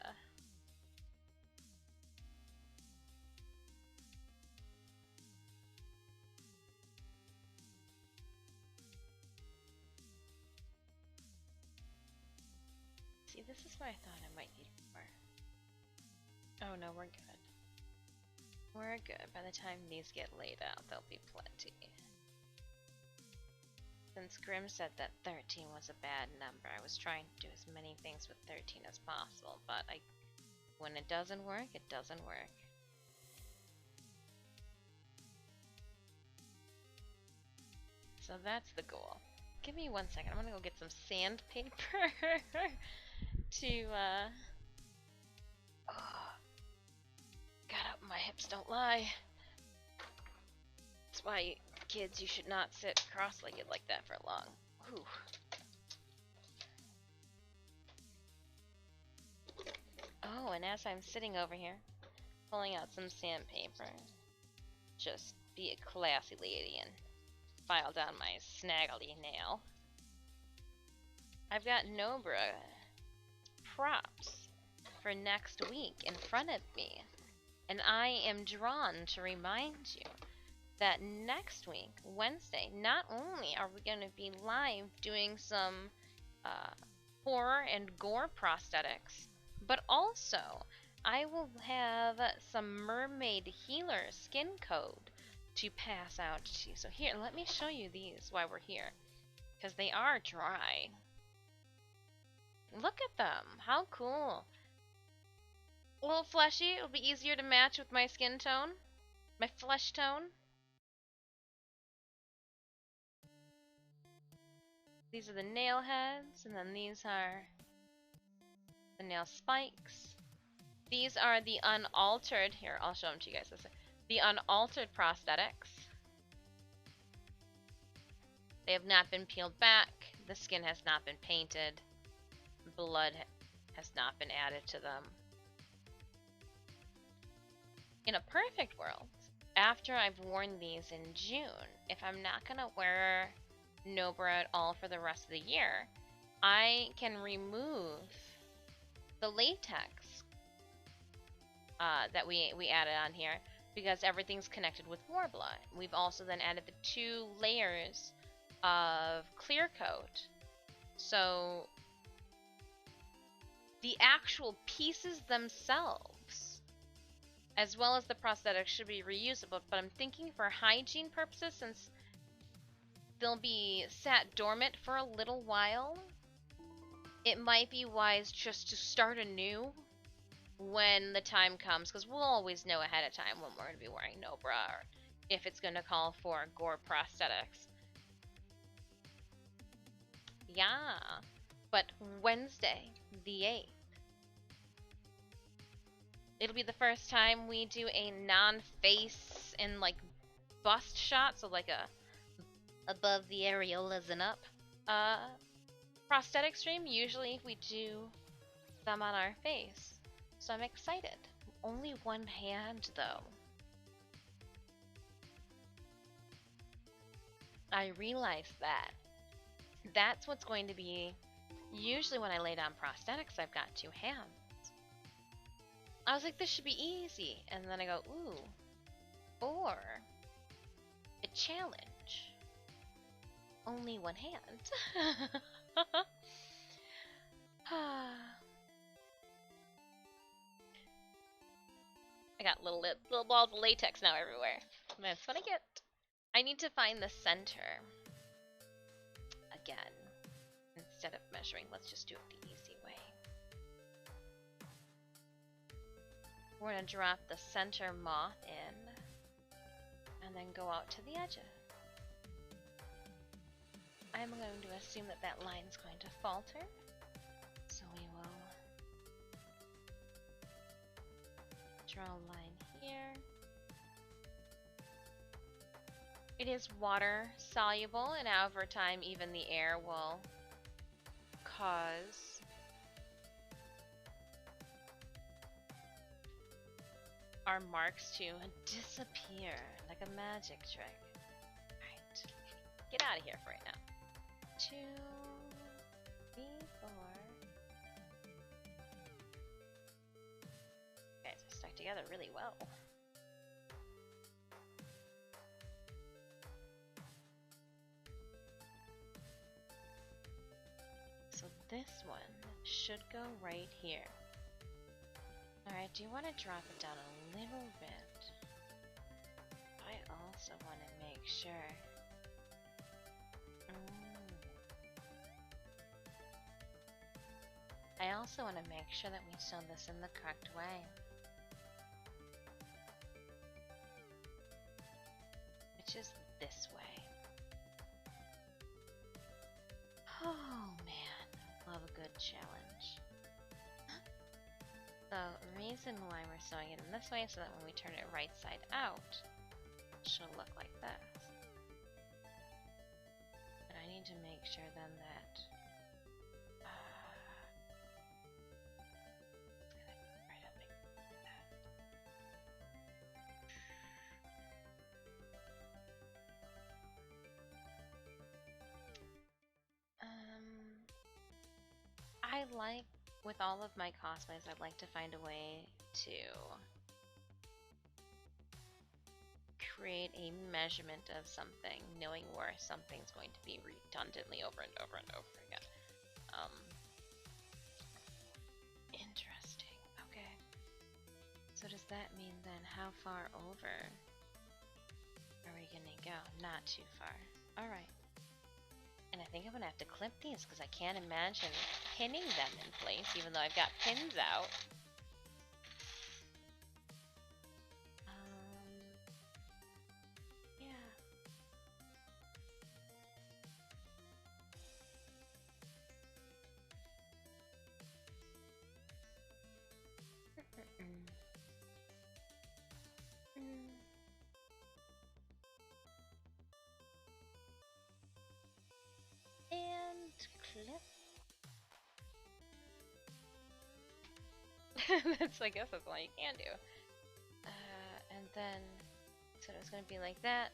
[SPEAKER 1] See, this is what I thought I might need more. Oh no, we're good. We're good. By the time these get laid out, there'll be plenty. Since Grimm said that 13 was a bad number, I was trying to do as many things with 13 as possible, but when it doesn't work, it doesn't work. So that's the goal. Give me 1 second. I'm gonna go get some sandpaper to, got up, my hips don't lie. That's why, kids, you should not sit cross-legged like that for long. Whew. Oh, and as I'm sitting over here, pulling out some sandpaper, just be a classy lady and file down my snaggly nail. I've got Nobra props for next week in front of me, and I am drawn to remind you that next week, Wednesday, not only are we going to be live doing some horror and gore prosthetics, but also I will have some mermaid healer skin code to pass out to you. So here, let me show you these while we're here, because they are dry. Look at them. How cool. A little fleshy. It'll be easier to match with my skin tone, my flesh tone. These are the nail heads, and then these are the nail spikes. These are the unaltered, here, I'll show them to you guys this way. The unaltered prosthetics. They have not been peeled back, the skin has not been painted, blood has not been added to them. In a perfect world, after I've worn these in June, if I'm not gonna wear Nobra at all for the rest of the year, I can remove the latex that we added on here, because everything's connected with Warblood. We've also then added the 2 layers of clear coat, so the actual pieces themselves, as well as the prosthetics, should be reusable. But I'm thinking for hygiene purposes, since they'll be sat dormant for a little while, it might be wise just to start anew when the time comes, because we'll always know ahead of time when we're going to be wearing Nobra, or if it's going to call for gore prosthetics. Yeah, but Wednesday, the 8th, it'll be the first time we do a non-face and like bust shot, so like a above the areolas and up prosthetic stream. Usually we do them on our face, so I'm excited. Only one hand though. I realized that. That's what's going to be. Usually when I lay down prosthetics, I've got 2 hands. I was like, this should be easy. And then I go, ooh. Or a challenge. Only one hand. I got little balls of latex now everywhere. That's what I get. I need to find the center. Again, instead of measuring, let's just do it the easy way. We're going to drop the center moth in, and then go out to the edges. I'm going to assume that that line's going to falter, so we will draw a line here. It is water soluble, and over time even the air will cause our marks to disappear like a magic trick. Alright, get out of here for right now. 2, 3, 4. You guys are stuck together really well. So this one should go right here. Alright, do you want to drop it down a little bit? I also want to make sure. I also want to make sure that we sew this in the correct way. Which is this way. Oh man, love a good challenge. So, reason why we're sewing it in this way, so that when we turn it right side out, she'll look like this. And I need to make sure then that right up like that. I like, with all of my cosplays, I'd like to find a way to create a measurement of something, knowing where something's going to be redundantly over and over and over again. Interesting. Okay. how far over are we gonna go? Not too far. Alright. And I think I'm gonna have to clip these because I can't imagine pinning them in place even though I've got pins out. Yeah. And clip. I guess that's all you can do. And then, so it's gonna be like that.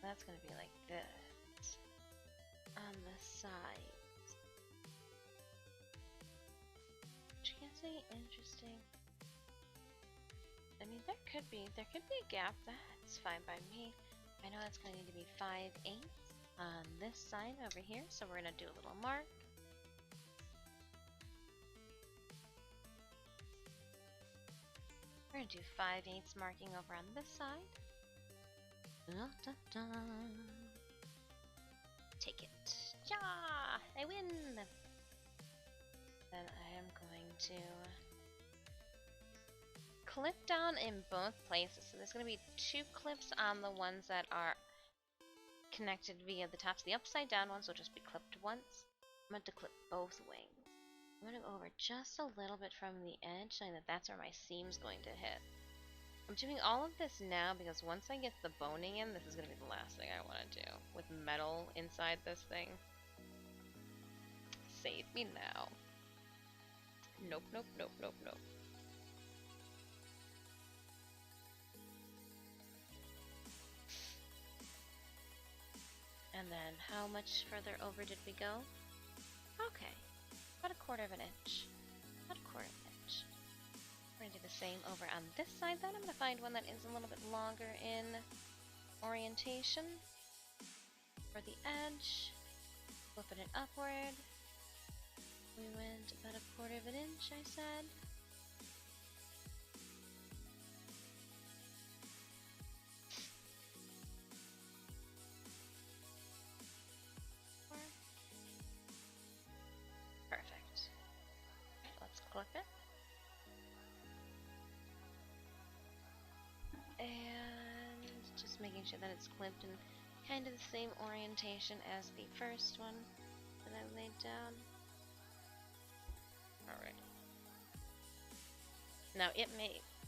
[SPEAKER 1] That's gonna be like this. On the sides. Which you can see interesting. I mean, there could be a gap. That's fine by me. I know it's going to need to be 5/8 on this side over here, so we're gonna do a little mark. We're gonna do 5/8 marking over on this side. Dun, dun, dun. Take it. Yeah, I win. Then I am going to clip down in both places. So there's going to be 2 clips on the ones that are connected via the tops. The upside down ones will just be clipped once. I'm going to clip both wings. I'm going to go over just a little bit from the edge, showing that that's where my seam's going to hit. I'm doing all of this now because once I get the boning in, this is going to be the last thing I want to do. With metal inside this thing. Save me now. Nope, nope, nope, nope, nope. And then how much further over did we go? Okay, about 1/4 inch. About 1/4 inch. We're going to do the same over on this side then. I'm going to find one that is a little bit longer in orientation. For the edge, flipping it upward. We went about 1/4 inch, I said. Perfect. Let's clip it. And just making sure that it's clipped in kind of the same orientation as the first one that I laid down. Alright. Now it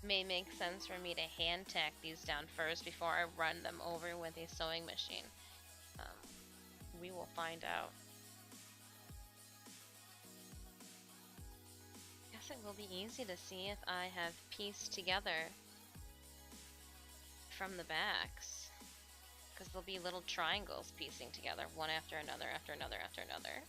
[SPEAKER 1] may make sense for me to hand tack these down first before I run them over with a sewing machine. We will find out. Guess it will be easy to see if I have pieced together from the backs. Because there'll be little triangles piecing together, one after another, after another, after another.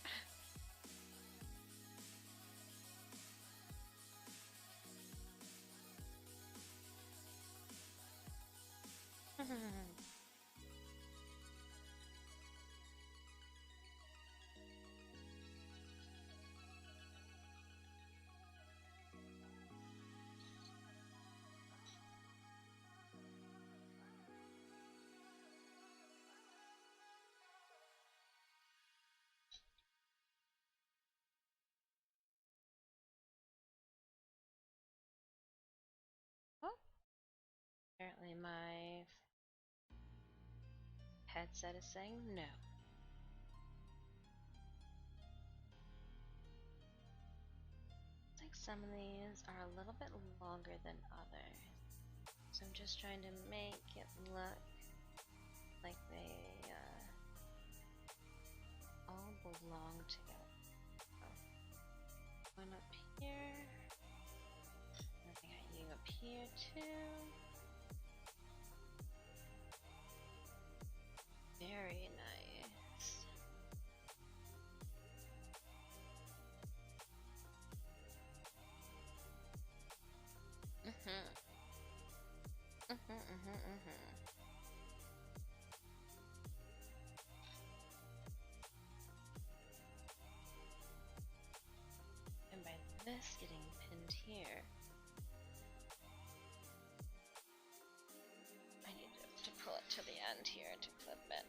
[SPEAKER 1] Oh, apparently my headset is saying no. Looks like some of these are a little bit longer than others. So I'm just trying to make it look like they all belong together. One up here. I think I need up here too. Very nice. And by this getting pinned here, to the end here to clip it.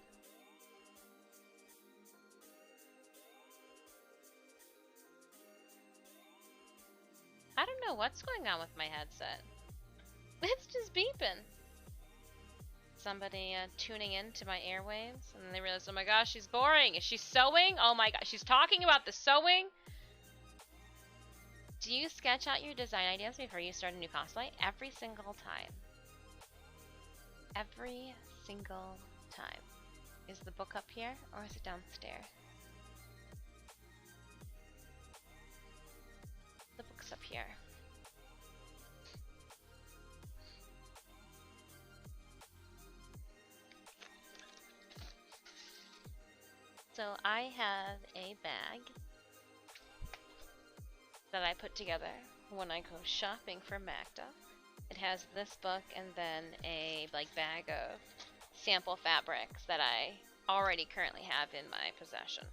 [SPEAKER 1] I don't know what's going on with my headset. It's just beeping. Somebody tuning in to my airwaves, and then they realize, oh my gosh, she's boring. Is she sewing? Oh my gosh, she's talking about the sewing? Do you sketch out your design ideas before you start a new cosplay? Every single time. Every single time. Is the book up here, or is it downstairs? The book's up here. So I have a bag that I put together when I go shopping for Maghda. It has this book and then a bag of sample fabrics that I already currently have in my possession.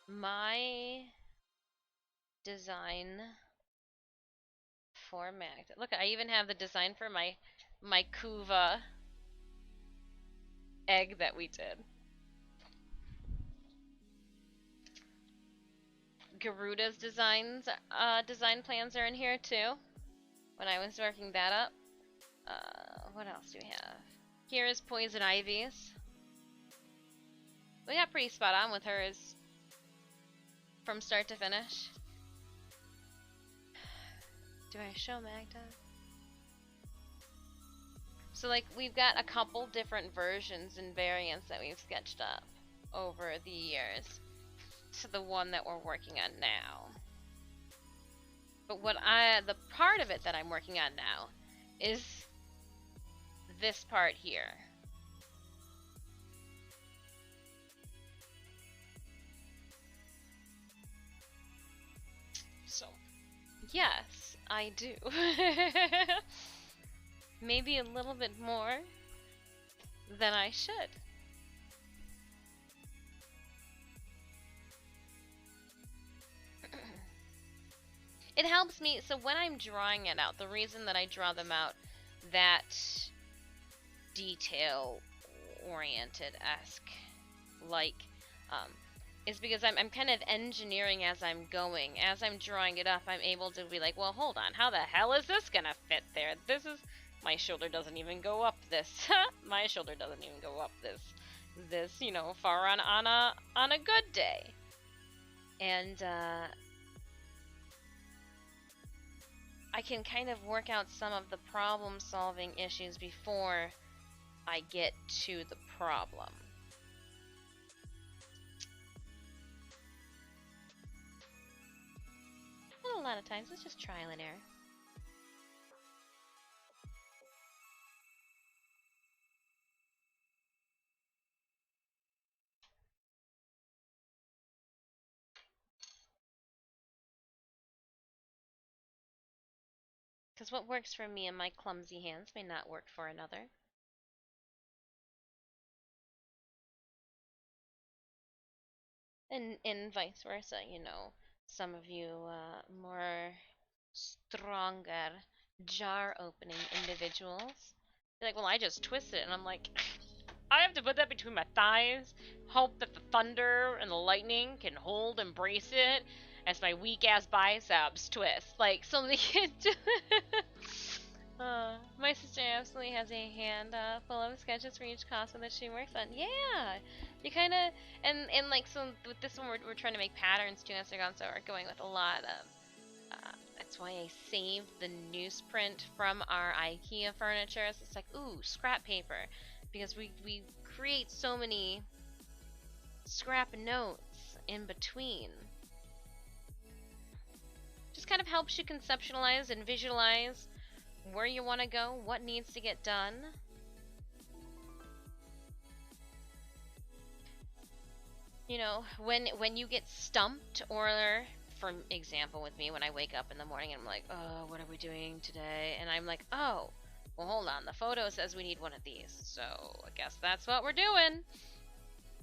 [SPEAKER 1] My design for Maghda. Look, I even have the design for my Kuva egg that we did. Garuda's design plans are in here too. When I was working that up. What else do we have? Here is Poison Ivy's. We got pretty spot on with hers from start to finish. Do I show Maghda? So we've got a couple different versions and variants that we've sketched up over the years to the one that we're working on now. But the part of it that I'm working on now is this part here. So, yes, I do. Maybe a little bit more than I should. It helps me, so when I'm drawing it out, the reason that I draw them out that detail-oriented-esque, is because I'm kind of engineering as I'm going. As I'm drawing it up, I'm able to be like, well, hold on, how the hell is this gonna fit there? My shoulder doesn't even go up this. My shoulder doesn't even go up this, far on a good day. And, I can kind of work out some of the problem-solving issues before I get to the problem. And a lot of times, it's just trial and error. Because what works for me and my clumsy hands may not work for another. And vice versa, some of you more stronger jar opening individuals. They're like, well, I just twisted it, and I'm like, I have to put that between my thighs, hope that the thunder and the lightning can hold and brace it as my weak ass biceps twist. So they can do. My sister absolutely has a hand full of sketches for each costume that she works on. Yeah, you kind of and so with this one we're trying to make patterns too, so we're going with a lot of. That's why I saved the newsprint from our IKEA furniture. So it's like, ooh, scrap paper, because we create so many scrap notes in between. Just kind of helps you conceptualize and visualize where you want to go, what needs to get done. When you get stumped, or for example with me, when I wake up in the morning and I'm like, oh, what are we doing today? And I'm like, oh, well, hold on, the photo says we need one of these, so I guess that's what we're doing.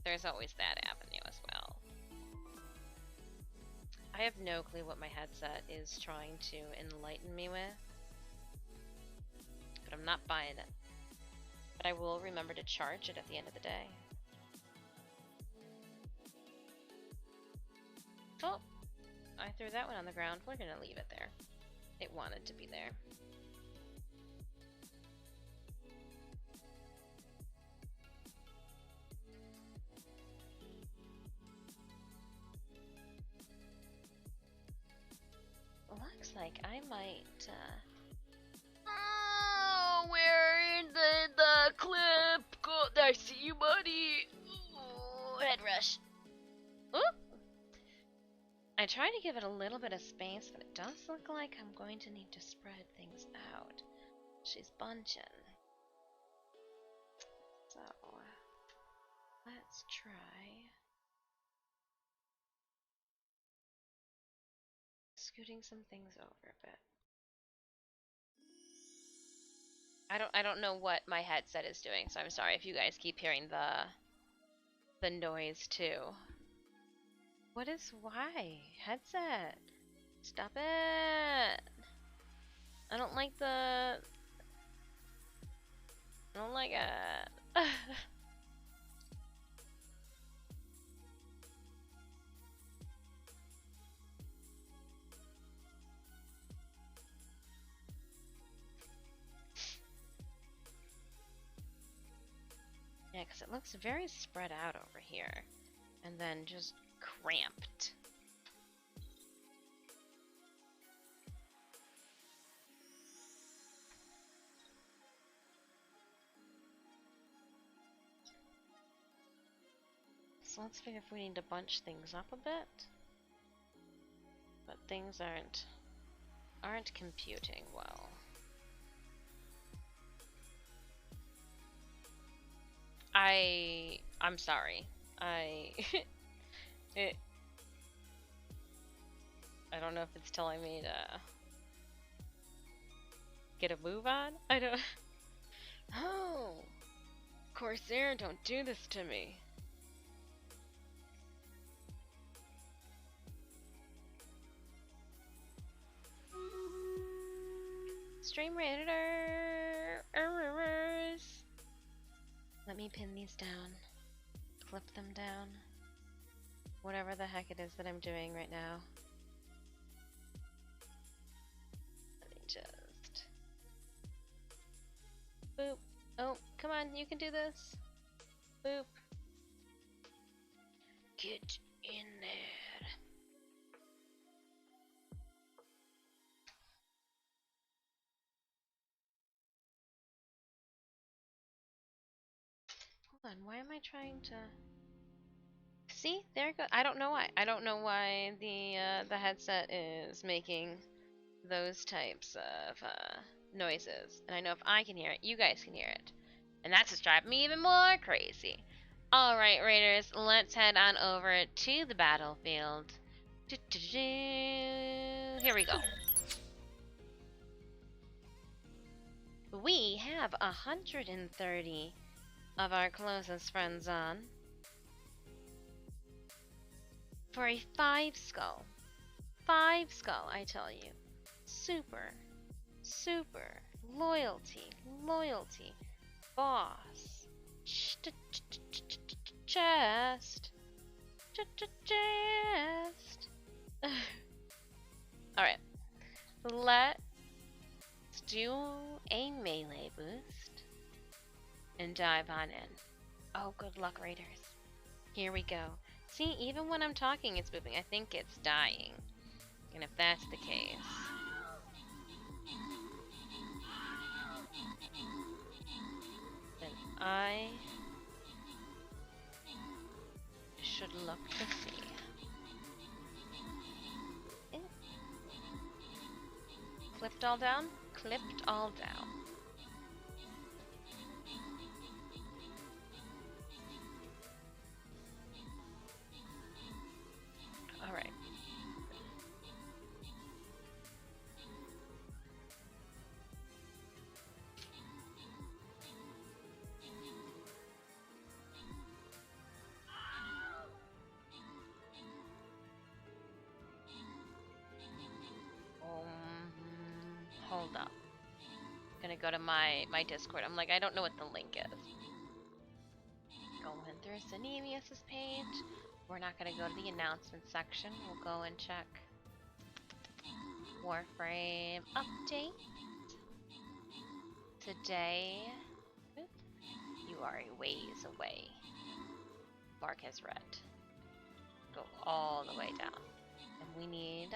[SPEAKER 1] There's always that avenue as well. I have no clue what my headset is trying to enlighten me with. but I'm not buying it. But I will remember to charge it at the end of the day. Oh, I threw that one on the ground. We're gonna leave it there. It wanted to be there. Looks like I might, Oh, where did the clip go? I see you, buddy. Ooh, head rush. Oop. I try to give it a little bit of space, but it does look like I'm going to need to spread things out. She's bunching. So, let's try scooting some things over a bit. I don't know what my headset is doing, so I'm sorry if you guys keep hearing the noise too. What is why? Headset. Stop it. I don't like it. Yeah, because it looks very spread out over here. And then just cramped. So let's figure if we need to bunch things up a bit. But things aren't computing well. I'm sorry. I don't know if it's telling me to get a move on. I don't. Oh, Corsair, don't do this to me. Stream editor errors. Let me pin these down. Clip them down. Whatever the heck it is that I'm doing right now. Let me just... Boop. Oh, come on, you can do this. Boop. Get in there. Hold on, why am I trying to... See, there it goes. I don't know why. I don't know why the headset is making those types of noises. And I know if I can hear it, you guys can hear it. And that's what's driving me even more crazy. Alright, Raiders, let's head on over to the battlefield. Here we go. We have 130 of our closest friends on. For a 5 skull. 5 skull, I tell you. Super, super, loyalty, boss, chest, chest. Alright, let's do a melee boost and dive on in. Oh, good luck, Raiders. Here we go. See, even when I'm talking, it's moving. I think it's dying. And if that's the case... then I... should look to see. Clipped all down? Clipped all down. Alright. Hold up. gonna go to my Discord. I'm like, I don't know what the link is. Going through Sanemius's page. We're not gonna go to the announcement section. We'll go and check Warframe update. Today, you are a ways away. Mark has read. Go all the way down. And we need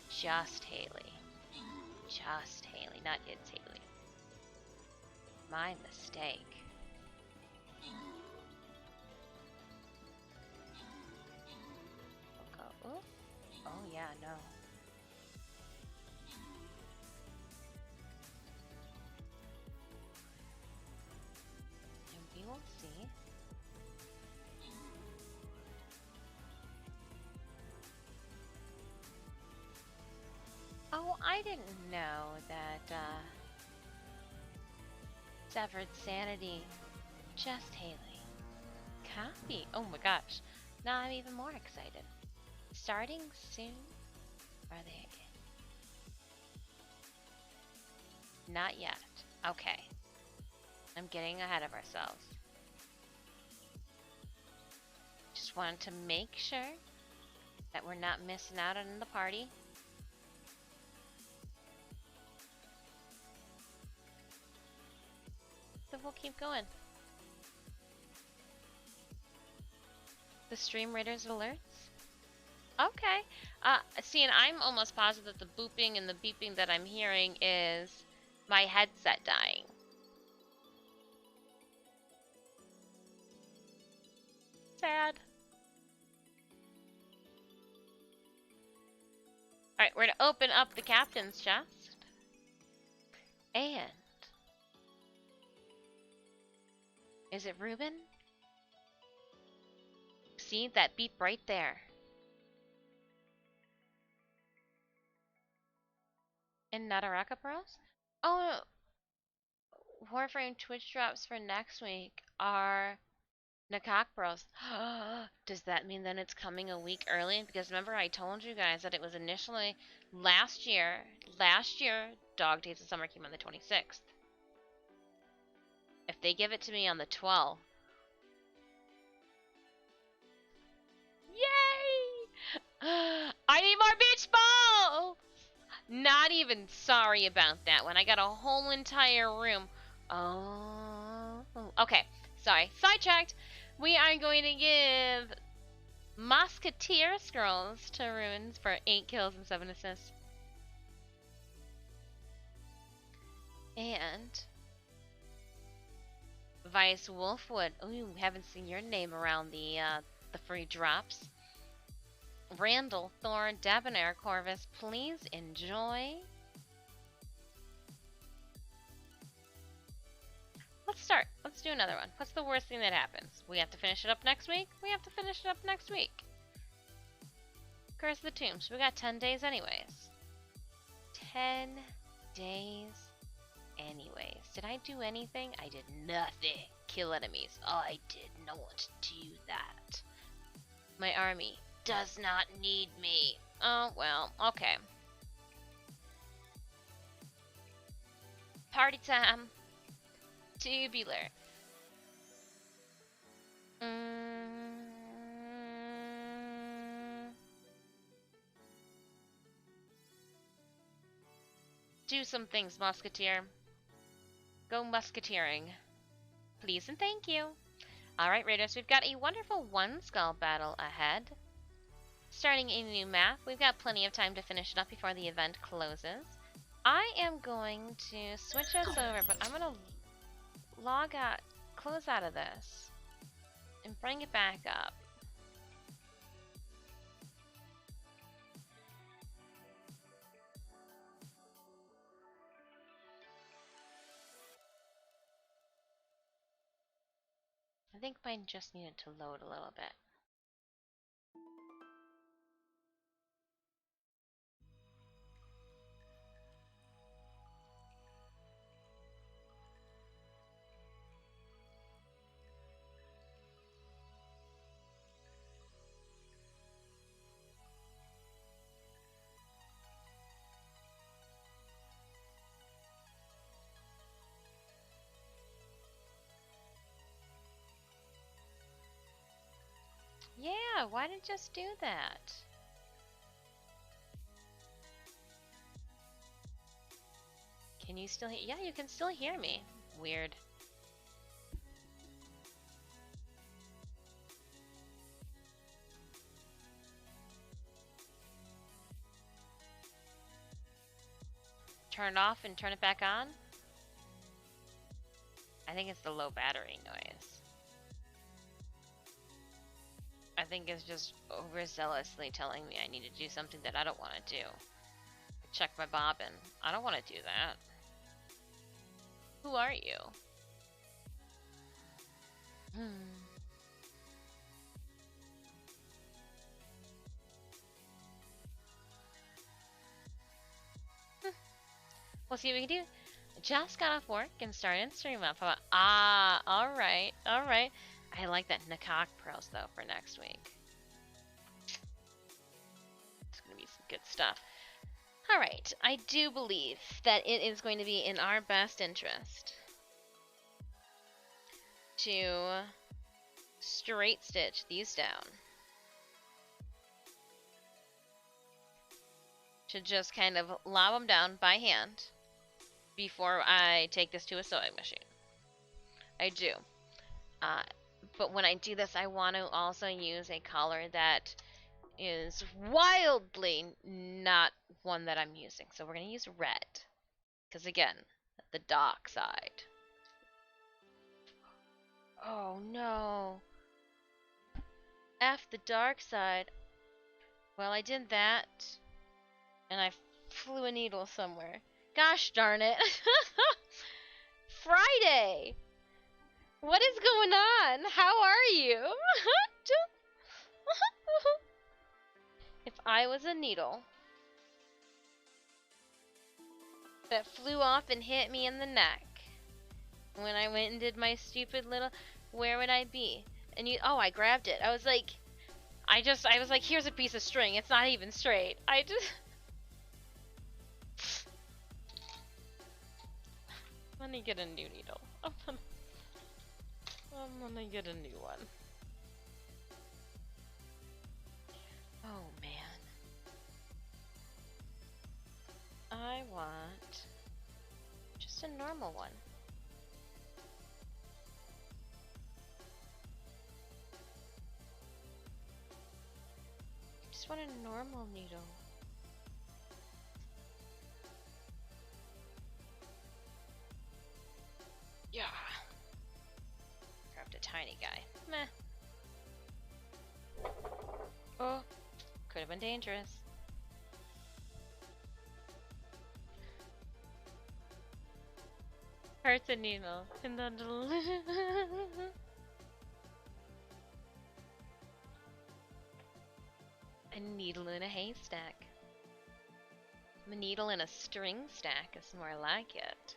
[SPEAKER 1] just Haley. Just Haley, not it's Haley. My mistake. We'll go, ooh. Oh yeah, no. And we will see. Oh, I didn't know that, Severed Sanity. Just Haley. Copy. Oh my gosh. Now I'm even more excited. Starting soon? Are they? Not yet. Okay. I'm getting ahead of ourselves. Just wanted to make sure that we're not missing out on the party. So we'll keep going. The stream raiders alerts? Okay. See, and I'm almost positive that the booping and the beeping that I'm hearing is my headset dying. Sad. Alright, we're gonna open up the captain's chest. And is it Ruben? See that beep right there. And Nataraka Pearls? Oh, Warframe Twitch drops for next week are Nakak Pearls. Does that mean then it's coming a week early? Because remember I told you guys that it was initially last year, Dog Days of Summer came on the 26th. If they give it to me on the 12th, yay! I need more beach balls! Not even sorry about that one. I got a whole entire room. Oh, okay. Sorry, sidetracked. We are going to give Musketeer Scrolls to Ruins for 8 kills and 7 assists. And Vice Wolfwood. Ooh, haven't seen your name around the free drops. Randall, Thor, Debonair, Corvus, please enjoy. Let's start. Let's do another one. What's the worst thing that happens? We have to finish it up next week? We have to finish it up next week. Curse of the Tombs. We got 10 days anyways. 10 days anyways. Did I do anything? I did nothing. Kill enemies. I did not do that. My army does not need me. Oh, well, okay. Party time. Tubular. Do some things, Musketeer. Go musketeering. Please and thank you. Alright, Raiders, we've got a wonderful one skull battle ahead. Starting a new map, we've got plenty of time to finish it up before the event closes. I am going to switch us over, but I'm going to log out, close out of this, and bring it back up. I think mine just needed to load a little bit. Yeah, why didn't you just do that? Can you still hear? Yeah, you can still hear me. Weird. Turn it off and turn it back on? I think it's the low battery noise. I think it's just overzealously telling me I need to do something that I don't want to do. Check my bobbin. I don't want to do that. Who are you? We'll see what we can do. Just got off work and started stream up. Ah, alright, alright. I like that Nakak Pearls though for next week. It's gonna be some good stuff. Alright, I do believe that it is going to be in our best interest to straight stitch these down. To just kind of lob them down by hand before I take this to a sewing machine. I do. But when I do this, I want to also use a color that is wildly not one that I'm using. So we're going to use red. Because again, the dark side. Oh no. F the dark side. Well, I did that. And I flew a needle somewhere. Gosh darn it. Friday! What is going on? How are you? If I was a needle that flew off and hit me in the neck when I went and did my stupid little, where would I be? And you, oh, I grabbed it. I was like, here's a piece of string. It's not even straight. I'm gonna get a new needle. I'm gonna get a new one. Oh man. I want just a normal one. Just want a normal needle. Yeah. Grabbed a tiny guy. Meh. Oh, could have been dangerous. Hurts a needle. And then a needle in a haystack. A needle in a string stack is more like it.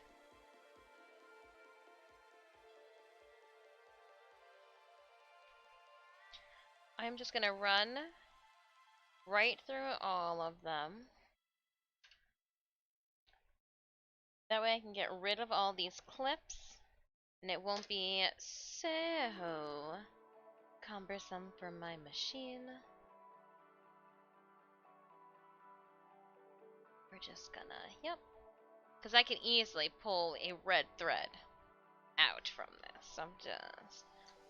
[SPEAKER 1] I'm just gonna run right through all of them. That way I can get rid of all these clips and it won't be so cumbersome for my machine. We're just gonna, yep. Because I can easily pull a red thread out from this.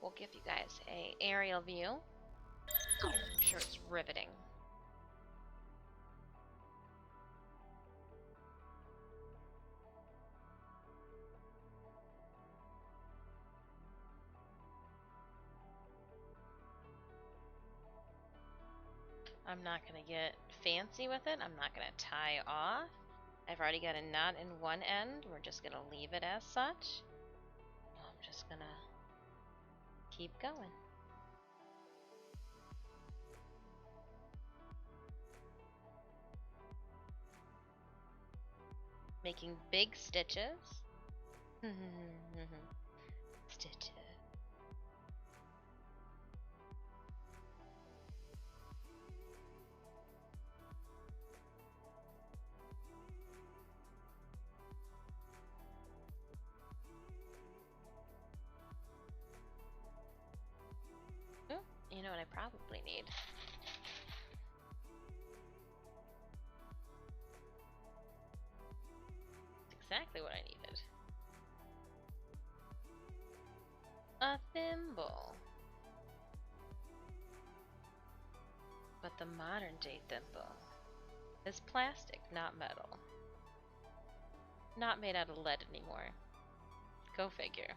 [SPEAKER 1] We'll give you guys a aerial view. I'm sure it's riveting. I'm not gonna get fancy with it. I'm not gonna tie off. I've already got a knot in one end. We're just gonna leave it as such. I'm just gonna keep going. Making big stitches. Stitches. You know know what I probably need? Exactly what I needed. A thimble. But the modern day thimble is plastic, not metal. Not made out of lead anymore. Go figure.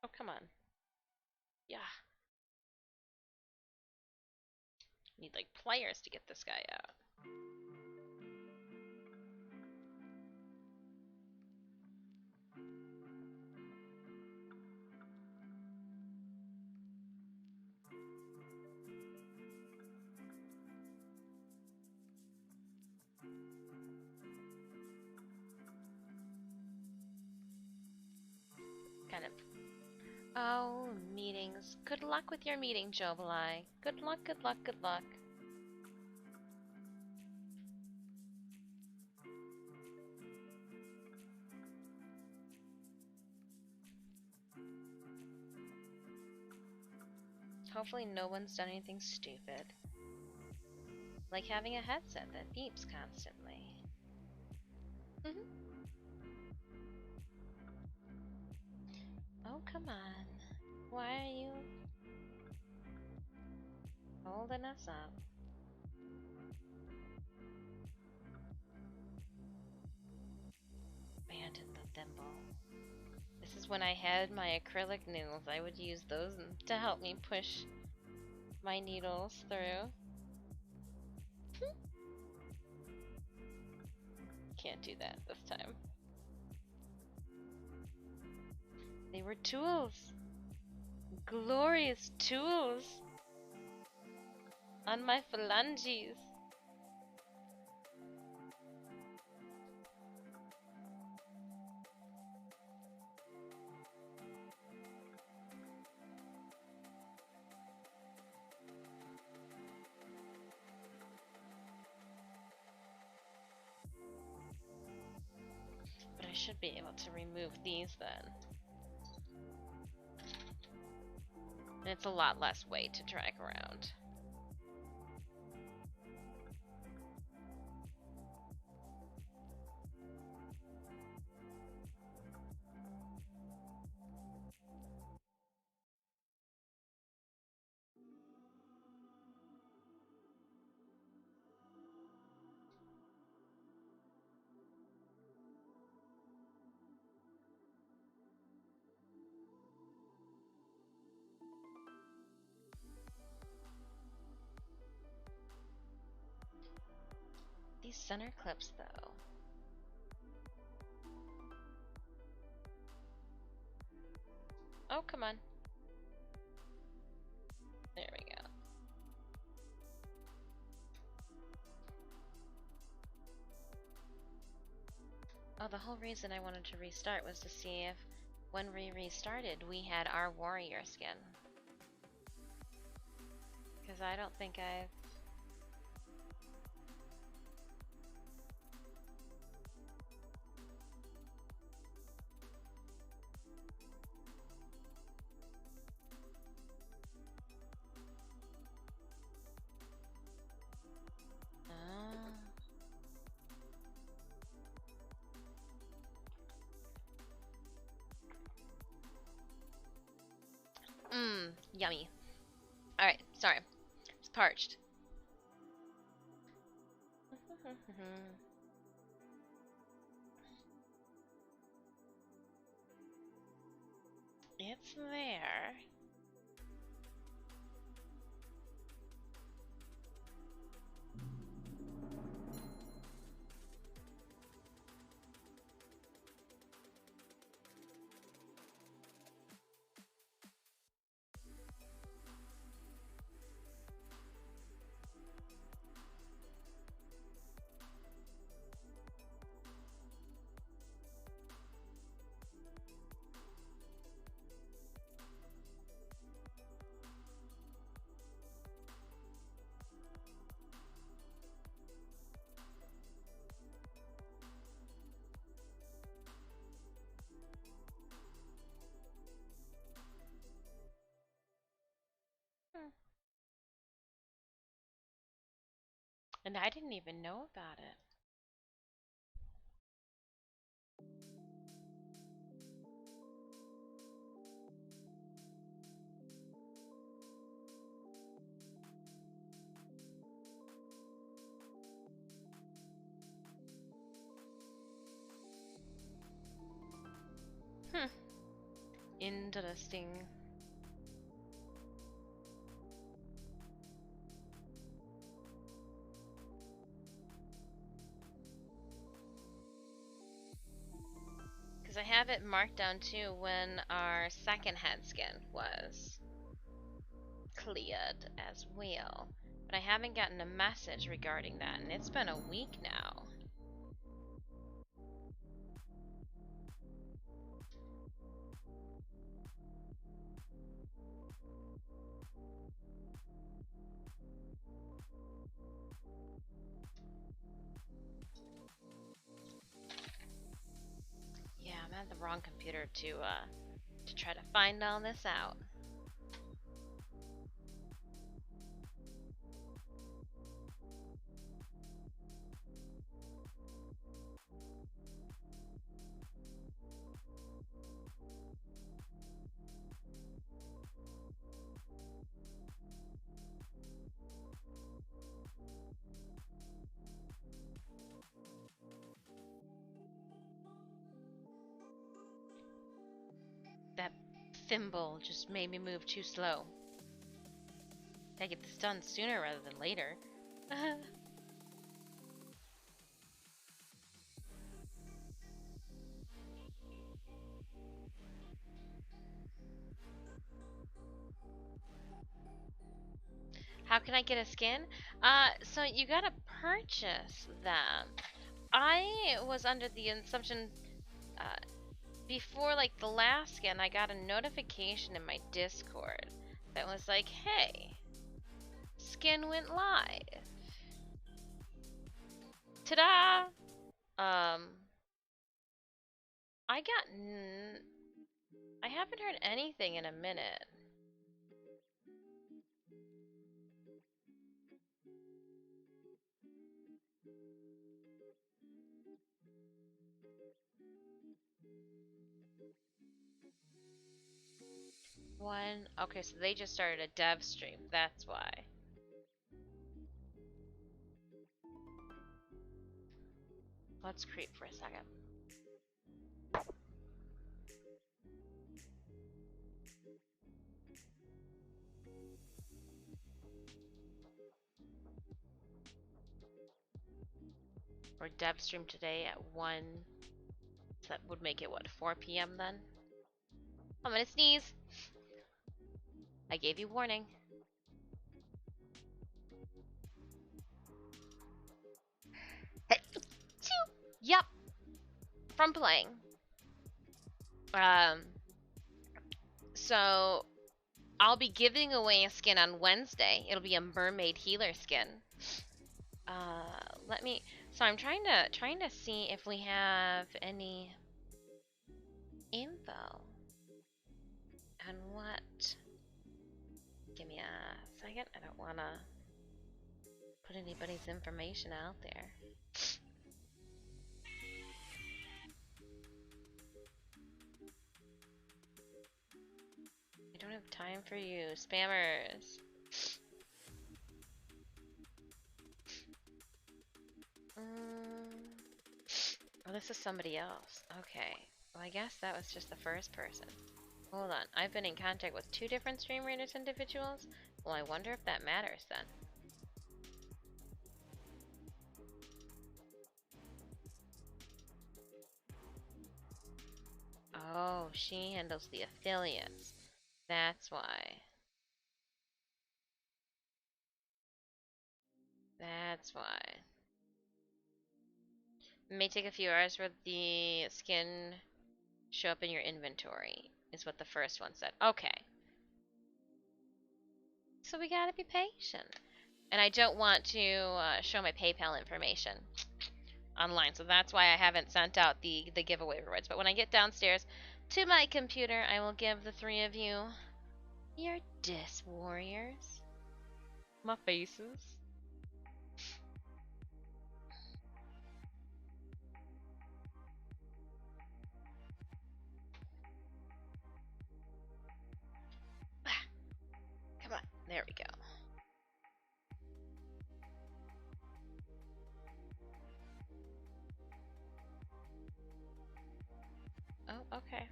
[SPEAKER 1] Oh, come on. Yeah. Need like pliers to get this guy out. Kind of. Oh, meetings. Good luck with your meeting, Jobalai. Good luck, good luck, good luck. Hopefully no one's done anything stupid. Like having a headset that beeps constantly. Oh, come on. Why are you holding us up? Abandon the thimble. This is when I had my acrylic nails. I would use those to help me push my needles through. Can't do that this time. They were tools. Glorious tools. On my phalanges. But I should be able to remove these then. And it's a lot less weight to drag around. These center clips, though. Oh, come on. There we go. Oh, the whole reason I wanted to restart was to see if, when we restarted, we had our warrior skin. Because I don't think I've... Yummy. Alright, sorry. It's parched. It's there. And I didn't even know about it. Interesting. Because I have it marked down too when our second head skin was cleared as well. But I haven't gotten a message regarding that, and it's been a week now. Yeah, I'm at the wrong computer to try to find all this out. That thimble just made me move too slow. Gotta get this done sooner rather than later. How can I get a skin? So you gotta purchase them. I was under the assumption, before like the last skin, I got a notification in my Discord that was like, hey, skin went live. Ta-da! I haven't heard anything in a minute. Okay, so they just started a dev stream, that's why. Let's creep for a second. Or dev stream today at 1. So that would make it, what, 4 p.m. then? I'm gonna sneeze. I gave you warning. Yep. From playing. So I'll be giving away a skin on Wednesday. It'll be a mermaid healer skin. So I'm trying to see if we have any info on what. Give me a second. I don't want to put anybody's information out there. I don't have time for you, spammers. Oh, this is somebody else. Okay. Well, I guess that was just the first person. Hold on. I've been in contact with 2 different Stream Raiders individuals. Well, I wonder if that matters then. Oh, she handles the affiliates. That's why. That's why. It may take a few hours for the skin show up in your inventory, is what the first one said. Okay. So we gotta be patient. And I don't want to show my PayPal information online, so that's why I haven't sent out the giveaway rewards. But when I get downstairs to my computer, I will give the 3 of you your Dis Warriors. My faces.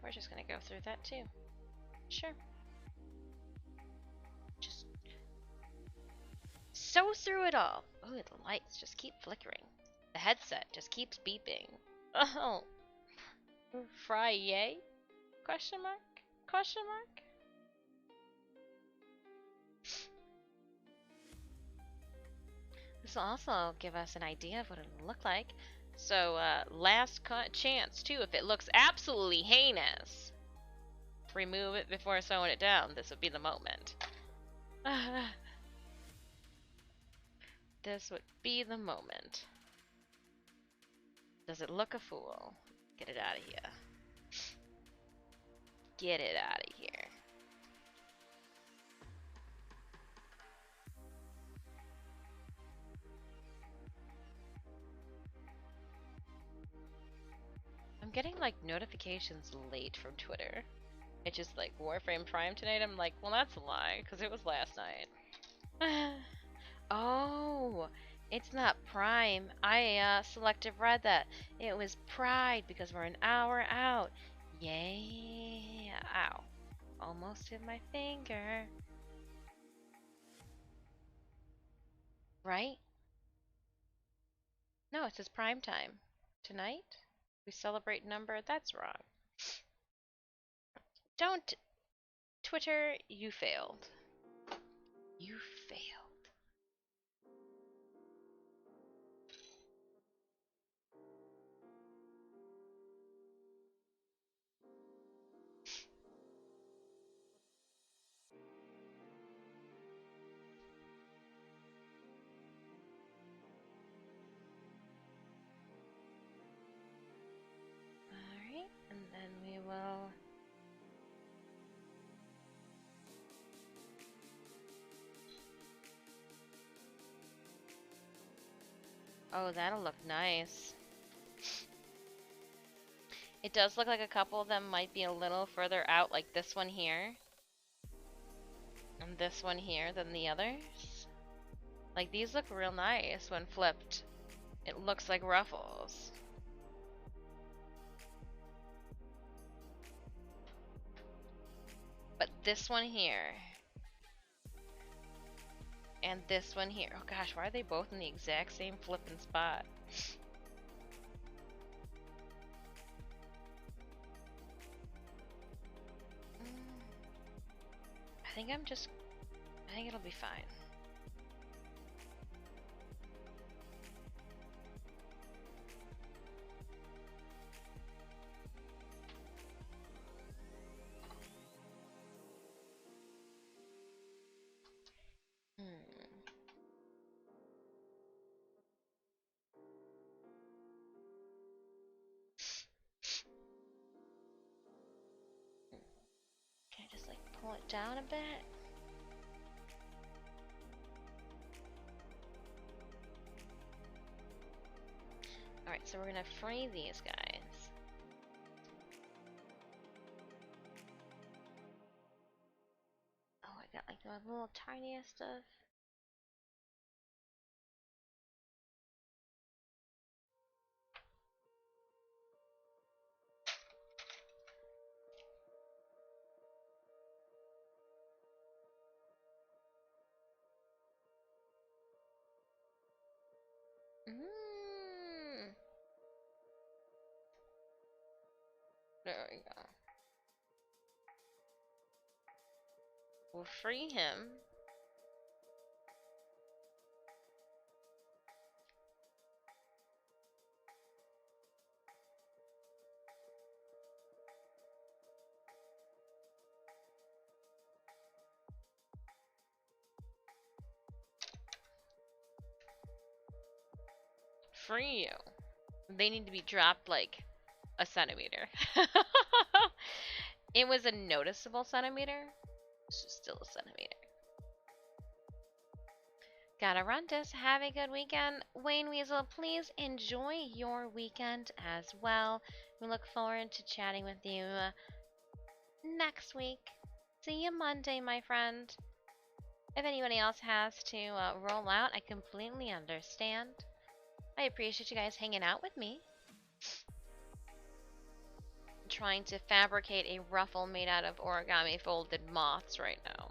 [SPEAKER 1] we're just gonna go through that too. Sure. Just sew through it all. Oh, the lights just keep flickering. The headset just keeps beeping. Oh. Fry yay? Question mark? Question mark? This will also give us an idea of what it'll look like. So, last chance, too, if it looks absolutely heinous, remove it before sewing it down. This would be the moment. This would be the moment. Does it look a fool? Get it out of here. Get it out of here. I'm getting like notifications late from Twitter. It's just like Warframe Prime tonight. I'm like, well, that's a lie because it was last night. Oh, it's not Prime. I selective read that. It was Pride because we're an hour out. Yay! Ow. Almost hit my finger. Right? No, it says prime time. Tonight? We celebrate number? That's wrong. Don't. Twitter, you failed. You failed. Alright, and then we will. Oh, that'll look nice. It does look like a couple of them might be a little further out, like this one here. And this one here than the others. Like, these look real nice when flipped. It looks like ruffles. But this one here. And this one here. Oh gosh, why are they both in the exact same flipping spot? I think it'll be fine. Can I just like pull it down a bit? Alright, so we're gonna free these guys. Oh, I got like the little tiniest stuff. There we go. We'll free him. Free you. They need to be dropped like a centimeter. It was a noticeable centimeter. It's just still a centimeter. Gotta run this. Have a good weekend. Wayne Weasel, please enjoy your weekend as well. We look forward to chatting with you next week. See you Monday, my friend. If anybody else has to roll out, I completely understand. I appreciate you guys hanging out with me. trying to fabricate a ruffle made out of origami folded moths right now.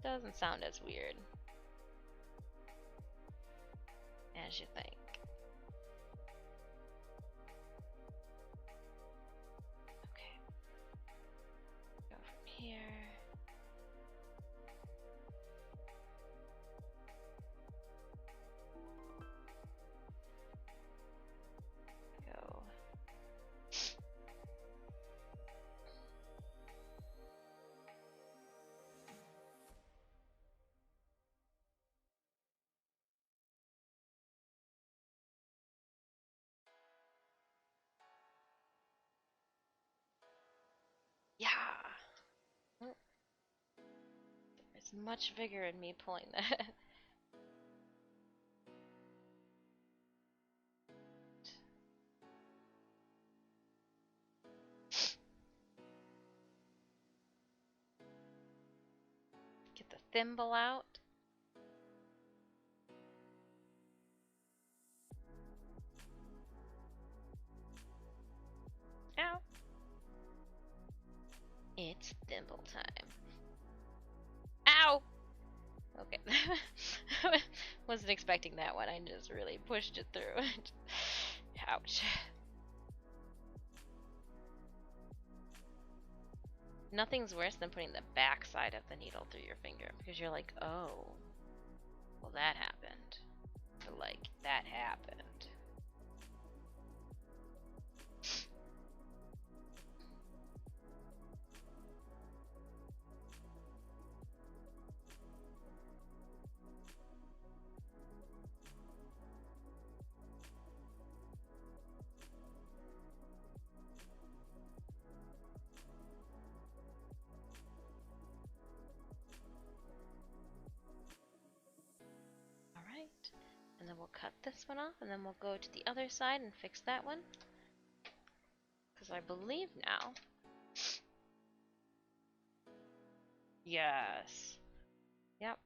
[SPEAKER 1] Doesn't sound as weird as you think. Okay. Go from here. Go. Yeah. Oh, there's much vigor in me pulling that. Get the thimble out. Ow. It's thimble time. Ow! Okay. Wasn't expecting that one. I just really pushed it through. Ouch. Nothing's worse than putting the back side of the needle through your finger because you're like, oh, well, that happened. Or like, that happened. Alright, and then we'll cut this one off, and then we'll go to the other side and fix that one. Because I believe now... Yes. Yep.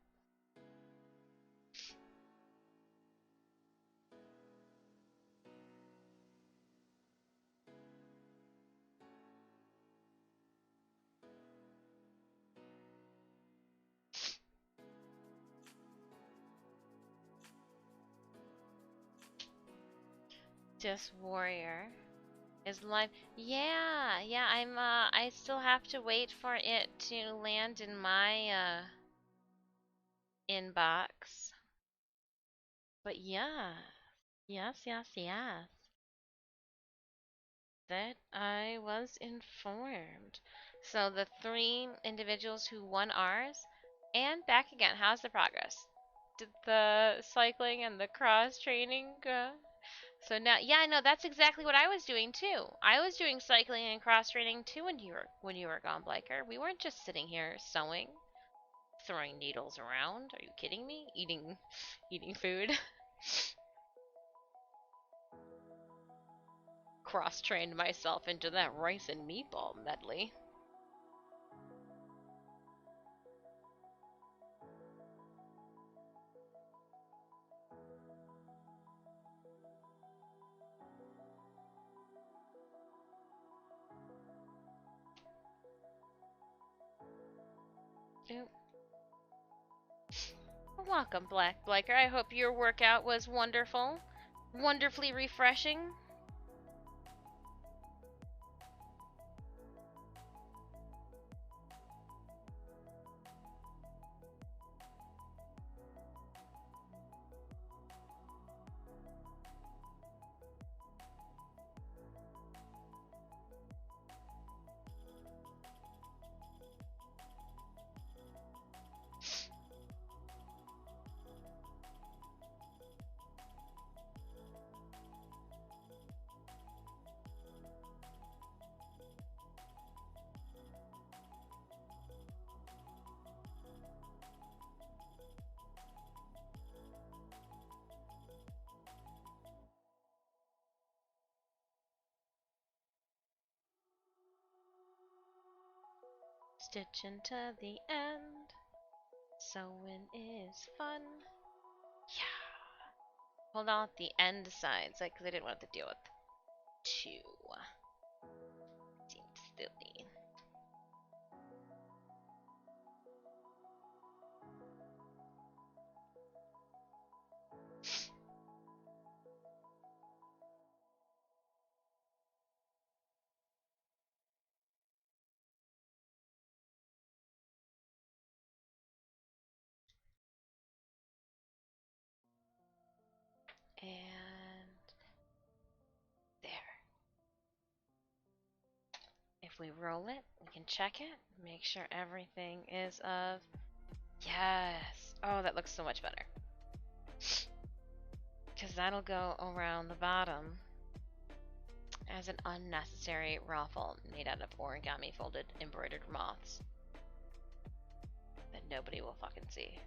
[SPEAKER 1] Just Warrior is live. Yeah, I still have to wait for it to land in my, inbox. But yeah. Yes. That I was informed. So the 3 individuals who won ours, and back again, how's the progress? Did the cycling and the cross training so now, yeah, no, that's exactly what I was doing too. I was doing cycling and cross training too when you were gone, Bliker. We weren't just sitting here sewing, throwing needles around. Are you kidding me? Eating food. Cross trained myself into that rice and meatball medley. Oop. Welcome, Black Bliker. I hope your workout was wonderful. Wonderfully refreshing. Stitch into the end. Sewing is fun. Yeah. Hold on at the end sides, because I didn't want to deal with 2. Seems silly. And there. If we roll it, we can check it, make sure everything is of... Yes! Oh, that looks so much better. Because that'll go around the bottom as an unnecessary ruffle made out of origami folded embroidered moths that nobody will fucking see.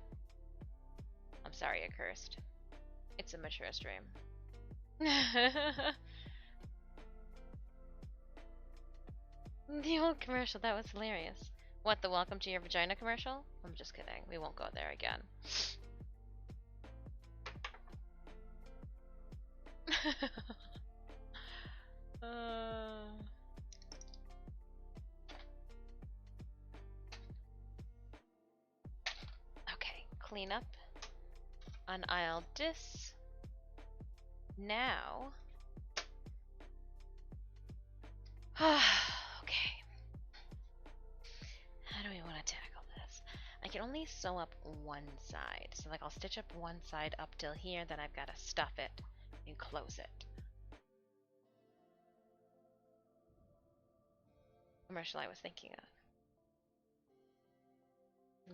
[SPEAKER 1] I'm sorry I cursed. It's a mature stream. The old commercial, that was hilarious. What, the welcome to your vagina commercial? I'm just kidding. We won't go there again. Okay, clean up. Unaisle dis. Now. Okay. How do we want to tackle this? I can only sew up one side. So like I'll stitch up one side up till here, then I've got to stuff it and close it. Commercial I was thinking of.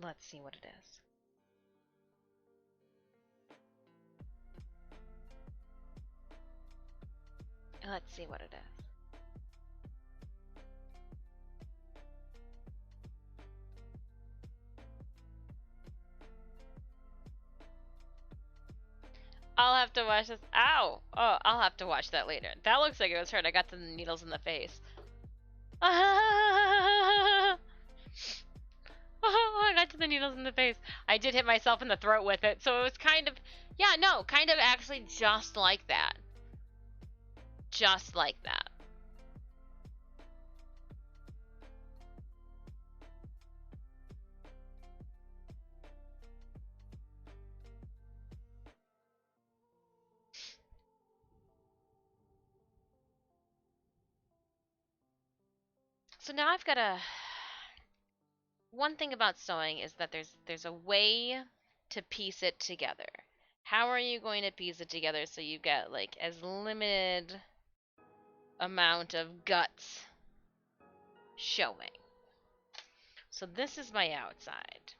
[SPEAKER 1] Let's see what it is. Let's see what it is. I'll have to watch this. Ow! Oh, I'll have to watch that later. That looks like it was hurt. I got the needles in the face. I got to the needles in the face. I did hit myself in the throat with it, so it was kind of, yeah, no, kind of actually just like that. Just like that. So now I've got a... One thing about sewing is that there's a way to piece it together. How are you going to piece it together so you get like as limited amount of guts showing? So this is my outside.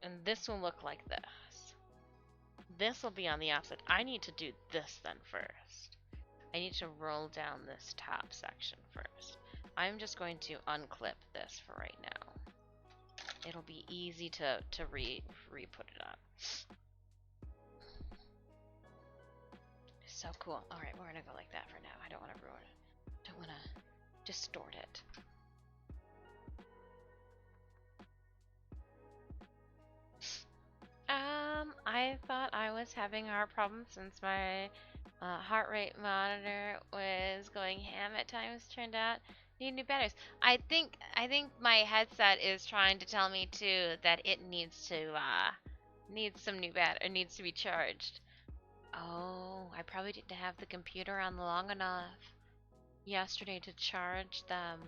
[SPEAKER 1] And this will look like this. This will be on the opposite. I need to do this then first. I need to roll down this top section first. I'm just going to unclip this for right now. It'll be easy to re-put it on. So cool. Alright, we're gonna go like that for now. I don't want to ruin it. Don't want to distort it. I thought I was having heart problems since my heart rate monitor was going ham at times. Turned out need new batteries. I think my headset is trying to tell me too that it needs some new needs to be charged. Oh, I probably didn't have the computer on long enough yesterday to charge them.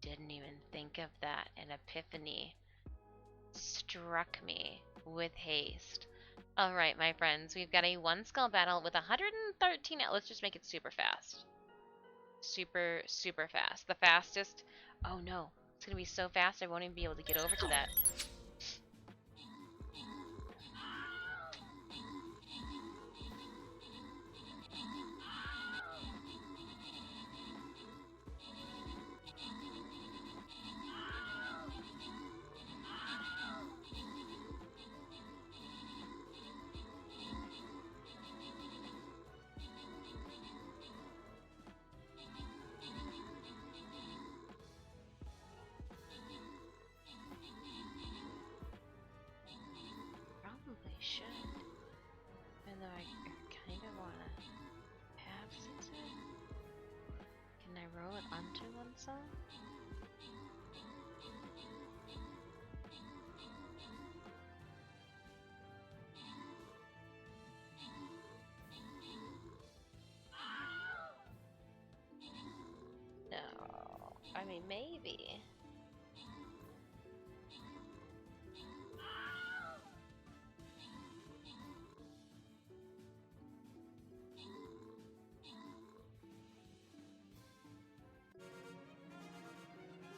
[SPEAKER 1] Didn't even think of that. An epiphany struck me with haste. Alright, my friends, we've got a 1 skull battle with 113. Let's just make it super fast. Super, super fast. The fastest. Oh no, it's gonna be so fast I won't even be able to get over to that. I roll it onto one side? No. I mean, maybe.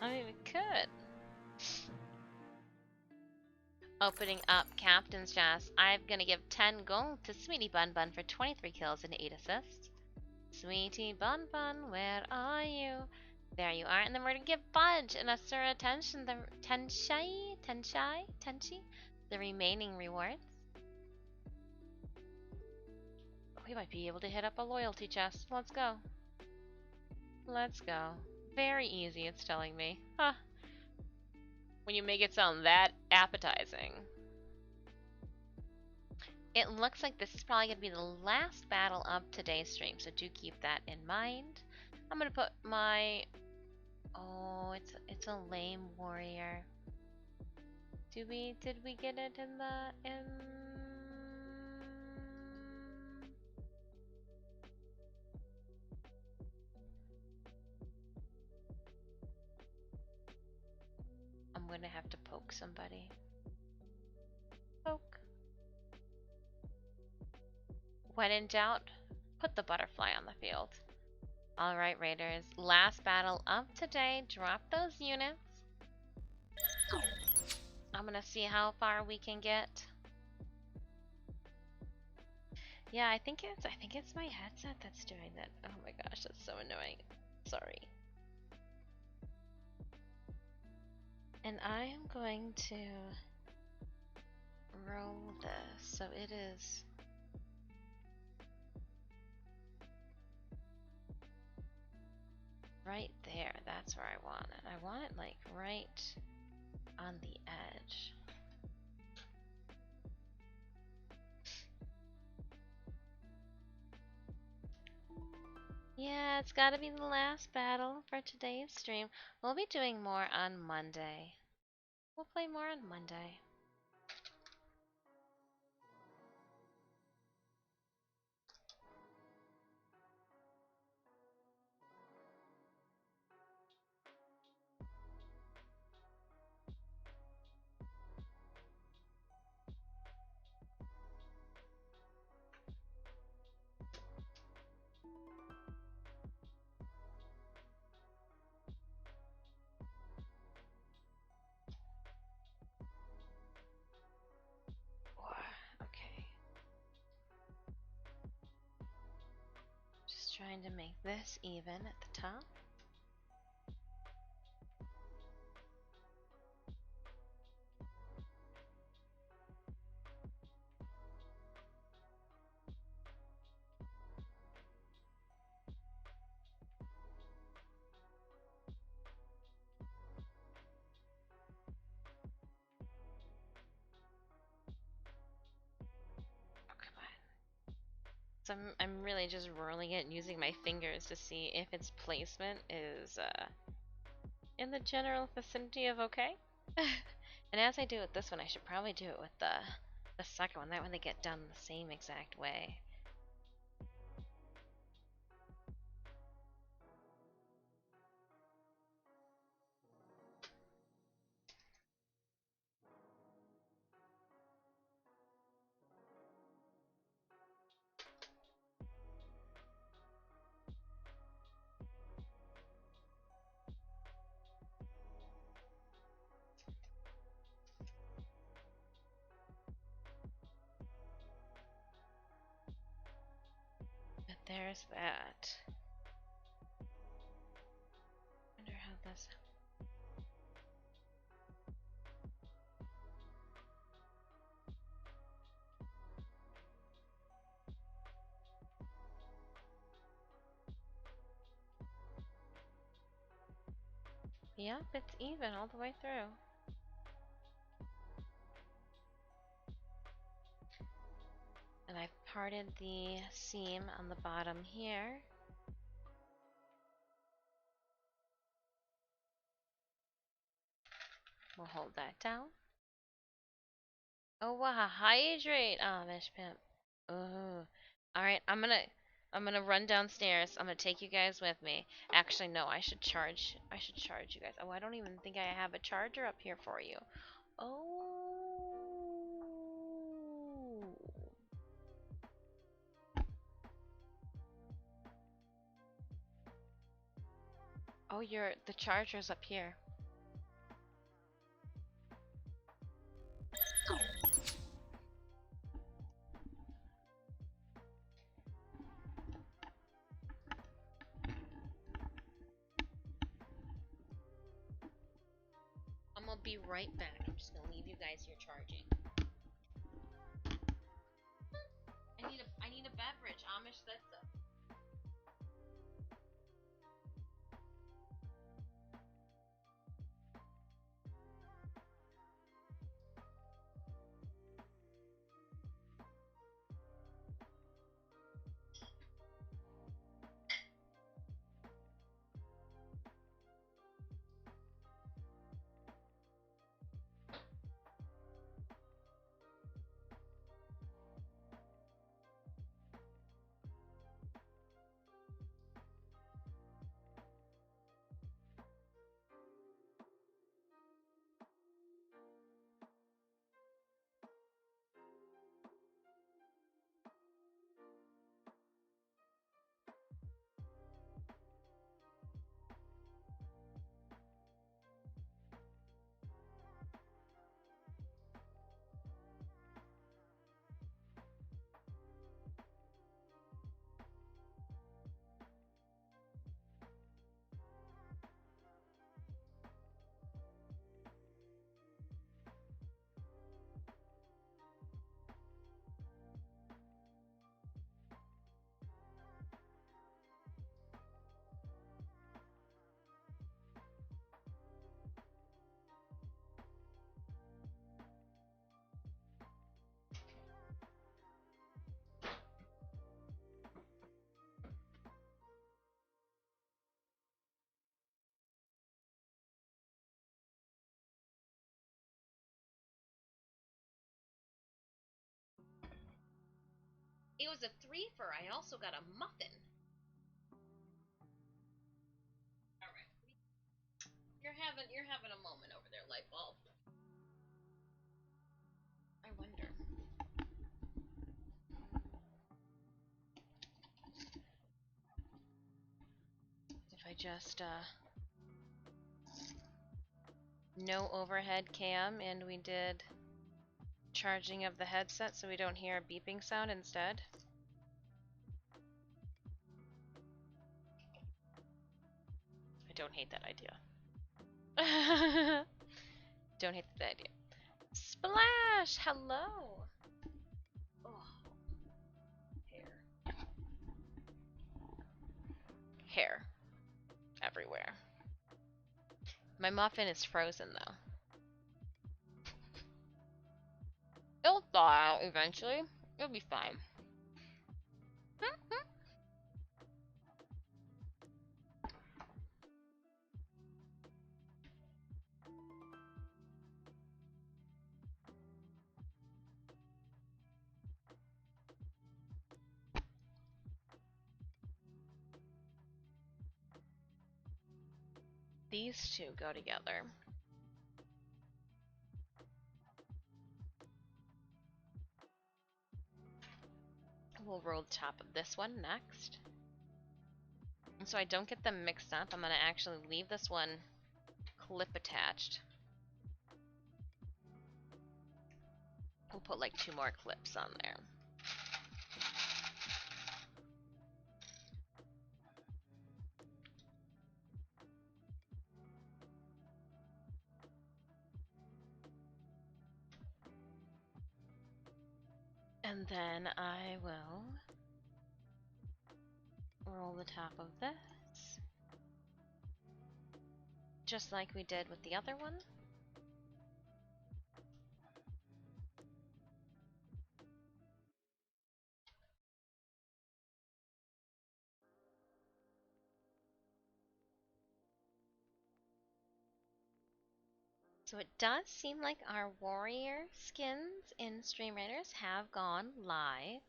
[SPEAKER 1] I mean, we could. Opening up Captain's Chest. I'm gonna give 10 gold to Sweetie Bun Bun for 23 kills and 8 assists. Sweetie Bun Bun, where are you? There you are. And then we're gonna give Fudge and Asura Tenshi the remaining rewards. We might be able to hit up a loyalty chest. Let's go. Let's go. Very easy, it's telling me. Huh. When you make it sound that appetizing. It looks like this is probably going to be the last battle of today's stream, so do keep that in mind. I'm going to put my... Oh, it's a lame warrior. Did we get it in the... I'm going to have to poke somebody. Poke. When in doubt, put the butterfly on the field. Alright, Raiders. Last battle of today. Drop those units. I'm gonna see how far we can get. Yeah, I think it's my headset that's doing that. Oh my gosh, that's so annoying. Sorry. And I am going to roll this so it is right there. That's where I want it. I want it like right on the edge. Yeah, it's gotta be the last battle for today's stream. We'll be doing more on Monday. We'll play more on Monday. Okay. Just trying to make this even at the top. So I'm really just rolling it and using my fingers to see if its placement is in the general vicinity of okay. And as I do with this one, I should probably do it with the second one. That way they get done the same exact way. But there's that. Wonder how this. Yep, it's even all the way through. And I've parted the seam on the bottom here. We'll hold that down. Oh wow, hydrate, Amish pimp. Oh, all right. I'm gonna run downstairs. I'm gonna take you guys with me. Actually, no. I should charge. I should charge you guys. Oh, I don't even think I have a charger up here for you. Oh. Oh, the charger's up here. I'm gonna be right back. I'm just gonna leave you guys here charging. I need a beverage. Amish said so. It was a three-fer. I also got a muffin. All right. You're having a moment over there, light bulb. I wonder if I just no overhead cam and we did charging of the headset so we don't hear a beeping sound instead. I don't hate that idea. Don't hate that idea. Splash! Hello! Oh, hair. Hair. Everywhere. My muffin is frozen though. It'll thaw out eventually. It'll be fine. These two go together. We'll roll the top of this one next. And so I don't get them mixed up, I'm going to actually leave this one clip attached. We'll put like 2 more clips on there. And then I will roll the top of this, just like we did with the other one. So it does seem like our warrior skins in Stream Raiders have gone live.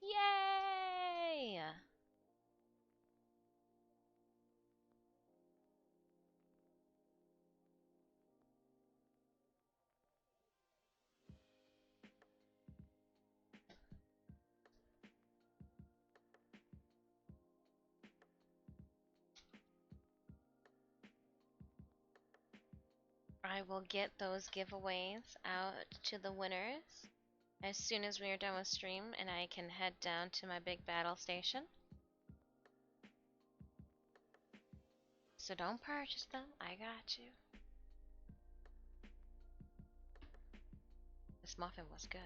[SPEAKER 1] Yay! I will get those giveaways out to the winners as soon as we are done with stream and I can head down to my big battle station. So don't purchase them, I got you. This muffin was good.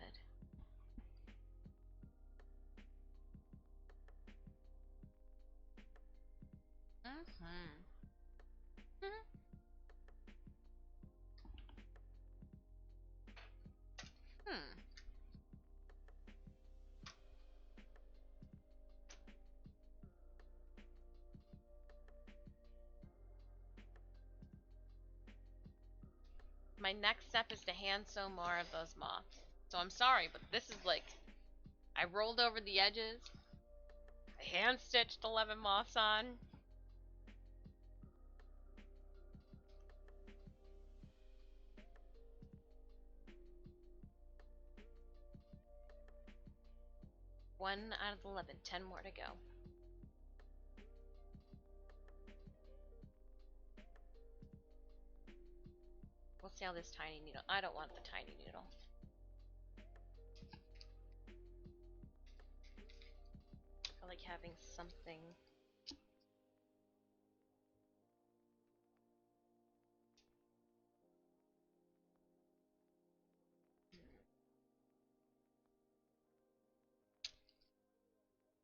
[SPEAKER 1] Hmm. My next step is to hand sew more of those moths. So I'm sorry, but this is like, I rolled over the edges, I hand stitched 11 moths on. One out of 11, 10 more to go. We'll see how this tiny needle. I don't want the tiny needle. I like having something.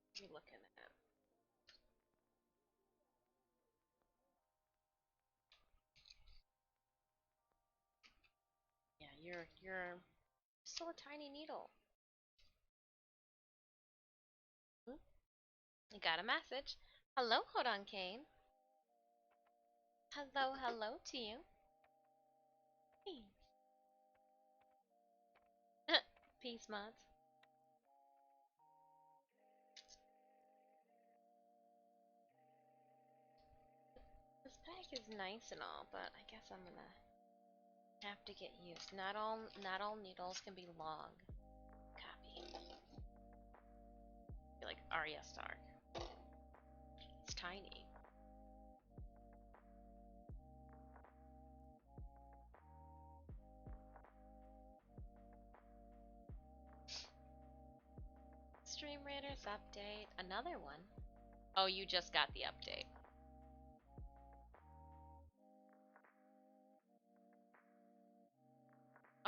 [SPEAKER 1] What are you looking at? Yeah, you're still a tiny needle. Hmm? You got a message. Hello, Hold on, Kane. Hello to you. Peace. Peace, mods. This pack is nice and all, but I guess I'm gonna have to get used. Not all needles can be long. Copy. I feel like Arya Stark. It's tiny. Stream Raiders update. Another one. Oh, you just got the update.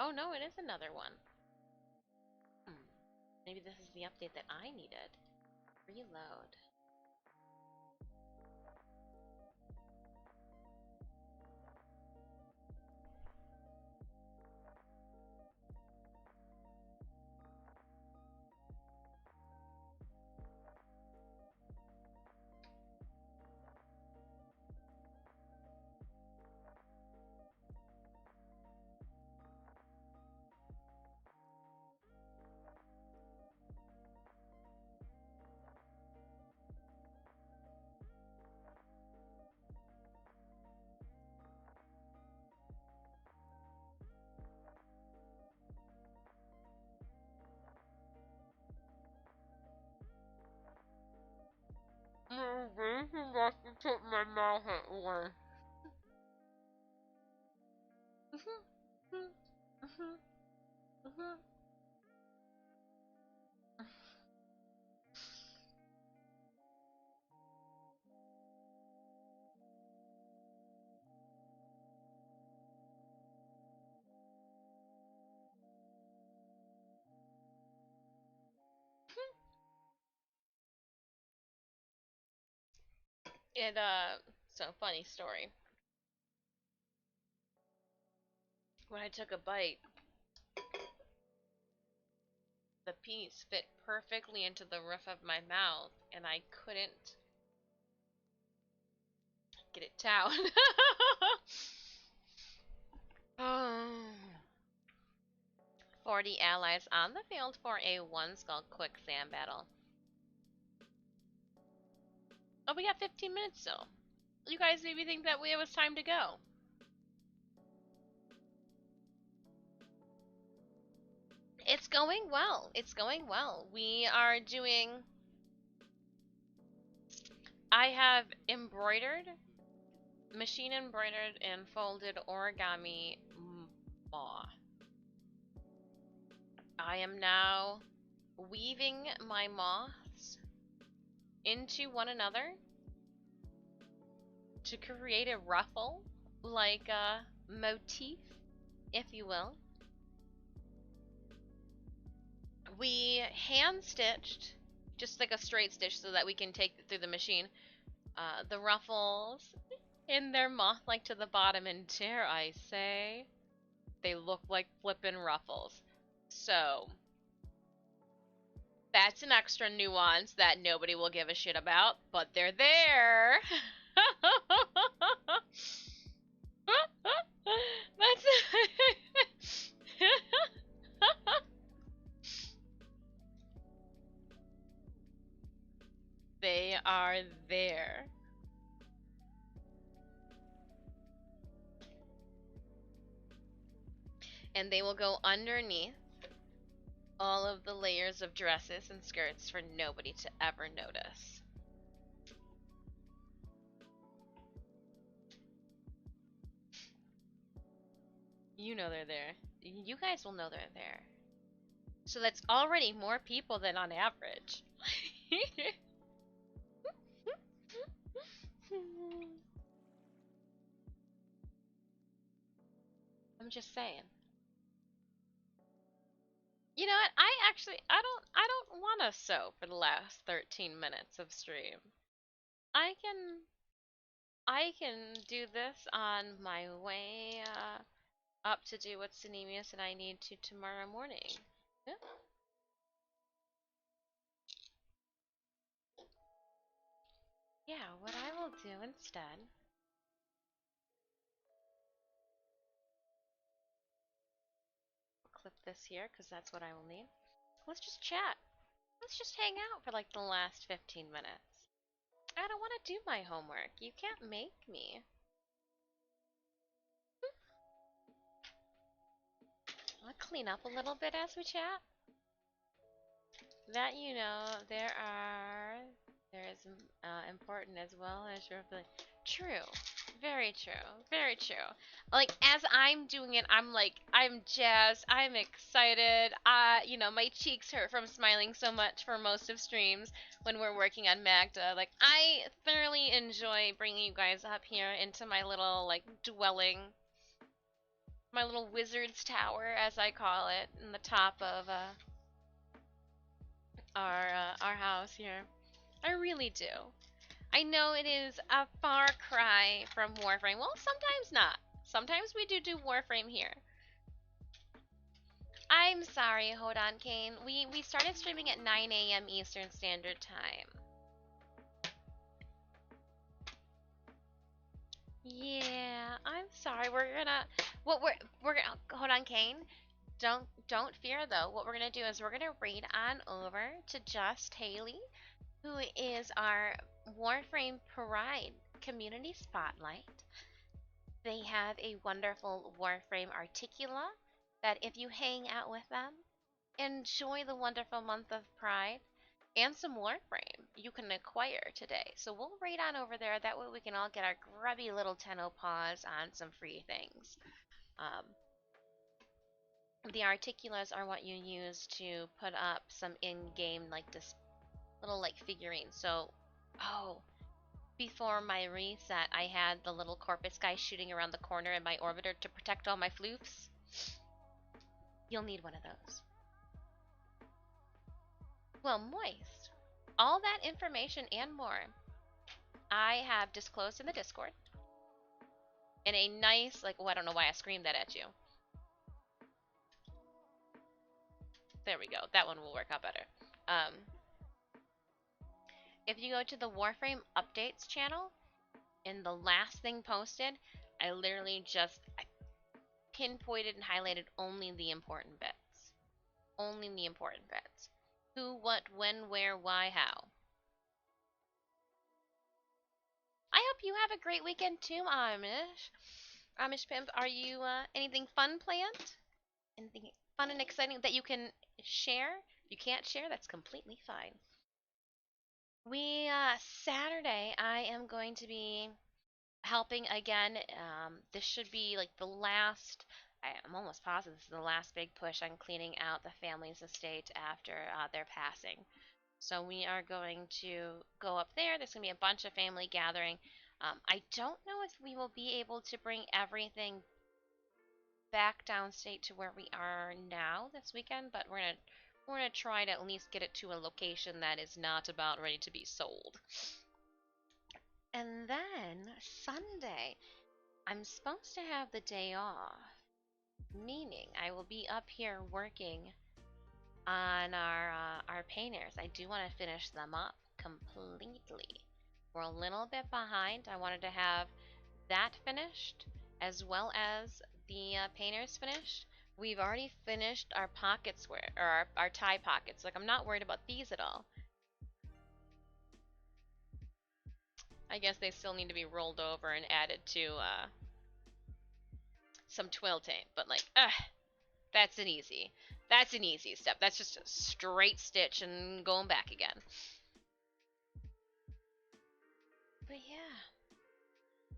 [SPEAKER 1] Oh no, it is another one. Maybe this is the update that I needed. Reload. I can put my mouth at one. It so funny story. When I took a bite, the piece fit perfectly into the roof of my mouth, and I couldn't get it down. Oh. 40 allies on the field for a one skull quicksand battle. Oh, we got 15 minutes still. You guys maybe think that it was time to go. It's going well. It's going well. We are doing... I have machine embroidered and folded origami moth. I am now weaving my moths into one another to create a ruffle, like a motif, if you will. We hand stitched, just like a straight stitch so that we can take it through the machine, the ruffles in their moth-like to the bottom, and dare I say, they look like flippin' ruffles. So, that's an extra nuance that nobody will give a shit about, but they're there. That's they are there. And they will go underneath all of the layers of dresses and skirts for nobody to ever notice. You know they're there. You guys will know they're there. So that's already more people than on average. I'm just saying. You know what? I don't want to sew for the last 13 minutes of stream. I can do this on my way up to do what Sanemi said I need to tomorrow morning. Yeah. Yeah, what I will do instead. Clip this here because that's what I will need. Let's just chat. Let's just hang out for like the last 15 minutes. I don't want to do my homework. You can't make me. I'll clean up a little bit as we chat. That you know, there is important as well as your ability. True. Very true. Very true. Like as I'm doing it, I'm jazzed. I'm excited. You know, my cheeks hurt from smiling so much for most of streams when we're working on Maghda. Like I thoroughly enjoy bringing you guys up here into my little like dwelling, my little wizard's tower as I call it, in the top of our house here. I really do. I know it is a far cry from Warframe. Well, sometimes not. Sometimes we do Warframe here. I'm sorry, hold on, Kane. We started streaming at 9 a.m. Eastern Standard Time. Yeah, I'm sorry. We're gonna hold on, Kane. Don't fear though. What we're gonna do is we're gonna raid on over to Just Haley, who is our Warframe Pride Community Spotlight. They have a wonderful Warframe Articula that if you hang out with them, enjoy the wonderful month of Pride, and some Warframe you can acquire today. So we'll raid on over there. That way we can all get our grubby little tenno paws on some free things. The Articulas are what you use to put up some in-game like this little like figurines. So, oh, before my reset, I had the little Corpus guy shooting around the corner in my orbiter to protect all my floofs. You'll need one of those. Well, moist. All that information and more I have disclosed in the Discord in a nice, like, oh, I don't know why I screamed that at you. There we go. That one will work out better. If you go to the Warframe Updates channel, in the last thing posted, I literally just pinpointed and highlighted only the important bits. Only the important bits. Who, what, when, where, why, how. I hope you have a great weekend too, Amish. Amish Pimp, are you, anything fun planned? Anything fun and exciting that you can share? If you can't share, that's completely fine. Saturday, I am going to be helping again. This should be like the last, I'm almost positive this is the last big push on cleaning out the family's estate after their passing. So we are going to go up there. There's going to be a bunch of family gathering. I don't know if we will be able to bring everything back downstate to where we are now this weekend, but we're gonna try to at least get it to a location that is not about ready to be sold. And then Sunday, I'm supposed to have the day off, meaning I will be up here working on our painters. I do want to finish them up completely. We're a little bit behind. I wanted to have that finished as well as the painters finished. We've already finished our pocket square or our tie pockets. Like I'm not worried about these at all. I guess they still need to be rolled over and added to some twill tape, but like, that's an easy step. That's just a straight stitch and going back again. But yeah,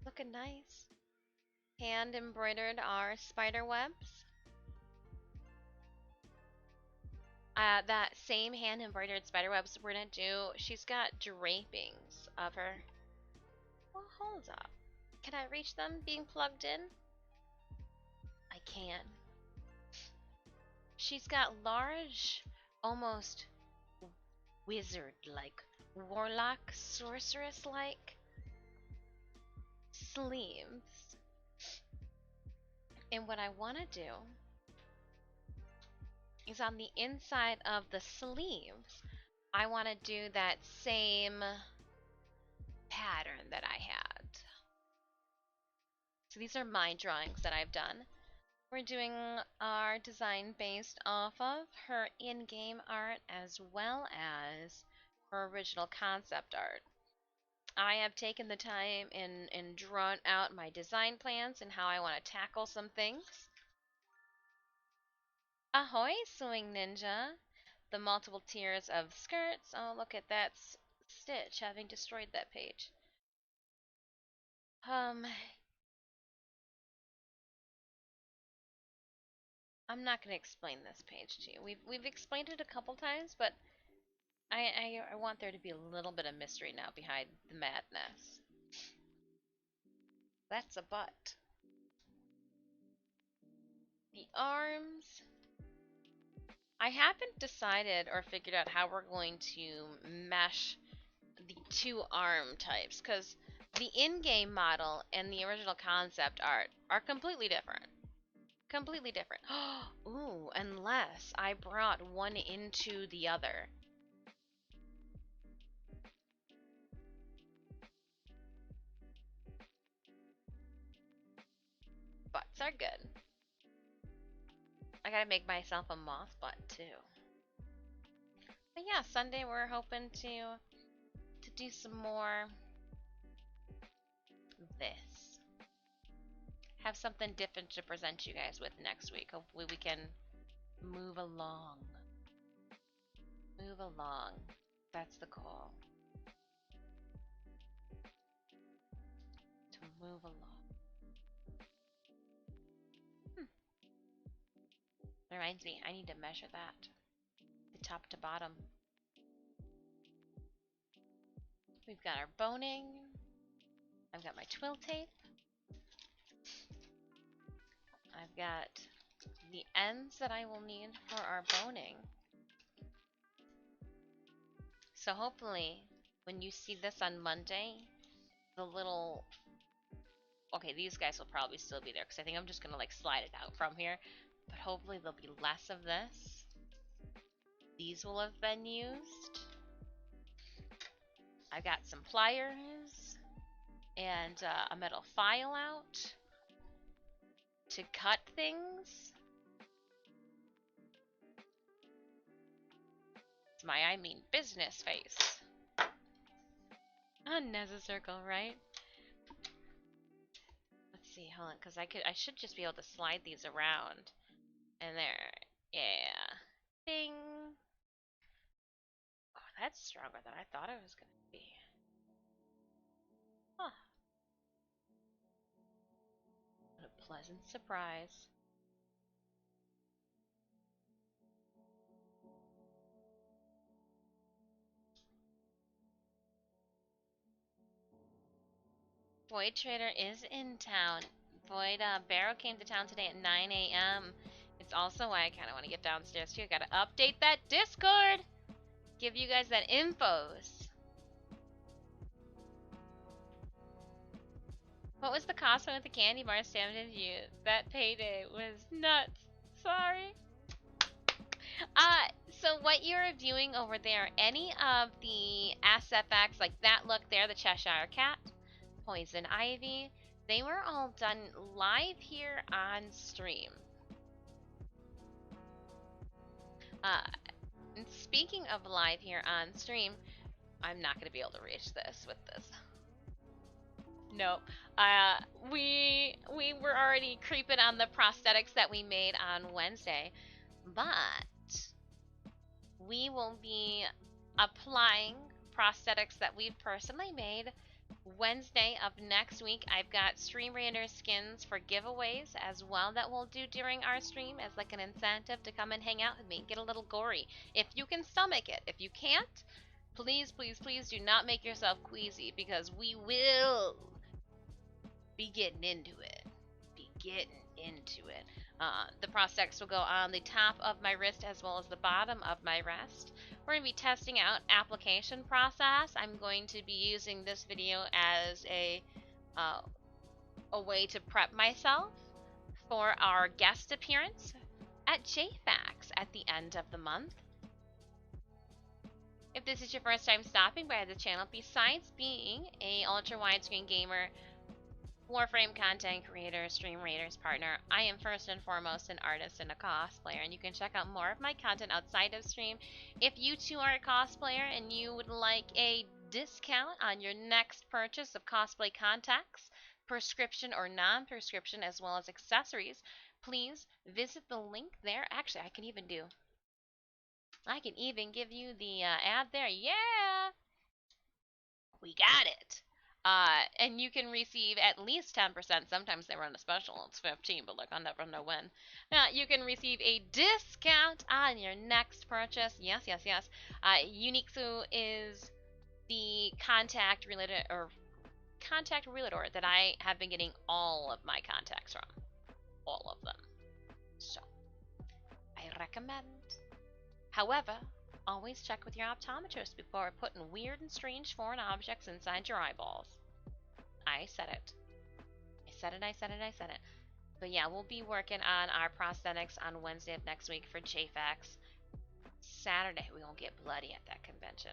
[SPEAKER 1] looking nice. Hand embroidered our spider webs. That same hand embroidered spider webs we're gonna do. She's got drapings of her. Well, hold up. Can I reach them being plugged in? I can. She's got large, almost wizard-like, warlock, sorceress-like sleeves. And what I want to do is on the inside of the sleeves, I want to do that same pattern that I had. So these are my drawings that I've done. We're doing our design based off of her in-game art as well as her original concept art. I have taken the time and drawn out my design plans and how I want to tackle some things. Ahoy, Swing Ninja! The multiple tiers of skirts. Oh, look at that stitch having destroyed that page. I'm not going to explain this page to you. We've explained it a couple times, but I want there to be a little bit of mystery now behind the madness. That's a butt. The arms. I haven't decided or figured out how we're going to mesh the two arm types, because the in-game model and the original concept art are completely different. Completely different. Ooh, unless I brought one into the other. Butts are good. I gotta make myself a moth butt too. But yeah, Sunday we're hoping to do some more this. Have something different to present you guys with next week. Hopefully we can move along. Move along. That's the goal. To move along. Reminds me, I need to measure that. The top to bottom. We've got our boning. I've got my twill tape. I've got the ends that I will need for our boning. So hopefully, when you see this on Monday, the little... Okay, these guys will probably still be there, because I think I'm just going to like slide it out from here. But hopefully there'll be less of this. These will have been used. I've got some pliers and a metal file out. to cut things. It's my, I mean, business face. Unnecessary, right? Let's see, hold on, because I should just be able to slide these around. And there, yeah. Bing. Oh, that's stronger than I thought it was gonna be. Huh. What a pleasant surprise. Void Trader is in town. Void Barrow came to town today at 9 a.m. It's also why I kind of want to get downstairs too. Gotta update that Discord! Give you guys that infos. What was the cost with the candy bar stamped into you? That payday was nuts. Sorry. So what you're viewing over there, any of the SFX, like that look there, the Cheshire Cat, Poison Ivy, they were all done live here on stream. And speaking of live here on stream, I'm not going to be able to reach this with this. Nope. We were already creeping on the prosthetics that we made on Wednesday, but we will be applying prosthetics that we've personally made Wednesday of next week. I've got Stream Raider skins for giveaways as well that we'll do during our stream as like an incentive to come and hang out with me and get a little gory. If you can stomach it. If you can't, please, please, please do not make yourself queasy because we will be getting into it. The prosthetics will go on the top of my wrist as well as the bottom of my wrist. We're going to be testing out application process. I'm going to be using this video as a way to prep myself for our guest appearance at JFAX at the end of the month. If this is your first time stopping by the channel, besides being a ultra widescreen gamer, Warframe content creator, Stream Raiders partner, I am first and foremost an artist and a cosplayer, and you can check out more of my content outside of stream. If you too are a cosplayer and you would like a discount on your next purchase of cosplay contacts, prescription or non-prescription, as well as accessories, please visit the link there. Actually, I can even give you the ad there. Yeah! We got it! And you can receive at least 10%. Sometimes they run a special, it's 15, but like I'll never know when. You can receive a discount on your next purchase. Yes, yes, yes. Uniqsu is the contact realtor that I have been getting all of my contacts from. All of them. So, I recommend. However, always check with your optometrist before putting weird and strange foreign objects inside your eyeballs. I said it. I said it. But yeah, we'll be working on our prosthetics on Wednesday of next week for JFAX. Saturday, we're going to get bloody at that convention.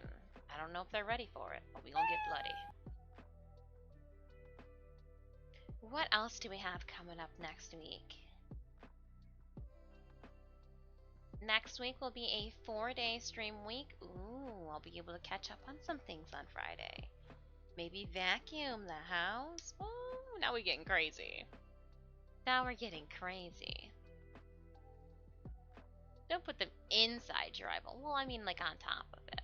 [SPEAKER 1] I don't know if they're ready for it, but we're going to get bloody. What else do we have coming up next week? Next week will be a 4-day stream week. Ooh, I'll be able to catch up on some things on Friday. Maybe vacuum the house. Oh, now we're getting crazy. Don't put them inside your eyeball. Well, I mean like on top of it.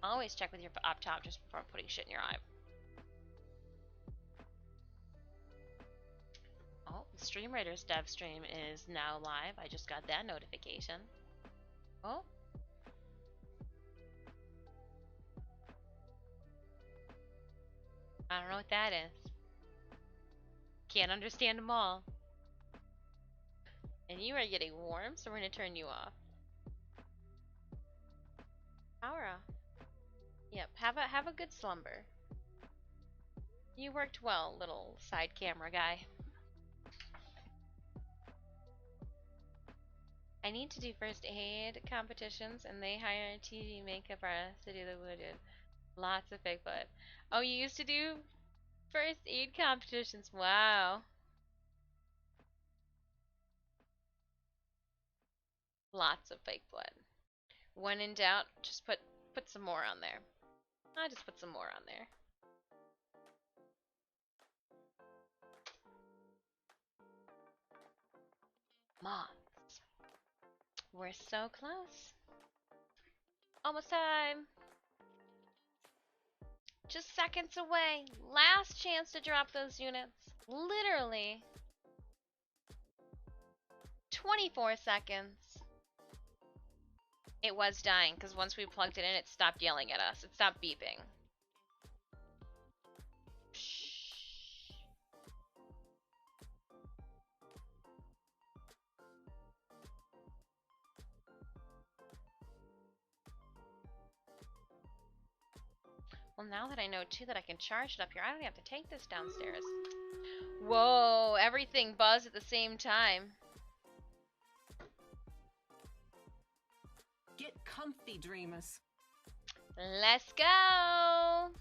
[SPEAKER 1] Always check with your optometrist before putting shit in your eye. Oh, the Stream Raiders dev stream is now live. I just got that notification. Oh. I don't know what that is. Can't understand them all. And you are getting warm, so we're going to turn you off. Power off. Yep, have a good slumber. You worked well, little side camera guy. I need to do first aid competitions, and they hire a TV makeup artist to do the wounded. Lots of Bigfoot. Oh, you used to do First aid competitions. Wow. Lots of fake blood. When in doubt, just put some more on there. I just put some more on there. Moths. We're so close. Almost time. Just seconds away. Last chance to drop those units. Literally 24 seconds. It was dying because once we plugged it in, it stopped yelling at us. It stopped beeping. Well, now that I know too that I can charge it up here, I don't have to take this downstairs. Whoa, everything buzzed at the same time.
[SPEAKER 6] Get comfy, dreamers.
[SPEAKER 1] Let's go!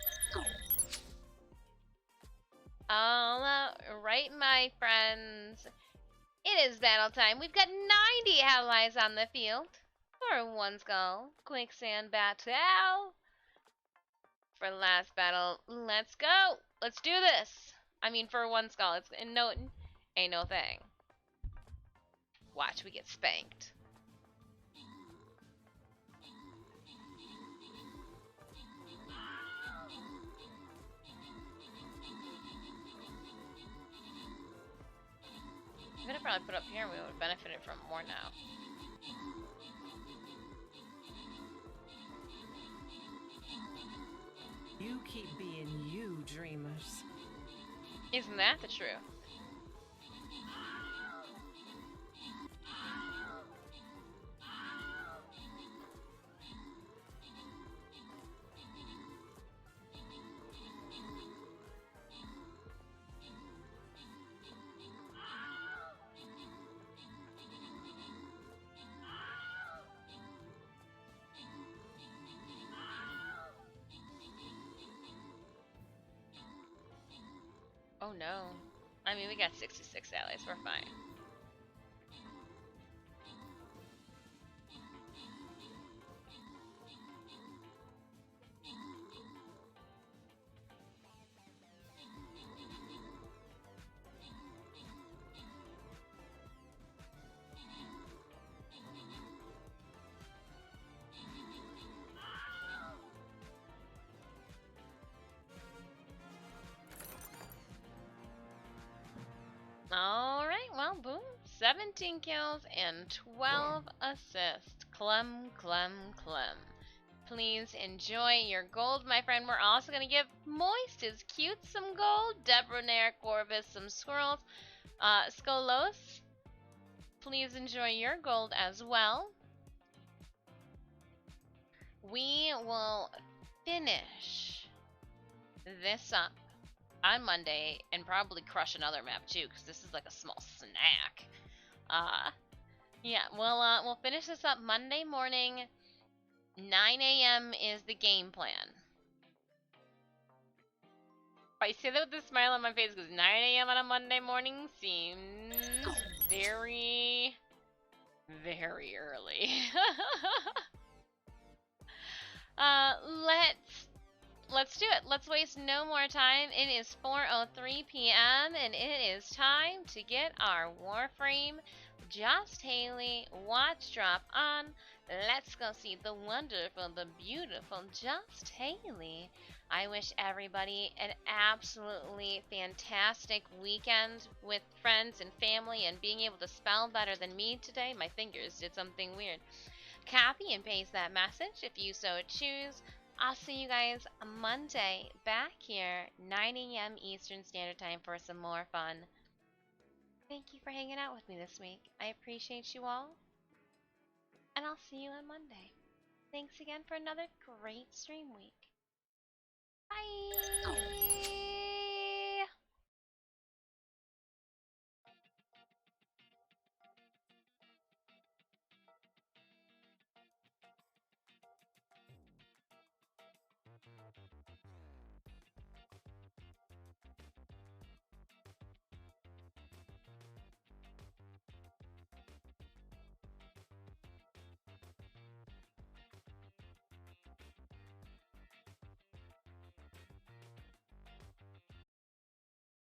[SPEAKER 1] All right, my friends. It is battle time. We've got 90 allies on the field. For one skull. Quicksand battle. For last battle, let's go! Let's do this! I mean, for one skull, it's ain't no thing. Watch, we get spanked. We could have probably put up here and we would have benefited from more now.
[SPEAKER 6] You keep being you, dreamers.
[SPEAKER 1] Isn't that the truth? Oh no. I mean, we got 66 allies, we're fine. Alright, well, boom. 17 kills and 12 assists. Clem. Please enjoy your gold, my friend. We're also going to give Moist is cute some gold. Debonair Corvus some squirrels. Skolos, please enjoy your gold as well. We will finish this up on Monday and probably crush another map too, because this is like a small snack. Yeah, we'll finish this up Monday morning. 9 a.m. is the game plan. I say that with a smile on my face because 9 a.m. on a Monday morning seems very, very early. Let's do it. Let's waste no more time. It is 4:03 p.m. and it is time to get our Warframe Just Haley watch drop on. Let's go see the wonderful, the beautiful Just Haley. I wish everybody an absolutely fantastic weekend with friends and family and being able to spell better than me today. My fingers did something weird. Copy and paste that message if you so choose. I'll see you guys Monday back here, 9 a.m. Eastern Standard Time for some more fun. Thank you for hanging out with me this week. I appreciate you all. And I'll see you on Monday. Thanks again for another great stream week. Bye!